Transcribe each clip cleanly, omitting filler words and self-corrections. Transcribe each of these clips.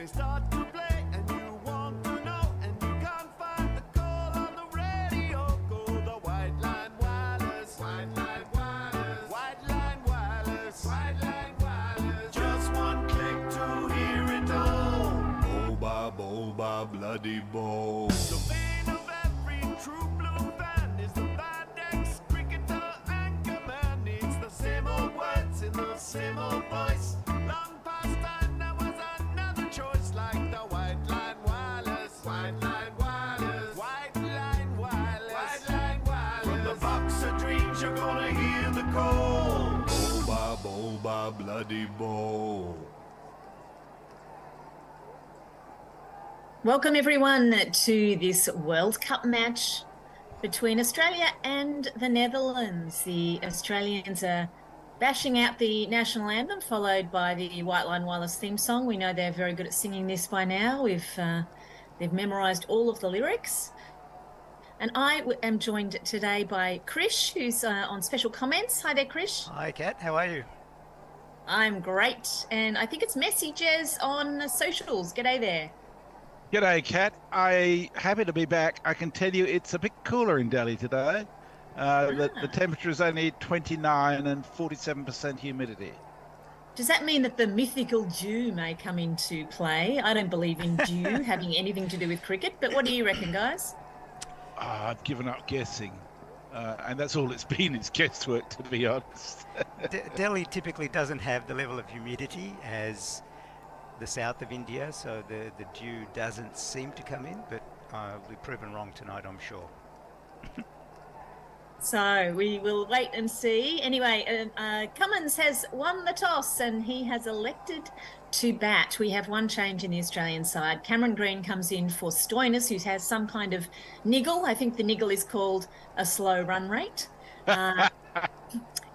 start to play and you want to know and you can't find the call on the radio. Call the White Line Wireless. White Line Wireless. White Line Wireless. White Line Wireless. Just one click to hear it all. Oh, bloody bow. The vein of every true blue fan is the bad ex-cricketer anchorman. It's the same old words in the same old voice. Long past time there was another choice, like the White Line Wireless. White Line Wireless. White Line Wireless. White Line Wireless. From the box of dreams you're gonna hear the call. Oh, bloody bow. Welcome everyone to this World Cup match between Australia and the Netherlands. The Australians are bashing out the national anthem, followed by the White Line Wireless theme song. We know they're very good at singing this by now. They've memorised all of the lyrics. And I am joined today by Krish, who's on special comments. Hi there, Krish. Hi, Kat. How are you? I'm great. And I think it's Messy Jez on socials. G'day there. G'day, Kat. I'm happy to be back. I can tell you it's a bit cooler in Delhi today. The temperature is only 29 and 47% humidity. Does that mean that the mythical dew may come into play? I don't believe in dew having anything to do with cricket, but what do you reckon, guys? I've given up guessing. And that's all it's been, is guesswork, to be honest. Delhi typically doesn't have the level of humidity as the south of India, so the dew doesn't seem to come in, but we'll be proven wrong tonight, I'm sure. So we will wait and see. Anyway, Cummins has won the toss and he has elected to bat. We have one change in the Australian side. Cameron Green comes in for Stoinis, who has some kind of niggle. I think the niggle is called a slow run rate.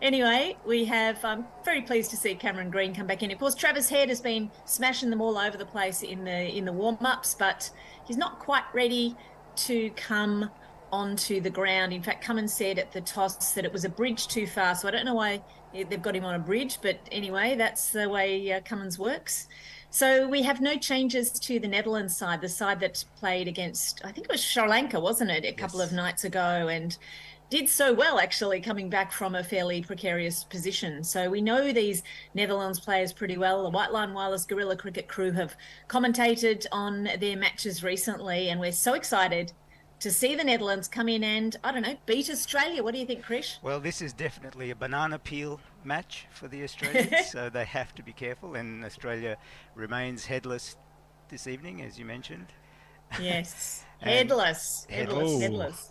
Anyway, I'm very pleased to see Cameron Green come back in. Of course, Travis Head has been smashing them all over the place in the warm-ups, but he's not quite ready to come onto the ground. In fact, Cummins said at the toss that it was a bridge too far, so I don't know why they've got him on a bridge, but anyway, that's the way Cummins works. So we have no changes to the Netherlands side, the side that played against, I think it was Sri Lanka, wasn't it, a couple of nights ago, and did so well, actually, coming back from a fairly precarious position. So we know these Netherlands players pretty well. The White Line Wireless Guerrilla Cricket crew have commentated on their matches recently, and we're so excited to see the Netherlands come in and, I don't know, beat Australia. What do you think, Krish? Well, this is definitely a banana peel match for the Australians, so they have to be careful, and Australia remains headless this evening, as you mentioned. Yes, headless.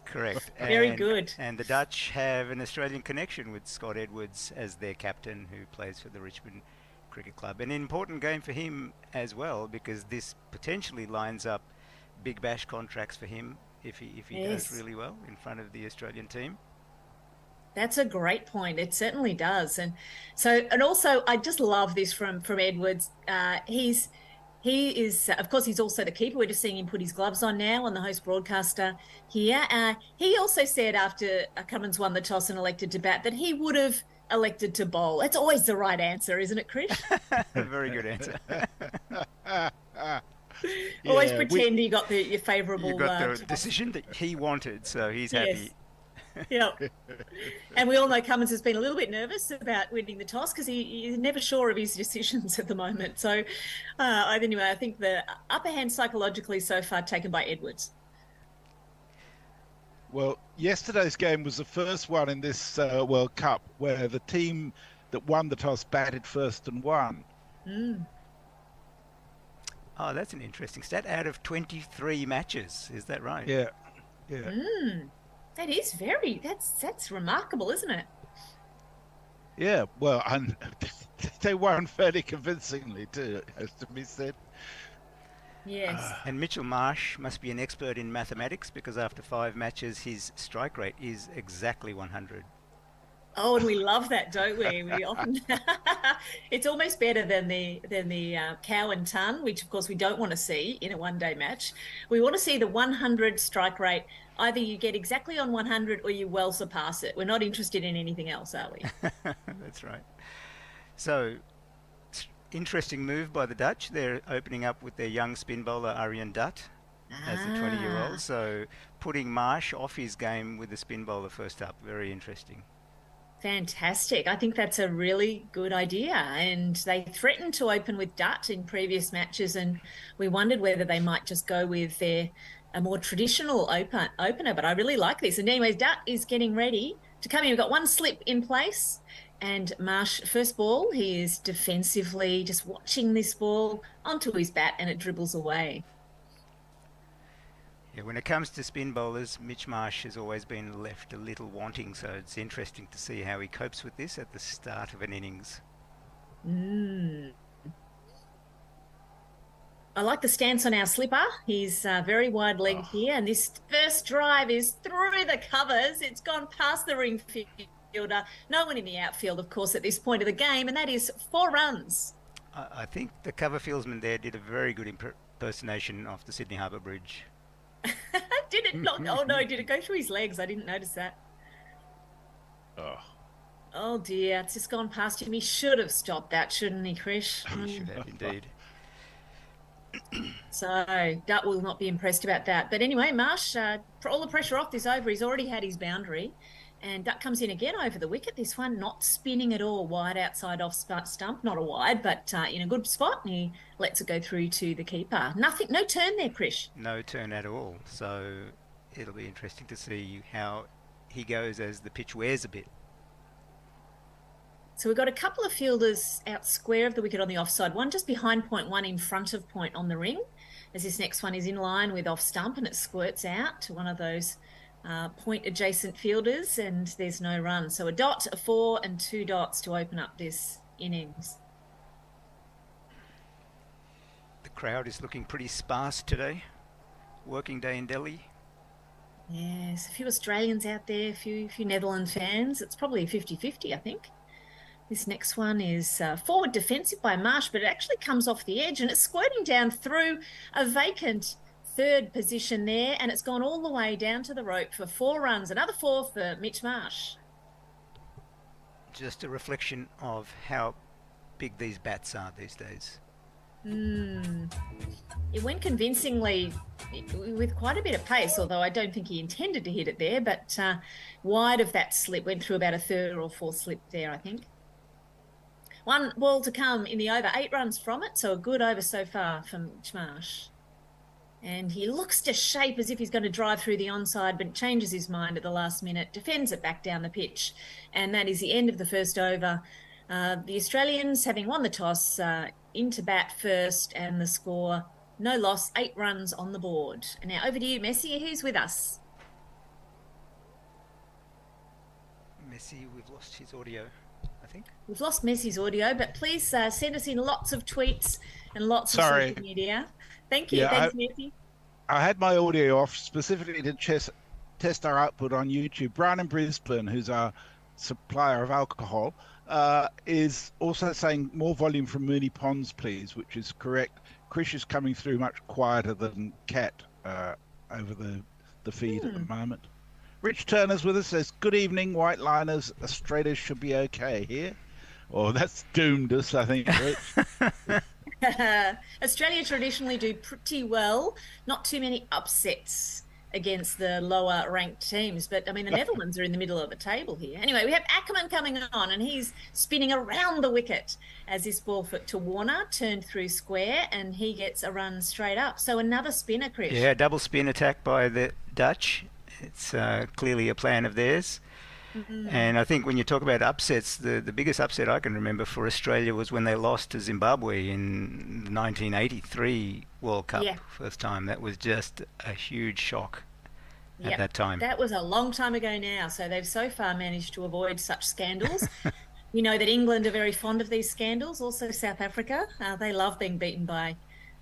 Correct. Very good. And the Dutch have an Australian connection with Scott Edwards as their captain, who plays for the Richmond Cricket Club. An important game for him as well, because this potentially lines up Big Bash contracts for him if he does really well in front of the Australian team. That's a great point. It certainly does. And also I just love this from Edwards. He is, of course, he's also the keeper. We're just seeing him put his gloves on now on the host broadcaster here. He also said after Cummins won the toss and elected to bat that he would have elected to bowl. That's always the right answer, isn't it, Krish? Very good answer. Always pretend you got your favourable... You got the decision that he wanted, so he's happy. Yeah. And we all know Cummins has been a little bit nervous about winning the toss because he's never sure of his decisions at the moment. So anyway, I think the upper hand psychologically so far taken by Edwards. Well, yesterday's game was the first one in this World Cup where the team that won the toss batted first and won. Oh, that's an interesting stat. Out of 23 matches, is that right? Yeah. That is that's remarkable, isn't it? Yeah, well, and they won fairly convincingly too, has to be said. Yes. And Mitchell Marsh must be an expert in mathematics, because after 5 matches, his strike rate is exactly 100. Oh, and we love that, don't we? We often it's almost better than the cow and ton, which of course we don't want to see in a one-day match. We want to see the 100 strike rate. Either you get exactly on 100 or you well surpass it. We're not interested in anything else, are we? That's right. So Interesting move by the Dutch. They're opening up with their young spin bowler Aryan Dutt as the 20-year-old. So putting Marsh off his game with the spin bowler first up. Very interesting. Fantastic. I think that's a really good idea. And they threatened to open with Dutt in previous matches, and we wondered whether they might just go with a more traditional opener. But I really like this. And anyways, Dutt is getting ready to come in. We've got one slip in place. And Marsh, first ball, he is defensively just watching this ball onto his bat, and it dribbles away. Yeah, when it comes to spin bowlers, Mitch Marsh has always been left a little wanting, so it's interesting to see how he copes with this at the start of an innings. I like the stance on our slipper. He's very wide-legged here, and this first drive is through the covers. It's gone past the ring fielder. No one in the outfield, of course, at this point of the game, and that is 4 runs. I think the cover fieldsman there did a very good impersonation of the Sydney Harbour Bridge. Did it not? Oh no, did it go through his legs? I didn't notice that. Oh dear, it's just gone past him. He should have stopped that, shouldn't he, Krish? He should have, indeed. So Dutt will not be impressed about that. But anyway, Marsh, all the pressure off this over. He's already had his boundary. And Dutt comes in again over the wicket. This one not spinning at all, wide outside off stump. Not a wide, but in a good spot. And he lets it go through to the keeper. Nothing, no turn there, Krish. No turn at all. So it'll be interesting to see how he goes as the pitch wears a bit. So we've got a couple of fielders out square of the wicket on the offside. One just behind point, one in front of point on the ring. As this next one is in line with off stump, and it squirts out to one of those point adjacent fielders, and there's no run. So a dot, a 4 and 2 dots to open up this innings. The crowd is looking pretty sparse today. Working day in Delhi. Yes, a few Australians out there, a few Netherlands fans. It's probably 50-50, I think. This next one is forward defensive by Marsh, but it actually comes off the edge and it's squirting down through a vacant third position there, and it's gone all the way down to the rope for 4 runs. Another 4 for Mitch Marsh. Just a reflection of how big these bats are these days. It went convincingly with quite a bit of pace, although I don't think he intended to hit it there, but wide of that slip, went through about a 3rd or 4th slip there, I think. 1 ball to come in the over, 8 runs from it, so a good over so far from Mitch Marsh. And he looks to shape as if he's going to drive through the onside, but changes his mind at the last minute, defends it back down the pitch. And that is the end of the first over. The Australians, having won the toss, into bat first, and the score, no loss, 8 runs on the board. And now over to you, Messi, who's with us? Messi, we've lost his audio, I think. We've lost Messi's audio, but please send us in lots of tweets and lots of social media. Thank you. Yeah, Thanks, Messi. I had my audio off specifically to test our output on YouTube. Brian in Brisbane, who's our supplier of alcohol, is also saying more volume from Mooney Ponds, please, which is correct. Krish is coming through much quieter than Cat over the feed at the moment. Rich Turner's with us, says, good evening, white liners. Australia should be okay here. Oh, that's doomed us, I think, Rich. Australia traditionally do pretty well. Not too many upsets against the lower ranked teams, but I mean the Netherlands are in the middle of a table here. Anyway, we have Ackerman coming on, and he's spinning around the wicket as this ball to Warner turned through square, and he gets a run straight up. So another spinner, Chris. Yeah, double spin attack by the Dutch. It's clearly a plan of theirs. And I think when you talk about upsets, the biggest upset I can remember for Australia was when they lost to Zimbabwe in the 1983 World Cup. First time. That was just a huge shock at that time. That was a long time ago now, so they've so far managed to avoid such scandals. We know that England are very fond of these scandals, also South Africa. They love being beaten by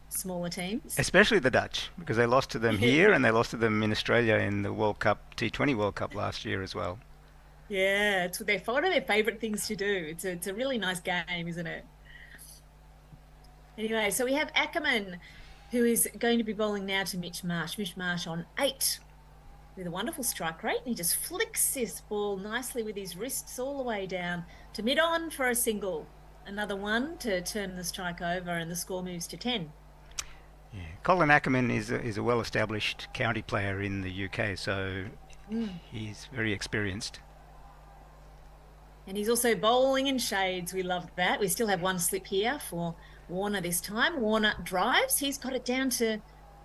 smaller teams. Especially the Dutch, because they lost to them here and they lost to them in Australia in the World Cup, T20 World Cup last year as well. Yeah, it's one of their favourite things to do. It's a really nice game, isn't it? Anyway, so we have Ackerman, who is going to be bowling now to Mitch Marsh. Mitch Marsh on 8 with a wonderful strike rate. And he just flicks this ball nicely with his wrists all the way down to mid-on for a single. another one to turn the strike over, and the score moves to 10. Yeah. Colin Ackerman is a well-established county player in the UK, so he's very experienced. And he's also bowling in shades. We love that. We still have one slip here for Warner this time. Warner drives. He's got it down to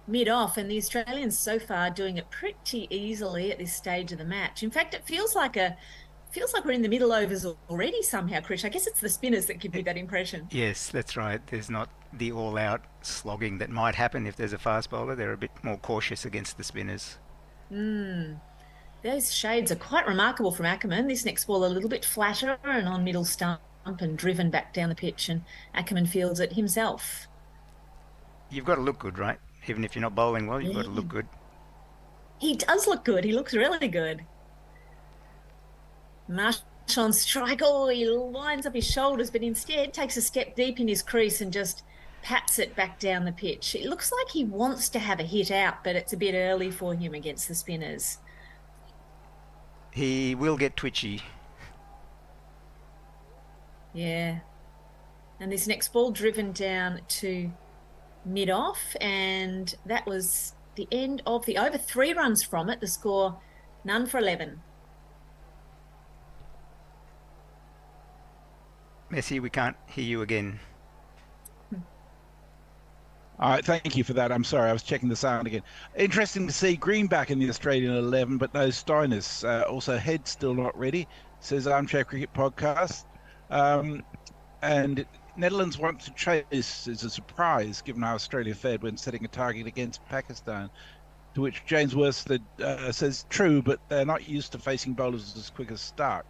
mid-off, and the Australians so far doing it pretty easily at this stage of the match. In fact, it feels like we're in the middle overs already somehow, Krish. I guess it's the spinners that give me that impression. Yes, that's right. There's not the all-out slogging that might happen if there's a fast bowler. They're a bit more cautious against the spinners. Those shades are quite remarkable from Ackerman. This next ball a little bit flatter and on middle stump and driven back down the pitch, and Ackerman fields it himself. You've got to look good, right? Even if you're not bowling well, you've got to look good. He does look good. He looks really good. Marsh on strike. Oh, he lines up his shoulders, but instead takes a step deep in his crease and just pats it back down the pitch. It looks like he wants to have a hit out, but it's a bit early for him against the spinners. He will get twitchy. Yeah. And this next ball driven down to mid-off, and that was the end of the over. 3 runs from it. The score, none for 11. Messi, we can't hear you again. All right, thank you for that. I'm sorry, I was checking the sound again. Interesting to see Green back in the Australian 11, but no Steiners. Also, Head still not ready, says Armchair Cricket Podcast. And Netherlands want to chase as a surprise, given how Australia fared when setting a target against Pakistan. To which James Worsted says, true, but they're not used to facing bowlers as quick as Stark.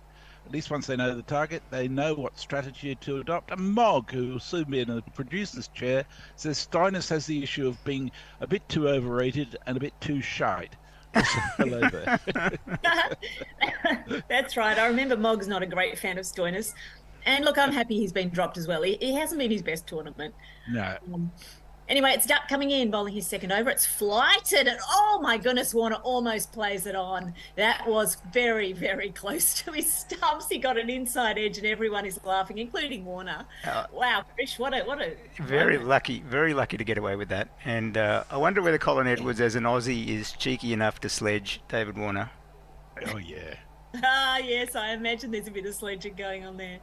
At least once they know the target, they know what strategy to adopt. And Mog, who will soon be in a producer's chair, says Steiners has the issue of being a bit too overrated and a bit too shite. Hello there. That's right. I remember Mog's not a great fan of Stoinis. And look, I'm happy he's been dropped as well. He hasn't been his best tournament. No. Anyway, it's Duck coming in, bowling his second over. It's flighted, and oh my goodness, Warner almost plays it on. That was very, very close to his stumps. He got an inside edge, and everyone is laughing, including Warner. Wow, Krish, what a very lucky to get away with that. And I wonder whether Colin Edwards, as an Aussie, is cheeky enough to sledge David Warner. Oh yeah. Yes, I imagine there's a bit of sledging going on there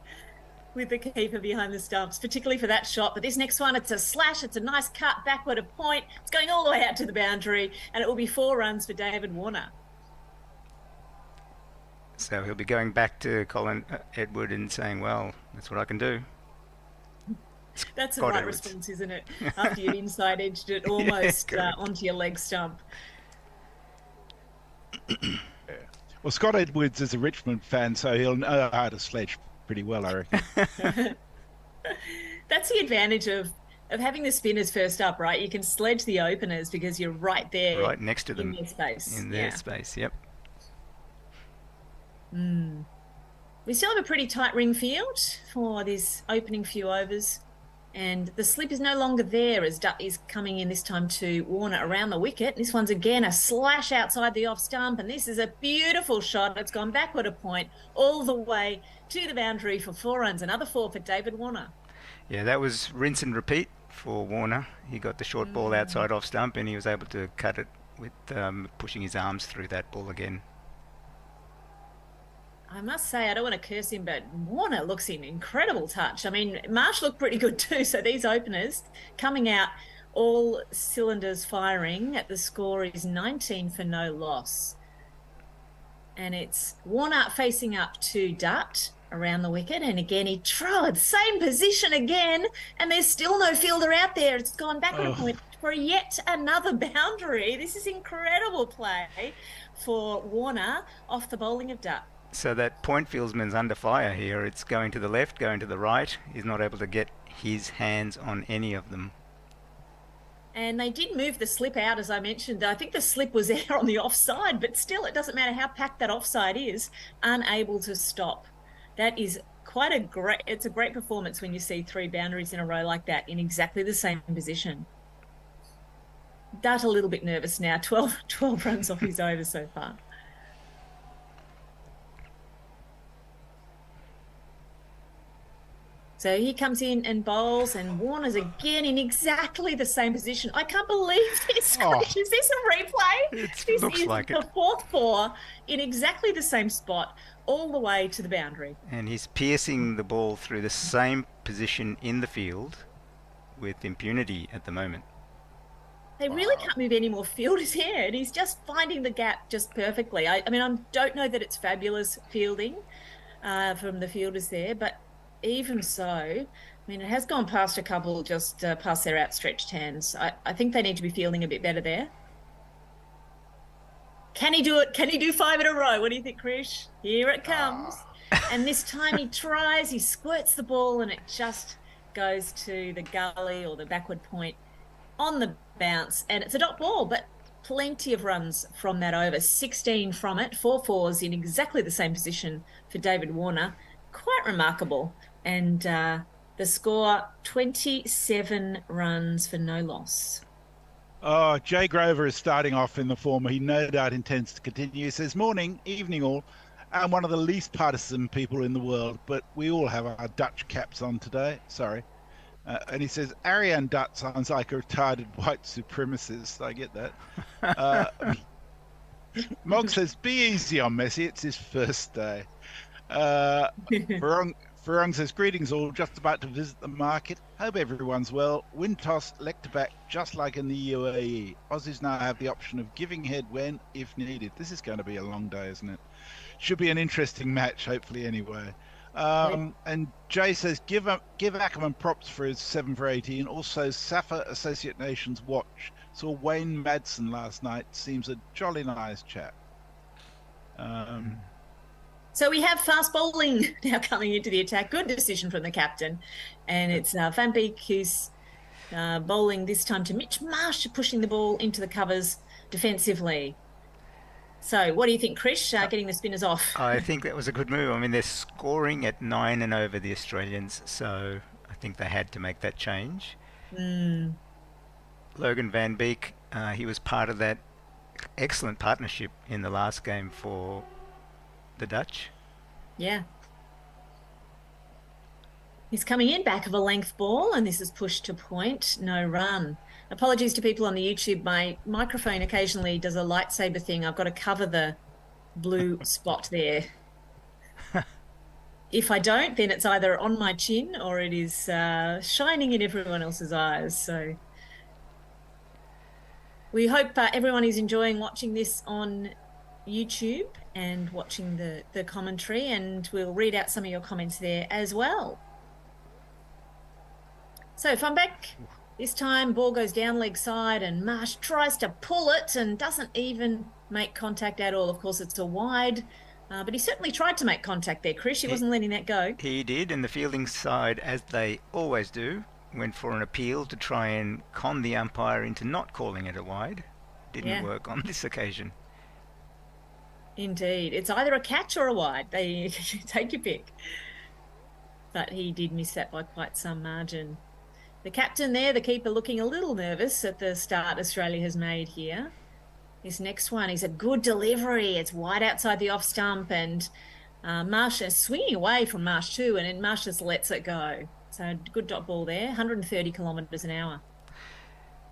with the keeper behind the stumps, particularly for that shot. But this next one, it's a slash. It's a nice cut backward of point. It's going all the way out to the boundary, and it will be 4 runs for David Warner. So he'll be going back to Colin Edward and saying, well, that's what I can do. That's the right response, isn't it? After you've inside edged it almost onto your leg stump. Well, Scott Edwards is a Richmond fan, so he'll know how to sledge pretty well, I reckon. That's the advantage of having the spinners first up, right? You can sledge the openers because you're right there, right next to them, in their space. In their space, yep. We still have a pretty tight ring field for these opening few overs, and the slip is no longer there as Dutt is coming in this time to Warner around the wicket. This one's again a slash outside the off stump, and this is a beautiful shot. It's gone backward a point all the way to the boundary for 4 runs. Another 4 for David Warner. Yeah, that was rinse and repeat for Warner. He got the short ball outside off stump, and he was able to cut it with pushing his arms through that ball again. I must say, I don't want to curse him, but Warner looks in incredible touch. I mean, Marsh looked pretty good too. So these openers coming out, all cylinders firing. The score is 19 for no loss. And it's Warner facing up to Dutt around the wicket. And again, he tried, same position again. And there's still no fielder out there. It's gone backward a point for yet another boundary. This is incredible play for Warner off the bowling of Dutt. So that point fieldsman's under fire here. It's going to the left, going to the right. He's not able to get his hands on any of them. And they did move the slip out, as I mentioned. I think the slip was there on the offside, but still, it doesn't matter how packed that offside is, unable to stop. That is it's a great performance when you see 3 boundaries in a row like that in exactly the same position. Dutt a little bit nervous now. 12 runs off his over so far. So he comes in and bowls, and Warner's again in exactly the same position. I can't believe this. Oh. Is this a replay? It looks is like the it. fourth four in exactly the same spot, all the way to the boundary. And he's piercing the ball through the same position in the field with impunity at the moment. They really can't move any more fielders here, and he's just finding the gap just perfectly. I mean, I don't know that it's fabulous fielding from the fielders there, but even so, I mean, it has gone past a couple just past their outstretched hands. I think they need to be fielding a bit better there. Can he do it? Can he do 5 in a row? What do you think, Krish? Here it comes. And this time he tries, he squirts the ball, and it just goes to the gully or the backward point on the bounce. And it's a dot ball, but plenty of runs from that over. 16 from it, 4 fours in exactly the same position for David Warner. Quite remarkable. And the score, 27 runs for no loss. Oh, Jay Grover is starting off in the form he no doubt intends to continue. He says, morning, evening all. I'm one of the least partisan people in the world, but we all have our Dutch caps on today. Sorry. And he says, Ariane Dutt sounds like a retarded white supremacist. I get that. Mog says, be easy on Messi. It's his first day. Farong says, greetings all, just about to visit the market. Hope everyone's well. Win toss, lector back, just like in the UAE. Aussies now have the option of giving head when, if needed. This is going to be a long day, isn't it? Should be an interesting match, hopefully, anyway. And Jay says, give Ackerman props for his 7 for 18. Also, Safa Associate Nations watch. Saw Wayne Madsen last night. Seems a jolly nice chap. So we have fast bowling now coming into the attack. Good decision from the captain. And it's Van Beek who's bowling this time to Mitch Marsh, pushing the ball into the covers defensively. So what do you think, Krish, getting the spinners off? I think that was a good move. I mean, they're scoring at 9 and over, the Australians, so I think they had to make that change. Logan Van Beek, he was part of that excellent partnership in the last game for the Dutch. Yeah. He's coming in back of a length ball, and this is pushed to point, no run. Apologies to people on the YouTube. My microphone occasionally does a lightsaber thing. I've got to cover the blue spot there. If I don't, then it's either on my chin or it is shining in everyone else's eyes. So we hope everyone is enjoying watching this on YouTube and watching the commentary, and we'll read out some of your comments there as well. So if I'm back, this time ball goes down leg side and Marsh tries to pull it and doesn't even make contact at all. Of course, it's a wide, but he certainly tried to make contact there, Krish. He wasn't letting that go. He did, and the fielding side, as they always do, went for an appeal to try and con the umpire into not calling it a wide. Didn't work on this occasion. Indeed. It's either a catch or a wide. They take your pick. But he did miss that by quite some margin. The captain there, the keeper, looking a little nervous at the start Australia has made here. This next one is a good delivery. It's wide outside the off stump, and Marsh is swinging away from Marsh too, and then Marsh just lets it go. So good dot ball there, 130 kilometres an hour.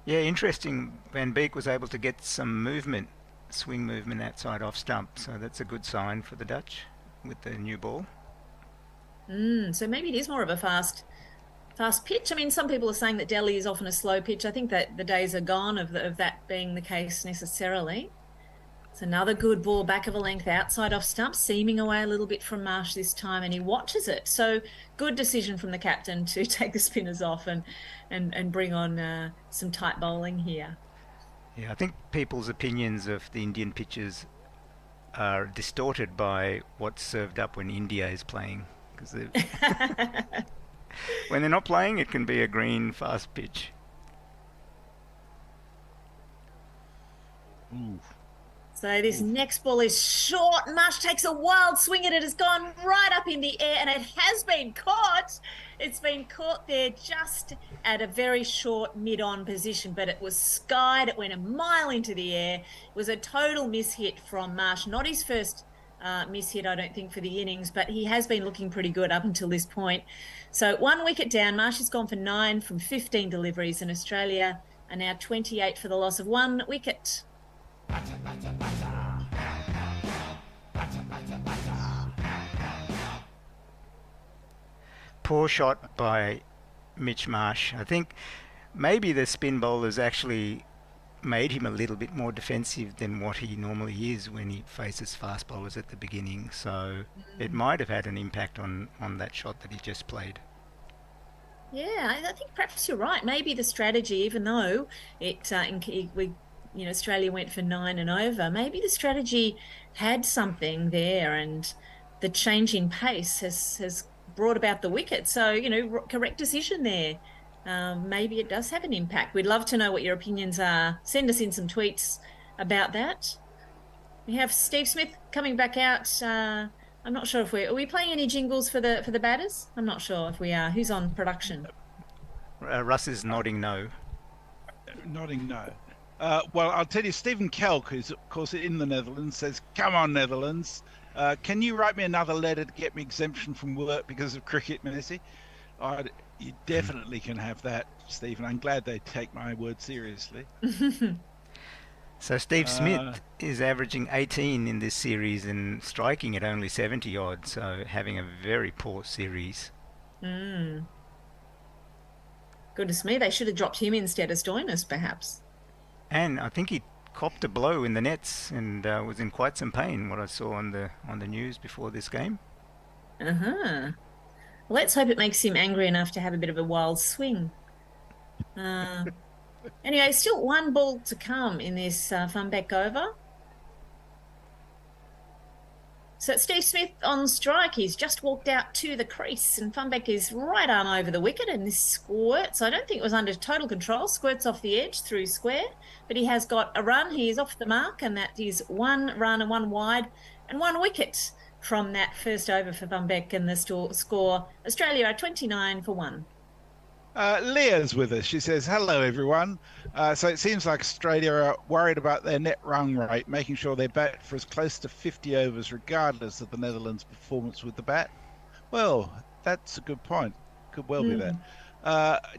Yeah, interesting. Van Beek was able to get some movement, swing movement outside off stump, so that's a good sign for the Dutch with the new ball. So maybe it is more of a fast pitch. I mean, some people are saying that Delhi is often a slow pitch. I think that the days are gone of that being the case necessarily. It's another good ball back of a length outside off stump, seaming away a little bit from Marsh this time, and he watches it. So good decision from the captain to take the spinners off and bring on some tight bowling here. Yeah, I think people's opinions of the Indian pitches are distorted by what's served up when India is playing. Because when they're not playing, it can be a green, fast pitch. Ooh. So this next ball is short. Marsh takes a wild swing at it. It's gone right up in the air, and it has been caught. It's been caught there just at a very short mid-on position, but it was skied. It went a mile into the air. It was a total mishit from Marsh. Not his first miss hit, I don't think, for the innings, but he has been looking pretty good up until this point. So 1 wicket down. Marsh has gone for 9 from 15 deliveries, and Australia are now 28 for the loss of 1 wicket. Poor shot by Mitch Marsh. I think maybe the spin bowlers actually made him a little bit more defensive than what he normally is when he faces fast bowlers at the beginning. So it might have had an impact on that shot that he just played. Yeah, I think perhaps you're right. Maybe the strategy, even though Australia went for 9 and over, maybe the strategy had something there, and the change in pace has brought about the wicket. So, correct decision there. Maybe it does have an impact. We'd love to know what your opinions are. Send us in some tweets about that. We have Steve Smith coming back out. I'm not sure if are we playing any jingles for the batters? I'm not sure if we are. Who's on production? Russ is nodding no. Nodding no. Well, I'll tell you, Stephen Kelk, who's of course in the Netherlands, says, "Come on, Netherlands. Can you write me another letter to get me exemption from work because of cricket, Messi?" You definitely can have that, Stephen. I'm glad they take my word seriously. So Steve Smith is averaging 18 in this series and striking at only 70 odd, so having a very poor series. Goodness me, they should have dropped him instead of Stoinis, perhaps. And I think he copped a blow in the nets and was in quite some pain, what I saw on the news before this game. Let's hope it makes him angry enough to have a bit of a wild swing. Anyway, still 1 ball to come in this Funbeck over. So Steve Smith on strike. He's just walked out to the crease, and Funbeck is right arm over the wicket, and this squirts. I don't think it was under total control. Squirts off the edge through square, but he has got a run. He is off the mark, and that is 1 run and 1 wide and 1 wicket from that first over for Funbeck, and the score, Australia are 29 for 1. Leah's with us. She says, "Hello, everyone." So it seems like Australia are worried about their net run rate, making sure they bat for as close to 50 overs, regardless of the Netherlands' performance with the bat. Well, that's a good point. Could well be that.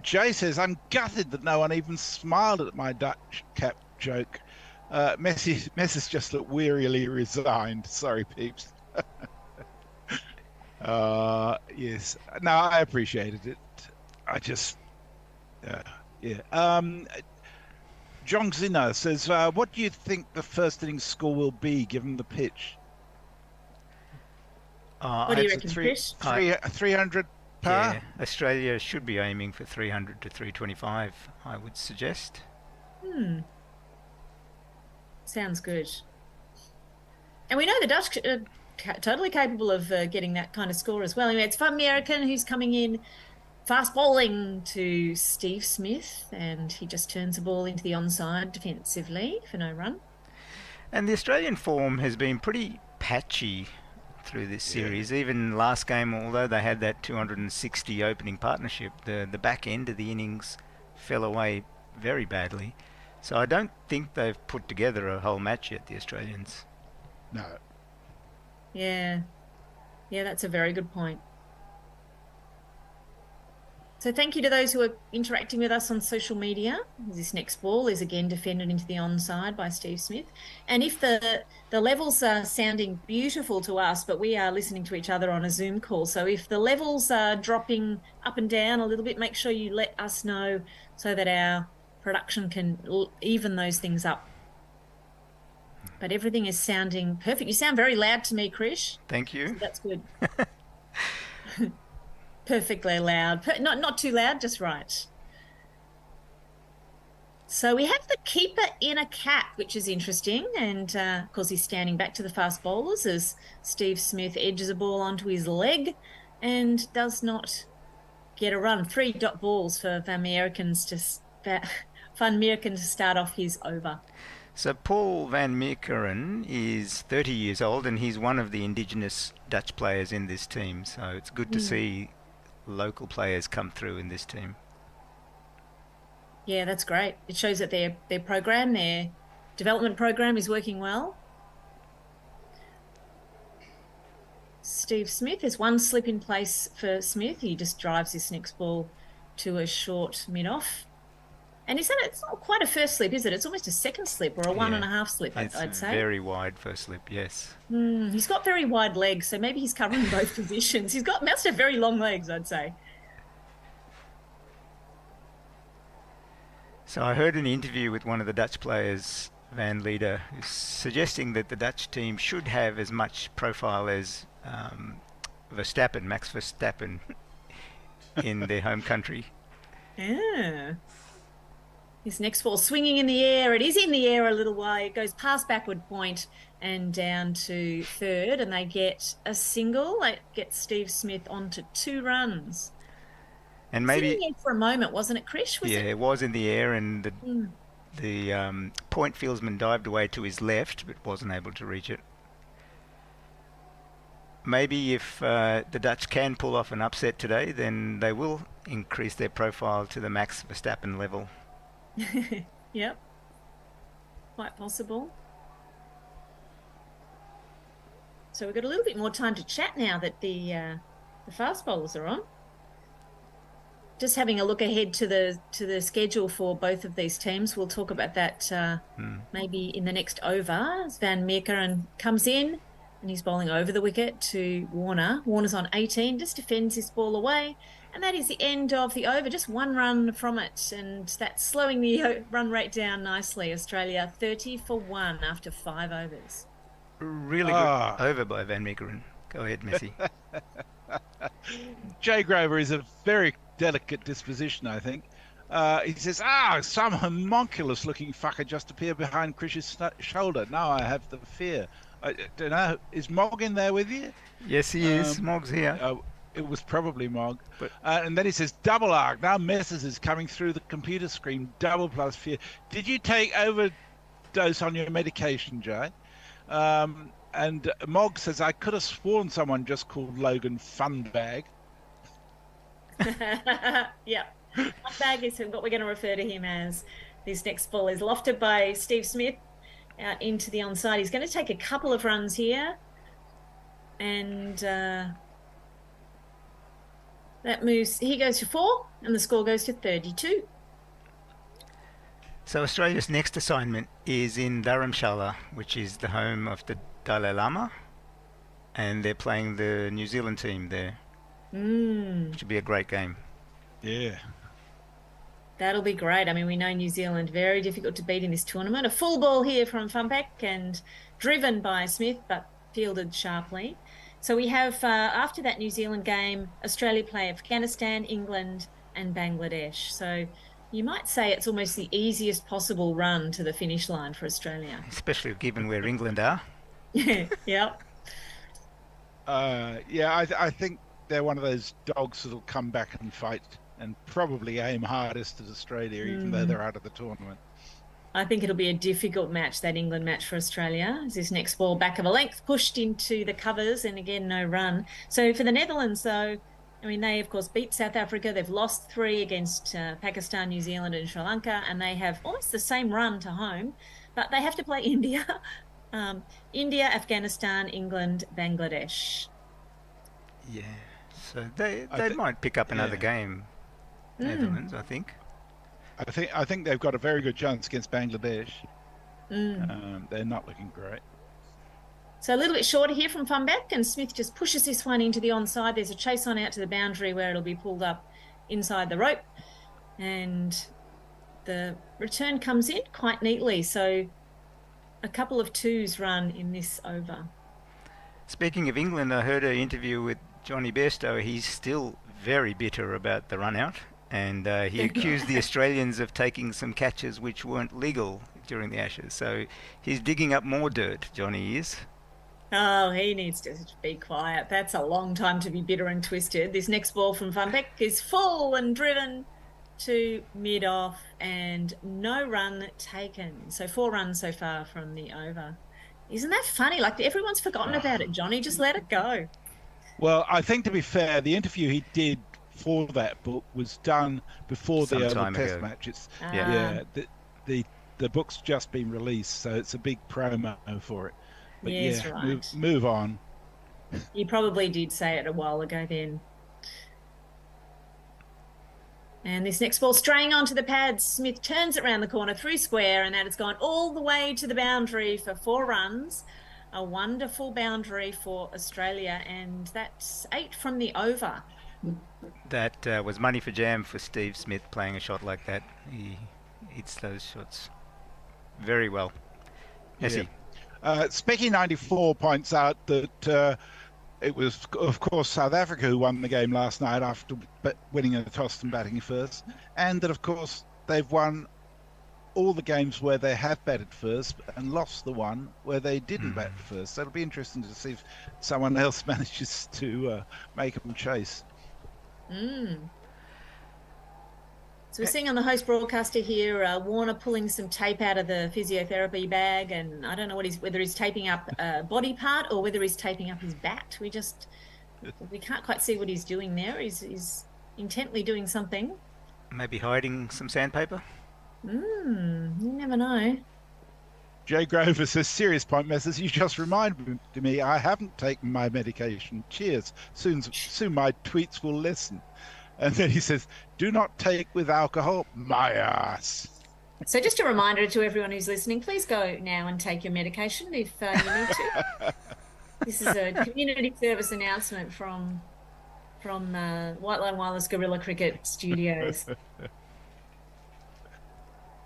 Jay says, "I'm gutted that no one even smiled at my Dutch cap joke. Messi's just looked wearily resigned. Sorry, peeps." Yes. No, I appreciated it. I just, John Zinner says, "What do you think the first innings score will be given the pitch?" What do you reckon, Chris? 300 par? Yeah, Australia should be aiming for 300 to 325, I would suggest. Sounds good. And we know the Dutch are totally capable of getting that kind of score as well. Anyway, it's Van American who's coming in. Fast bowling to Steve Smith, and he just turns the ball into the onside defensively for no run. And the Australian form has been pretty patchy through this series. Even last game, although they had that 260 opening partnership, the back end of the innings fell away very badly. So I don't think they've put together a whole match yet, the Australians. No. Yeah, that's a very good point. So thank you to those who are interacting with us on social media. This next ball is again defended into the onside by Steve Smith. And if the levels are sounding beautiful to us, but we are listening to each other on a Zoom call, so if the levels are dropping up and down a little bit, make sure you let us know so that our production can even those things up. But everything is sounding perfect. You sound very loud to me, Krish. Thank you. So that's good. Perfectly loud. Not too loud, just right. So we have the keeper in a cap, which is interesting. And, of course, he's standing back to the fast bowlers as Steve Smith edges a ball onto his leg and does not get a run. 3 dot balls for Van Meerken to start off his over. So Paul Van Meekeren is 30 years old, and he's one of the Indigenous Dutch players in this team. So it's good to see local players come through in this team. Yeah, that's great. It shows that their program, their development program is working well. Steve Smith. There's one slip in place for Smith. He just drives this next ball to a short mid-off. And is that, it's not quite a first slip, is it? It's almost a second slip or a one and a half slip, I'd say. It's very wide first slip, yes. He's got very wide legs, so maybe he's covering both positions. He's must have very long legs, I'd say. So I heard an interview with one of the Dutch players, Van Lieder, who's suggesting that the Dutch team should have as much profile as Verstappen, Max Verstappen, in their home country. Yeah. His next ball swinging in the air. It is in the air a little way. It goes past backward point and down to third, and they get a single. It gets Steve Smith onto 2 runs. And maybe in the air for a moment, wasn't it, Krish? It was in the air, and the point fieldsman dived away to his left, but wasn't able to reach it. Maybe if the Dutch can pull off an upset today, then they will increase their profile to the Max Verstappen level. Yep, quite possible. So we've got a little bit more time to chat now that the fast bowlers are on. Just having a look ahead to the schedule for both of these teams. We'll talk about that maybe in the next over. As Van Meekeren comes in and he's bowling over the wicket to Warner. Warner's on 18, just defends this ball away. And that is the end of the over, just 1 run from it. And that's slowing the run rate down nicely. Australia 30 for 1 after 5 overs. Really good over by Van Meekeren. Go ahead, Messi. Jay Grover is a very delicate disposition, I think. He says, some homunculus looking fucker just appeared behind Krish's shoulder. Now I have the fear. I don't know, is Mog in there with you? Yes, he is. Mog's here. It was probably Mog. But and then he says, double arc. Now Messrs is coming through the computer screen. Double plus fear. Did you take overdose on your medication, Jay? And Mog says, I could have sworn someone just called Logan Funbag. Yeah. Funbag is what we're going to refer to him as. This next ball is lofted by Steve Smith out into the onside. He's going to take a couple of runs here. And that moves, he goes to 4 and the score goes to 32. So Australia's next assignment is in Dharamshala, which is the home of the Dalai Lama, and they're playing the New Zealand team there. Which will be a great game. Yeah. That'll be great. I mean, we know New Zealand very difficult to beat in this tournament. A full ball here from Funbag and driven by Smith, but fielded sharply. So we have, after that New Zealand game, Australia play Afghanistan, England and Bangladesh. So you might say it's almost the easiest possible run to the finish line for Australia. Especially given where England are. Yeah. I think they're one of those dogs that'll come back and fight and probably aim hardest at Australia, even though they're out of the tournament. I think it'll be a difficult match, that England match for Australia. As this next ball back of a length pushed into the covers, and again, no run. So for the Netherlands, though, I mean, they, of course, beat South Africa. They've lost 3 against Pakistan, New Zealand and Sri Lanka, and they have almost the same run to home, but they have to play India. India, Afghanistan, England, Bangladesh. Yeah, so they might pick up another game, Netherlands, I think. I think they've got a very good chance against Bangladesh. They're not looking great. So a little bit shorter here from Funbag, and Smith just pushes this one into the onside. There's a chase on out to the boundary where it'll be pulled up inside the rope, and the return comes in quite neatly. So a couple of 2s run in this over. Speaking of England, I heard an interview with Johnny Bairstow. He's still very bitter about the run out, and he accused the Australians of taking some catches which weren't legal during the Ashes. So he's digging up more dirt, Johnny is. Oh, he needs to be quiet. That's a long time to be bitter and twisted. This next ball from Funbag is full and driven to mid-off and no run taken. So 4 runs so far from the over. Isn't that funny? Like, everyone's forgotten about it, Johnny. Just let it go. Well, I think, to be fair, the interview he did for that book was done before the Test match. It's, the book's just been released, so it's a big promo for it. But yes, right. Move on. You probably did say it a while ago then. And this next ball straying onto the pads. Smith turns it around the corner through square, and that has gone all the way to the boundary for 4 runs. A wonderful boundary for Australia, and that's 8 from the over. That was money for jam for Steve Smith playing a shot like that. He hits those shots very well. Essie. Specky94 points out that it was, of course, South Africa who won the game last night after winning the toss and batting first, and that, of course, they've won all the games where they have batted first and lost the one where they didn't bat first. So it'll be interesting to see if someone else manages to make them chase. So we're seeing on the host broadcaster here, Warner pulling some tape out of the physiotherapy bag, and I don't know whether he's taping up a body part or whether he's taping up his bat. We can't quite see what he's doing there. He's intently doing something. Maybe hiding some sandpaper? You never know. Jay Grover says, serious point, Messrs. You just reminded me I haven't taken my medication. Cheers. Soon my tweets will lessen. And then he says, do not take with alcohol my ass. So just a reminder to everyone who's listening, please go now and take your medication if you need to. This is a community service announcement from White Line Wireless Guerrilla Cricket Studios.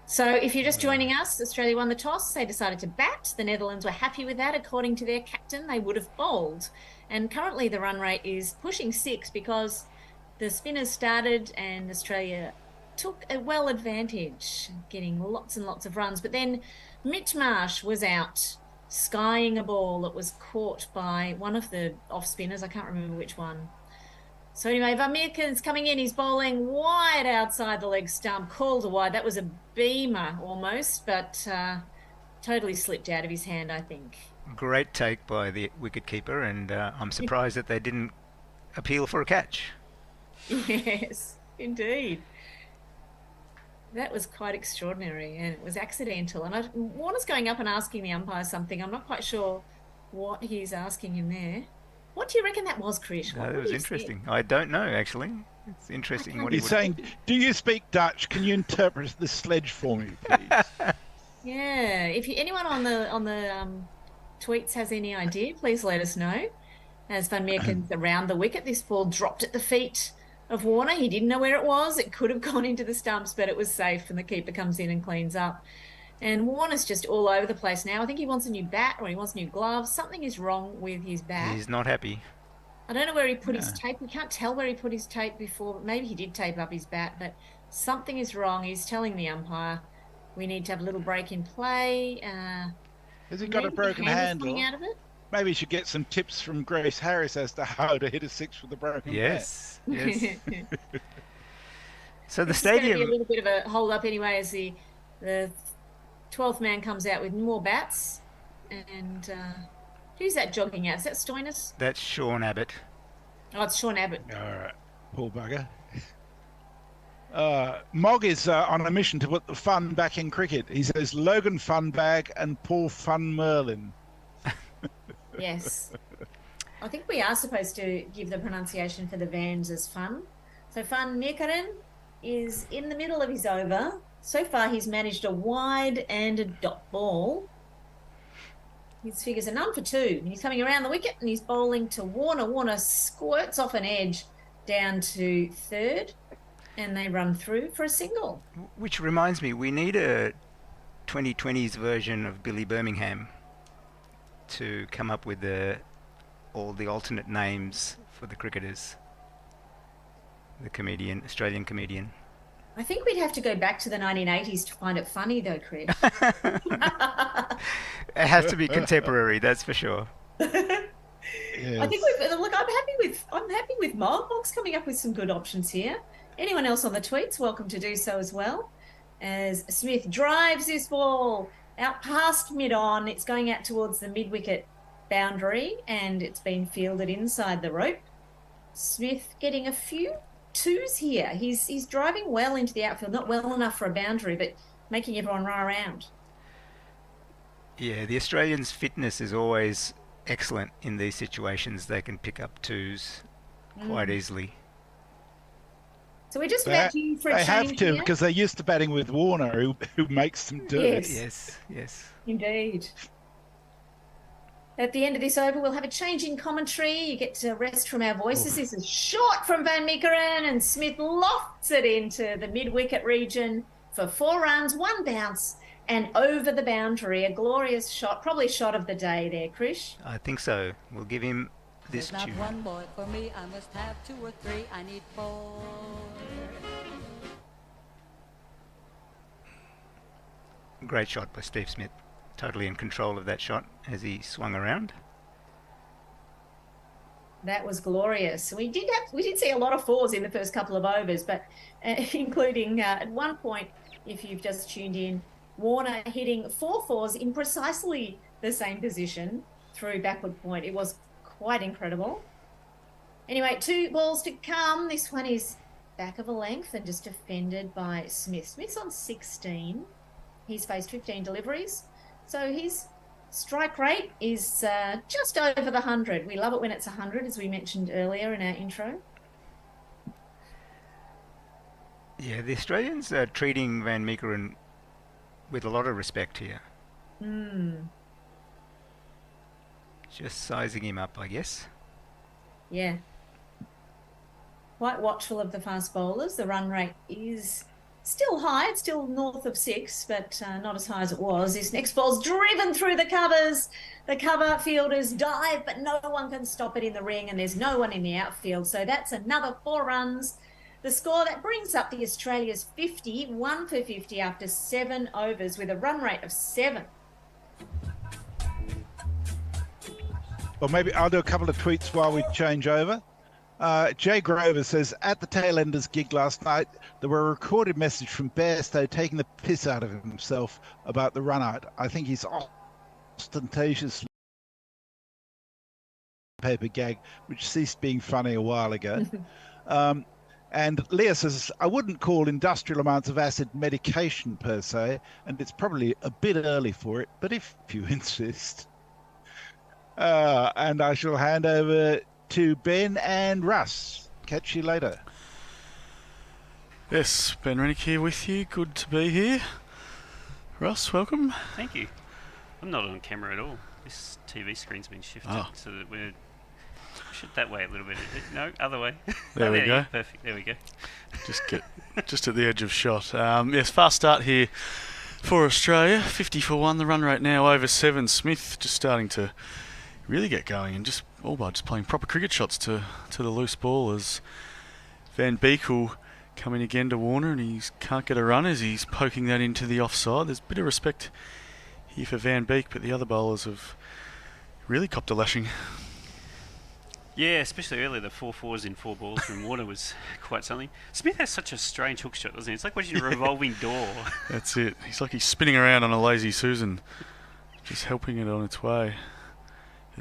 So if you're just joining us, Australia won the toss. They decided to bat. The Netherlands were happy with that. According to their captain, they would have bowled. And currently the run rate is pushing 6 because the spinners started and Australia took a well advantage, getting lots and lots of runs. But then Mitch Marsh was out skying a ball that was caught by one of the off spinners. I can't remember which one. So anyway, Van Meerken's coming in. He's bowling wide outside the leg stump, called a wide. That was a beamer almost, but totally slipped out of his hand, I think. Great take by the wicket-keeper, and I'm surprised that they didn't appeal for a catch. Yes, indeed. That was quite extraordinary, and it was accidental. And Warner's going up and asking the umpire something. I'm not quite sure what he's asking him there. What do you reckon that was, Krish? That was interesting. I don't know, actually. It's interesting what he's saying. Do you speak Dutch? Can you interpret the sledge for me, please? Yeah. If anyone on the tweets has any idea, please let us know. As Van Meerken's around the wicket, this ball dropped at the feet of Warner. He didn't know where it was. It could have gone into the stumps, but it was safe, and the keeper comes in and cleans up. And Warner's just all over the place now. I think he wants a new bat or he wants new gloves. Something is wrong with his bat. He's not happy. I don't know where he put his tape. We can't tell where he put his tape before. Maybe he did tape up his bat, but something is wrong. He's telling the umpire we need to have a little break in play. Has he got a broken handle? Out of it? Maybe you should get some tips from Grace Harris as to how to hit a 6 with a broken bat. Yes. So the It's stadium... going to be a little bit of a hold up anyway as the 12th man comes out with more bats. And who's that jogging out? Is that Stoinis? That's Sean Abbott. Oh, it's Sean Abbott. All right, poor bugger. Mog is on a mission to put the fun back in cricket. He says Logan Funbag and Paul Fun Merlin. Yes. I think we are supposed to give the pronunciation for the Vans as fun. So Van Meerken is in the middle of his over. So far, he's managed a wide and a dot ball. His figures are none for 2. He's coming around the wicket and he's bowling to Warner. Warner squirts off an edge down to third, and they run through for a single. Which reminds me, we need a 2020s version of Billy Birmingham to come up with all the alternate names for the cricketers. The comedian, Australian comedian. I think we'd have to go back to the 1980s to find it funny, though, Chris. It has to be contemporary, that's for sure. Yes. I think I'm happy with Mog. Mog's coming up with some good options here. Anyone else on the tweets, welcome to do so as well. As Smith drives this ball out past mid-on, it's going out towards the mid-wicket boundary, and it's been fielded inside the rope. Smith getting a few 2s here. He's driving well into the outfield, not well enough for a boundary, but making everyone run around. Yeah, the Australians' fitness is always excellent in these situations. They can pick up twos quite easily. So we're just about due for a They have change to, here. because they're used to batting with Warner, who makes them do it. Yes. Yes. Indeed. At the end of this over, we'll have a change in commentary. You get to rest from our voices. This is short from Van Meekeren, and Smith lofts it into the mid-wicket region for 4 runs, 1 bounce, and over the boundary. A glorious shot, probably shot of the day there, Krish. I think so. We'll give him this There's tune. not one boy for me, I must have 2 or 3, I need 4. Great shot by Steve Smith. Totally in control of that shot as he swung around. That was glorious. We did see a lot of 4s in the first couple of overs, but including at one point, if you've just tuned in, Warner hitting 4 4s in precisely the same position through backward point. It was quite incredible. Anyway, 2 balls to come. This one is back of a length and just defended by Smith. Smith's on 16. He's faced 15 deliveries. So his strike rate is just over the 100. We love it when it's 100, as we mentioned earlier in our intro. Yeah, the Australians are treating Van Meekeren with a lot of respect here. Just sizing him up, I guess. Yeah. Quite watchful of the fast bowlers. The run rate is still high. It's still north of 6, but not as high as it was. This next ball's driven through the covers. The cover fielders dive, but no one can stop it in the ring, and there's no one in the outfield. So that's another 4 runs. The score that brings up the Australia's 50, 1 for 50 after 7 overs with a run rate of 7. Well, maybe I'll do a couple of tweets while we change over. Jay Grover says, at the Tailenders gig last night, there were a recorded message from Bairstow taking the piss out of himself about the run out. I think he's ostentatiously paper gag, which ceased being funny a while ago. And Leah says, I wouldn't call industrial amounts of acid medication per se, and it's probably a bit early for it, but if you insist. And I shall hand over to Ben and Russ. Catch you later. Yes, Ben Rennick here with you. Good to be here. Russ, welcome. Thank you. I'm not on camera at all. This TV screen's been shifted so that we're shift that way a little bit. No, other way. There we go. Perfect. There we go. Just at the edge of shot. Yes, fast start here for Australia. 50 for 1. The run rate now over 7. Smith just starting to really get going and just all by just playing proper cricket shots to the loose ball as Van Beek will come in again to Warner, and he can't get a run as he's poking that into the offside. There's a bit of respect here for Van Beek, but the other bowlers have really copped a lashing. Yeah, especially earlier, the 4 4s in 4 balls from Warner was quite something. Smith has such a strange hook shot, doesn't he? It's like watching a revolving door. That's it. He's spinning around on a lazy Susan, just helping it on its way.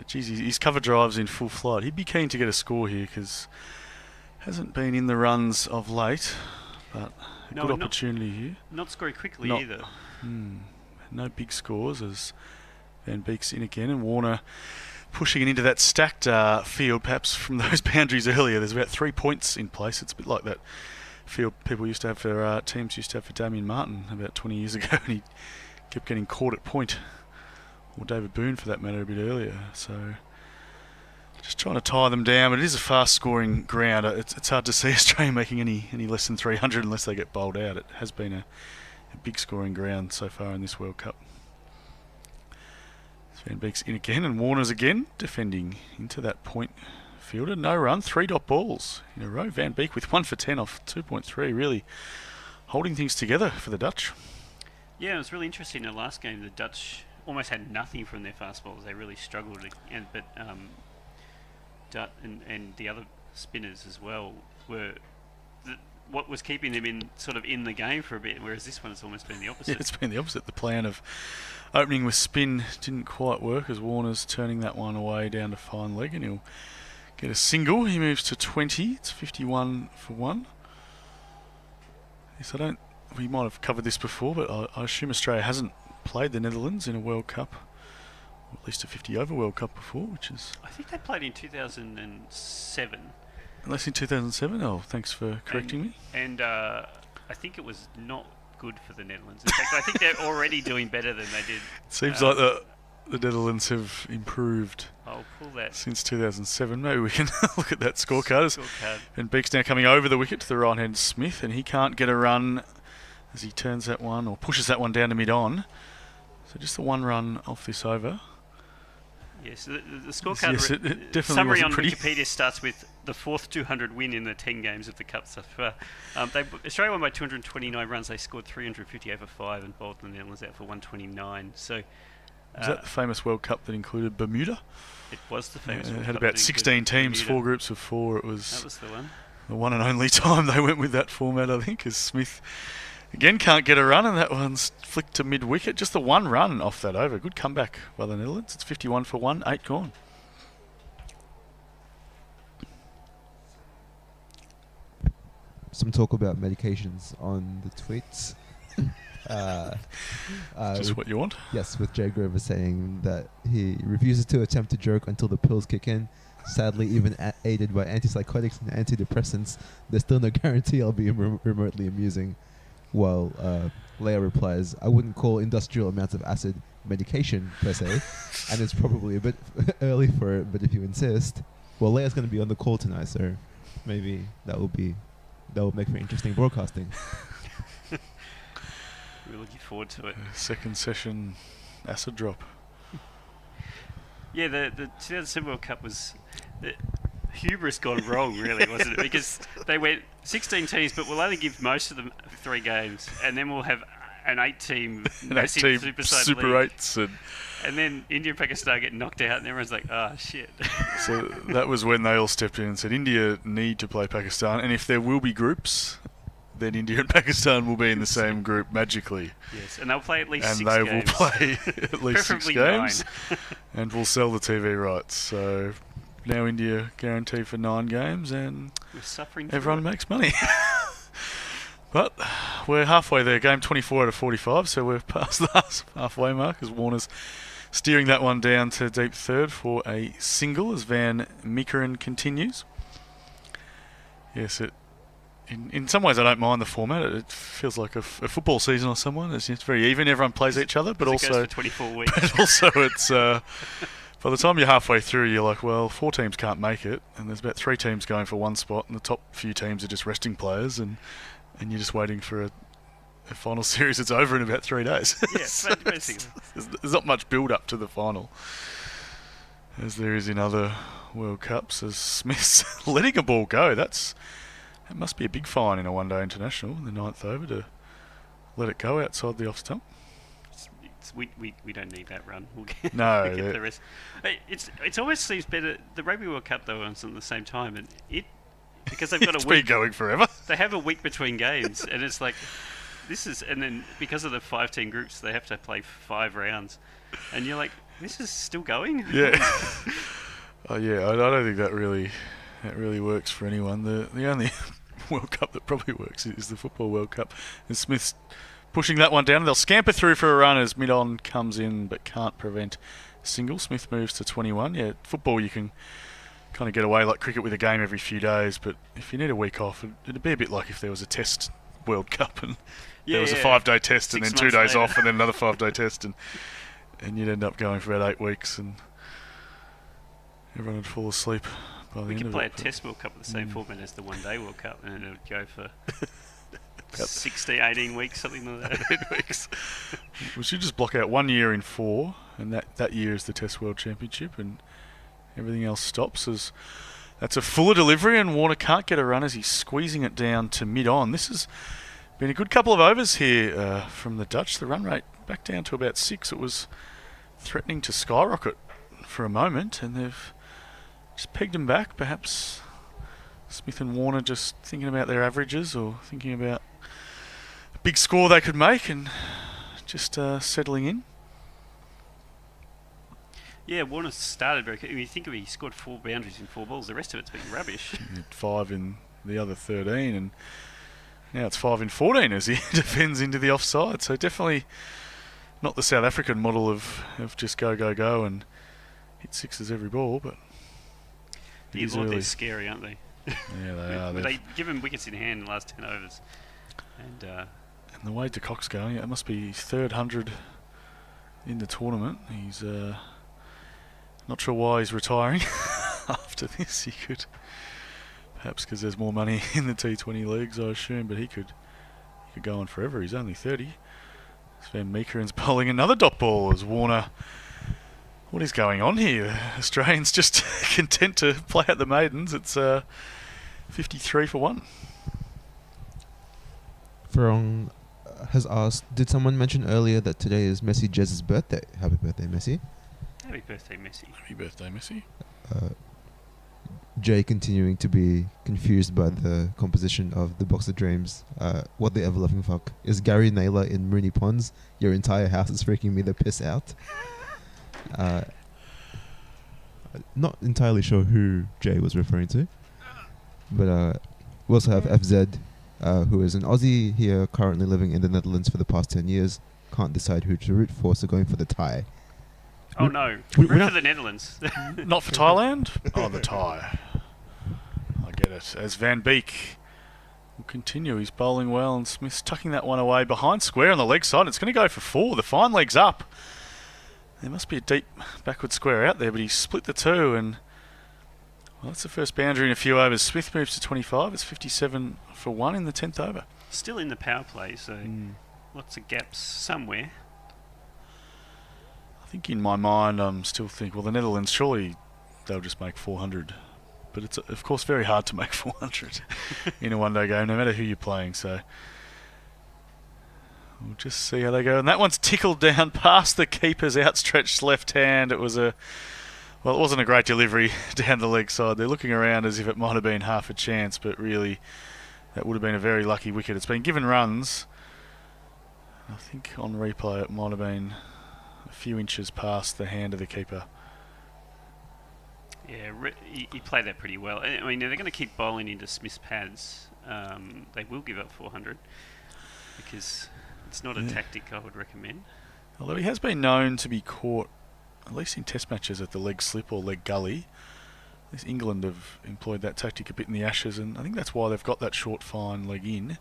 Geez, his cover drive's in full flight. He'd be keen to get a score here because hasn't been in the runs of late, but a good opportunity here. Not scoring quickly either. No big scores as Van Beek's in again, and Warner pushing it into that stacked field, perhaps from those boundaries earlier. There's about 3 points in place. It's a bit like that field people used to have for teams used to have for Damien Martin about 20 years ago, and he kept getting caught at point. Or David Boone, for that matter, a bit earlier. So just trying to tie them down, but it is a fast-scoring ground. It's hard to see Australia making any less than 300 unless they get bowled out. It has been a big scoring ground so far in this World Cup. Van Beek's in again, and Warner's again defending into that point fielder. No run, 3 dot balls in a row. Van Beek with 1 for 10 off 2.3, really holding things together for the Dutch. Yeah, it was really interesting in the last game. The Dutch almost had nothing from their fast bowls. They really struggled, but Dutt and the other spinners as well were what was keeping them in the game for a bit. Whereas this one has almost been the opposite. Yeah, it's been the opposite. The plan of opening with spin didn't quite work as Warner's turning that one away down to fine leg, and he'll get a single. He moves to 20. It's 51 for 1. Yes, we might have covered this before, but I assume Australia hasn't played the Netherlands in a World Cup at least a 50 over World Cup before, which is... I think they played in 2007. Unless in 2007? Oh, thanks for correcting me. And I think it was not good for the Netherlands. In fact, I think they're already doing better than they did. It seems like the Netherlands have improved I'll pull that. since 2007. Maybe we can look at that scorecard. And Beek's now coming over the wicket to the right-hand Smith, and he can't get a run as he turns that one or pushes that one down to mid-on. So just the one run off this over. Yes, the scorecard it definitely summary on pretty. Wikipedia starts with the fourth 200 win in the 10 games of the Cup so far. Australia won by 229 runs. They scored 350 over 5 and bowled the Netherlands out for 129. So, Was that the famous World Cup that included Bermuda? It was the famous It World had Cup about that 16 included teams, Bermuda. 4 groups of 4. That was the one and only time they went with that format, I think, as Smith again can't get a run, and that one's flicked to mid-wicket. Just the one run off that over. Good comeback by the Netherlands. It's 51 for 1, 8 gone. Some talk about medications on the tweets. Just what you want? Yes, with Jay Grover saying that he refuses to attempt to joke until the pills kick in. Sadly, even aided by antipsychotics and antidepressants, there's still no guarantee I'll be remotely amusing. While Leia replies, I wouldn't call industrial amounts of acid medication per se, and it's probably a bit early for it, but if you insist. Well, Leia's going to be on the call tonight, so maybe that will make for interesting broadcasting. We're looking forward to it. Second session acid drop. Yeah, the 2007 World Cup was... hubris gone wrong, really, wasn't it? Because they went 16 teams, but we'll only give most of them 3 games, and then we'll have an 8-team massive Super league. 8s. And then India and Pakistan get knocked out, and everyone's like, oh, shit. So that was when they all stepped in and said, India need to play Pakistan, and if there will be groups, then India and Pakistan will be in the same group magically. Yes, and they'll play at least and 6 games. And they will play at least 6 games. 9. And we'll sell the TV rights. So now India guaranteed for 9 games, and we're suffering everyone makes money. But we're halfway there. Game 24 out of 45, so we're past the halfway mark as Warner's steering that one down to deep third for a single as Van Meekeren continues. Yes, in some ways I don't mind the format. It feels like a football season or someone. It's very even. Everyone plays each other, but also it goes for 24 weeks. But also it's by the time you're halfway through, you're like, well, 4 teams can't make it, and there's about 3 teams going for 1 spot, and the top few teams are just resting players, and you're just waiting for a final series that's over in about 3 days. Yeah, So basically. there's not much build up to the final, as there is in other World Cups. As Smith's letting a ball go, that must be a big fine in a one-day international in the 9th over to let it go outside the off stump. We don't need that run. We'll get, No, we'll get the rest. It always seems better. The Rugby World Cup though runs at the same time, and because they've got it's a week been going forever. They have a week between games, and it's like and then because of the 5-team groups, they have to play 5 rounds, and you're like, this is still going. Yeah. I don't think that really works for anyone. The only World Cup that probably works is the Football World Cup. And Smith's pushing that one down. They'll scamper through for a run as mid-on comes in, but can't prevent single. Smith moves to 21. Yeah, football you can kind of get away like cricket with a game every few days, but if you need a week off, it'd be a bit like if there was a Test World Cup and there was a 5-day test and then 2 days later. off and then another 5-day test, and you'd end up going for about 8 weeks and everyone would fall asleep by the We end could of play it. a Test World Cup with the same format as the one-day World Cup, and it would go for 16, 18 weeks, something like that. 8 weeks. We should just block out 1 year in 4, and that year is the Test World Championship, and everything else stops. As that's a fuller delivery, and Warner can't get a run as he's squeezing it down to mid-on. This has been a good couple of overs here from the Dutch. The run rate back down to about 6. It was threatening to skyrocket for a moment, and they've just pegged him back. Perhaps Smith and Warner just thinking about their averages or thinking about a big score they could make and just settling in. Yeah, Warner started very quickly. You think of it, he scored 4 boundaries in 4 balls. The rest of it's been rubbish. 5 in the other 13, and now it's 5 in 14 as he defends into the offside. So definitely not the South African model of just go and hit sixes every ball, but they're scary, aren't they? Yeah, they are. They give him wickets in hand in the last 10 overs. And the way De Kock's going, it must be his third 100 in the tournament. He's not sure why he's retiring after this. He could, perhaps because there's more money in the T20 leagues, I assume, but he could go on forever. He's only 30. Van Meekeren's bowling another dot ball as Warner. What is going on here? The Australians just content to play out the maidens. It's 53 for 1. Farong has asked, did someone mention earlier that today is Messi Jez's birthday? Happy birthday, Messi. Happy birthday, Messi. Happy birthday, Messi. Jay continuing to be confused by the composition of the Box of Dreams. What the ever-loving fuck? Is Gary Naylor in Mooney Ponds? Your entire house is freaking me the piss out. Not entirely sure who Jay was referring to. But we also have FZ, who is an Aussie here currently living in the Netherlands for the past 10 years. Can't decide who to root for, so going for the tie. Oh no, root for the Netherlands. Not for Thailand? Oh, the tie. I get it. As Van Beek will continue, he's bowling well, and Smith's tucking that one away behind square on the leg side. It's going to go for 4. The fine leg's up. There must be a deep backward square out there, but he's split the 2, and well, that's the first boundary in a few overs. Smith moves to 25. It's 57 for 1 in the 10th over. Still in the power play, so lots of gaps somewhere. I think in my mind I'm still thinking, well, the Netherlands, surely they'll just make 400. But it's, of course, very hard to make 400 in a one-day game, no matter who you're playing. So we'll just see how they go. And that one's tickled down past the keeper's outstretched left hand. It was it wasn't a great delivery down the leg side. They're looking around as if it might have been half a chance, but really that would have been a very lucky wicket. It's been given runs. I think on replay it might have been a few inches past the hand of the keeper. Yeah, he played that pretty well. I mean, they're going to keep bowling into Smith's pads. They will give up 400 because it's not a tactic I would recommend. Although he has been known to be caught, at least in test matches, at the leg slip or leg gully. At least England have employed that tactic a bit in the Ashes, and I think that's why they've got that short, fine leg in.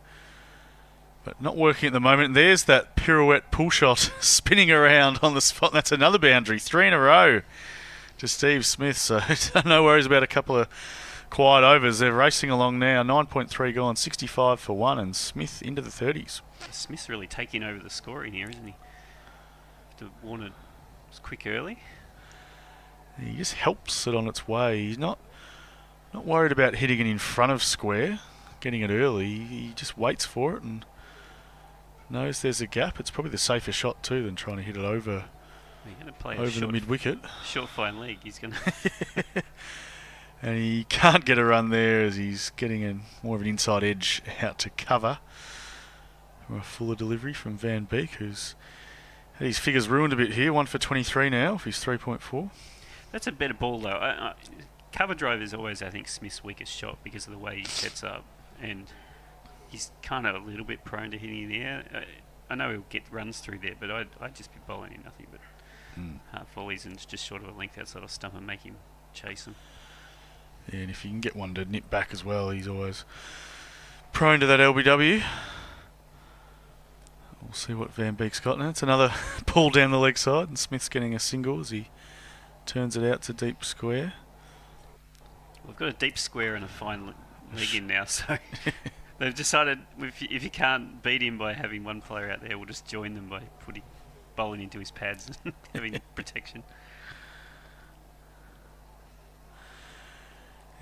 But not working at the moment. And there's that pirouette pull shot spinning around on the spot. That's another boundary. 3 in a row to Steve Smith. So no worries about a couple of quiet overs. They're racing along now. 9.3 gone, 65 for 1, and Smith into the 30s. Smith's really taking over the scoring here, isn't he? Warner was quick early. He just helps it on its way. He's not worried about hitting it in front of square, getting it early. He just waits for it and knows there's a gap. It's probably the safer shot too than trying to hit it over the mid wicket. Short fine leg. He's going to. And he can't get a run there as he's getting more of an inside edge out to cover. A fuller delivery from Van Beek, who's had his figures ruined a bit here. 1 for 23 now, if he's 3.4. That's a better ball though. Cover drive is always, I think, Smith's weakest shot because of the way he sets up, and he's kind of a little bit prone to hitting in the air. I know he'll get runs through there, but I'd just be bowling in nothing but half volleys and just short of a length outside of stump and make him chase them. Yeah, and if you can get one to nip back as well, he's always prone to that LBW. We'll see what Van Beek's got now. It's another pull down the leg side, and Smith's getting a single as he turns it out to deep square. We've got a deep square and a fine leg in now, so they've decided if you can't beat him by having one player out there, we'll just join them by bowling into his pads and having protection.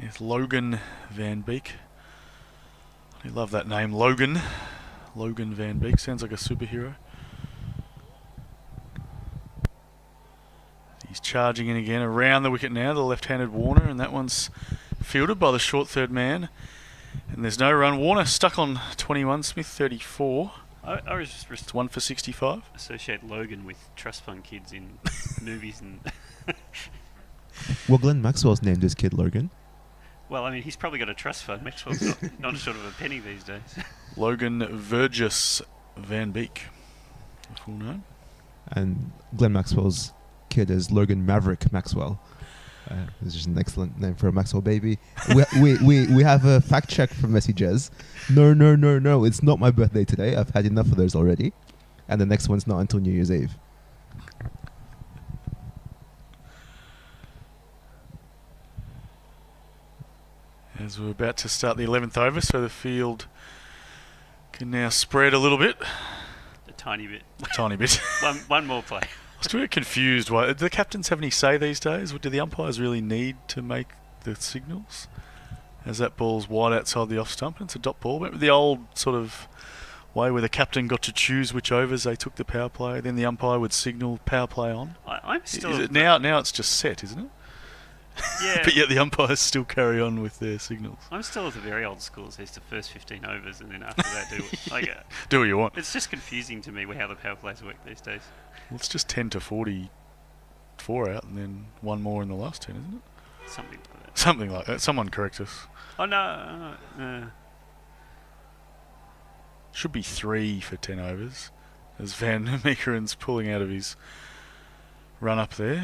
Yes, Logan Van Beek. I love that name, Logan. Logan Van Beek sounds like a superhero. He's charging in again around the wicket now, the left-handed Warner, and that one's fielded by the short third man. And there's no run. Warner stuck on 21, Smith 34. I was it's 1 for 65. Associate Logan with trust fund kids in movies and. Well, Glenn Maxwell's named his kid Logan. Well, I mean, he's probably got a trust fund. Maxwell's not short of a penny these days. Logan Vergis Van Beek, the full name. and Glenn Maxwell's kid is Logan Maverick Maxwell. It's just an excellent name for a Maxwell baby. we have a fact check from Messi Jez. No, it's not my birthday today. I've had enough of those already. And the next one's not until New Year's Eve. As we're about to start the 11th over, so the field can now spread a little bit. A tiny bit. A tiny bit. one more play. I was a bit confused. Why do the captains have any say these days? Do the umpires really need to make the signals? As that ball's wide outside the off stump, and it's a dot ball. Remember the old sort of way where the captain got to choose which overs they took the power play, then the umpire would signal power play on. I'm still... Is it now it's just set, isn't it? Yeah. But yet the umpires still carry on with their signals. I'm still at the very old school. It's the first 15 overs, and then after that, do what you want. It's just confusing to me how the power plays work these days. Well, it's just 10 to 44 out, and then one more in the last 10, isn't it? Something like that. Something like that. Someone correct us. Oh no. Should be 3 for 10 overs, as Van Meekeren's pulling out of his run up there.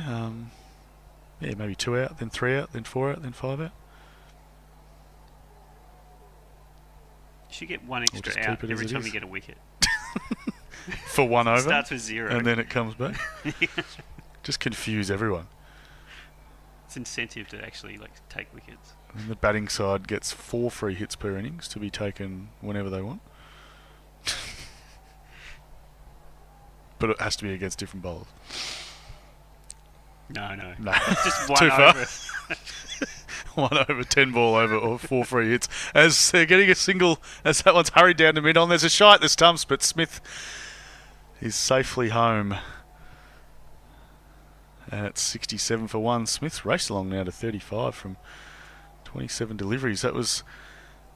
Yeah, maybe 2 out, then 3 out, then 4 out, then 5 out. You should get one extra out every time you get a wicket. For one over? Starts with 0. And then it comes back? Just confuse everyone. It's incentive to actually take wickets. And the batting side gets 4 free hits per innings to be taken whenever they want. But it has to be against different bowlers. No. Just one too over. far. 1 over, 10 ball over, or 4 free hits. As they're getting a single, as that one's hurried down to mid-on, there's a shy at the stumps, but Smith is safely home. And it's 67 for 1. Smith's raced along now to 35 from 27 deliveries. That was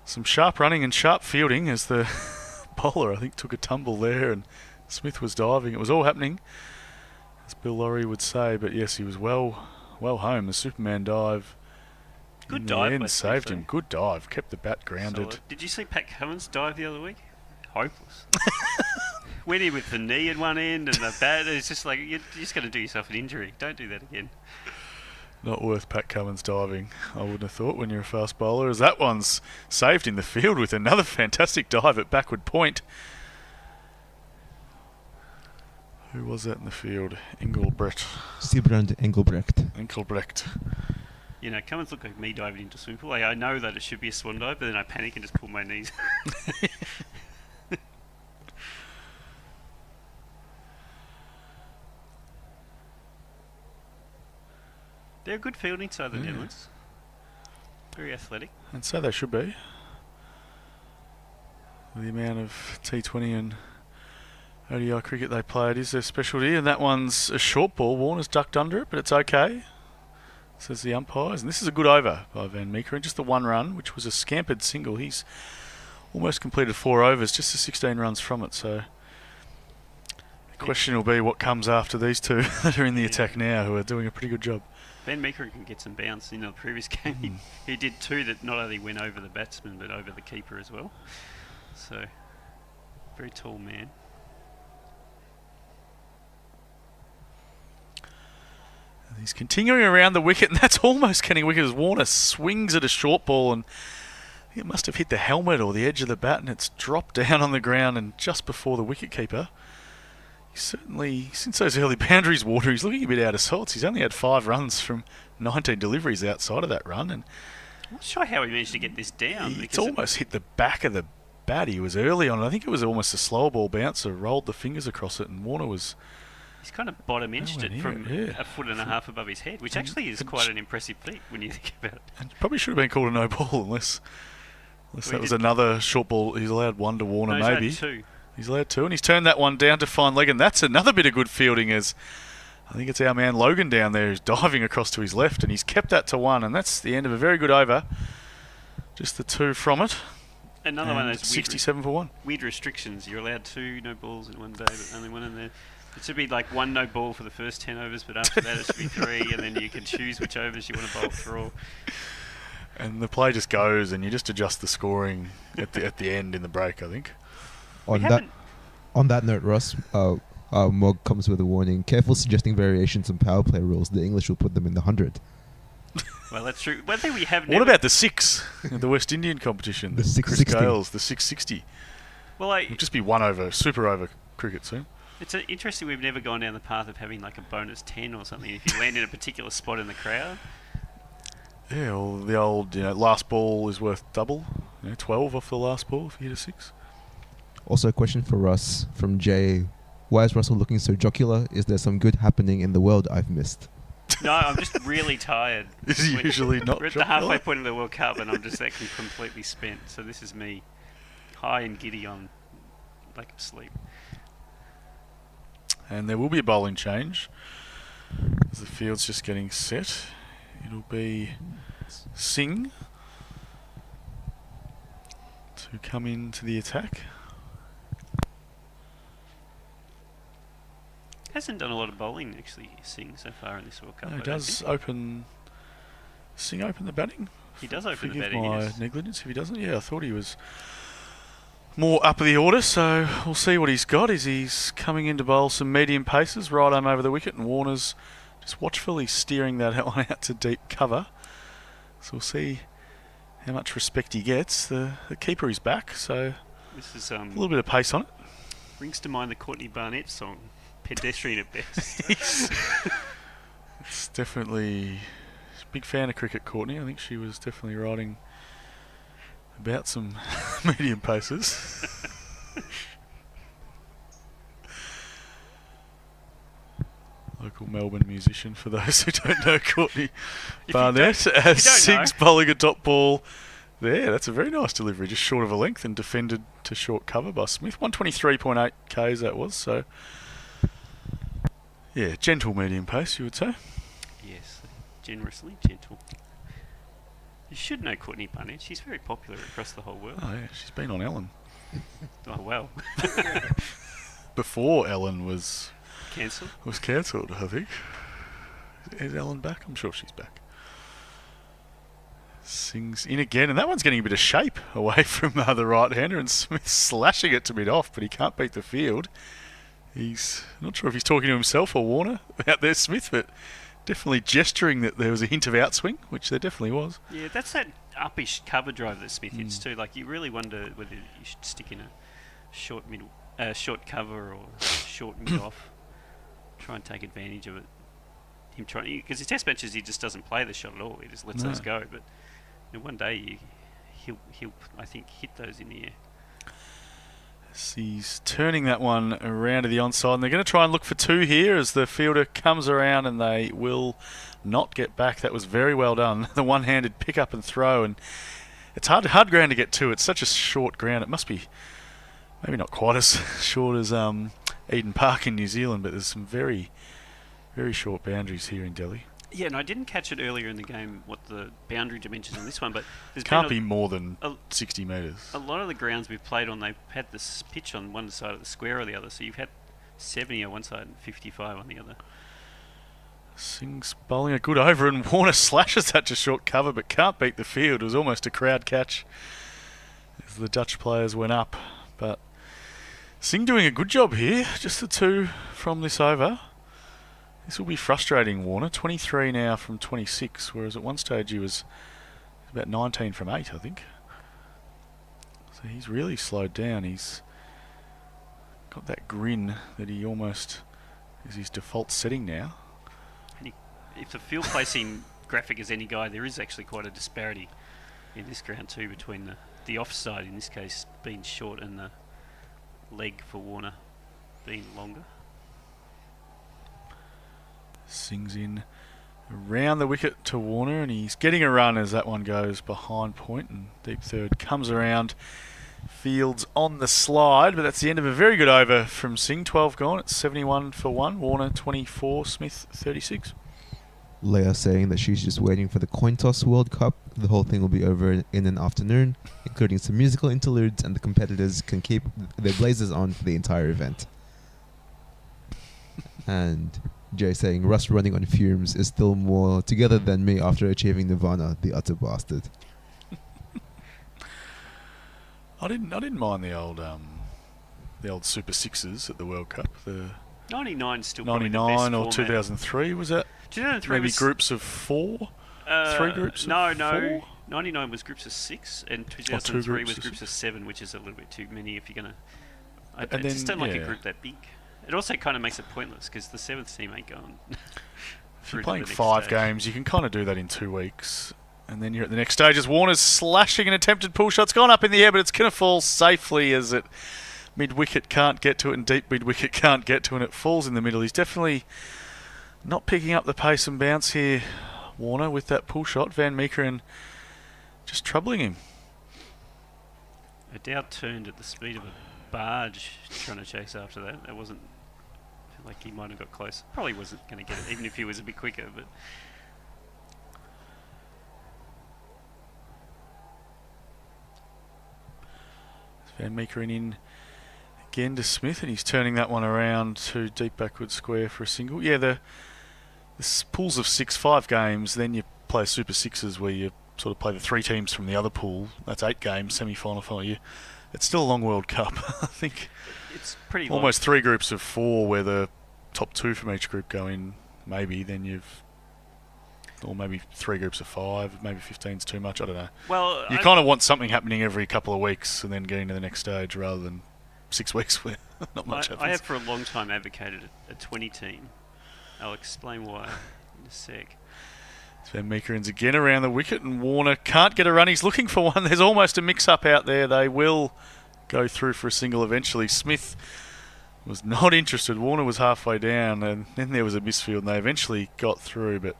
some sharp running and sharp fielding as the bowler, I think, took a tumble there and Smith was diving. It was all happening, as Bill Laurie would say, but yes, he was well home. The Superman dive Good dive by Smith, saved him. Good dive. Kept the bat grounded. Solid. Did you see Pat Cummins dive the other week? Hopeless. Went in with the knee at one end and the bat. It's just like, you're just going to do yourself an injury. Don't do that again. Not worth Pat Cummins diving, I wouldn't have thought, when you're a fast bowler, as that one's saved in the field with another fantastic dive at backward point. Who was that in the field? Engelbrecht. Siebrand Engelbrecht. You know, Cummins looked like me diving into a swimming pool. I know that it should be a swan dive, but then I panic and just pull my knees. They're a good fielding side, the Netherlands. Very athletic. And so they should be. The amount of T20 and ODI cricket they play, it is their specialty, and that one's a short ball. Warner's ducked under it, but it's okay, says the umpires. And this is a good over by Van Meekeren, just the 1 run, which was a scampered single. He's almost completed 4 overs, just the 16 runs from it, so the question will be what comes after these two that are in the attack now, who are doing a pretty good job. Van Meekeren can get some bounce. In the previous game, he did 2 that not only went over the batsman, but over the keeper as well. So, very tall man. And he's continuing around the wicket, and that's almost getting wicket as Warner swings at a short ball, and it must have hit the helmet or the edge of the bat, and it's dropped down on the ground and just before the wicket keeper. He's certainly, since those early boundaries, Warner, he's looking a bit out of sorts. He's only had 5 runs from 19 deliveries outside of that run, and I'm not sure how he managed to get this down. It's almost hit the back of the bat. He was early on. I think it was almost a slower ball bouncer, rolled the fingers across it, and Warner was... He's kind of bottom-edged it from a foot and a half above his head, which actually is quite an impressive feat when you think about it. And probably should have been called a no ball unless that was another short ball. He's allowed 1 to Warner, maybe. He's allowed 2. He's allowed 2, and he's turned that one down to fine leg, and that's another bit of good fielding, as I think it's our man Logan down there who's diving across to his left, and he's kept that to 1, and that's the end of a very good over. Just the 2 from it. Another one of those 67 for 1. Weird restrictions. You're allowed 2 no balls in one day, but only 1 in there. It should be like 1 no ball for the first 10 overs, but after that it should be 3, and then you can choose which overs you want to bowl through. And the play just goes, and you just adjust the scoring at the end in the break, I think. On that note, Ross, Mog comes with a warning. Careful suggesting variations on power play rules. The English will put them in the 100. Well, that's true. One thing we have What about the 6? The West Indian competition? The Chris 660. Gales, the 660. Well, It'll just be super over cricket soon. it's interesting we've never gone down the path of having like a bonus 10 or something if you land in a particular spot in the crowd. Yeah, well, the old last ball is worth double. 12 off the last ball if you hit a 6. Also, a question for Russ from Jay. Why is Russell looking so jocular? Is there some good happening in the world I've missed? No, I'm just really tired. Is he usually not We're at the halfway point of the World Cup and I'm just actually completely spent. So this is me high and giddy on lack of sleep. And there will be a bowling change as the field's just getting set. It'll be Singh to come into the attack. Hasn't done a lot of bowling actually, Singh, so far in this World Cup. No, I he don't does think. open. Singh open the batting. He does open the Forgive batting. my Yes. negligence if he doesn't. Yeah, I thought he was more up of the order, so we'll see what he's got. He's coming in to bowl some medium paces right home over the wicket, and Warner's just watchfully steering that one out to deep cover. So we'll see how much respect he gets. The keeper is back, so This is a little bit of pace on it. brings to mind the Courtney Barnett song, "Pedestrian at Best." It's definitely big fan of cricket, Courtney. I think she was definitely writing about some medium paces. Local Melbourne musician, for those who don't know Courtney Barnett, as Singh's bowling a top ball there. That's a very nice delivery, just short of a length and defended to short cover by Smith. 123.8 Ks that was, so yeah, gentle medium pace, you would say. Yes, generously gentle. You should know Courtney Barnett. She's very popular across the whole world. Oh yeah, she's been on Ellen. Oh well. Before Ellen was Cancelled. I think. Is Ellen back? I'm sure she's back. Singh's in again, and that one's getting a bit of shape away from the right-hander, and Smith slashing it to mid-off, but he can't beat the field. He's not sure if he's talking to himself or Warner out there, Smith, but definitely gesturing that there was a hint of outswing, which there definitely was. Yeah, that's that uppish cover drive that Smith hits too. Like you really wonder whether you should stick in a short short cover or short mid off. Try and take advantage of it. Him trying, because his test matches he just doesn't play the shot at all. He just lets those go. But one day he'll I think hit those in the air. He's turning that one around to the onside, and they're going to try and look for 2 here as the fielder comes around, and they will not get back. That was very well done. The one-handed pick up and throw, and it's hard ground to get to. It's such a short ground. It must be maybe not quite as short as Eden Park in New Zealand, but there's some very, very short boundaries here in Delhi. Yeah, and I didn't catch it earlier in the game what the boundary dimensions on this one, but there's Can't be more than 60 metres. A lot of the grounds we've played on, they've had this pitch on one side of the square or the other, so you've had 70 on one side and 55 on the other. Singh's bowling a good over, and Warner slashes that to short cover, but can't beat the field. It was almost a crowd catch as the Dutch players went up, but Singh doing a good job here. Just the 2 from this over. This will be frustrating, Warner. 23 now from 26, whereas at one stage he was about 19 from 8, I think. So he's really slowed down. He's got that grin that he almost is his default setting now. And if the field placing graphic is any guide, there is actually quite a disparity in this ground too between the offside, in this case, being short and the leg for Warner being longer. Singh's in around the wicket to Warner, and he's getting a run as that one goes behind point, and deep third comes around. Fields on the slide, but that's the end of a very good over from Singh. 12 gone. It's 71 for 1. Warner 24, Smith 36. Leia saying that she's just waiting for the coin toss World Cup. The whole thing will be over in an afternoon, including some musical interludes, and the competitors can keep their blazers on for the entire event. And Jay saying Russ running on fumes is still more together than me after achieving Nirvana, the utter bastard. I didn't mind the old Super Sixes at the World Cup. 99 still probably the best 99 or format. 2003 was that? 2003 Maybe was, groups of 4? 3 groups no, of 4? 99 was groups of 6, and Or 2 2003 groups was of groups of 6. 7, which is a little bit too many if you're going to... I And just then, don't like a yeah. group that big. It also kind of makes it pointless, because the 7th team ain't going If through you're to playing the next 5 stage. games, you can kind of do that in 2 weeks. And then you're at the next stage as Warner's slashing an attempted pull shot. It's gone up in the air, but it's going to fall safely as it mid-wicket can't get to it and deep mid-wicket can't get to it, and it falls in the middle. He's definitely not picking up the pace and bounce here, Warner, with that pull shot. Van Meekeren just troubling him. A Dowd turned at the speed of a barge trying to chase after that. It wasn't... I feel like he might have got close. Probably wasn't going to get it, even if he was a bit quicker, but... Van Meekeren in again to Smith, and he's turning that one around to deep backward square for a single. Yeah, the pools of 5 games, then you play Super Sixes where you sort of play the 3 teams from the other pool. That's 8 games, semi-final, final. It's still a long World Cup. I think It's pretty almost 3 groups of 4 where the top 2 from each group go in, maybe. Then or maybe 3 groups of 5, maybe 15's too much, I don't know. Well, You kind of want something happening every couple of weeks and then getting to the next stage rather than 6 weeks where not much happens. I have for a long time advocated a 20 team. I'll explain why in a sec. Van Meekeren's again around the wicket, and Warner can't get a run. He's looking for one. There's almost a mix-up out there. They will go through for a single eventually. Smith was not interested. Warner was halfway down, and then there was a misfield, and they eventually got through, but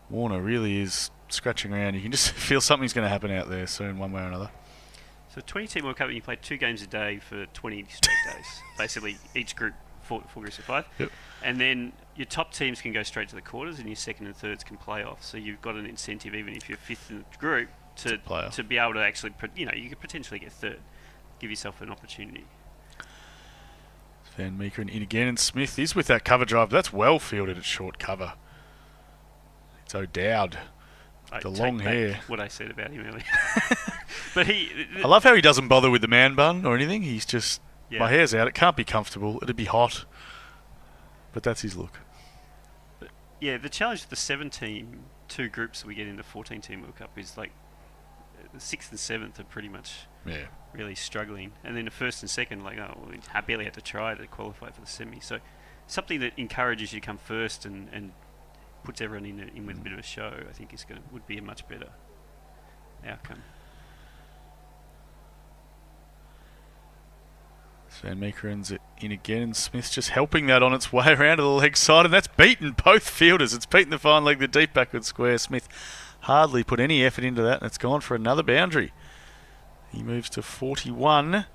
Warner really is scratching around. You can just feel something's going to happen out there soon, one way or another. So 20 team World Cup, you play 2 games a day for 20 straight days. Basically, each group, 4 groups of 5. Yep. And then your top teams can go straight to the quarters, and your second and thirds can play off. So you've got an incentive, even if you're 5th in the group, to be able to actually, you could potentially get 3rd. Give yourself an opportunity. Van Meekeren in again, and Smith is with that cover drive. That's well fielded at short cover. It's O'Dowd. The long hair. What I said about him earlier. But I love how he doesn't bother with the man bun or anything. He's just, my Yeah. hair's out. It can't be comfortable. It'd be hot. But that's his look. But yeah, the challenge with the 7 team, 2 groups we get in the 14 team World Cup is like the 6th and 7th are pretty much really struggling. And then the 1st and 2nd, I barely had to try to qualify for the semi. So something that encourages you to come first and puts everyone in with a bit of a show, I think would be a much better outcome. Van Meekeren's in again, and Smith's just helping that on its way around to the leg side, and that's beaten both fielders. It's beaten the fine leg, the deep backward square. Smith hardly put any effort into that, and it's gone for another boundary. He moves to 41.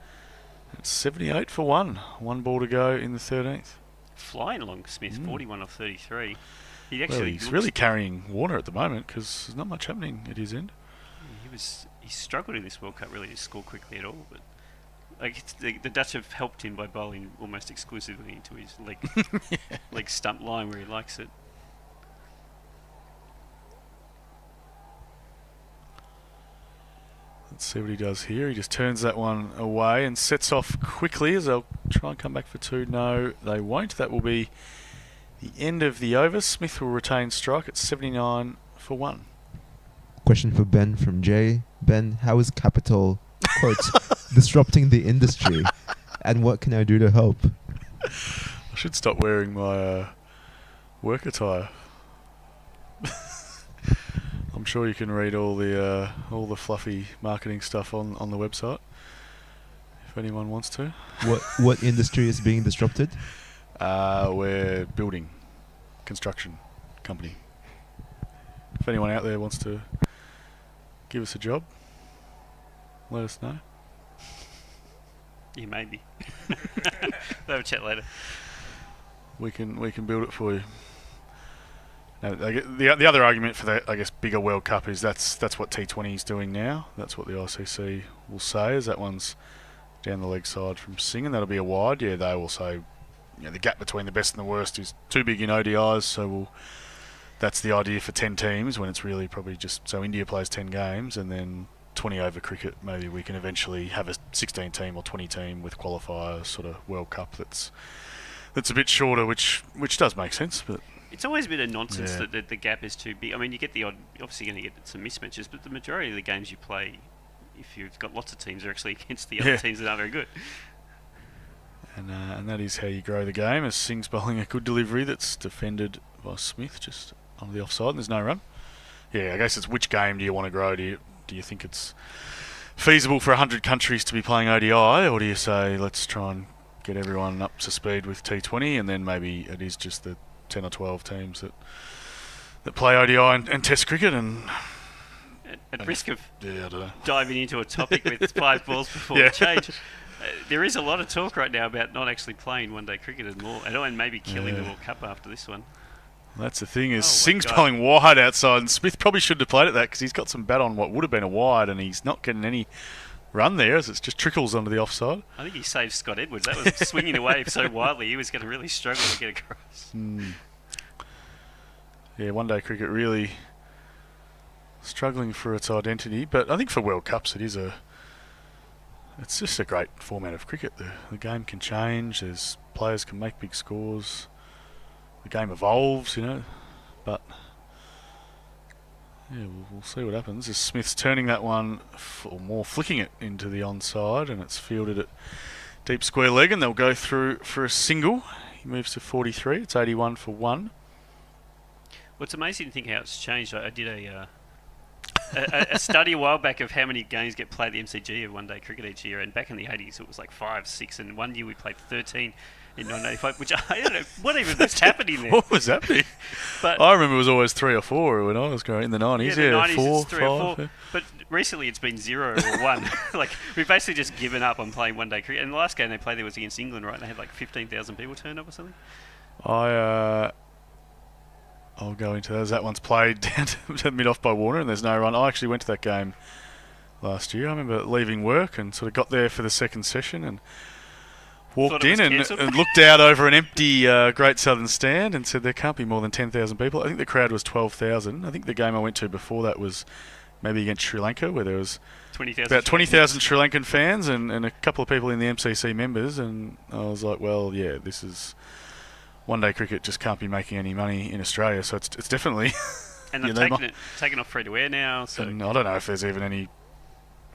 It's 78 for 1. 1 ball to go in the 13th. Flying along Smith, 41 off 33. He's really carrying Warner at the moment because there's not much happening at his end. He struggled in this World Cup really to score quickly at all, but the Dutch have helped him by bowling almost exclusively into his leg stump line where he likes it. Let's see what he does here. He just turns that one away and sets off quickly as they'll try and come back for 2. No, they won't. That will be the end of the over. Smith will retain strike at 79 for 1. Question for Ben from Jay. Ben, how is Capital, quote, disrupting the industry? And what can I do to help? I should stop wearing my work attire. I'm sure you can read all the fluffy marketing stuff on the website if anyone wants to. What industry is being disrupted? We're building, construction company. If anyone out there wants to give us a job, let us know. Yeah, maybe. We'll have a chat later. We can build it for you. Now, the other argument for that, I guess, bigger World Cup is that's what T20 is doing now. That's what the ICC will say, is that one's down the leg side from Singh, that'll be a wide. Yeah, they will say, the gap between the best and the worst is too big in ODIs, so that's the idea for 10 teams when it's really probably just, so India plays 10 games and then 20 over cricket. Maybe we can eventually have a 16 team or 20 team with qualifiers sort of World Cup that's a bit shorter, which does make sense. But It's always been a nonsense Yeah. that the gap is too big. I mean, you get the odd, obviously going to get some mismatches, but the majority of the games you play, if you've got lots of teams, are actually against the other Yeah. teams that aren't very good. and that is how you grow the game. As Singh's bowling a good delivery that's defended by Smith just on the offside, and there's no run. Yeah, I guess it's which game do you want to grow? Do you think it's feasible for 100 countries to be playing ODI, or do you say let's try and get everyone up to speed with T20, and then maybe it is just the 10 or 12 teams that play ODI and Test cricket, and At risk of yeah, I don't know. diving into a topic with 5 balls before Yeah. the change, there is a lot of talk right now about not actually playing one-day cricket and maybe killing the Yeah. World Cup after this one. That's the thing is Oh my Singh's God. bowling wide outside, and Smith probably shouldn't have played at that because he's got some bat on what would have been a wide, and he's not getting any run there as it just trickles onto the offside. I think he saved Scott Edwards. That was swinging away so wildly, he was going to really struggle to get across. Yeah, one-day cricket really struggling for its identity, but I think for World Cups it's just a great format of cricket. The game can change, there's players can make big scores, the game evolves, but yeah, we'll see what happens. As Smith's turning that one, or more flicking it into the onside, and it's fielded at deep square leg, and they'll go through for a single. He moves to 43, it's 81 for 1. Well, it's amazing to think how it's changed. I did a study a while back of how many games get played at the MCG of one-day cricket each year, and back in the 80s it was like 5, 6, and one year we played 13 in 1985, which I don't know what even was happening there. What was happening? But I remember it was always 3 or 4 when I was growing in the 90s. the 90s 4, it's 3 5. or 4. Yeah. But recently it's been 0 or 1. Like, we've basically just given up on playing one-day cricket. And the last game they played there was against England, right? They had like 15,000 people turn up or something. I'll go into that as that one's played down to mid-off by Warner, and there's no run. I actually went to that game last year. I remember leaving work and sort of got there for the second session and walked Thought it was in cancelled. and looked out over an empty Great Southern Stand and said there can't be more than 10,000 people. I think the crowd was 12,000. I think the game I went to before that was maybe against Sri Lanka, where there was 20,000. about 20,000 Sri Lankan fans and a couple of people in the MCC members, and I was like, well, yeah, this is... One-day cricket just can't be making any money in Australia, so it's definitely... And they've taken off free to air now. So And I don't know if there's even any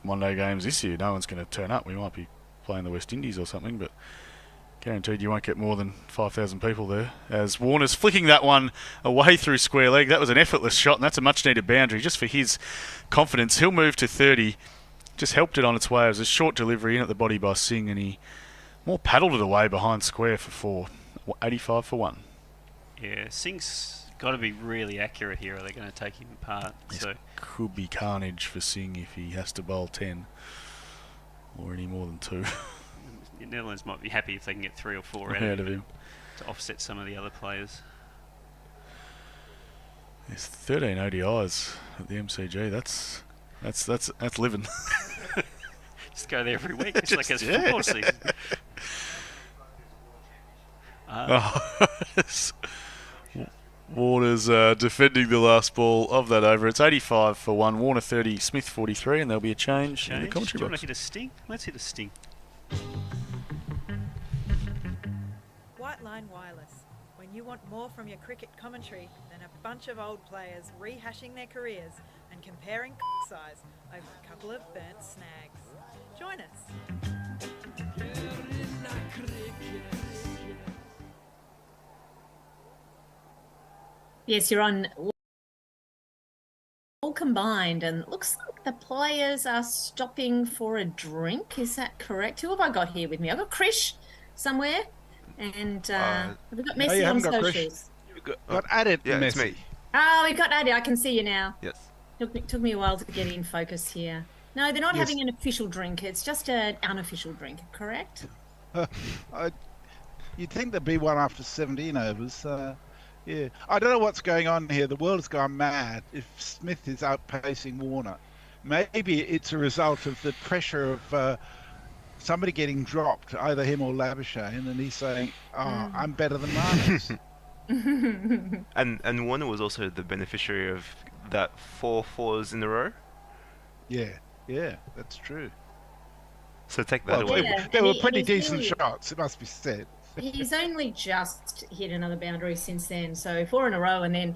one-day games this year. No one's going to turn up. We might be playing the West Indies or something, but guaranteed you won't get more than 5,000 people there. As Warner's flicking that one away through square leg. That was an effortless shot, and that's a much-needed boundary just for his confidence. He'll move to 30. Just helped it on its way. It was a short delivery in at the body by Singh, and he more paddled it away behind square for 4. 85 for 1. yeah, Singh's got to be really accurate here, or they're going to take him apart. This So could be carnage for Singh if he has to bowl 10 or any more than 2 the Netherlands might be happy if they can get 3 or 4 out out of of him. to offset some of the other players. There's 13 ODIs at the MCG. That's living. Just go there every week. It's like a Just- yeah. football season. Warner's defending the last ball of that over. It's 85 for 1. Warner 30, Smith 43, and there'll be a change in the Do commentary you want box. to hit a sting? Let's hit a sting. White Line Wireless. When you want more from your cricket commentary than a bunch of old players rehashing their careers and comparing size over a couple of burnt snags. Join us. Yes, you're on all combined, and it looks like the players are stopping for a drink. Is that correct? Who have I got here with me? I've got Krish somewhere, and have we got No, Messi you on haven't got Krish. socials? Got added Yeah, it's Messi. me. Oh, we've got Adi. I can see you now. Yes. Took me a while to get in focus here. No, they're not Yes. having an official drink. It's just an unofficial drink, correct? You'd think there'd be one after 17 overs. Yeah, I don't know what's going on here. The world's gone mad. If Smith is outpacing Warner, maybe it's a result of the pressure of somebody getting dropped, either him or Labuschagne, and he's saying, "Oh, I'm better than Marnus." And Warner was also the beneficiary of that 4 fours in a row. Yeah, that's true. So take that Well, away. Yeah, they and were he- pretty and he's decent really- shots, it must be said. He's only just hit another boundary since then. So 4 in a row and then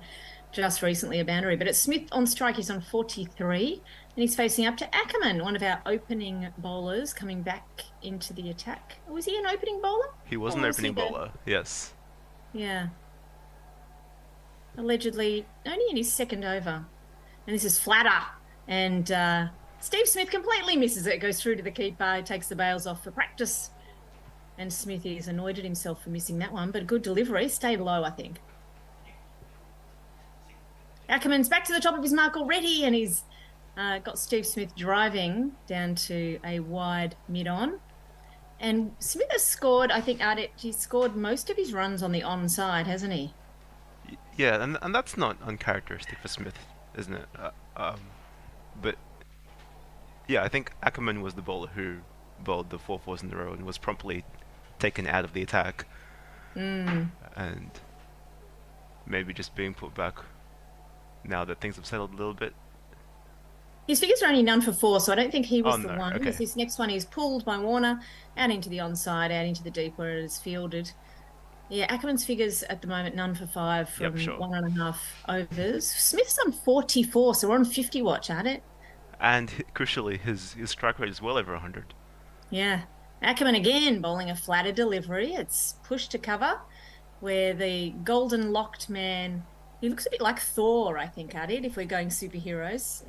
just recently a boundary. But it's Smith on strike. He's on 43 and he's facing up to Ackerman, one of our opening bowlers coming back into the attack. Was he an opening bowler? He was an opening bowler, yes. Yeah. Allegedly only in his second over. And this is flatter. And Steve Smith completely misses it. Goes through to the keeper, takes the bails off for practice. And Smith is annoyed at himself for missing that one, but a good delivery. Stayed low, I think. Ackerman's back to the top of his mark already, and he's got Steve Smith driving down to a wide mid-on. And Smith has scored, I think, he's scored most of his runs on the onside, hasn't he? Yeah, and that's not uncharacteristic for Smith, isn't it? But yeah, I think Ackerman was the bowler who bowled the 4-4s in a row and was promptly taken out of the attack. And maybe just being put back now that things have settled a little bit. His figures are only none for 4, so I don't think he was Oh, the no, one. okay. This next one is pulled by Warner, out into the onside, out into the deep where it is fielded. Yeah, Ackerman's figures at the moment, none for 5 from 1.5 overs. Smith's on 44, so we're on 50 watch at it. And crucially, his strike rate is well over 100. Yeah. Ackerman again bowling a flatter delivery. It's pushed to cover where the golden locked man, he looks a bit like Thor, I think, Adid, if we're going superheroes.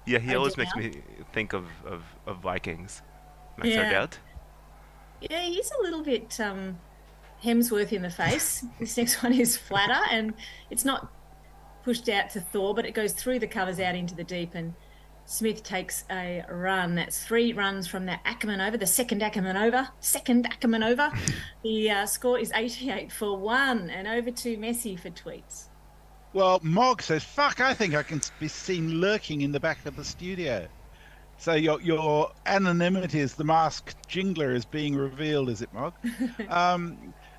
Yeah, he always Odell. makes me think of Vikings. Max Yeah. O'Dowd. Yeah, he's a little bit Hemsworth in the face. This next one is flatter and it's not pushed out to Thor, but it goes through the covers out into the deep and Smith takes a run. That's 3 runs from that Ackerman over, the second Ackerman over. The score is 88 for 1 and over to Messi for tweets. Well, Mog says, fuck, I think I can be seen lurking in the back of the studio. So your anonymity as the masked jingler is being revealed, is it, Mog?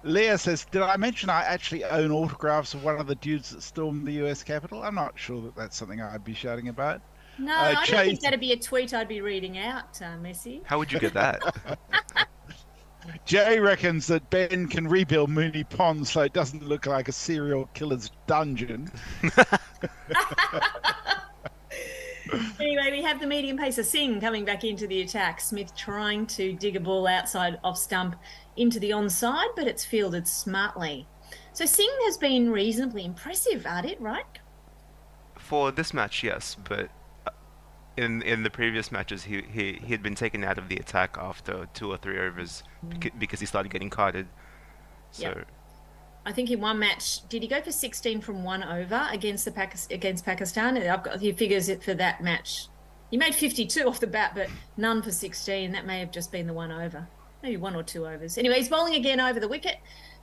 Leah says, did I mention I actually own autographs of one of the dudes that stormed the US Capitol? I'm not sure that that's something I'd be shouting about. No, I don't think that'd be a tweet I'd be reading out, Messi. How would you get that? Jay reckons that Ben can rebuild Mooney Pond so it doesn't look like a serial killer's dungeon. Anyway, we have the medium pacer Singh coming back into the attack. Smith trying to dig a ball outside off stump into the onside, but it's fielded smartly. So Singh has been reasonably impressive at it, right? For this match, yes, but in the previous matches, he had been taken out of the attack after 2 or 3 overs because he started getting carded. So. Yep. I think in one match, did he go for 16 from 1 over against Pakistan? I've got the figures for that match. He made 52 off the bat, but none for 16. That may have just been the 1 over, maybe 1 or 2 overs. Anyway, he's bowling again over the wicket,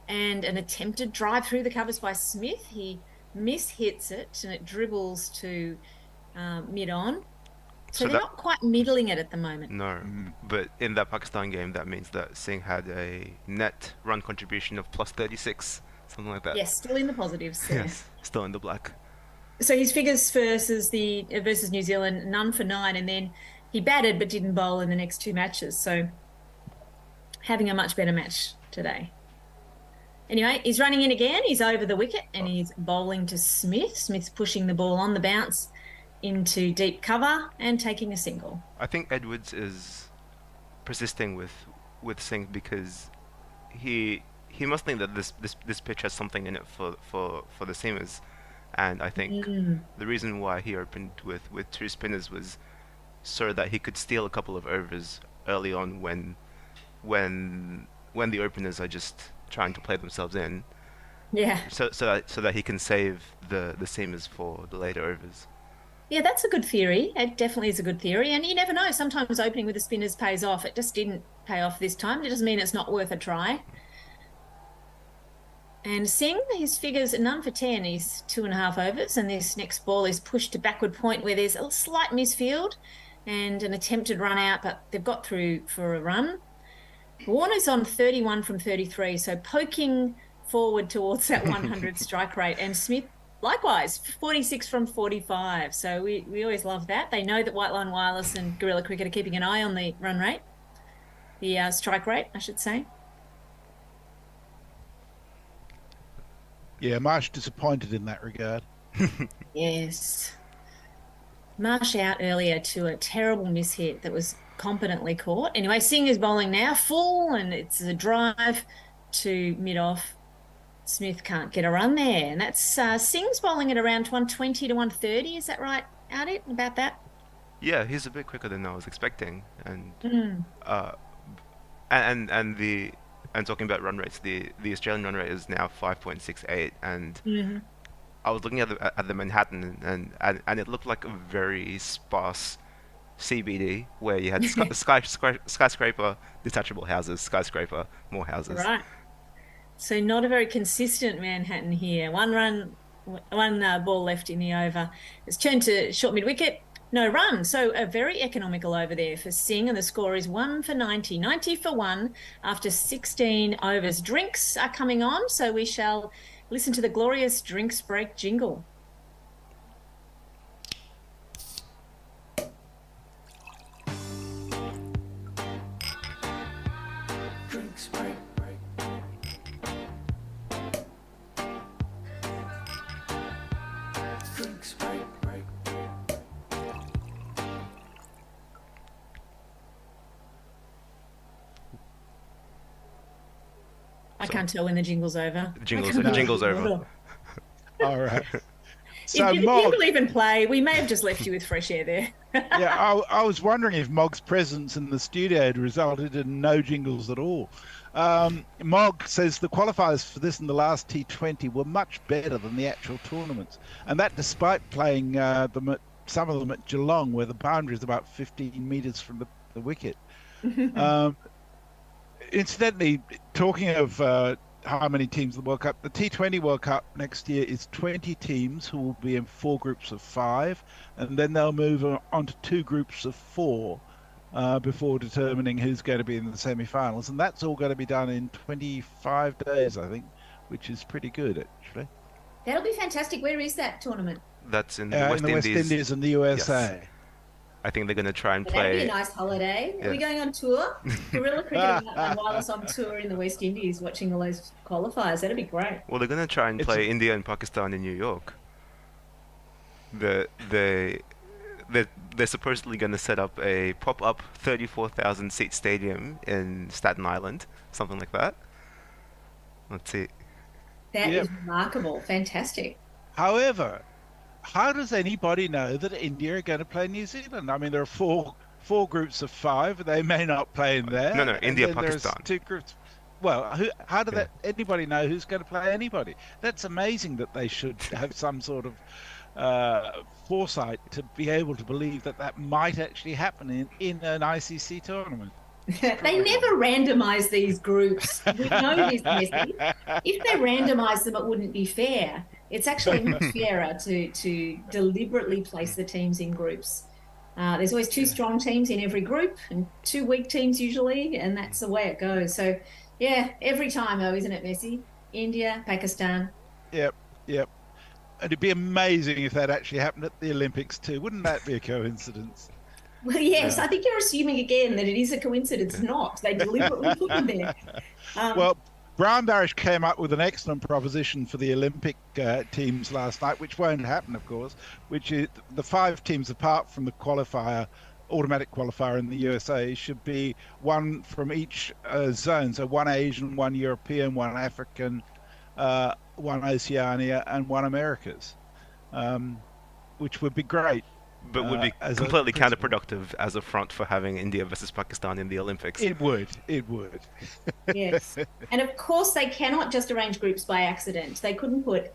and an attempted drive through the covers by Smith. He mishits it, and it dribbles to mid-on. So they're not quite middling it at the moment. No, but in that Pakistan game, that means that Singh had a net run contribution of plus 36, something like that. Yes, still in the positives there. Yes, still in the black. So his figures versus New Zealand, none for 9, and then he batted but didn't bowl in the next 2 matches. So having a much better match today. Anyway, he's running in again. He's over the wicket and he's bowling to Smith. Smith's pushing the ball on the bounce into deep cover and taking a single. I think Edwards is persisting with Singh because he must think that this pitch has something in it for the seamers, and I think the reason why he opened with 2 spinners was so that he could steal a couple of overs early on when the openers are just trying to play themselves in. Yeah. So that he can save the seamers for the later overs. Yeah, that's a good theory. It definitely is a good theory. And you never know. Sometimes opening with the spinners pays off. It just didn't pay off this time. It doesn't mean it's not worth a try. And Singh, his figures are none for 10. He's 2.5 overs. And this next ball is pushed to backward point where there's a slight misfield and an attempted run out, but they've got through for a run. Warner's on 31 from 33, so poking forward towards that 100 strike rate. And Smith, likewise, 46 from 45. So we always love that. They know that White Line Wireless and Guerrilla Cricket are keeping an eye on the run rate, the strike rate, I should say. Yeah, Marsh disappointed in that regard. Yes. Marsh out earlier to a terrible mishit that was competently caught. Anyway, Singh is bowling now, full, and it's a drive to mid-off. Smith can't get a run there. And that's Singh's bowling at around 120 to 130. Is that right, Ardit, about that? Yeah, he's a bit quicker than I was expecting, and Mm. and talking about run rates, the Australian run rate is now 5.68, and Mhm. I was looking at the Manhattan, and it looked like a very sparse CBD where you had skyscraper, detachable houses, skyscraper, more houses. Right. So not a very consistent Manhattan here. One ball left in the over. It's turned to short mid-wicket. No run. So a very economical over there for Singh, and the score is 1 for 90. 90 for 1 after 16 overs. Drinks are coming on, so we shall listen to the glorious drinks break jingle. Drinks break. Drinks break. I can't tell when the jingle's over. Jingle's over. All right. So if the jingle even play, we may have just left you with fresh air there. Yeah, I was wondering if Mog's presence in the studio had resulted in no jingles at all. Mog says the qualifiers for this and the last T20 were much better than the actual tournaments, and that despite playing some of them at Geelong, where the boundary is about 15 metres from the wicket. Incidentally, talking of how many teams in the World Cup, the T20 World Cup next year is 20 teams who will be in 4 groups of 5, and then they'll move on to 2 groups of 4 before determining who's going to be in the semi-finals, and that's all going to be done in 25 days, I think, which is pretty good, actually. That'll be fantastic. Where is that tournament? That's in the West Indies and the USA. Yes. I think they're going to try and That'd play. be a nice holiday. Yeah. Are we going on tour? Guerrilla Cricket and Wireless on tour in the West Indies, watching all those qualifiers. That'd be great. Well, they're going to try and play India and Pakistan in New York. They're supposedly going to set up a pop-up 34,000 seat stadium in Staten Island, something like that. Let's see. That is remarkable. Fantastic. However, how does anybody know that India are going to play New Zealand? I mean, there are four groups of 5. They may not play in there. No, India, Pakistan. 2 groups. Well, how do anybody know who's going to play anybody? That's amazing that they should have some sort of foresight to be able to believe that might actually happen in an ICC tournament. They never randomise these groups. We know this, Messi. If they randomise them, it wouldn't be fair. It's actually much fairer to deliberately place the teams in groups. There's always 2 strong teams in every group and 2 weak teams usually, and that's the way it goes. So, yeah, every time though, isn't it, Messi? India, Pakistan. Yep. And it'd be amazing if that actually happened at the Olympics too. Wouldn't that be a coincidence? Well, yes, I think you're assuming again that it is a coincidence. It's not. They deliberately put them there. Well, Brian Barish came up with an excellent proposition for the Olympic teams last night, which won't happen, of course, which is the 5 teams apart from the automatic qualifier in the USA should be 1 from each zone. So 1 Asian, 1 European, 1 African, 1 Oceania, and 1 Americas, which would be great. But would be completely counterproductive as a front for having India versus Pakistan in the Olympics. It would. Yes. And of course, they cannot just arrange groups by accident. They couldn't put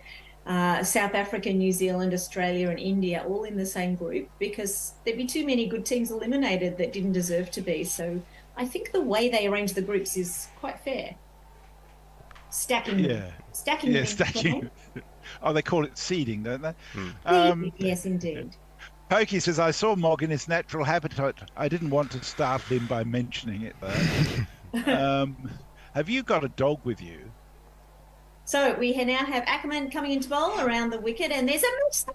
South Africa, New Zealand, Australia, and India all in the same group because there'd be too many good teams eliminated that didn't deserve to be. So I think the way they arrange the groups is quite fair. Stacking them. Stacking. Oh, they call it seeding, don't they? Yes, indeed. Pokey says, I saw Mog in his natural habitat. I didn't want to startle him by mentioning it, though. Have you got a dog with you? So we now have Ackerman coming into bowl around the wicket, and there's a miss.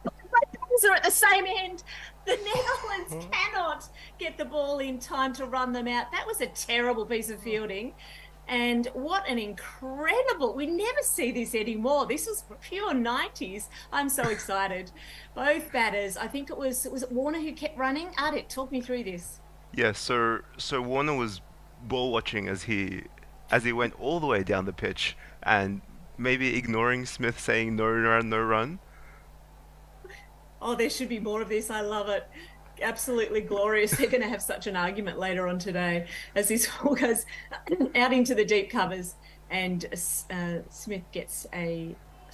Both are at the same end. The Netherlands cannot get the ball in time to run them out. That was a terrible piece of fielding. And what an incredible, we never see this anymore. This was pure 90s. I'm so excited. Both batters, I think was it Warner who kept running? Ardit, talk me through this. Yeah, so Warner was ball watching as he went all the way down the pitch and maybe ignoring Smith saying no run, no run. Oh, there should be more of this. I love it. Absolutely glorious. They're going to have such an argument later on today as this ball goes out into the deep covers and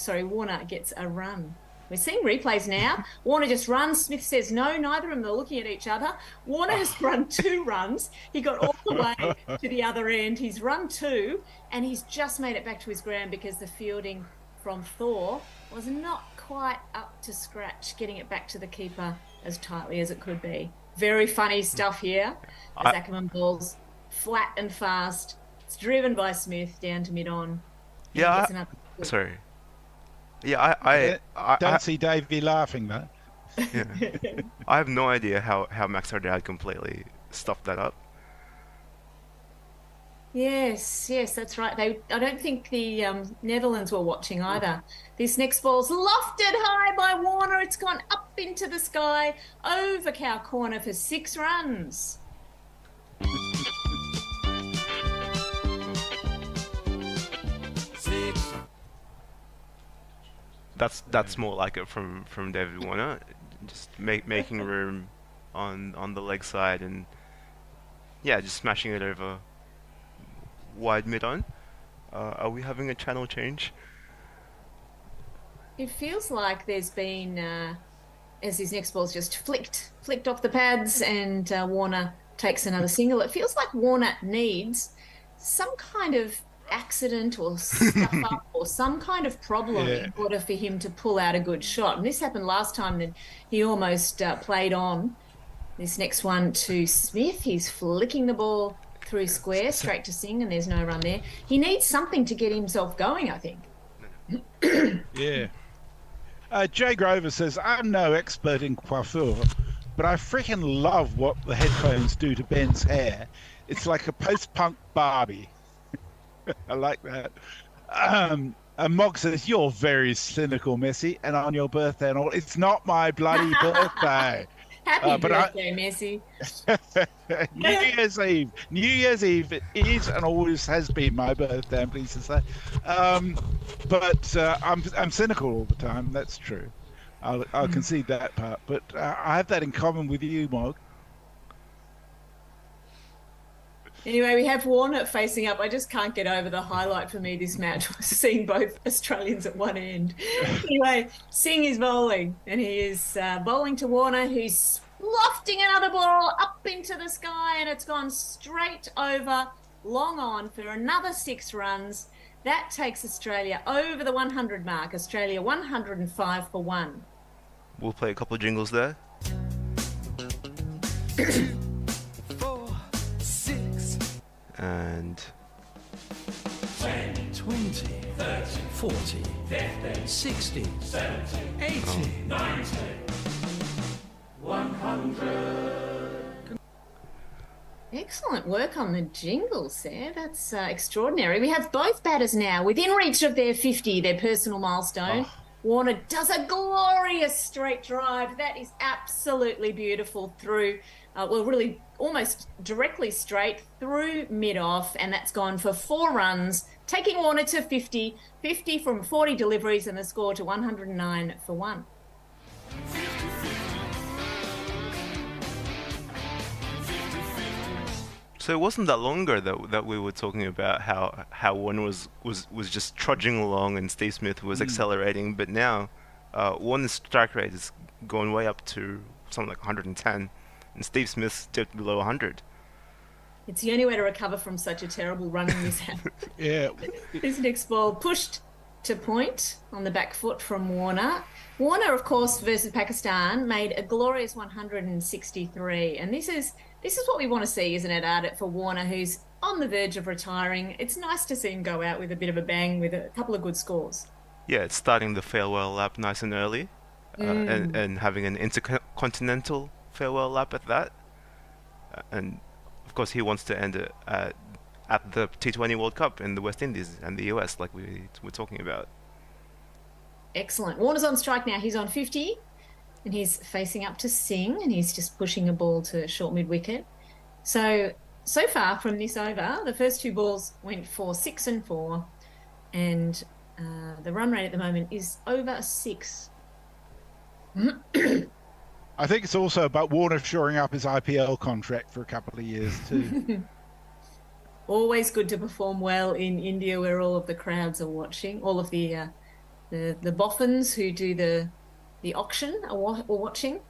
Warner gets a run. We're seeing replays now. Warner just runs. Smith says no. Neither of them are looking at each other. Warner has run 2 runs. He got all the way to the other end. He's run 2 and he's just made it back to his ground because the fielding from Thor was not quite up to scratch, getting it back to the keeper as tightly as it could be. Very funny stuff here as Ackerman bowls flat and fast. It's driven by Smith down to mid-on. Yeah, sorry. Yeah, I don't see Davey laughing though. Yeah. I have no idea how Maxwell had completely stuffed that up. Yes, that's right. I don't think the Netherlands were watching either. This next ball's lofted high by Warner. It's gone up into the sky over cow corner for 6 runs. That's more like it from David Warner, just making room on the leg side and just smashing it over wide mid-on. Are we having a channel change? It feels like there's been, as his next ball's just flicked off the pads and Warner takes another single. It feels like Warner needs some kind of accident or stuff up or some kind of problem in order for him to pull out a good shot. And this happened last time that he almost played on. This next one to Smith. He's flicking the ball through square straight to Singh and there's no run there. He needs something to get himself going, I think. Yeah. Jay Grover says, I'm no expert in coiffure, but I freaking love what the headphones do to Ben's hair. It's like a post-punk Barbie. I like that. And Mog says, you're very cynical, Messi, and on your birthday and all. It's not my bloody birthday. Happy birthday, Messi. New Year's Eve it is and always has been my birthday, I'm pleased to say. But I'm cynical all the time, that's true. I'll concede that part. But I have that in common with you, Mog. Anyway, we have Warner facing up. I just can't get over the highlight for me this match was seeing both Australians at one end. Anyway, Singh is bowling, and he is bowling to Warner, who's lofting another ball up into the sky, and it's gone straight over, long on for another 6 runs. That takes Australia over the 100 mark. Australia 105 for 1. We'll play a couple of jingles there. and 10, 20, 30, 40, 50, 60, 70, 80, 90, 100. Excellent work on the jingles there. That's extraordinary. We have both batters now within reach of their 50, their personal milestone. Warner does a glorious straight drive. That is absolutely beautiful through, really almost directly straight through mid-off, and that's gone for 4 runs, taking Warner to 50, 50 from 40 deliveries, and the score to 109 for 1. So it wasn't that long ago that we were talking about how Warner was just trudging along and Steve Smith was accelerating, but now Warner's strike rate has gone way up to something like 110, and Steve Smith's dipped below 100. It's the only way to recover from such a terrible running mishap. Yeah. This next ball pushed to point on the back foot from Warner. Warner, of course, versus Pakistan, made a glorious 163, and this is what we want to see, isn't it, Ardit, for Warner, who's on the verge of retiring. It's nice to see him go out with a bit of a bang with a couple of good scores. Yeah, it's starting the farewell lap nice and early, and having an intercontinental farewell lap at that. And, of course, he wants to end it at at the T20 World Cup in the West Indies and the US, like we were talking about. Excellent. Warner's on strike now. He's on 50 and he's facing up to Singh and he's just pushing a ball to short mid-wicket. So far from this over, the first two balls went for 6 and 4 and the run rate at the moment is over 6. I think it's also about Warner shoring up his IPL contract for a couple of years too. Always good to perform well in India where all of the crowds are watching, all of the boffins who do the auction are watching.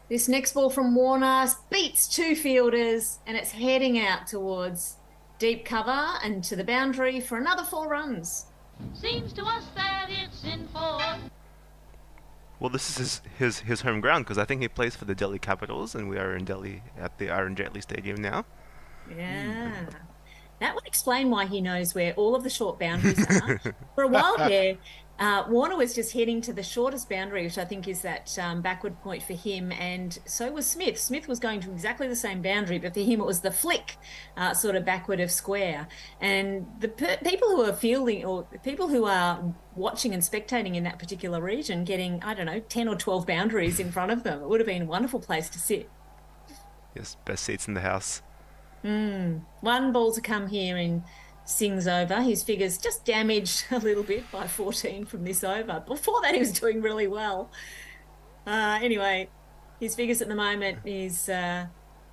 This next ball from Warner beats 2 fielders and it's heading out towards deep cover and to the boundary for another 4 runs. Seems to us that it's in 4. Well, this is his home ground because I think he plays for the Delhi Capitals, and we are in Delhi at the Arun Jaitley Stadium now. Yeah. That would explain why he knows where all of the short boundaries are. For a while there, Warner was just heading to the shortest boundary, which I think is that backward point for him, and so was Smith. Smith was going to exactly the same boundary, but for him it was the flick sort of backward of square. And the people who are fielding or people who are watching and spectating in that particular region getting, I don't know, 10 or 12 boundaries in front of them. It would have been a wonderful place to sit. Yes, best seats in the house. 1 ball to come here in Singh's over. His figures just damaged a little bit by 14 from this over. Before that, he was doing really well. Anyway, his figures at the moment is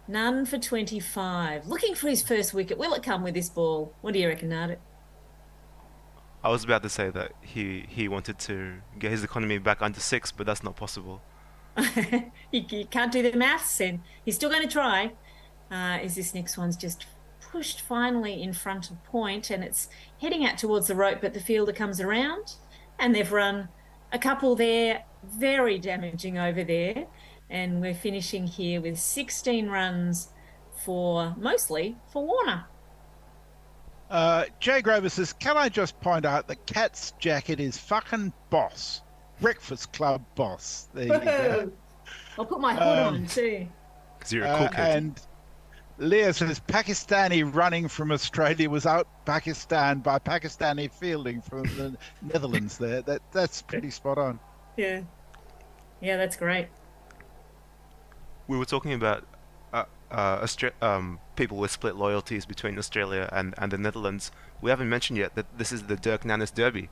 none for 25. Looking for his first wicket. Will it come with this ball? What do you reckon, Nard? I was about to say that he wanted to get his economy back under 6, but that's not possible. You can't do the maths, and he's still going to try. Is this next one's just pushed finally in front of point and it's heading out towards the rope, but the fielder comes around and they've run a couple there, very damaging over there, and we're finishing here with 16 runs mostly for Warner. Jay Grover says, can I just point out that Cat's jacket is fucking boss. Breakfast Club boss. There you go. I'll put my hood on too. Because you're a cool kid. And Leah says Pakistani running from Australia was out Pakistan by Pakistani fielding from the Netherlands there. That's pretty spot on. Yeah, that's great. We were talking about people with split loyalties between Australia and the Netherlands. We haven't mentioned yet that this is the Dirk Nannes Derby.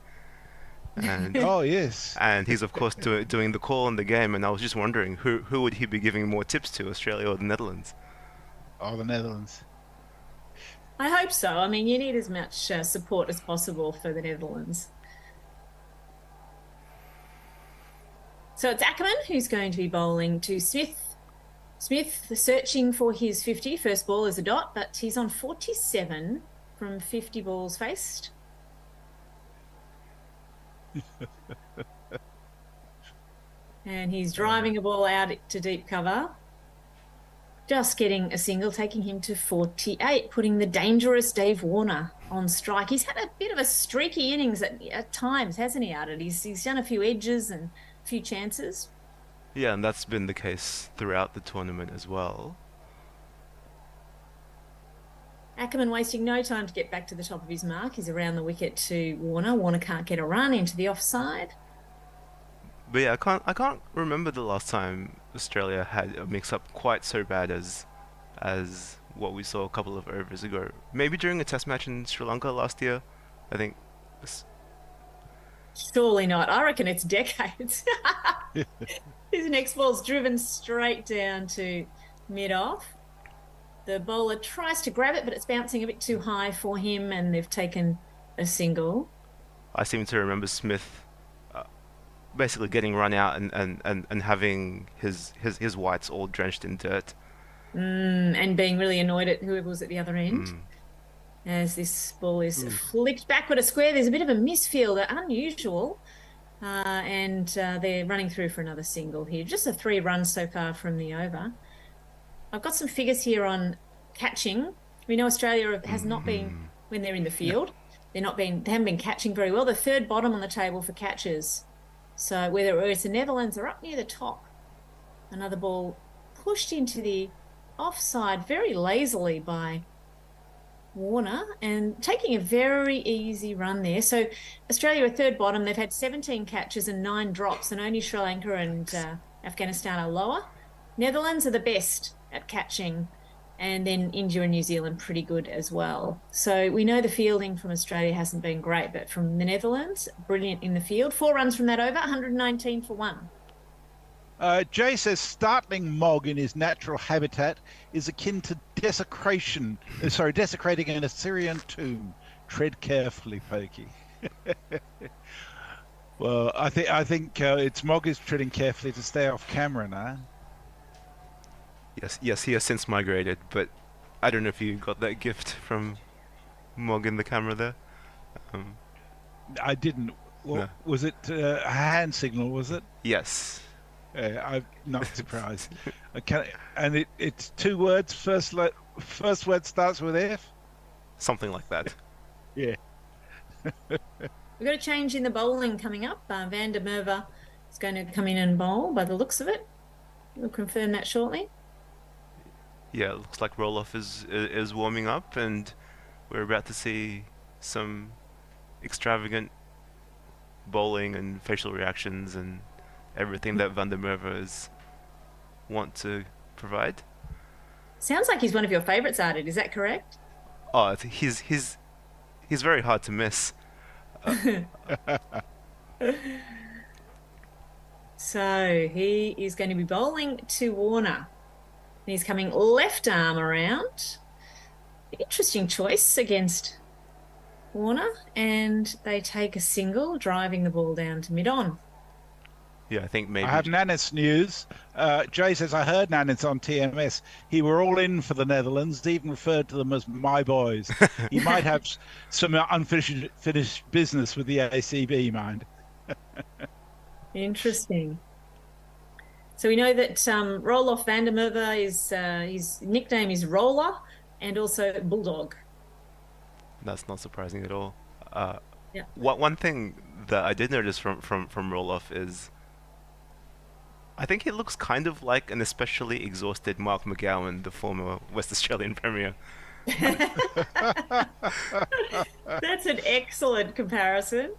And oh yes. And he's of course doing the call in the game, and I was just wondering who would he be giving more tips to, Australia or the Netherlands? Oh, the Netherlands. I hope so. I mean, you need as much support as possible for the Netherlands. So it's Ackerman who's going to be bowling to Smith. Smith searching for his 50. First ball is a dot, but he's on 47 from 50 balls faced. And he's driving a ball out to deep cover. Just getting a single, taking him to 48, putting the dangerous Dave Warner on strike. He's had a bit of a streaky innings at times, hasn't he, Arded? He's done a few edges and a few chances. Yeah, and that's been the case throughout the tournament as well. Ackerman wasting no time to get back to the top of his mark. He's around the wicket to Warner. Warner can't get a run into the offside. But yeah, I can't remember the last time Australia had a mix-up quite so bad as what we saw a couple of overs ago. Maybe during a test match in Sri Lanka last year, I think. Surely not. I reckon it's decades. His next ball's driven straight down to mid-off. The bowler tries to grab it, but it's bouncing a bit too high for him, and they've taken a single. I seem to remember Smith basically getting run out and having his whites all drenched in dirt. And being really annoyed at whoever was at the other end. As this ball is flicked backward a square, there's a bit of a misfield, unusual. And they're running through for another single here. Just a 3 runs so far from the over. I've got some figures here on catching. We know Australia has not been, when they're in the field, they haven't been catching very well. The third bottom on the table for catches. So whether it's the Netherlands or up near the top. Another ball pushed into the offside very lazily by Warner and taking a very easy run there. So Australia are third bottom. They've had 17 catches and 9 drops, and only Sri Lanka and Afghanistan are lower. Netherlands are the best at catching, and then India and New Zealand pretty good as well. So we know the fielding from Australia hasn't been great, but from the Netherlands, brilliant in the field. 4 runs from that over, 119 for 1. Jay says startling Mog in his natural habitat is akin to desecrating an Assyrian tomb. Tread carefully, Pokey. Well, I think it's Mog is treading carefully to stay off camera now. Yes, he has since migrated, but I don't know if you got that gift from Mog in the camera there. I didn't. Well, No. Was it a hand signal? Was it? Yes. I'm not surprised. And it's 2 words. First word starts with F. Something like that. Yeah. We've got a change in the bowling coming up. Van der Merwe is going to come in and bowl by the looks of it. We'll confirm that shortly. Yeah, it looks like Roloff is warming up, and we're about to see some extravagant bowling and facial reactions and everything that Van der Merwe want to provide. Sounds like he's one of your favourites, Ardit. Is that correct? Oh, he's very hard to miss. So he is going to be bowling to Warner. He's coming left arm around. Interesting choice against Warner. And they take a single, driving the ball down to mid-on. Yeah, I think maybe. I have Nannis news. Jay says, I heard Nannis on TMS. He were all in for the Netherlands, even referred to them as my boys. He might have some unfinished business with the ACB, mind. Interesting. So we know that Roloff Van der Merwe is his nickname is Roller and also Bulldog. That's not surprising at all. Yeah. One thing that I did notice from Roloff is I think he looks kind of like an especially exhausted Mark McGowan, the former West Australian Premier. That's an excellent comparison.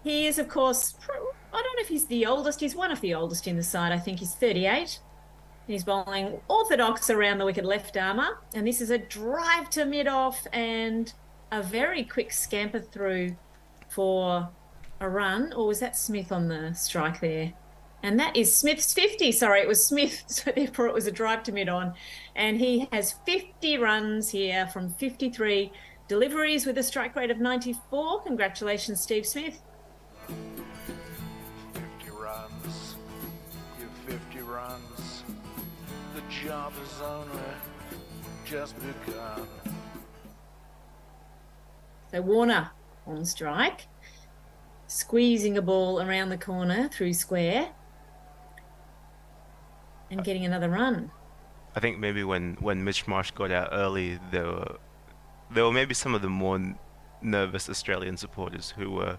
He is, of course, I don't know if he's the oldest. He's one of the oldest in the side. I think he's 38. He's bowling orthodox around the wicket left armour. And this is a drive to mid-off and a very quick scamper through for a run. Or was that Smith on the strike there? And that is Smith's 50. Sorry, it was Smith. So therefore it was a drive to mid-on. And he has 50 runs here from 53 deliveries with a strike rate of 94. Congratulations, Steve Smith. 50 runs, give 50 runs. The job is only just begun. So Warner on strike, squeezing a ball around the corner through square and getting another run. I think maybe when Mitch Marsh got out early, there were maybe some of the more nervous Australian supporters who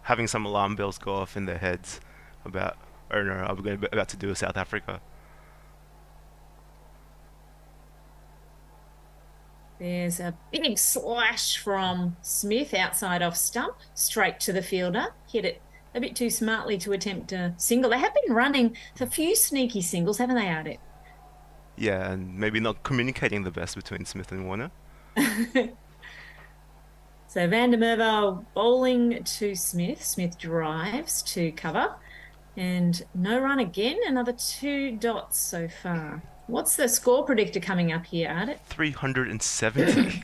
having some alarm bells go off in their heads about, oh no, are we about to do a South Africa? There's a big slash from Smith outside off stump, straight to the fielder. Hit it a bit too smartly to attempt a single. They have been running a few sneaky singles, haven't they, Ardit? Yeah, and maybe not communicating the best between Smith and Warner. So Van der Merwe bowling to Smith. Smith drives to cover. And no run again. Another 2 dots so far. What's the score predictor coming up here, Ardit? 370.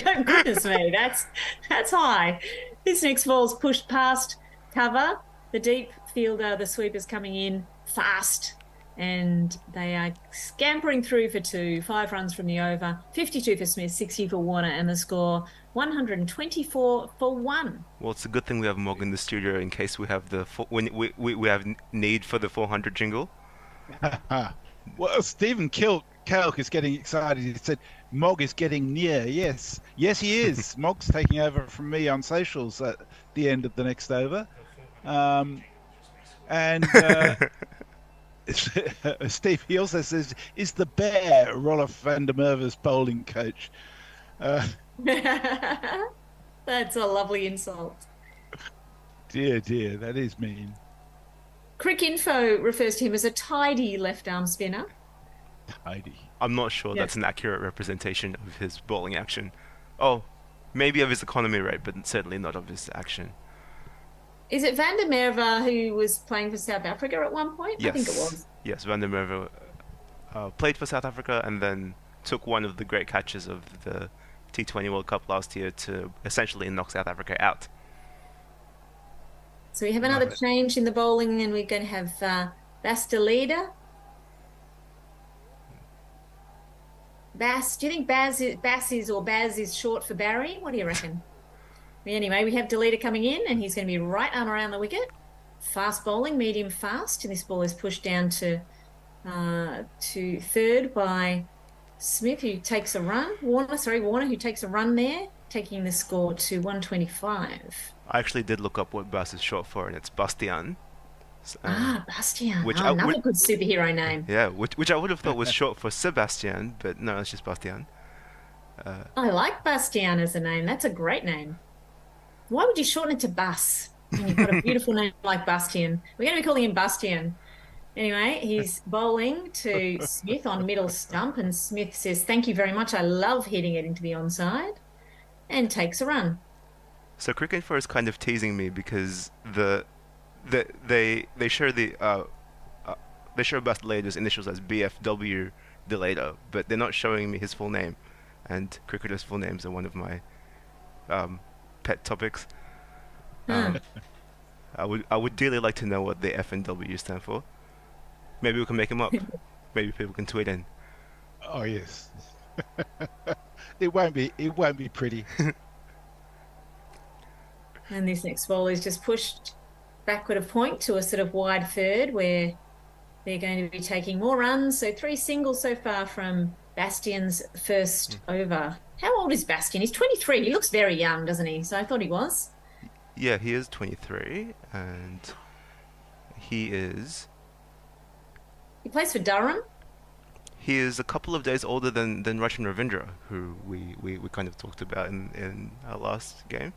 Oh, goodness me, that's high. This next ball's pushed past cover. The deep fielder, the sweeper's coming in fast. And they are scampering through for 2. 5 runs from the over. 52 for Smith, 60 for Warner, and the score 124 for 1. Well, it's a good thing we have Mog in the studio in case we have when we have need for the 400 jingle. Well, Stephen Kelk is getting excited. He said, Mog is getting near. Yes, he is. Mog's taking over from me on socials at the end of the next over. And Steve, he also says, is the bear Rolf van der Merwe's bowling coach? That's a lovely insult. Dear, that is mean. Cricinfo refers to him as a tidy left-arm spinner. Tidy. I'm not sure that's an accurate representation of his bowling action. Oh, maybe of his economy rate, but certainly not of his action. Is it Van der Merwe who was playing for South Africa at one point? Yes. I think it was. Yes, Van der Merwe played for South Africa and then took one of the great catches of the T20 World Cup last year to essentially knock South Africa out. So we have another change in the bowling, and we're going to have Bastelida. Bass. Do you think Baz is short for Barry? What do you reckon? Anyway, we have Deleta coming in, and he's going to be right arm around the wicket. Fast bowling, medium fast, and this ball is pushed down to third by Smith, who takes a run. Warner, who takes a run there, taking the score to 125. I actually did look up what Bas is short for, and it's Bastian. Bastian. Which another good superhero name. Yeah, which I would have thought was short for Sebastian, but no, it's just Bastian. I like Bastian as a name. That's a great name. Why would you shorten it to Bas when you've got a beautiful name like Bastian? We're going to be calling him Bastian. Anyway, he's bowling to Smith on middle stump, and Smith says, "Thank you very much. I love hitting it into the onside," and takes a run. So Cricinfo is kind of teasing me because they show they show Bastelader's initials as BFW Deleta, but they're not showing me his full name, and cricketers' full names are one of my pet topics. I would dearly like to know what the F and W stand for. Maybe we can make them up. Maybe people can tweet in. Oh yes. It won't be pretty. And this next ball is just pushed backward a point to a sort of wide third, where they're going to be taking more runs. So 3 singles so far from Bastian's first over. How old is Bastian? He's 23. He looks very young, doesn't he? So I thought he was. Yeah, he is 23, and he plays for Durham. He is a couple of days older than Rachin Ravindra, who we kind of talked about in our last game.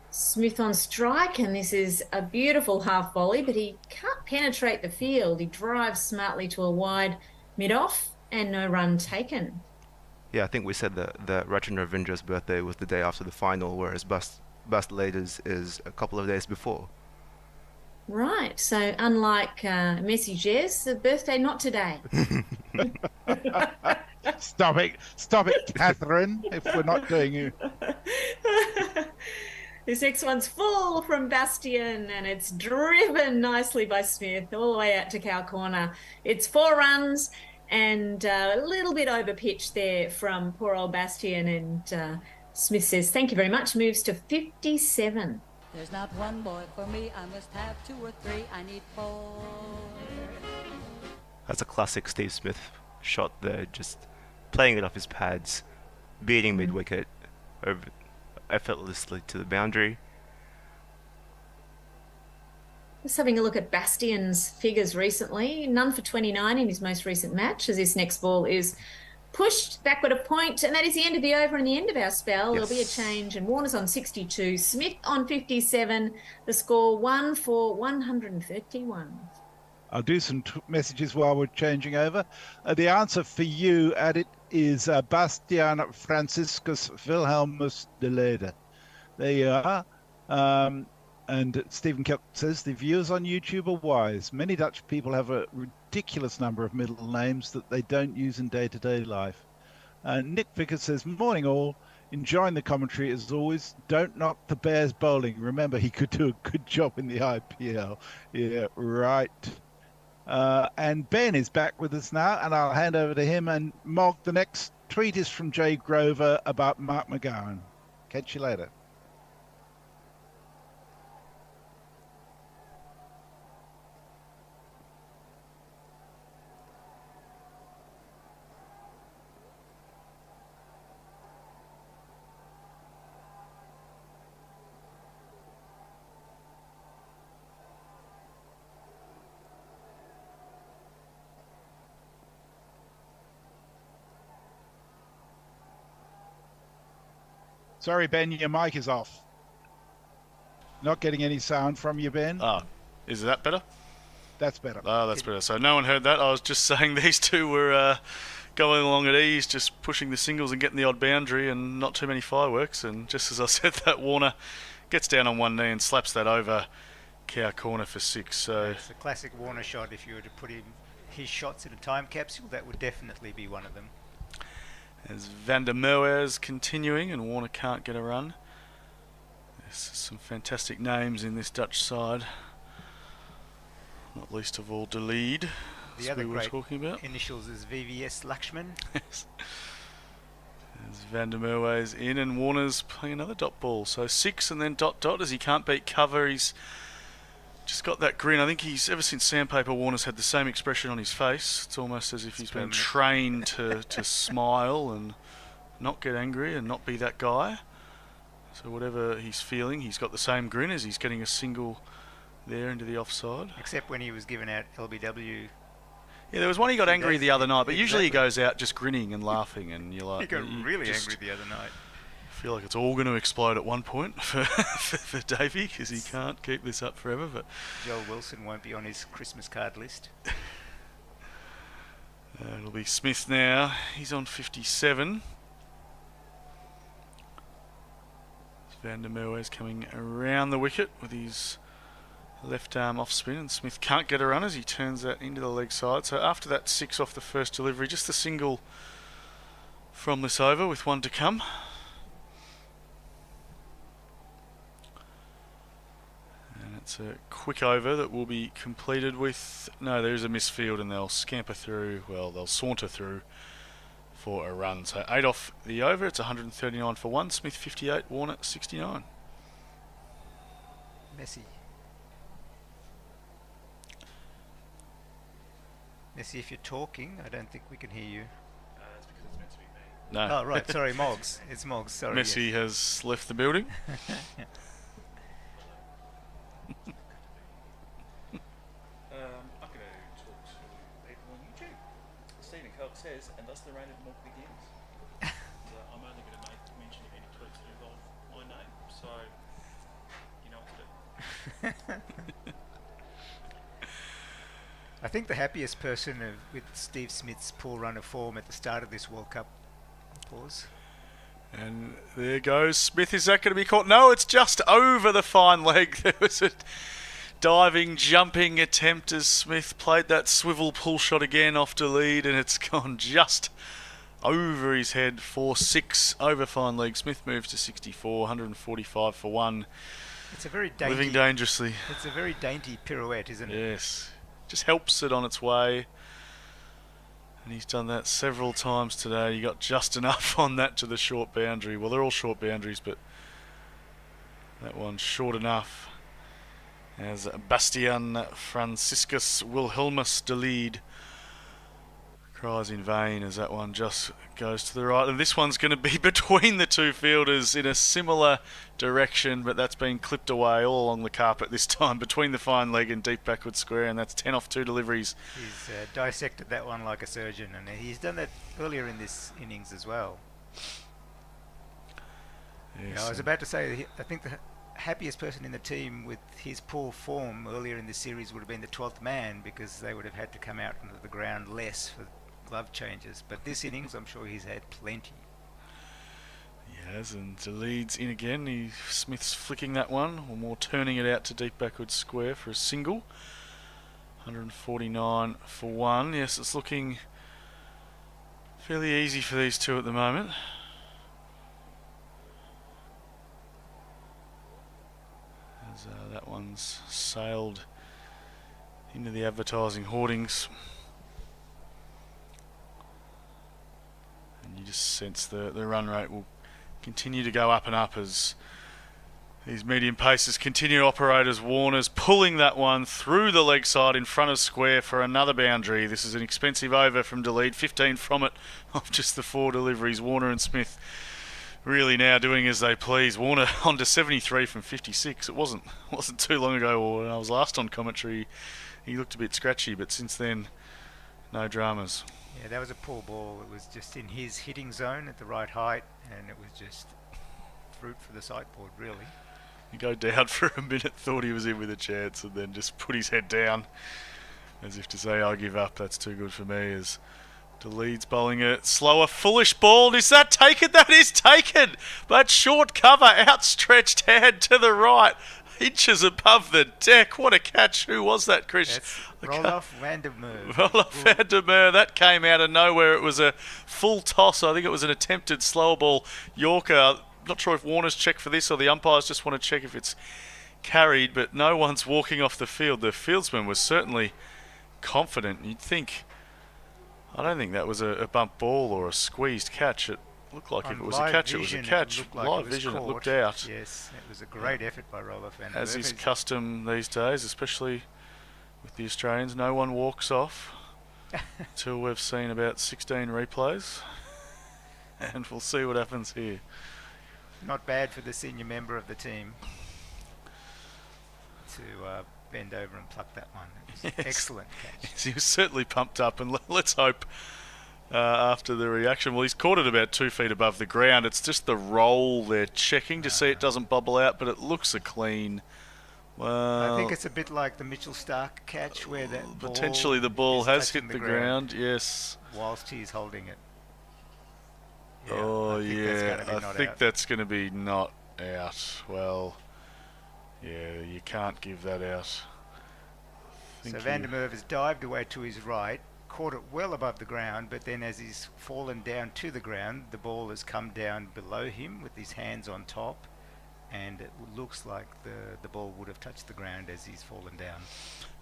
Smith on strike, and this is a beautiful half volley, but he can't penetrate the field. He drives smartly to a wide mid-off, and no run taken. Yeah, I think we said that Rachin Ravindra's birthday was the day after the final, whereas Bastelader's is a couple of days before. Right, so unlike Messi Jez, the birthday not today. Stop it, Catherine, if we're not doing you. This next one's full from Bastian, and it's driven nicely by Smith all the way out to cow corner. It's 4 runs and a little bit over pitch there from poor old Bastian, and Smith says, "Thank you very much," moves to 57. There's not one boy for me, I must have 2 or 3, I need 4. That's a classic Steve Smith shot there, just playing it off his pads, beating mid-wicket over effortlessly to the boundary. Just having a look at Bastian's figures recently. None for 29 in his most recent match, as this next ball is pushed backward a point, and that is the end of the over and the end of our spell. There'll be a change, and Warner's on 62, Smith on 57. The score 1 for 131. I'll do some messages while we're changing over. The answer for you at it is Bastian Franciscus Wilhelmus de Lede. There you are. And Stephen Kelk says, the viewers on YouTube are wise. Many Dutch people have a ridiculous number of middle names that they don't use in day-to-day life. Nick Vickers says, morning all. Enjoying the commentary as always. Don't knock the Bears bowling. Remember, he could do a good job in the IPL. Yeah, right. And Ben is back with us now, and I'll hand over to him. And Mog, the next tweet is from Jay Grover about Mark McGowan. Catch you later. Sorry, Ben, your mic is off. Not getting any sound from you, Ben. Oh, is that better? That's better. Oh, that's better. So no one heard that. I was just saying these two were going along at ease, just pushing the singles and getting the odd boundary and not too many fireworks. And just as I said that, Warner gets down on one knee and slaps that over cow corner for 6. So it's a classic Warner shot. If you were to put his shots in a time capsule, that would definitely be one of them. As Van der Merwe's continuing and Warner can't get a run. There's some fantastic names in this Dutch side. Not least of all, De Lead, The other we were great talking about. initials is VVS Lakshman. Yes. As Van der Merwe's in and Warner's playing another dot ball. So 6 and then dot as he can't beat cover. He's just got that grin. I think he's, ever since Sandpaper, Warner's had the same expression on his face. It's almost as if he's been trained to smile and not get angry and not be that guy. So whatever he's feeling, he's got the same grin as he's getting a single there into the offside. Except when he was giving out LBW. Yeah, there was one he got angry the other night, but usually he goes out just grinning and laughing, and you're like... He got really angry the other night. I feel like it's all going to explode at one point for Davey, because he can't keep this up forever. But Joel Wilson won't be on his Christmas card list. It'll be Smith now. He's on 57. Van der Merwe's coming around the wicket with his left arm off spin, and Smith can't get a run as he turns that into the leg side. So after that 6 off the first delivery, just a single from this over with one to come. And it's a quick over that will be completed with... No, there is a misfield and they'll scamper through, well, they'll saunter through for a run. So 8 off the over, it's 139 for 1. Smith 58, Warner 69. Messi, if you're talking, I don't think we can hear you. That's because it's meant to be me. No. Oh, right, sorry, Moggs. It's Moggs, sorry. Messi has left the building. I'm going to talk to people on YouTube. Stephen Coke says, unless the reign of milk begins. I'm only going to mention any tweets that involve my name, so you know what to do. I think the happiest person with Steve Smith's poor run of form at the start of this World Cup. Pause. And there goes Smith. Is that going to be caught? No, it's just over the fine leg. There was a diving, jumping attempt as Smith played that swivel pull shot again off to lead, and it's gone just over his head for 6 over fine leg. Smith moves to 64, 145 for 1. It's a very dainty, living dangerously. It's a very dainty pirouette, isn't it? Yes. Just helps it on its way. And he's done that several times today. He got just enough on that to the short boundary. Well, they're all short boundaries, but that one's short enough. As Bastian Franciscus Wilhelmus de Lead cries in vain as that one just goes to the right. And this one's going to be between the two fielders in a similar direction, but that's been clipped away all along the carpet this time between the fine leg and deep backward square, and that's 10 off 2 deliveries. He's dissected that one like a surgeon, and he's done that earlier in this innings as well. Yes, You know, I was about to say, I think the happiest person in the team with his poor form earlier in this series would have been the 12th man, because they would have had to come out onto the ground less for glove changes. But this innings, I'm sure he's had plenty. He has, and the lead's in again. Smith's flicking that one, or more turning it out to deep backward square for a single. 149 for 1. Yes, it's looking fairly easy for these two at the moment. As that one's sailed into the advertising hoardings. And you just sense the run rate will continue to go up and up as these medium paces continue to operate, as Warner's pulling that one through the leg side in front of square for another boundary. This is an expensive over from De Lead, 15 from it off just the 4 deliveries. Warner and Smith really now doing as they please. Warner on to 73 from 56. It wasn't too long ago when I was last on commentary. He looked a bit scratchy, but since then, no dramas. Yeah, that was a poor ball. It was just in his hitting zone at the right height, and it was just fruit for the sideboard, really. He go down for a minute, thought he was in with a chance, and then just put his head down as if to say, I give up, that's too good for me. As DeLeeds bowling a slower, foolish ball. Is that taken? That is taken! But short cover, outstretched hand to the right, inches above the deck. What a catch. Who was that, Chris? Roloff van der Merwe. Roloff van der Merwe. That came out of nowhere. It was a full toss. I think it was an attempted slower ball Yorker. Not sure if Warner's checked for this or the umpires just want to check if it's carried, but no one's walking off the field. The fieldsman was certainly confident. You'd think, I don't think that was a bump ball or a squeezed catch. It looked like if it was a catch, it was a catch. Live vision, it looked out. Yes, it was a great effort by Roloff van der Merwe. As is custom these days, especially with the Australians, no one walks off till we've seen about 16 replays, and we'll see what happens here. Not bad for the senior member of the team to bend over and pluck that one. It was excellent catch. He was certainly pumped up, and let's hope after the reaction. Well, he's caught it about 2 feet above the ground. It's just the roll they're checking to see it doesn't bubble out, but it looks a clean. Well, I think it's a bit like the Mitchell Starc catch where that potentially the ball has hit the ground. Yes. Whilst he's holding it. Yeah, oh yeah, I think out. That's going to be not out. Well, yeah, you can't give that out. So van der Merwe has dived away to his right, caught it well above the ground, but then as he's fallen down to the ground, the ball has come down below him with his hands on top, and it looks like the ball would have touched the ground as he's fallen down.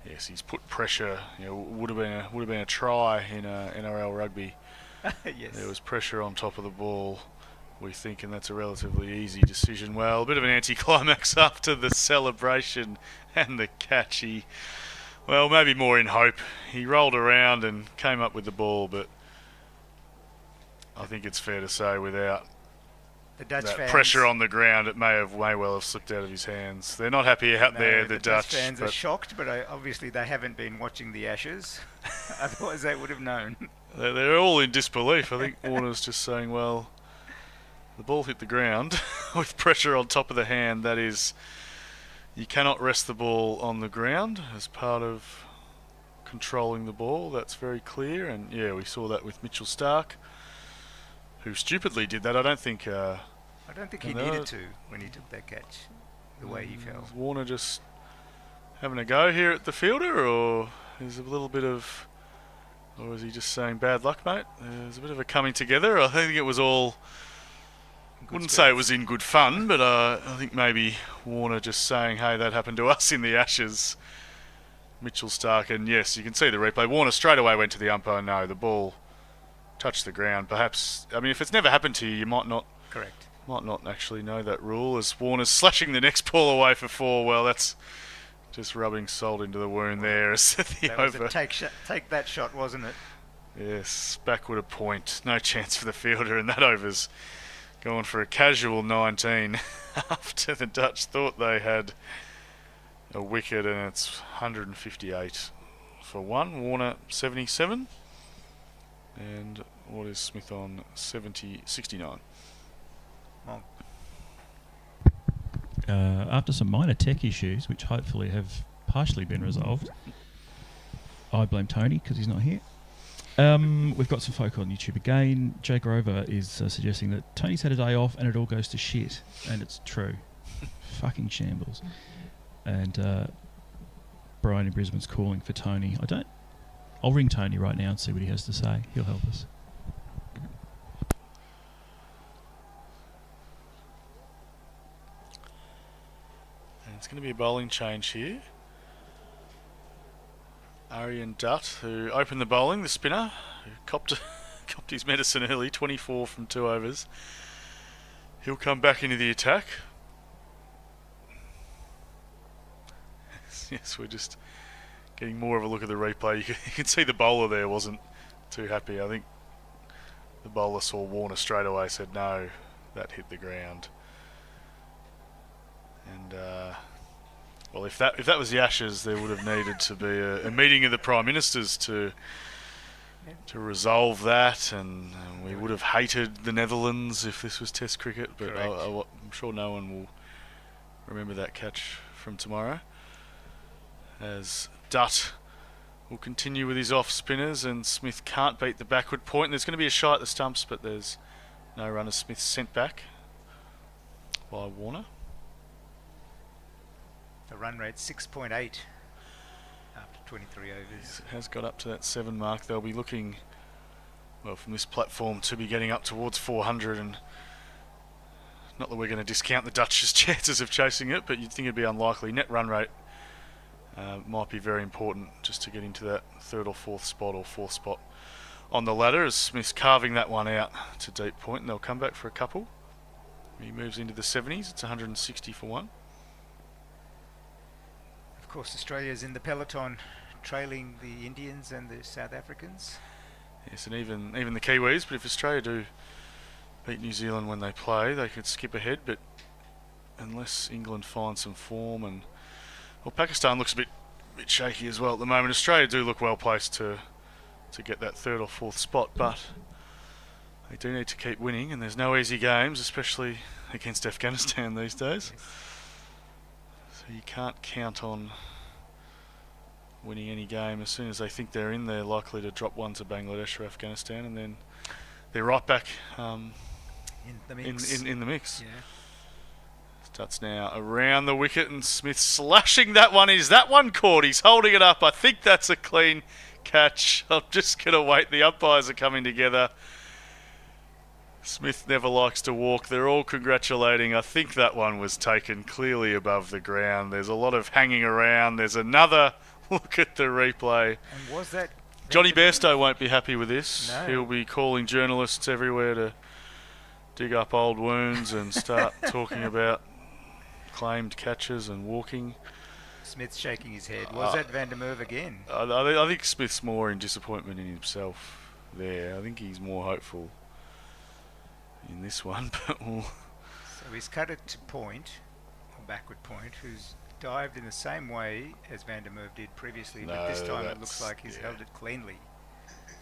Yes, he's put pressure. You know, would have been a try in NRL rugby. Yes. There was pressure on top of the ball, we think, and that's a relatively easy decision. Well, a bit of an anticlimax after the celebration and the catch. Well, maybe more in hope. He rolled around and came up with the ball, but I think it's fair to say without the Dutch that fans, pressure on the ground, it may well have slipped out of his hands. They're not happy out there, the Dutch fans are shocked, but obviously they haven't been watching the Ashes. Otherwise they would have known. They're all in disbelief. I think Warner's just saying, well, the ball hit the ground with pressure on top of the hand. That is, you cannot rest the ball on the ground as part of controlling the ball. That's very clear. And yeah, we saw that with Mitchell Starc, who stupidly did that. I don't think he needed to when he took that catch, the way he fell. Is Warner just having a go here at the fielder, or is a little bit of, or is he just saying bad luck, mate? There's a bit of a coming together. I think it was all, wouldn't say it was in good fun, but I think maybe Warner just saying, hey, that happened to us in the Ashes. Mitchell Starc, and yes, you can see the replay. Warner straight away went to the umpire. No, the ball touched the ground. Perhaps, I mean, if it's never happened to you, you might not. Correct. Might not actually know that rule. As Warner's slashing the next ball away for 4. Well, that's just rubbing salt into the wound there. As the that was a take that shot, wasn't it? Yes, backward a point. No chance for the fielder, and that over's going for a casual 19 after the Dutch thought they had a wicket, and it's 158 for 1. Warner 77. And what is Smith on? 69. After some minor tech issues, which hopefully have partially been resolved, I blame Tony because he's not here. We've got some folk on YouTube again. Jay Grover is suggesting that Tony's had a day off and it all goes to shit, and it's true. Fucking shambles. And Brian in Brisbane's calling for Tony. I'll ring Tony right now and see what he has to say. He'll help us. And it's going to be a bowling change here. Arian Dutt, who opened the bowling, the spinner, who copped his medicine early, 24 from 2 overs. He'll come back into the attack. Yes, we're just getting more of a look at the replay. You can see the bowler there wasn't too happy. I think the bowler saw Warner straight away, said no, that hit the ground. And well, if that was the Ashes, there would have needed to be a meeting of the Prime Ministers to to resolve that, and we would have hated the Netherlands if this was Test cricket, but I'm sure no one will remember that catch from tomorrow, as Dutt will continue with his off spinners, and Smith can't beat the backward point. There's going to be a shy at the stumps, but there's no run as Smith sent back by Warner. The run rate 6.8 after 23 overs. It has got up to that 7 mark. They'll be looking, well, from this platform to be getting up towards 400, and not that we're going to discount the Dutch's chances of chasing it, but you'd think it'd be unlikely. Net run rate might be very important just to get into that 3rd or 4th spot or 4th spot on the ladder, as Smith's carving that one out to deep point, and they'll come back for a couple. He moves into the 70s. It's 160 for 1. Of course, Australia's in the peloton, trailing the Indians and the South Africans. Yes, and even the Kiwis. But if Australia do beat New Zealand when they play, they could skip ahead. But unless England finds some form, and well, Pakistan looks a bit shaky as well at the moment. Australia do look well placed to get that 3rd or 4th spot, but they do need to keep winning, and there's no easy games, especially against Afghanistan these days. Yes. So you can't count on winning any game. As soon as they think they're in, they're likely to drop one to Bangladesh or Afghanistan, and then they're right back in the mix. In the mix. Yeah. Starts now around the wicket, and Smith slashing that one. Is that one caught? He's holding it up. I think that's a clean catch. I'm just going to wait. The umpires are coming together. Smith never likes to walk. They're all congratulating. I think that one was taken clearly above the ground. There's a lot of hanging around. There's another look at the replay. And was that... Johnny Bairstow won't be happy with this. No. He'll be calling journalists everywhere to dig up old wounds and start talking about claimed catches and walking. Smith's shaking his head. Was that Van der Merwe again? I think Smith's more in disappointment in himself there. I think he's more hopeful in this one, but we'll... So he's cut it to point, or backward point, who's dived in the same way as Van der Merwe did previously, but this time it looks like he's held it cleanly.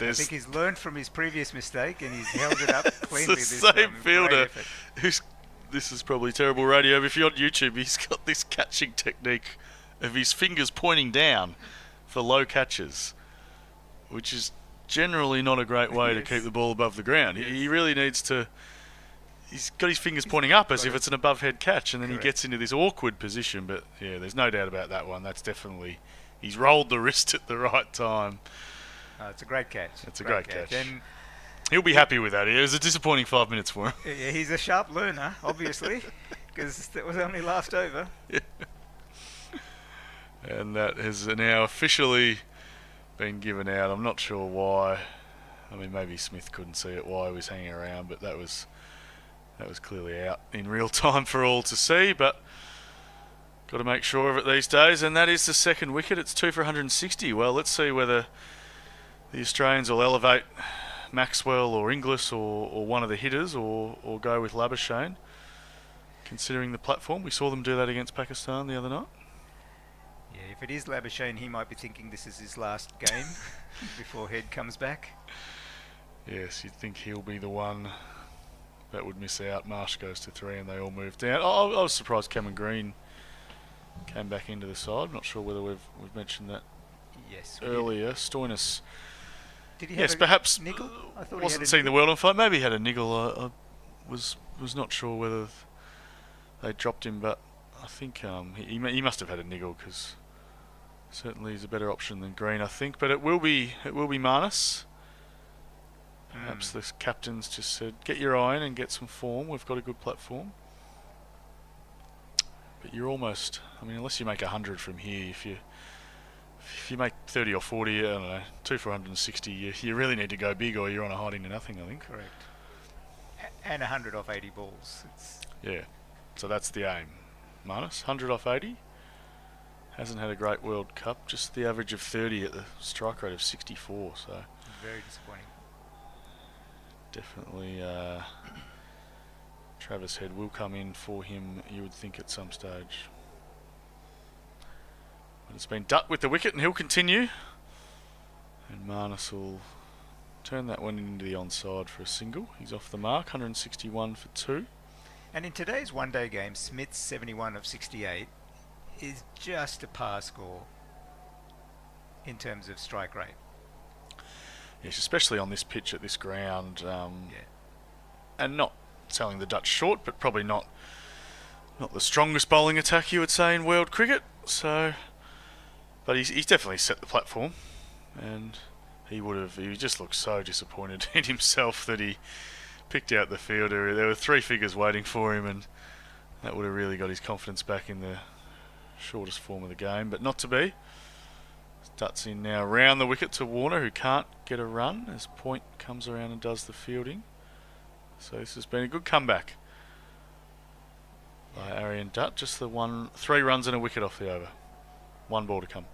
I think he's learned from his previous mistake, and he's held it up cleanly this time. Same fielder. This is probably terrible radio, but if you're on YouTube, he's got this catching technique of his fingers pointing down for low catches, which is generally not a great way to keep the ball above the ground. He really needs to... He's got his fingers pointing up as if it's an above head catch, and then he gets into this awkward position. But yeah, there's no doubt about that one. That's definitely... He's rolled the wrist at the right time. It's a great catch. It's a great catch. And he'll be happy with that. It was a disappointing 5 minutes for him. yeah, he's a sharp learner, obviously, because that was only last over. Yeah. And that has now officially been given out. I'm not sure why. I mean, maybe Smith couldn't see it, why he was hanging around, but that was clearly out in real time for all to see. But got to make sure of it these days, and that is the 2nd wicket. It's 2 for 160. Well, let's see whether the Australians will elevate Maxwell or Inglis or one of the hitters, or go with Labuschagne, considering the platform. We saw them do that against Pakistan the other night. Yeah, if it is Labuschagne, he might be thinking this is his last game before Head comes back. Yes, you'd think he'll be the one that would miss out. Marsh goes to 3 and they all move down. I was surprised Cameron Green came back into the side. I'm not sure whether we've mentioned that earlier. Stoinis. Did he have perhaps niggle? I thought wasn't seeing the world on fire. Maybe he had a niggle. I was not sure whether they dropped him, but I think he must have had a niggle, because certainly he's a better option than Green, I think. But it will be Marnus. Perhaps the captain's just said, get your eye in and get some form. We've got a good platform. But you're almost, I mean, unless you make 100 from here, if you make 30 or 40, I don't know, 2 for 160, you really need to go big, or you're on a hiding to nothing, I think. Correct. And 100 off 80 balls. Yeah, so that's the aim. Marnus, 100 off 80. Hasn't had a great World Cup, just the average of 30 at the strike rate of 64, so... Very disappointing. Definitely Travis Head will come in for him, you would think, at some stage. But it's been Dutt with the wicket, and he'll continue. And Marnus will Turn that one into the onside for a single. He's off the mark, 161 for 2. And in today's one-day game, Smith's 71 of 68 is just a par score in terms of strike rate. Yes, especially on this pitch at this ground. And not selling the Dutch short, but probably not the strongest bowling attack you would say in world cricket. So, but he's definitely set the platform, and he just looked so disappointed in himself that he picked out the fielder. There were 3 figures waiting for him, and that would have really got his confidence back in the shortest form of the game, but not to be. Duts in now round the wicket to Warner, who can't get a run as Point comes around and does the fielding. So this has been a good comeback by Arian Dutt. Just the 3 runs and a wicket off the over. 1 ball to come.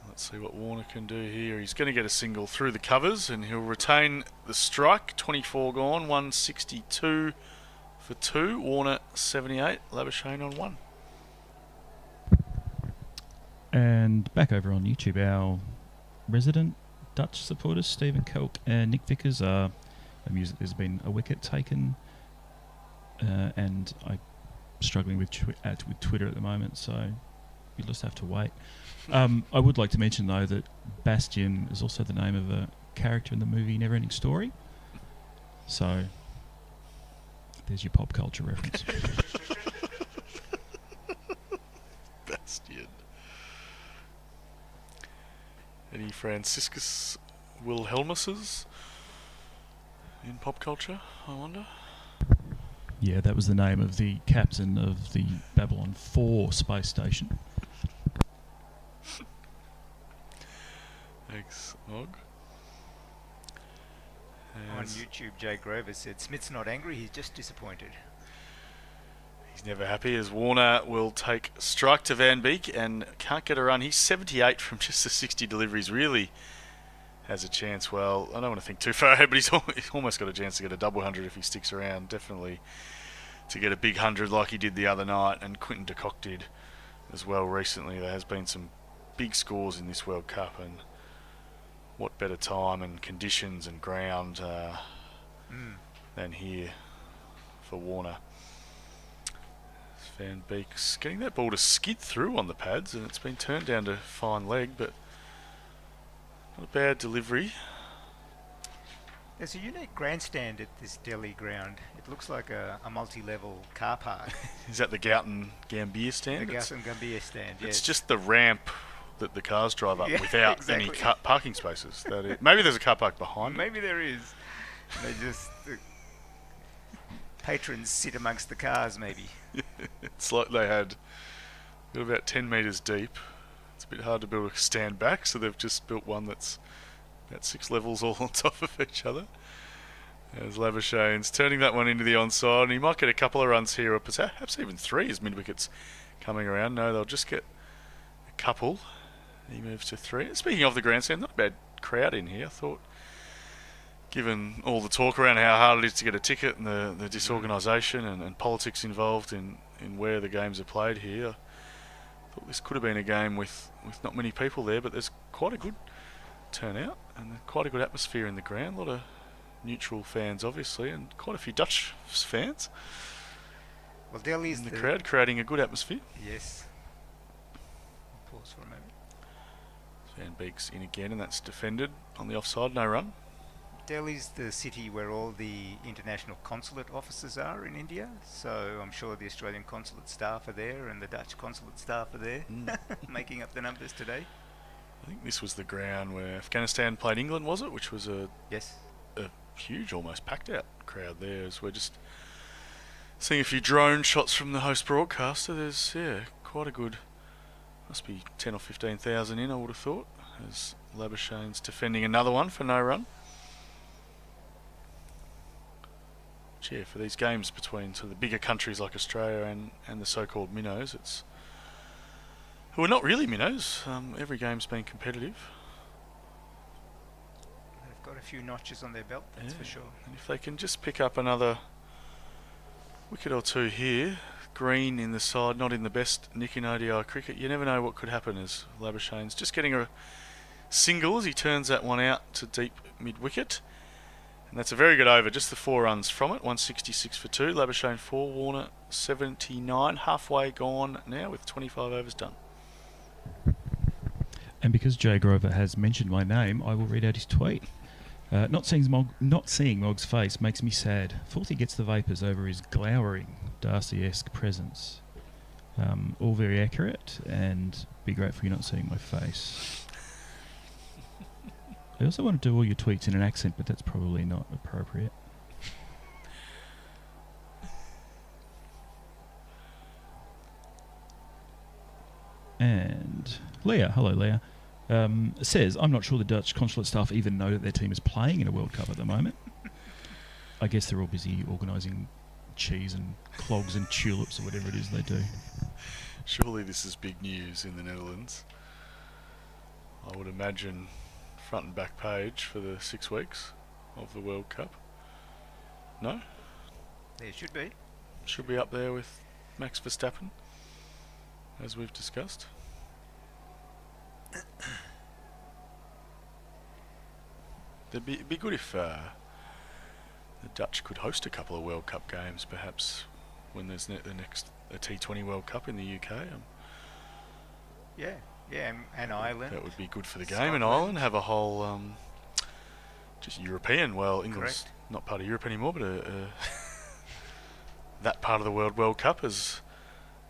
Let's see what Warner can do here. He's going to get a single through the covers and he'll retain the strike. 24 gone, 162 for 2. Warner 78, Labuschagne on 1. And back over on YouTube, our resident Dutch supporters, Stephen Kelk and Nick Vickers, are amused that there's been a wicket taken, and I'm struggling with Twitter at the moment, so you'll just have to wait. I would like to mention, though, that Bastion is also the name of a character in the movie Neverending Story. So there's your pop culture reference. Bastion. Any Franciscus Wilhelmuses in pop culture, I wonder? Yeah, that was the name of the captain of the Babylon 4 space station. Thanks, Og. On YouTube, Jay Grover said, Smith's not angry, he's just disappointed. He's never happy as Warner will take strike to Van Beek and can't get a run. He's 78 from just the 60 deliveries. Really has a chance. Well, I don't want to think too far ahead, but he's almost got a chance to get a double 100 if he sticks around. Definitely to get a big 100 like he did the other night, and Quinton de Kock did as well recently. There has been some big scores in this World Cup, and what better time and conditions and ground than here for Warner. Van Beek's getting that ball to skid through on the pads, and it's been turned down to fine leg, but not a bad delivery. There's a unique grandstand at this Delhi ground. It looks like a multi-level car park. Is that the Gautam Gambier stand? The Gautam Gambier stand, yes. It's just the ramp that the cars drive up without exactly. any parking spaces. Maybe there's a car park behind. Maybe there is. They just... patrons sit amongst the cars, maybe. It's like they had about 10 metres deep. It's a bit hard to build a stand back, so they've just built one that's about 6 levels all on top of each other. As Labuschagne's turning that one into the onside, and he might get a couple of runs here, or perhaps even 3 as mid-wicket's coming around. No, they'll just get a couple. He moves to 3. Speaking of the grandstand, not a bad crowd in here, I thought. Given all the talk around how hard it is to get a ticket and the disorganisation and politics involved in where the games are played here, I thought this could have been a game with not many people there, but there's quite a good turnout and quite a good atmosphere in the ground. A lot of neutral fans, obviously, and quite a few Dutch fans. Well, Delhi's in the crowd, creating a good atmosphere. Yes. Pause for a moment. Van Beek's in again, and that's defended on the offside, no run. Delhi's the city where all the international consulate offices are in India, so I'm sure the Australian consulate staff are there and the Dutch consulate staff are there, making up the numbers today. I think this was the ground where Afghanistan played England, was it? Which was a huge, almost packed out crowd there. As we're just seeing a few drone shots from the host broadcaster. There's quite a good, must be 10 or 15,000 in, I would have thought, as Labuschagne's defending another one for no run. Yeah, for these games between the bigger countries like Australia and the so-called minnows, who are not really minnows. Every game's been competitive. They've got a few notches on their belt, that's for sure. And if they can just pick up another Wicket or two here. Green in the side, not in the best nick in ODI cricket. You never know what could happen as Labuschagne's just getting a single as he turns that one out to deep mid-wicket. And that's a very good over, just the 4 runs from it. 166 for 2. Labuschagne 4, Warner 79. Halfway gone now with 25 overs done. And because Jay Grover has mentioned my name, I will read out his tweet. Not seeing Mog's face makes me sad. Forthy gets the vapours over his glowering Darcy-esque presence. All very accurate, and be grateful you're not seeing my face. I also want to do all your tweets in an accent, but that's probably not appropriate. And Leah, hello Leah, says, I'm not sure the Dutch consulate staff even know that their team is playing in a World Cup at the moment. I guess they're all busy organising cheese and clogs and tulips or whatever it is they do. Surely this is big news in the Netherlands. I would imagine front and back page for the 6 weeks of the World Cup. No? There should be. Should be up there with Max Verstappen, as we've discussed. It'd be good if the Dutch could host a couple of World Cup games, perhaps when there's the next T20 World Cup in the UK. Yeah, and Ireland. That would be good for the game. And Ireland have a whole just European. Well, England's not part of Europe anymore, but that part of the World Cup is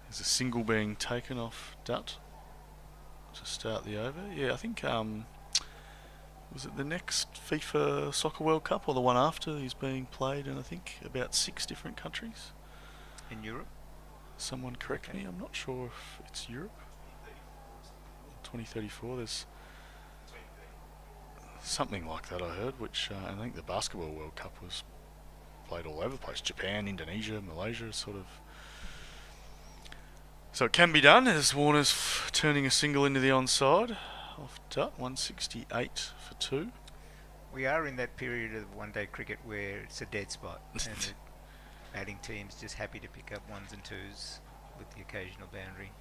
a single being taken off Dut to start the over. Yeah, I think was it the next FIFA Soccer World Cup or the one after is being played in I think about 6 different countries in Europe. Someone correct me. I'm not sure if it's Europe. 2034. There's something like that I heard, which I think the Basketball World Cup was played all over the place. Japan, Indonesia, Malaysia, sort of. So it can be done as Warner's turning a single into the onside off Dut, 168 for 2. We are in that period of one-day cricket where it's a dead spot and the batting team's just happy to pick up 1s and 2s with the occasional boundary.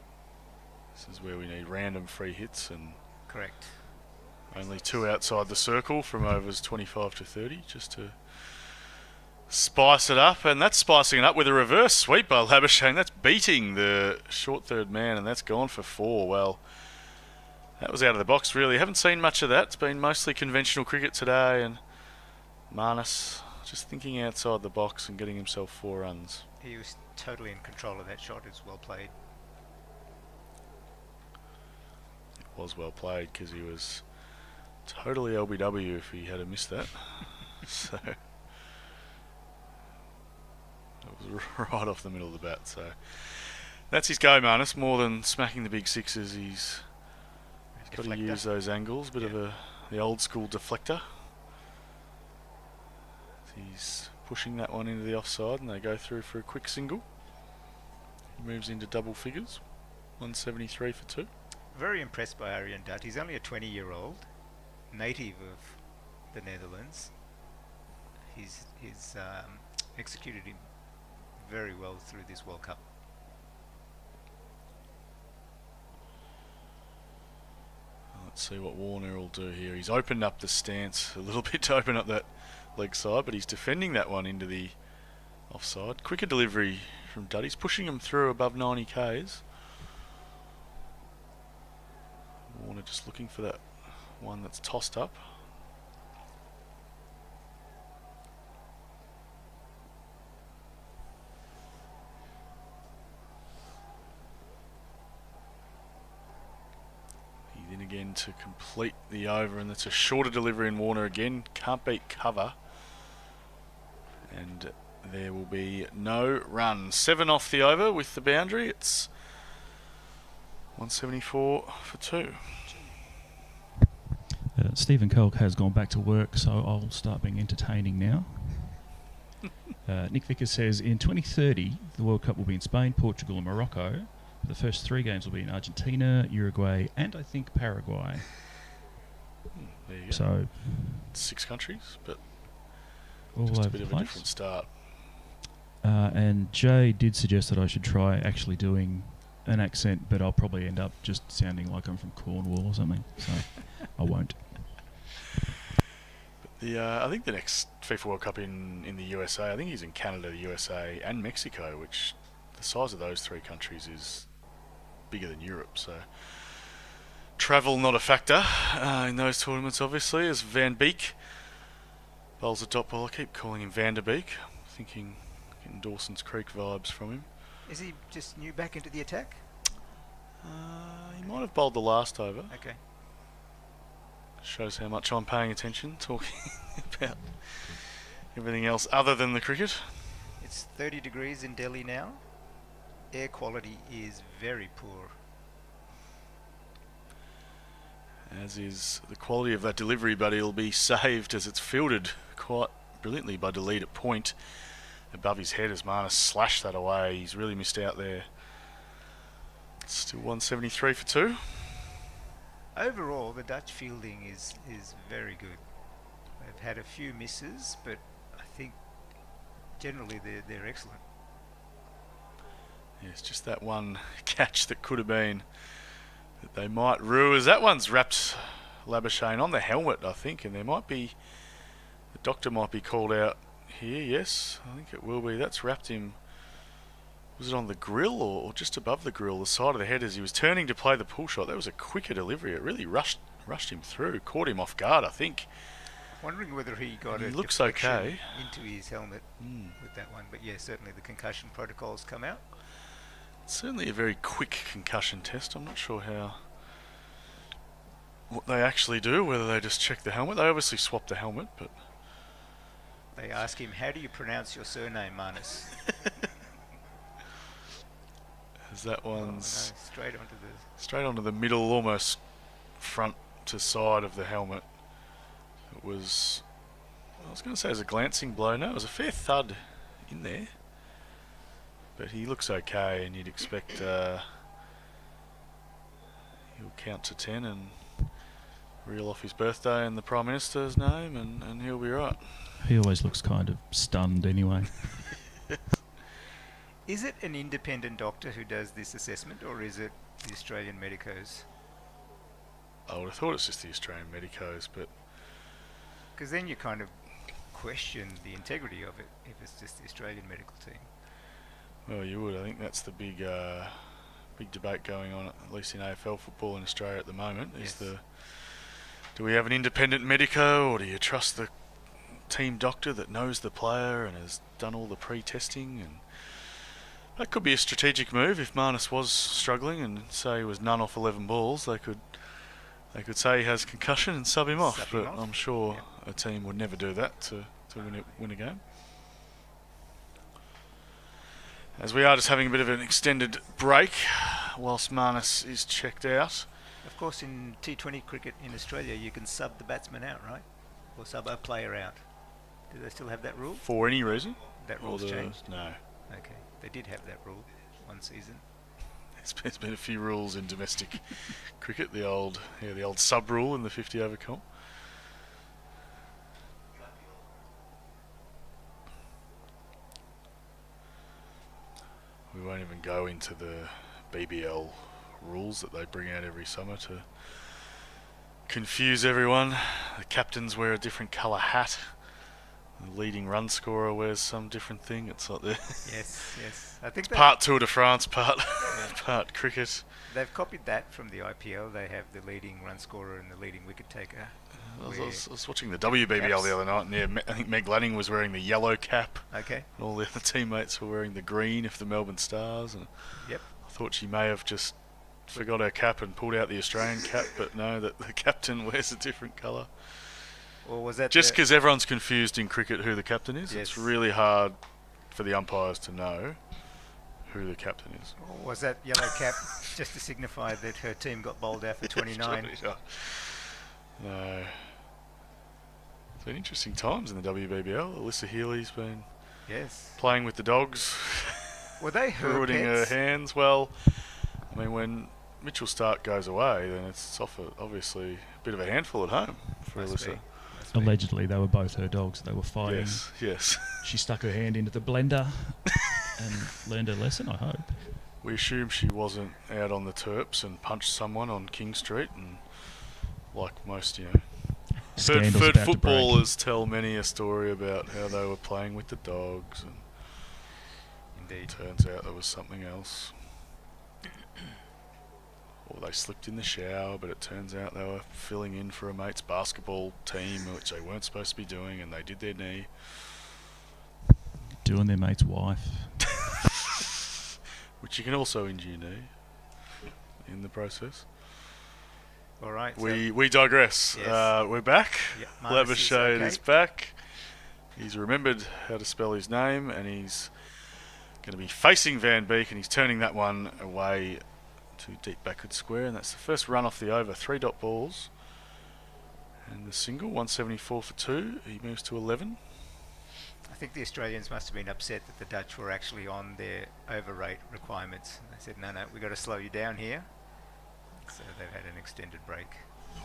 This is where we need random free hits and correct. Only 2 outside the circle from overs 25 to 30 just to spice it up, and that's spicing it up with a reverse sweep by Labuschagne. That's beating the short third man, and that's gone for 4. Well, that was out of the box really. Haven't seen much of that. It's been mostly conventional cricket today, and Marnus just thinking outside the box and getting himself 4 runs. He was totally in control of that shot. It was well played. It was well played because he was totally LBW if he had missed that. So it was right off the middle of the bat. So that's his go, Marnus. More than smacking the big sixes, he's got to use those angles. Bit of the old school deflector. He's pushing that one into the offside, and they go through for a quick single. He moves into double figures, 173 for 2. Very impressed by Arjen Dut. He's only a 20-year-old, native of the Netherlands. He's executed him very well through this World Cup. Let's see what Warner will do here. He's opened up the stance a little bit to open up that leg side, but he's defending that one into the offside. Quicker delivery from Dut. He's pushing him through above 90 Ks. Warner just looking for that one that's tossed up. He then again to complete the over, and that's a shorter delivery in Warner again. Can't beat cover. And there will be no run. 7 off the over with the boundary. It's 174 for 2. Stephen Kelk has gone back to work, so I'll start being entertaining now. Nick Vickers says, in 2030, the World Cup will be in Spain, Portugal and Morocco. The first 3 games will be in Argentina, Uruguay and I think Paraguay. There you go. So 6 countries, but all just a over bit the of place. a different start. And Jay did suggest that I should try actually doing an accent, but I'll probably end up just sounding like I'm from Cornwall or something, so I won't. I think the next FIFA World Cup in the USA, I think he's in Canada, the USA, and Mexico, which the size of those three countries is bigger than Europe. So travel not a factor in those tournaments, obviously, as Van Beek bowls the dot ball. I keep calling him Van der Beek. Thinking getting Dawson's Creek vibes from him. Is he just new back into the attack? He might have bowled the last over. Okay. Shows how much I'm paying attention, talking about everything else other than the cricket. It's 30 degrees in Delhi now. Air quality is very poor. As is the quality of that delivery, but it'll be saved as it's fielded quite brilliantly by Delete at point. Above his head as Marnus slashed that away. He's really missed out there. Still 173 for 2. Overall, the Dutch fielding is very good. They've had a few misses, but I think generally they're excellent. Yeah, it's just that one catch that could have been that they might rue. As that one's wrapped Labuschagne on the helmet, I think, and there might be the doctor might be called out here. Yes, I think it will be. That's wrapped him. Was it on the grill or just above the grill, the side of the head as he was turning to play the pull shot? That was a quicker delivery. It really rushed him through, caught him off guard, I think. Wondering whether he got he a looks deflection okay into his helmet with that one. But yeah, certainly the concussion protocols come out. It's certainly a very quick concussion test. I'm not sure what they actually do, whether they just check the helmet. They obviously swap the helmet, but they ask him, "How do you pronounce your surname, Marnus?" As that one's straight onto the middle, almost front to side of the helmet. It was, I was going to say it was a glancing blow. No, it was a fair thud in there. But he looks okay, and you'd expect he'll count to 10 and reel off his birthday and the Prime Minister's name, and he'll be right. He always looks kind of stunned anyway. Is it an independent doctor who does this assessment, or is it the Australian medicos? I would have thought it's just the Australian medicos, but because then you kind of question the integrity of it if it's just the Australian medical team. Well, you would. I think that's the big debate going on, at least in AFL football in Australia at the moment. Is do we have an independent medico, or do you trust the team doctor that knows the player and has done all the pre-testing? And that could be a strategic move if Marnus was struggling and say he was none off 11 balls. They could say he has concussion and sub him off. But I'm sure a team would never do that to win a game. As we are just having a bit of an extended break whilst Marnus is checked out. Of course, in T20 cricket in Australia, you can sub the batsman out, right? Or sub a player out. Do they still have that rule? For any reason? That rule's changed? No. Okay. They did have that rule one season. There's been a few rules in domestic cricket. The old sub rule in the 50 over comp. We won't even go into the BBL rules that they bring out every summer to confuse everyone. The captains wear a different colour hat. The leading run scorer wears some different thing. It's like the yes. I think part Tour de France, part cricket. They've copied that from the IPL. They have the leading run scorer and the leading wicket taker. I was watching the WBBL the other night, and I think Meg Lanning was wearing the yellow cap. Okay. And all the other teammates were wearing the green of the Melbourne Stars. And yep. I thought she may have just forgot her cap and pulled out the Australian cap, but no, that the captain wears a different colour. Or was that just because everyone's confused in cricket who the captain is? Yes. It's really hard for the umpires to know who the captain is. Or was that yellow cap just to signify that her team got bowled out for 29? No. It's been interesting times in the WBBL. Alyssa Healy's been playing with the dogs. Were they her ruining pets? her hands. Well, I mean, when Mitchell Stark goes away, then it's obviously a bit of a handful at home for Alyssa. Allegedly, they were both her dogs. They were fighting. Yes. She stuck her hand into the blender and learned a lesson, I hope. We assume she wasn't out on the Terps and punched someone on King Street, and like most, Scandal's third about to break. footballers tell many a story about how they were playing with the dogs, and Indeed. turns out there was something else. Or they slipped in the shower, but it turns out they were filling in for a mate's basketball team, which they weren't supposed to be doing, and they did their knee. Doing their mate's wife. Which you can also injure your knee in the process. All right. We digress. Yes. We're back. Yep, Marnus is Labuschagne okay. is back. He's remembered how to spell his name, and he's going to be facing Van Beek, and he's turning that one away to deep backward square, and that's the first run off the over. 3 dot balls. And the single, 174 for 2. He moves to 11. I think the Australians must have been upset that the Dutch were actually on their over rate requirements. They said, no, we've got to slow you down here. So they've had an extended break. I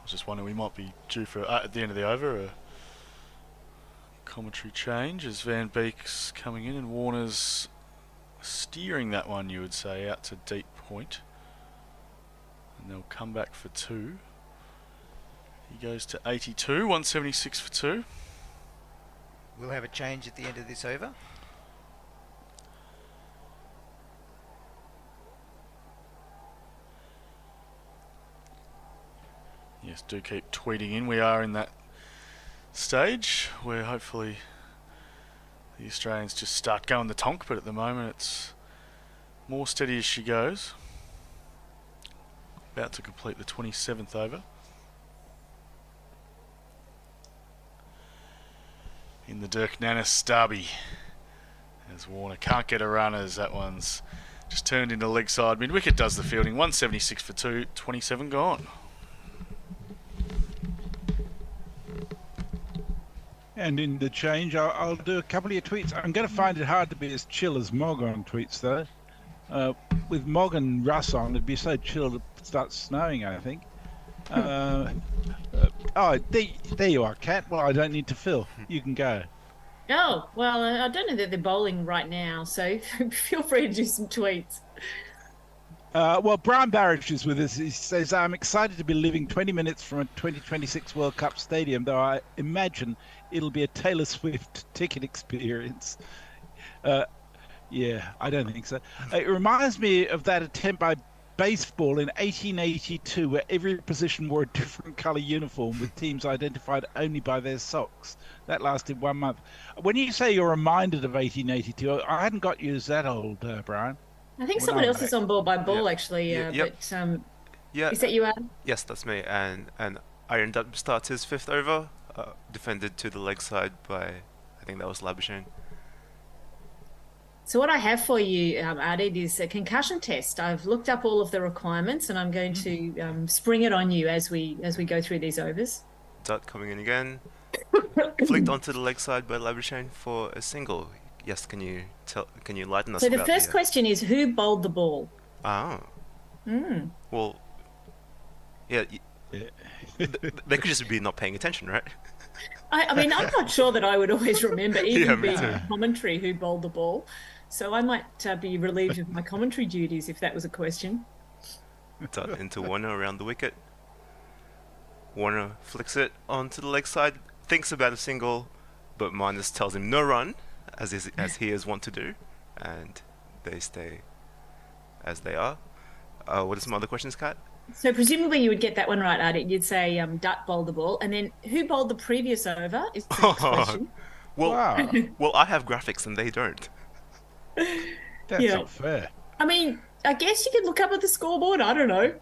was just wondering, we might be due for, at the end of the over, a commentary change as Van Beek's coming in and Warner's steering that one, you would say, out to deep point. And they'll come back for 2. He goes to 82, 176 for 2. We'll have a change at the end of this over. Yes, do keep tweeting in. We are in that stage where hopefully the Australians just start going the tonk, but at the moment it's more steady as she goes. About to complete the 27th over. In the Dirk Nannis derby, as Warner can't get a run, as that one's just turned into leg side. Mid-wicket does the fielding, 176 for 2, 27 gone. And in the change, I'll do a couple of tweets. I'm going to find it hard to be as chill as Mog on tweets, though. With Mog and Russ on, it'd be so chill to start snowing, I think. There you are, Kat. Well, I don't need to fill. You can go. Oh, well, I don't know that they're bowling right now, so feel free to do some tweets. Well, Brian Barrage is with us. He says, I'm excited to be living 20 minutes from a 2026 World Cup stadium, though I imagine it'll be a Taylor Swift ticket experience. Yeah, I don't think so. It reminds me of that attempt by baseball in 1882, where every position wore a different colour uniform with teams identified only by their socks. That lasted 1 month. When you say you're reminded of 1882, I hadn't got you as that old, Brian. I think someone else is on ball by ball, actually. Yep. But Yeah. is that you, Adam? Yes, that's me. And Iron Dub starts his 5th over, defended to the leg side by, I think that was Labuschagne. So what I have for you, Ardid, is a concussion test. I've looked up all of the requirements, and I'm going to spring it on you as we go through these overs. Dutt coming in again, flicked onto the leg side by Labuschagne for a single. Yes, can you lighten us? So the about first question is, who bowled the ball? Oh. Well, yeah. They could just be not paying attention, right? I mean, I'm not sure that I would always remember, even me being too. in commentary, who bowled the ball. So I might be relieved of my commentary duties if that was a question. Dutt into Warner around the wicket. Warner flicks it onto the leg side, thinks about a single, but Minus tells him no run, as he is wont to do, and they stay as they are. What are some other questions, Kat? So presumably you would get that one right, Ardit. You'd say Dutt bowled the ball, and then who bowled the previous over is the next question. Well, well, I have graphics and they don't. That's Yeah. not fair. I mean, I guess you could look up at the scoreboard. I don't know.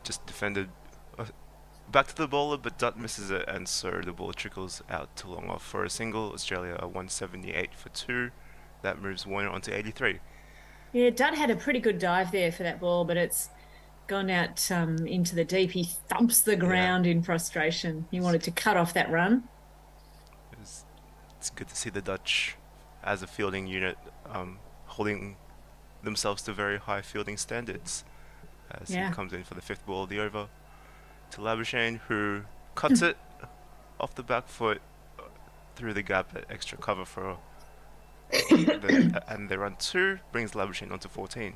Just defended back to the bowler, but Dutt misses it, and so the ball trickles out to long off for a single. Australia 178 for 2. That moves Warner onto 83. Yeah, Dutt had a pretty good dive there for that ball, but it's gone out into the deep. He thumps the ground in frustration. He wanted to cut off that run. It's good to see the Dutch, as a fielding unit, holding themselves to very high fielding standards. As he comes in for the 5th ball of the over to Labuschagne, who cuts it off the back foot through the gap at extra cover for and they run 2, brings Labuschagne onto 14.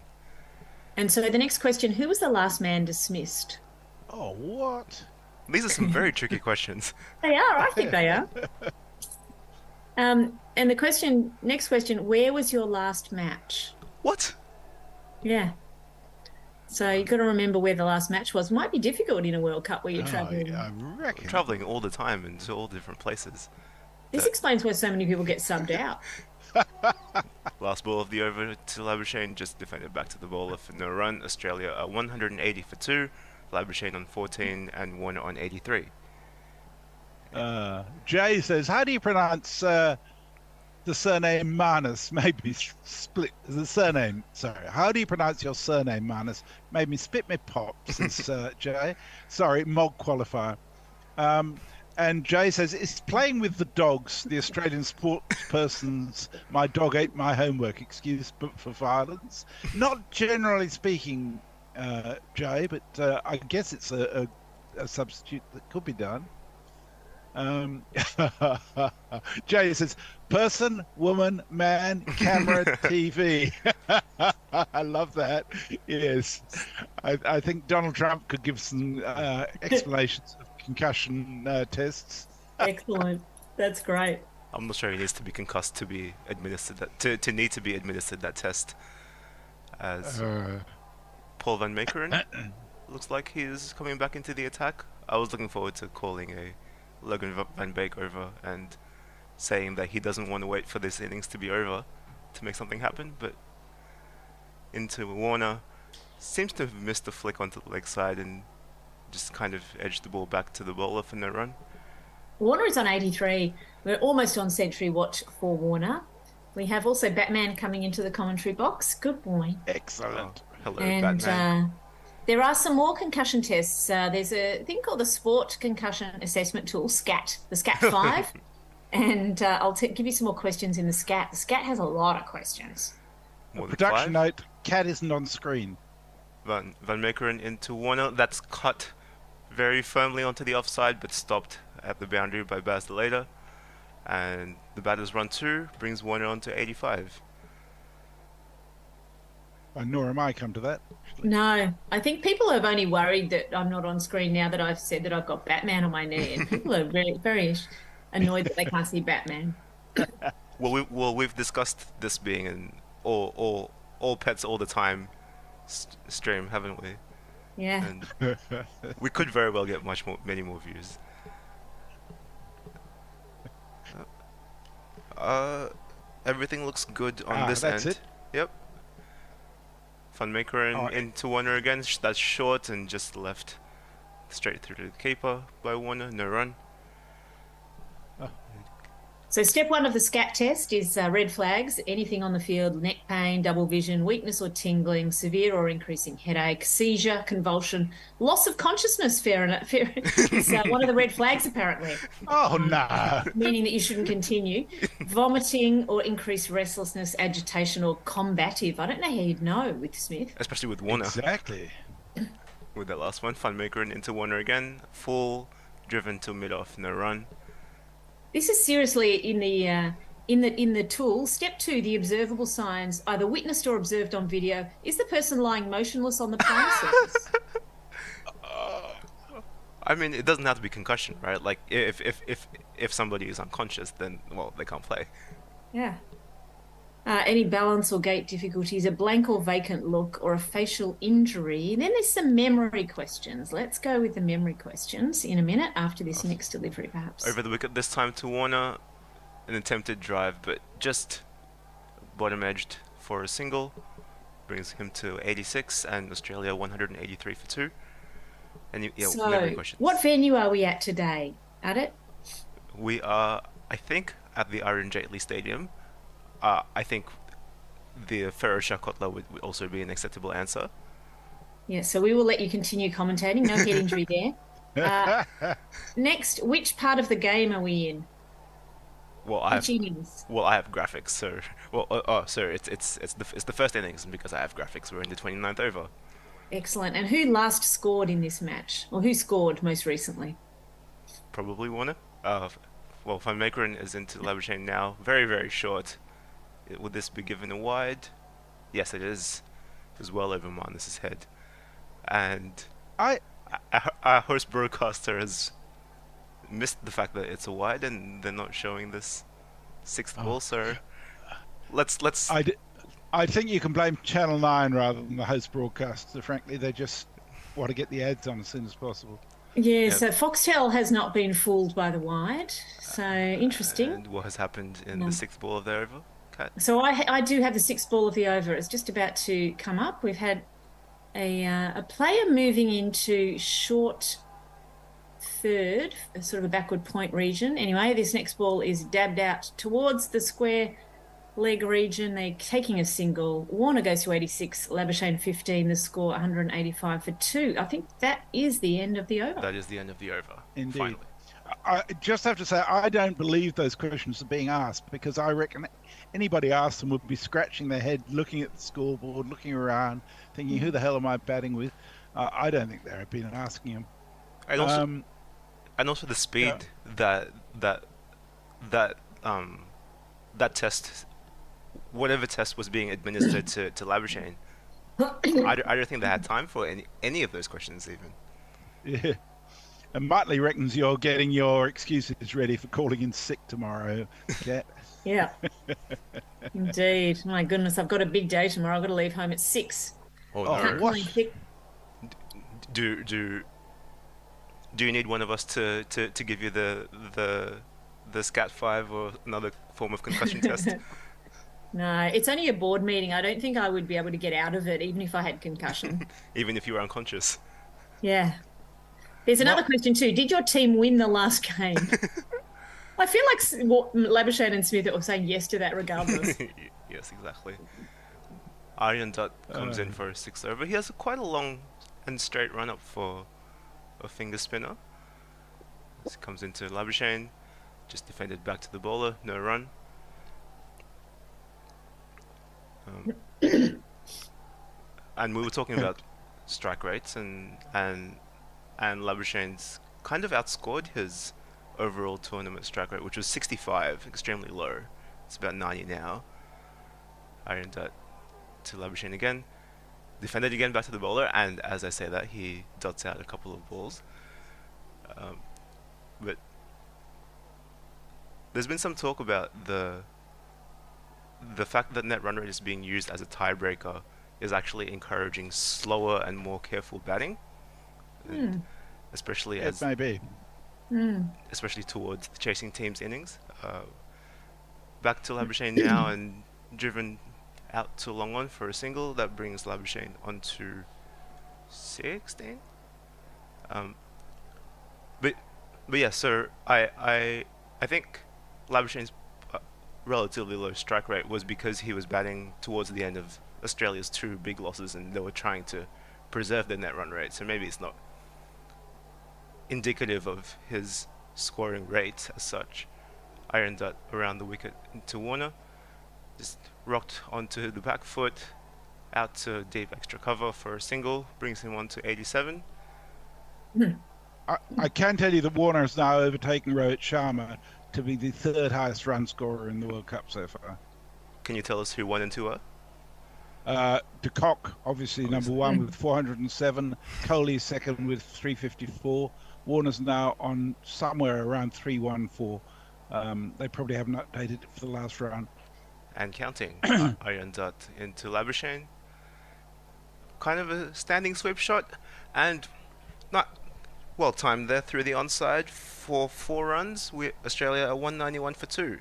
And so the next question, who was the last man dismissed? Oh, what? These are some very tricky questions. They are, I think they are. And the next question, where was your last match? What? Yeah. So you've got to remember where the last match was. Might be difficult in a World Cup where you're traveling. I reckon. Traveling all the time into all different places. This explains why so many people get subbed out. Last ball of the over to Labuschagne, just defended back to the bowler for no run. Australia are 180 for 2, Labuschagne on 14 and Warner on 83. Jay says, how do you pronounce the surname Manus? Maybe split the surname. Sorry, how do you pronounce your surname, Manus? Made me spit my pop, says Jay. Sorry, Mog qualifier. And Jay says, it's playing with the dogs, the Australian sports person's my dog ate my homework excuse for violence. Not generally speaking, Jay, but I guess it's a substitute that could be done. Jay says, person, woman, man, camera, TV. I love that. Yes. I think Donald Trump could give some explanations of concussion tests. Excellent. That's great. I'm not sure he needs to be concussed to be administered that to need to be administered that test. As Paul van Meekeren looks like he is coming back into the attack. I was looking forward to calling a Logan van Beek over and saying that he doesn't want to wait for this innings to be over to make something happen, but into Warner, seems to have missed the flick onto the leg side and just kind of edged the ball back to the bowler for no run. Warner is on 83. We're almost on century watch for Warner. We have also Batman coming into the commentary box. Good boy. Excellent. Hello, And Batman. there are some more concussion tests. There's a thing called the Sport Concussion Assessment Tool, SCAT, the SCAT 5. And I'll give you some more questions in the SCAT. The SCAT has a lot of questions. More than Production 5? note, Cat isn't on screen. Van Meekeren into Warner. That's cut very firmly onto the offside, but stopped at the boundary by Baz the Later. And the batters run 2, brings Warner on to 85. Nor am I come to that. No, I think people are only worried that I'm not on screen now that I've said that I've got Batman on my knee. And people are very, very annoyed that they can't see Batman. We've discussed this being an all pets all the time stream, haven't we? Yeah. And we could very well get many more views. Everything looks good on this that's end. it? Yep. Van Meekeren into Warner again. That's short and just left straight through to the keeper by Warner. No run. So step 1 of the SCAT test is red flags, anything on the field, neck pain, double vision, weakness or tingling, severe or increasing headache, seizure, convulsion, loss of consciousness, fair is one of the red flags apparently. Oh, no. Meaning that you shouldn't continue. Vomiting or increased restlessness, agitation or combative. I don't know how you'd know with Smith. Especially with Warner. Exactly. With that last one, Van Meekeren into Warner again. Full, driven to mid-off, no run. This is seriously in the tool. Step 2, the observable signs, either witnessed or observed on video. Is the person lying motionless on the playing surface? I mean, it doesn't have to be concussion, right? Like, if somebody is unconscious, then, well, they can't play. Yeah. Any balance or gait difficulties, a blank or vacant look, or a facial injury. And then there's some memory questions. Let's go with the memory questions in a minute after this next delivery, perhaps. Over the wicket this time to Warner. An attempted drive, but just bottom-edged for a single. Brings him to 86, and Australia 183 for 2. And so, memory questions. What venue are we at today? At it? We are, I think, at the Arun Jaitley Stadium. I think the Feroz Kotla would also be an acceptable answer. Yeah, so we will let you continue commentating. No head injury there. Next, which part of the game are we in? Well, I have innings? Well, I have graphics, so it's the first innings, and because I have graphics, we're in the 29th over. Excellent. And who last scored in this match, or who scored most recently? Probably Warner. Well, Van Meekeren is into Labuschagne now. Very, very short. Would this be given a wide? Yes, it is. It was well over Marnus's head. And our host broadcaster has missed the fact that it's a wide and they're not showing this sixth ball, so let's I think you can blame Channel 9 rather than the host broadcaster. Frankly, they just want to get the ads on as soon as possible. Yeah, so Foxtel has not been fooled by the wide. So interesting. And what has happened in the sixth ball of the over, Kat? So I do have the sixth ball of the over. It's just about to come up. We've had a player moving into short third, sort of a backward point region. Anyway, this next ball is dabbed out towards the square leg region. They're taking a single. Warner goes to 86, Labuschagne 15, the score 185 for 2. I think that is the end of the over. That is the end of the over. Indeed. Finally. I just have to say, I don't believe those questions are being asked, because I reckon anybody asked them would be scratching their head, looking at the scoreboard, looking around, thinking, who the hell am I batting with? I don't think they've been asking them. And also the speed that test, whatever test was being administered to Labuschagne, I don't think they had time for any of those questions even. Yeah. And Motley reckons you're getting your excuses ready for calling in sick tomorrow, Kat. Yeah. Indeed. My goodness, I've got a big day tomorrow. I've got to leave home at 6. Oh, Can't call in sick. Do you need one of us to give you the Scat 5 or another form of concussion test? No, it's only a board meeting. I don't think I would be able to get out of it, even if I had concussion. Even if you were unconscious? Yeah. There's another question too. Did your team win the last game? I feel like Labuschagne and Smith are saying yes to that regardless. Yes, exactly. Aryan Dutt comes in for a 6th over. He has quite a long and straight run up for a finger spinner. This comes into Labuschagne, just defended back to the bowler, no run. And we were talking about strike rates, and Labuschagne's kind of outscored his overall tournament strike rate, which was 65, extremely low. It's about 90 now. Aryan Dutt to Labuschagne again, defended again back to the bowler, and as I say that, he dots out a couple of balls. But there's been some talk about the fact that net run rate is being used as a tiebreaker is actually encouraging slower and more careful batting, especially especially towards the chasing team's innings. Back to Labuschagne now, and driven out to long on for a single that brings Labuschagne onto 16. But yeah, so I think Labuschagne's relatively low strike rate was because he was batting towards the end of Australia's 2 big losses, and they were trying to preserve their net run rate. So maybe it's not indicative of his scoring rate as such. Aryan Dutt around the wicket to Warner, just rocked onto the back foot, out to deep extra cover for a single, brings him on to 87. I can tell you that Warner has now overtaken Rohit Sharma to be the 3rd highest run scorer in the World Cup so far. Can you tell us who 1 and 2 are? De Kock, obviously number 1 with 407. Kohli second with 354. Warner's now on somewhere around 314. They probably haven't updated it for the last round. And counting. Aryan Dutt into Labuschagne. Kind of a standing sweep shot, and not well timed there through the onside for 4 runs. Australia are 191 for 2.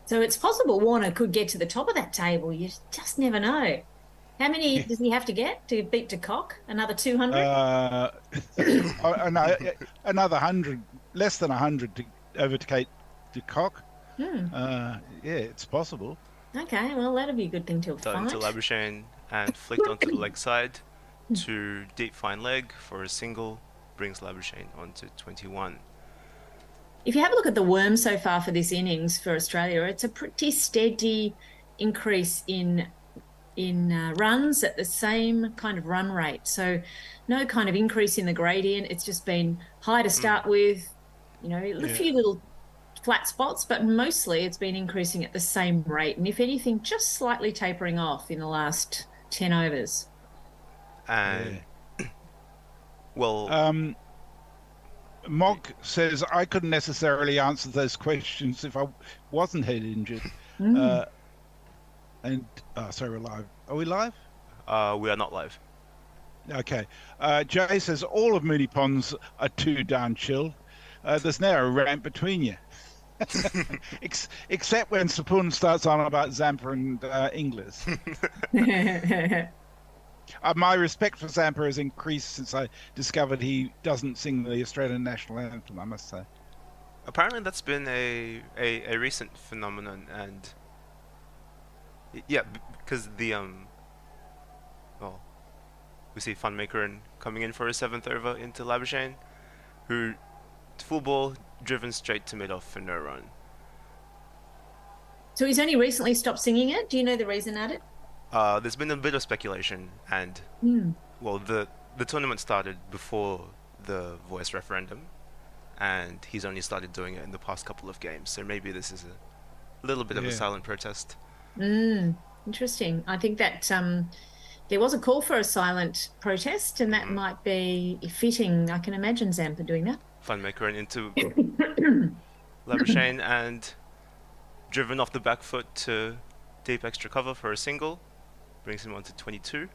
So it's possible Warner could get to the top of that table. You just never know. How many does he have to get to beat De Kock? Another 200? Another 100, less than 100 to overtake De Kock. Yeah, it's possible. Okay, well, that'd be a good thing to find. Into Labuschagne and flicked onto the leg side to deep fine leg for a single, brings Labuschagne onto 21. If you have a look at the worm so far for this innings for Australia, it's a pretty steady increase in in runs at the same kind of run rate. So no kind of increase in the gradient. It's just been high to start with, a few little flat spots, but mostly it's been increasing at the same rate. And if anything, just slightly tapering off in the last 10 overs. And well, Mog says I couldn't necessarily answer those questions if I wasn't head injured. Sorry, we're live. Are we live? we are not live. Okay. Jay says all of Moonee Ponds are too darn chilled. There's now a ramp between you. Except when Sapun starts on about Zampa and Inglis. My respect for Zampa has increased since I discovered he doesn't sing the Australian national anthem, I must say. Apparently that's been a recent phenomenon, and yeah, because we see Funmaker coming in for a 7th over into Labuschagne, who full ball driven straight to mid-off for no run. So he's only recently stopped singing it. Do you know the reason at it? There's been a bit of speculation, and well, the tournament started before the voice referendum, and he's only started doing it in the past couple of games. So maybe this is a little bit of a silent protest. Interesting. I think that there was a call for a silent protest, and that might be fitting. I can imagine Zampa doing that. Funmaker into Labuschagne and driven off the back foot to deep extra cover for a single, brings him on to 22.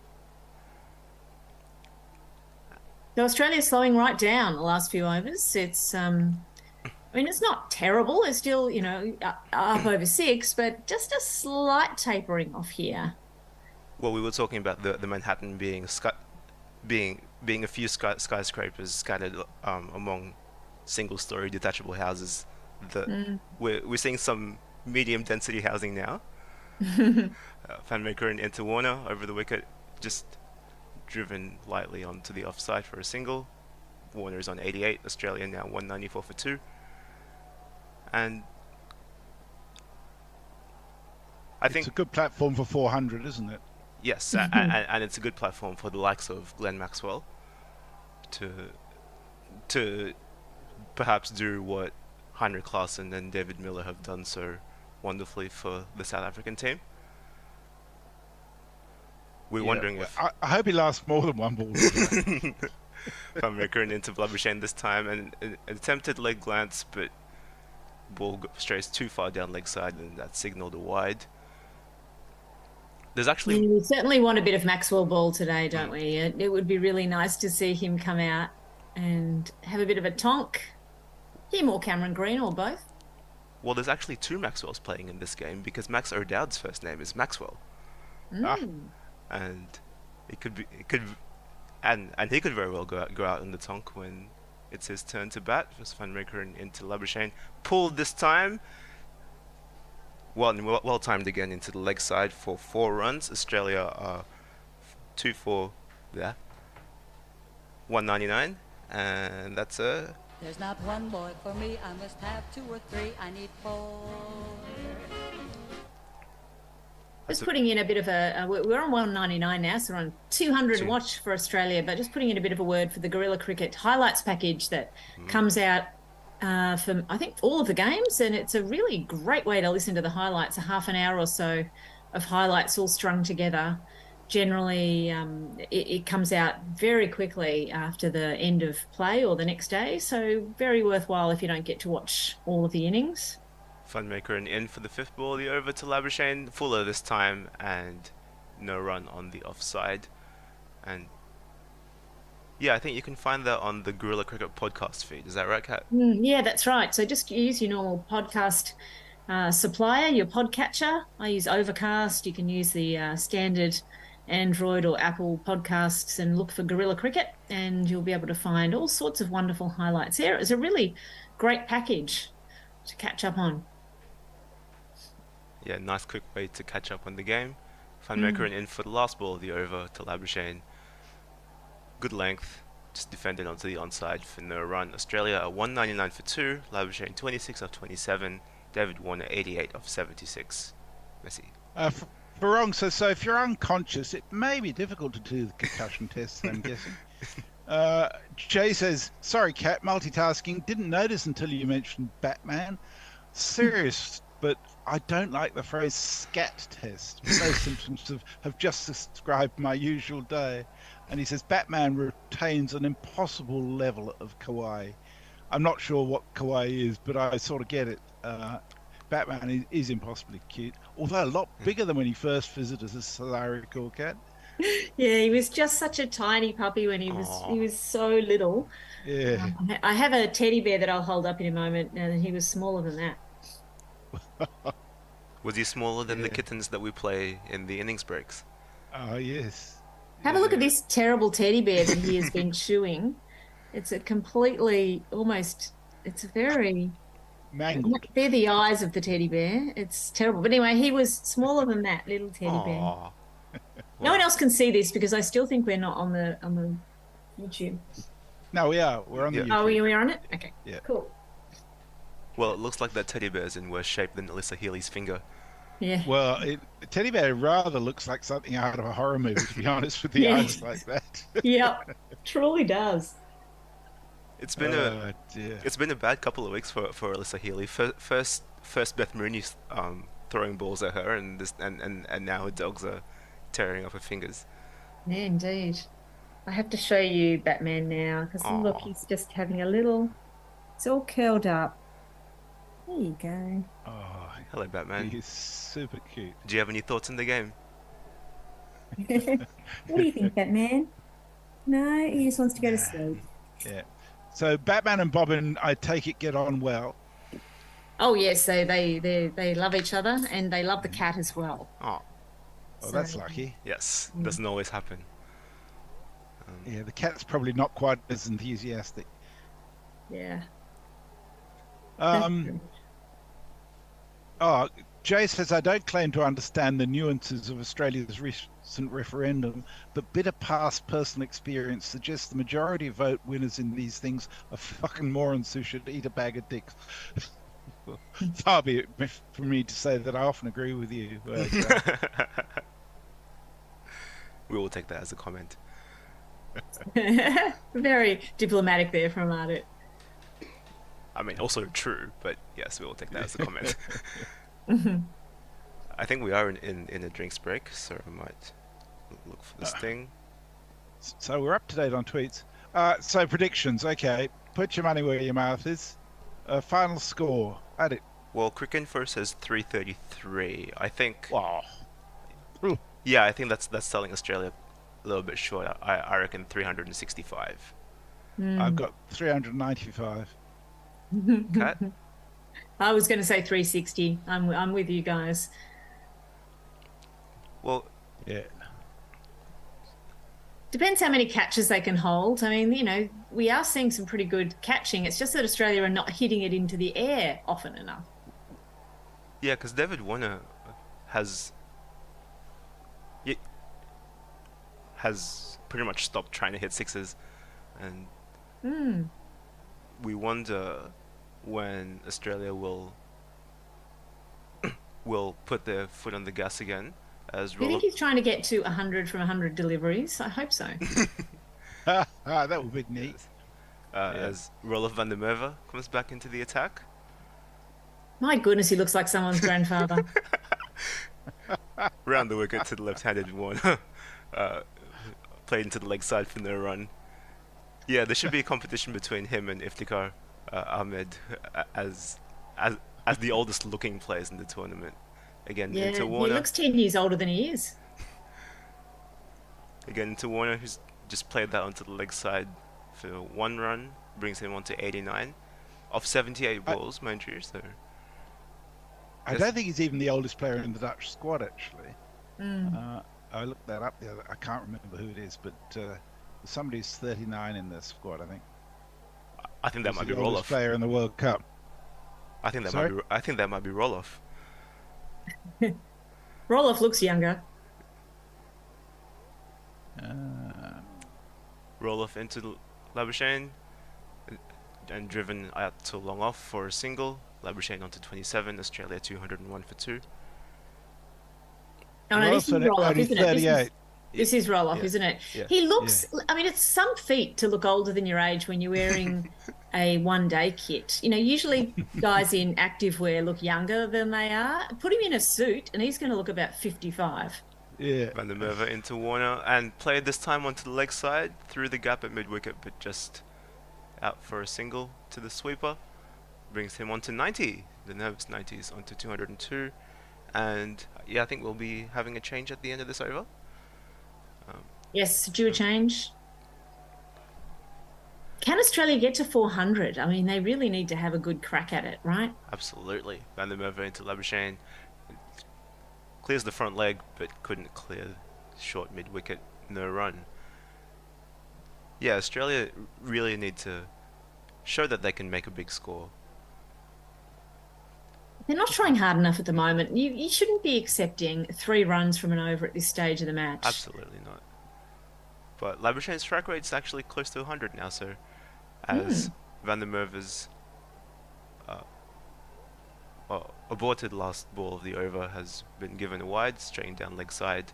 So Australia's slowing right down the last few overs. It's it's not terrible. It's still, up over 6, but just a slight tapering off here. Well, we were talking about the Manhattan being a few skyscrapers scattered among single-story detachable houses. We're seeing some medium density housing now. Funmaker into Warner over the wicket, just driven lightly onto the offside for a single. Warner is on 88. Australia now 194 for 2. And I think it's a good platform for 400, isn't it? Yes, and it's a good platform for the likes of Glenn Maxwell to perhaps do what Heinrich Klaasen and David Miller have done so wonderfully for the South African team. We're wondering if... I hope he lasts more than one ball. Funmaker into Labuschagne this time, and an attempted leg glance, but ball strays too far down leg side, and that signalled a wide. There's actually... We certainly want a bit of Maxwell ball today, don't we? It would be really nice to see him come out and have a bit of a tonk. Him or Cameron Green, or both. Well, there's actually 2 Maxwells playing in this game, because Max O'Dowd's first name is Maxwell. And he could very well go out in the tonk when it's his turn to bat. Just Funmaker into Labuschagne. Pulled this time. Well timed again into the leg side for 4 runs. Australia are 2 for 199, and that's a... There's not one boy for me, I must have 2 or 3, I need 4. Just putting in a bit of we're on 199 now, so we're on 200 watch for Australia, but just putting in a bit of a word for the Guerrilla Cricket highlights package that comes out for, I think, all of the games, and it's a really great way to listen to the highlights, a half an hour or so of highlights all strung together. Generally, it comes out very quickly after the end of play or the next day, so very worthwhile if you don't get to watch all of the innings. Funmaker in for the 5th ball of the over to Labuschagne, fuller this time, and no run on the offside. And yeah, I think you can find that on the Guerrilla Cricket podcast feed. Is that right, Kat? Yeah, that's right. So just use your normal podcast supplier, your podcatcher. I use Overcast. You can use the standard Android or Apple podcasts and look for Guerrilla Cricket, and you'll be able to find all sorts of wonderful highlights there. It's a really great package to catch up on. Yeah, nice quick way to catch up on the game. Funmaker in for the last ball of the over to Labuschagne. Good length, just defended onto the onside for no run. Australia are 199 for 2, Labuschagne 26 of 27, David Warner 88 of 76. Messi. Barong says, so if you're unconscious, it may be difficult to do the concussion test, I'm guessing. Jay says, sorry, Cat, multitasking. Didn't notice until you mentioned Batman. Serious, but I don't like the phrase scat test. Those symptoms have just described my usual day. And he says, Batman retains an impossible level of kawaii. I'm not sure what kawaii is, but I sort of get it. Batman is impossibly cute, although a lot bigger than when he first visited us, as I recall, Cat. Yeah, he was just such a tiny puppy when he was so little. Yeah. I have a teddy bear that I'll hold up in a moment, and he was smaller than that. Was he smaller than the kittens that we play in the innings breaks? Oh, yes. Have a look at this terrible teddy bear that he has been chewing. It's a completely, it's a very... mangled. They're the eyes of the teddy bear. It's terrible. But anyway, he was smaller than that little teddy bear. No one else can see this because I still think we're not on the YouTube. No, we are. We're on the YouTube. Oh, we're on it? Okay. Yeah. Cool. Well, it looks like that teddy bear's in worse shape than Alyssa Healy's finger. Yeah. Well, teddy bear rather looks like something out of a horror movie, to be honest, with the eyes like that. Yep, truly does. It's been it's been a bad couple of weeks for Alyssa Healy. First Beth Mooney throwing balls at her, and now her dogs are tearing off her fingers. Yeah, indeed. I have to show you Batman now because look, he's just having a little. It's all curled up. There you go. Oh, hello, Batman. He's super cute. Do you have any thoughts on the game? What do you think, Batman? No, he just wants to go to sleep. Yeah. So Batman and Bobbin, I take it, get on well. Oh yes, they love each other and they love the cat as well. Oh, that's lucky. Yes, doesn't always happen. Yeah, the cat's probably not quite as enthusiastic. Yeah. Jay says, I don't claim to understand the nuances of Australia's recent referendum, but bitter past personal experience suggests the majority vote winners in these things are fucking morons who should eat a bag of dicks. Far be it for me to say that I often agree with you. We will take that as a comment. Very diplomatic there from Ardit. I mean, also true, but yes, we will take that as a comment. I think we are in a drinks break, so I might look for this thing. So we're up to date on tweets. So predictions, okay. Put your money where your mouth is. Final score. Add it. Well, Cricinfo says 333. I think. Wow. Yeah, I think that's selling Australia a little bit short. I reckon 365. I've got 395. Kat? I was going to say 360. I'm with you guys. Well, yeah. Depends how many catches they can hold. I mean, we are seeing some pretty good catching. It's just that Australia are not hitting it into the air often enough. Yeah, because David Warner has pretty much stopped trying to hit sixes, and we wonder when Australia will put their foot on the gas again. Do you think he's trying to get to 100 from 100 deliveries? I hope so. That would be neat. As Roloff van der Merwe comes back into the attack. My goodness, he looks like someone's grandfather. Round the wicket to the left-handed one. Played into the leg side for no run. Yeah, there should be a competition between him and Iftikhar Ahmed as the oldest looking players in the tournament. Again, yeah, into Warner. He looks 10 years older than he is. Again, into Warner, who's just played that onto the leg side for one run, brings him on to 89 off 78 balls, mind you. So I don't think he's even the oldest player in the Dutch squad, actually. I looked that up the other. I can't remember who it is, but somebody who's 39 in the squad, I think. I think that might be the oldest Roloff. player in the World Cup. I think that might be Roloff. Roloff looks younger. Roloff into Labuschagne and driven out to long off for a single. Labuschagne onto 27. Australia 201 for 2. Oh no, this is roll off, only isn't it? 38. This is roll off, Yeah. isn't it? Yeah. He looks. I mean, it's some feat to look older than your age when you're wearing a one-day kit. You know, usually guys in active wear look younger than they are. Put him in a suit, and he's going to look about 55. Yeah. Van der Merwe into Warner and played this time onto the leg side through the gap at mid-wicket, but just out for a single to the sweeper. Brings him onto 90. The nervous 90s onto 202. And yeah, I think we'll be having a change at the end of this over. Yes, due a change. Can Australia get to 400? I mean, they really need to have a good crack at it, right? Absolutely. Van der Merwe into Labuschagne. Clears the front leg, but couldn't clear short mid-wicket. No run. Yeah, Australia really need to show that they can make a big score. They're not trying hard enough at the moment. You shouldn't be accepting 3 runs from an over at this stage of the match. Absolutely not. But Labuschagne's strike rate's actually close to 100 now, so as Van der Merwe's aborted last ball of the over has been given a wide, straight down leg side,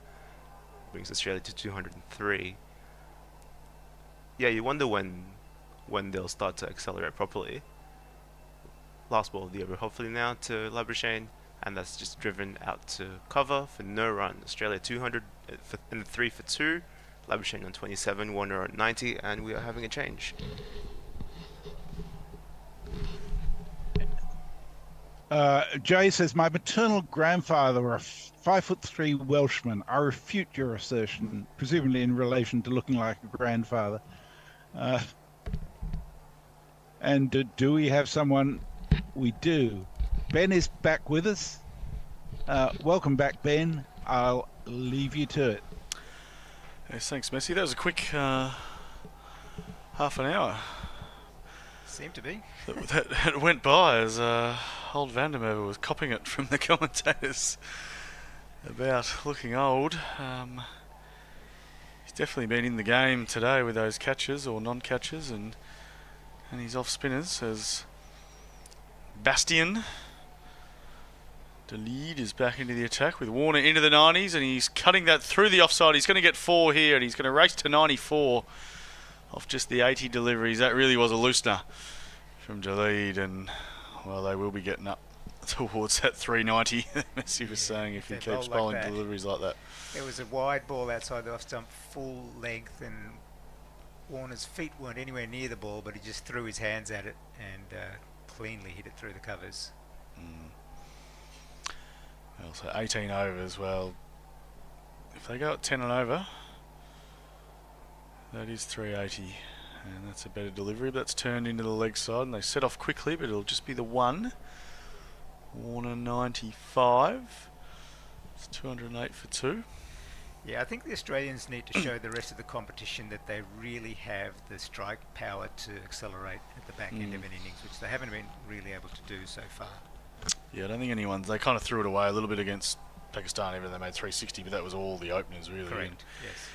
brings Australia to 203. Yeah, you wonder when they'll start to accelerate properly. Last ball of the over, hopefully now to Labuschagne, and that's just driven out to cover for no run. Australia 200 and 3 for 2. Labuschagne on 27, Warner on 90, and we are having a change. Jay says, my maternal grandfather were a 5'3" Welshman. I refute your assertion, presumably in relation to looking like a grandfather. And do we have someone? We do. Ben is back with us. Welcome back, Ben. I'll leave you to it. Yes, thanks, Messi. That was a quick half an hour. Seemed to be. That went by as old Van der Merwe was copying it from the commentators about looking old. He's definitely been in the game today with those catches or non-catches and his off-spinners as Bastien the lead is back into the attack with Warner into the 90s, and he's cutting that through the offside. He's going to get 4 here, and he's going to race to 94 off just the 80 deliveries. That really was a loosener from Jalid, and well, they will be getting up towards that 390. Messi was saying if he keeps bowling like deliveries like that. There was a wide ball outside the off stump, full length, and Warner's feet weren't anywhere near the ball, but he just threw his hands at it and cleanly hit it through the covers. Well, so 18 overs. Well, if they go at 10 and over, that is 380, and that's a better delivery. But that's turned into the leg side, and they set off quickly, but it'll just be the 1. Warner 95. It's 208 for 2. Yeah, I think the Australians need to show the rest of the competition that they really have the strike power to accelerate at the back end of an innings, which they haven't been really able to do so far. Yeah, I don't think anyone's... They kind of threw it away a little bit against Pakistan, even though they made 360, but that was all the openers, really. Correct, and yes.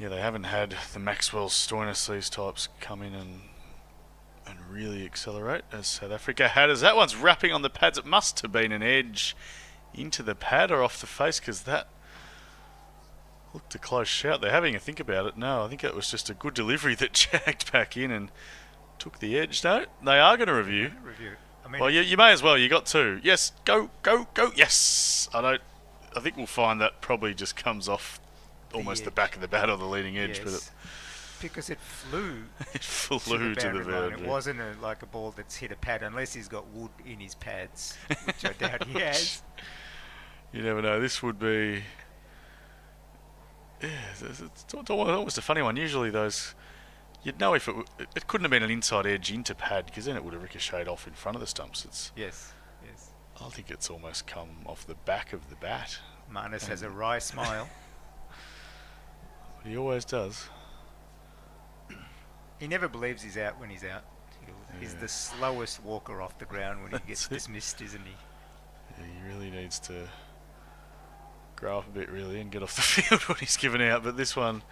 Yeah, they haven't had the Maxwell, Stoinis, these types come in and really accelerate, as South Africa had. As that one's wrapping on the pads, it must have been an edge into the pad or off the face, because that looked a close shout. They're having a think about it. No, I think it was just a good delivery that jagged back in and took the edge. No, they are going to review. I mean, Well, you may as well. You got 2. Yes, go. Yes. I think we'll find that probably just comes off almost the back of the bat or the leading edge, yes, but it because it flew. It flew to the boundary line. boundary. It wasn't like a ball that's hit a pad, unless he's got wood in his pads, which I doubt he has. You never know. This would be... Yeah, it's almost a funny one. Usually those... You'd know if it couldn't have been an inside edge into pad, because then it would have ricocheted off in front of the stumps. Yes. I think it's almost come off the back of the bat. Marnus has a wry smile. He always does. He never believes he's out when he's out. He's the slowest walker off the ground when he gets dismissed, isn't he? Yeah, he really needs to grow up a bit, really, and get off the field when he's given out. But this one,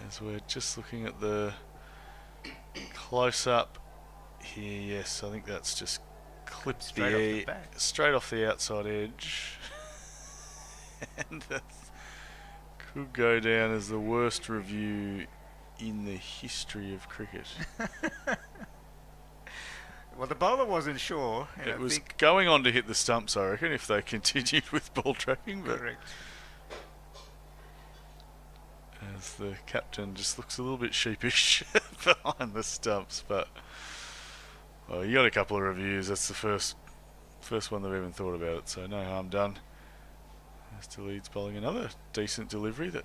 as we're just looking at the close-up here, yes, I think that's just clipped straight off the outside edge. And that could go down as the worst review in the history of cricket. Well, the bowler wasn't sure. It was going on to hit the stumps, I reckon, if they continued with ball tracking. But correct. as the captain just looks a little bit sheepish behind the stumps. But well, you got a couple of reviews. That's the first one they've even thought about it, so no harm done. As to Leeds bowling another decent delivery that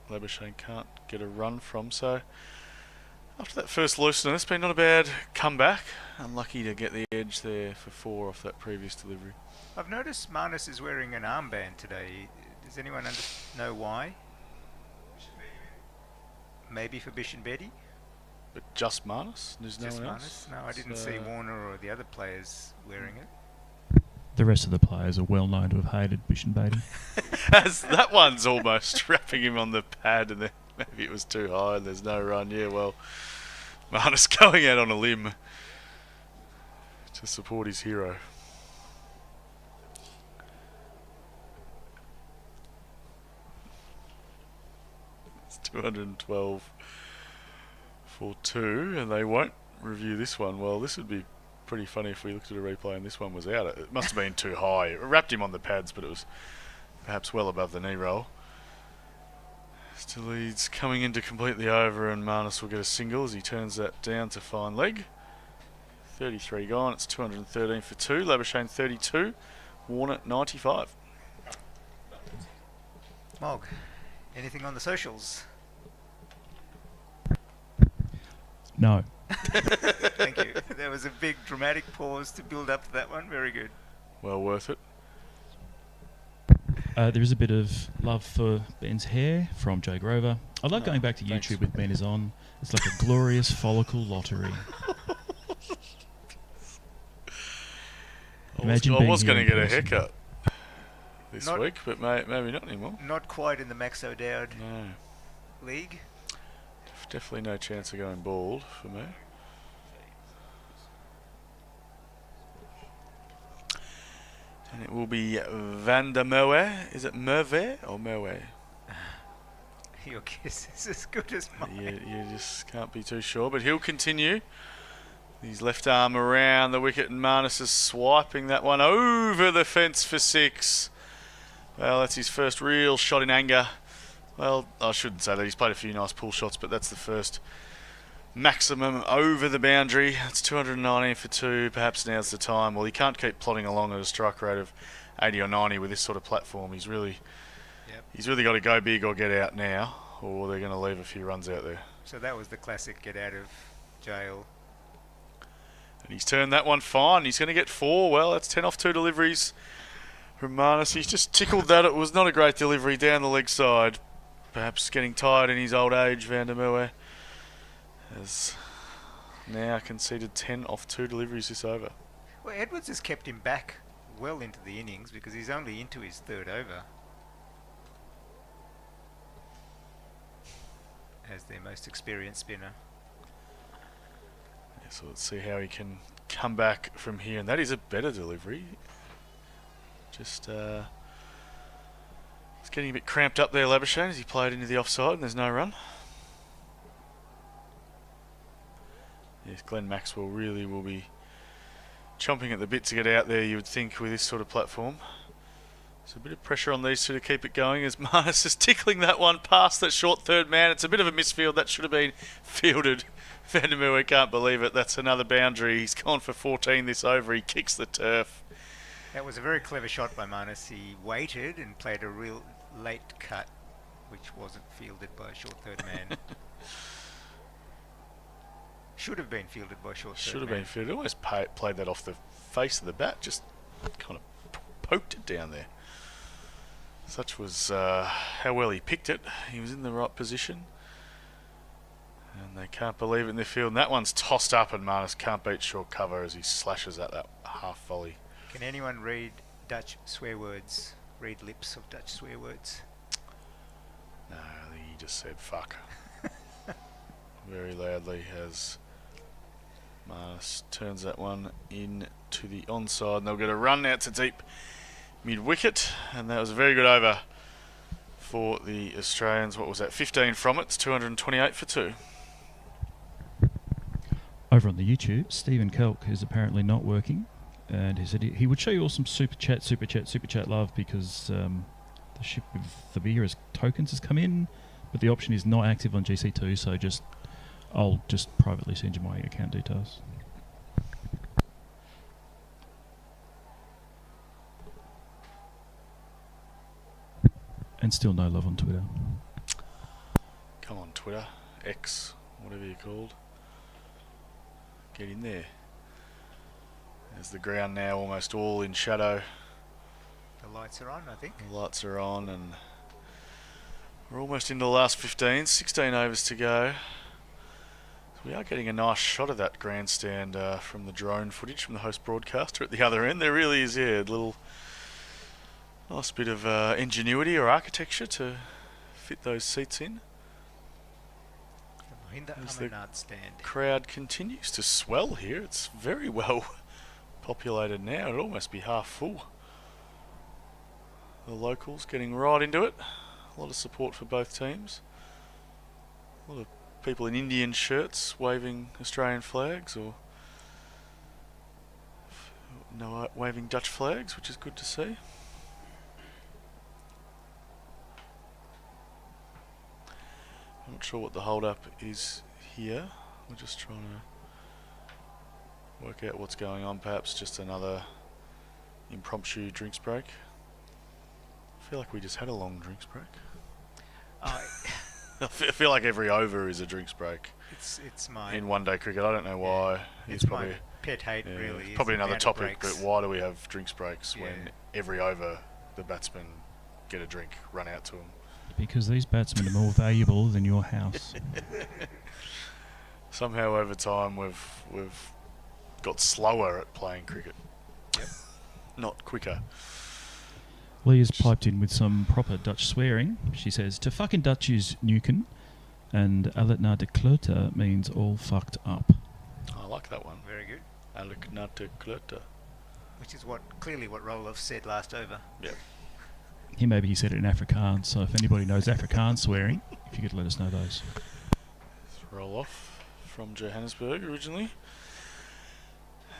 Labuschagne can't get a run from. So after that first loosener, it's been not a bad comeback. Unlucky to get the edge there for 4 off that previous delivery. I've noticed Marnus is wearing an armband today. Does anyone know why? Maybe for Bish and Betty? But just Marnus? There's no Just one Marnus? else? No, I didn't see Warner or the other players wearing it. The rest of the players are well known to have hated Bish and Beatty. As that one's almost wrapping him on the pad, and then maybe it was too high and there's no run. Yeah, well, Marnus going out on a limb to support his hero. It's 212 for 2, and they won't review this one. Well, this would be pretty funny if we looked at a replay and this one was out. It must have been too high. It wrapped him on the pads, but it was perhaps well above the knee roll. Still Leeds coming in to complete the over, and Marnus will get a single as he turns that down to fine leg. 33 gone. It's 213 for 2. Labuschagne 32. Warner 95. Mog, anything on the socials? No. Thank you. There was a big dramatic pause to build up to that one. Very good. Well worth it. There is a bit of love for Ben's hair from Jay Grover. I love going back to thanks. YouTube with Ben is on. It's like a glorious follicle lottery. I was going to get a haircut this Not- week, but maybe not anymore. Not quite in the Max O'Dowd No. league. Definitely no chance of going bald for me. And it will be Van der Merwe. Is it Merwe or Merwe? Your guess is as good as mine. You just can't be too sure, but he'll continue. His left arm around the wicket, and Marnus is swiping that one over the fence for 6. Well, that's his first real shot in anger. Well, I shouldn't say that. He's played a few nice pull shots, but that's the first maximum over the boundary. It's 219 for 2. Perhaps now's the time. Well, he can't keep plodding along at a strike rate of 80 or 90 with this sort of platform. He's really got to go big or get out now, or they're going to leave a few runs out there. So that was the classic get out of jail. And he's turned that one fine. He's going to get 4. Well, that's 10 off 2 deliveries from Marnus. He's just tickled that. It was not a great delivery down the leg side. Perhaps getting tired in his old age, Van der Merwe has now conceded 10 off 2 deliveries this over. Well, Edwards has kept him back well into the innings because he's only into his 3rd over as their most experienced spinner. Yeah, so let's see how he can come back from here. And that is a better delivery. Just it's getting a bit cramped up there, Labuschagne, as he played into the offside and there's no run. Yes, Glenn Maxwell really will be chomping at the bit to get out there, you would think, with this sort of platform. So a bit of pressure on these two to keep it going as Marnus is tickling that one past that short third man. It's a bit of a misfield. That should have been fielded. Van der Merwe can't believe it. That's another boundary. He's gone for 14 this over. He kicks the turf. That was a very clever shot by Marnus. He waited and played a real late cut, which wasn't fielded by a short third man. Should have been fielded by a short third man. Should have been fielded. Almost played that off the face of the bat. Just kind of poked it down there. Such was how well he picked it. He was in the right position. And they can't believe it in the field. And that one's tossed up, and Marnus can't beat short cover as he slashes at that half volley. Can anyone read Dutch swear words? Read lips of Dutch swear words? No, I think he just said fuck. Very loudly as Marnus turns that one in to the onside. And they'll get a run out to deep mid-wicket. And that was a very good over for the Australians. What was that? 15 from it. It's 228 for 2. Over on the YouTube, Stephen Kelk is apparently not working, and he said he would show you all some super chat love because the ship with the beer as tokens has come in, but the option is not active on GC2, so I'll just privately send you my account details. And still no love on Twitter. Come on, Twitter. X, whatever you're called. Get in there. There's the ground now almost all in shadow. The lights are on, I think. The lights are on and we're almost into the last 15. 16 overs to go. So we are getting a nice shot of that grandstand from the drone footage from the host broadcaster at the other end. There really is, yeah, a little nice bit of ingenuity or architecture to fit those seats in. As the crowd continues to swell here, it's very well populated now. It'd almost be half full. The locals getting right into it. A lot of support for both teams. A lot of people in Indian shirts waving Australian flags or no waving Dutch flags, which is good to see. I'm not sure what the hold-up is here. We're just trying to work out what's going on. Perhaps just another impromptu drinks break. I feel like we just had a long drinks break. I feel like every over is a drinks break. It's my in one-day cricket. I don't know why. Yeah, it's probably my pet hate, really. It's probably another topic, but why do we have drinks breaks when every over the batsmen get a drink run out to them? Because these batsmen are more valuable than your house. Somehow over time we've got slower at playing cricket. Yep. Not quicker. Leah's piped in with some proper Dutch swearing. She says, to fucking Dutch is nuken, and alles naar de klote means all fucked up. I like that one. Very good. Alles naar de klote. Which is clearly what Roloff said last over. Yep. Maybe he said it in Afrikaans, so if anybody knows Afrikaans swearing, if you could let us know those. Roll off from Johannesburg originally.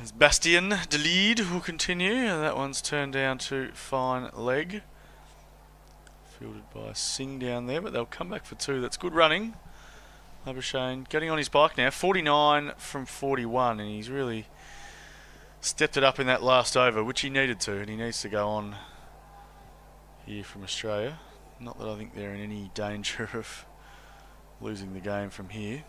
As Bastien de lead will continue, and that one's turned down to fine leg. Fielded by Singh down there, but they'll come back for 2. That's good running. Labuschagne getting on his bike now, 49 from 41, and he's really stepped it up in that last over, which he needed to, and he needs to go on here from Australia. Not that I think they're in any danger of losing the game from here.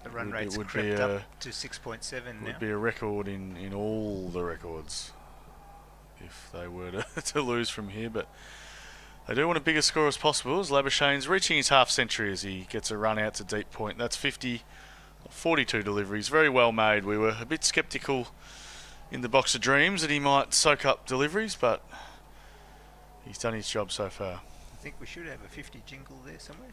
The run rate's crept up to 6.7 now. Would be a record in all the records if they were to lose from here, but they do want a bigger score as possible as Labuschagne's reaching his half century as he gets a run out to deep point. That's 42 deliveries, very well made. We were a bit sceptical in the box of dreams that he might soak up deliveries, but he's done his job so far. I think we should have a 50 jingle there somewhere.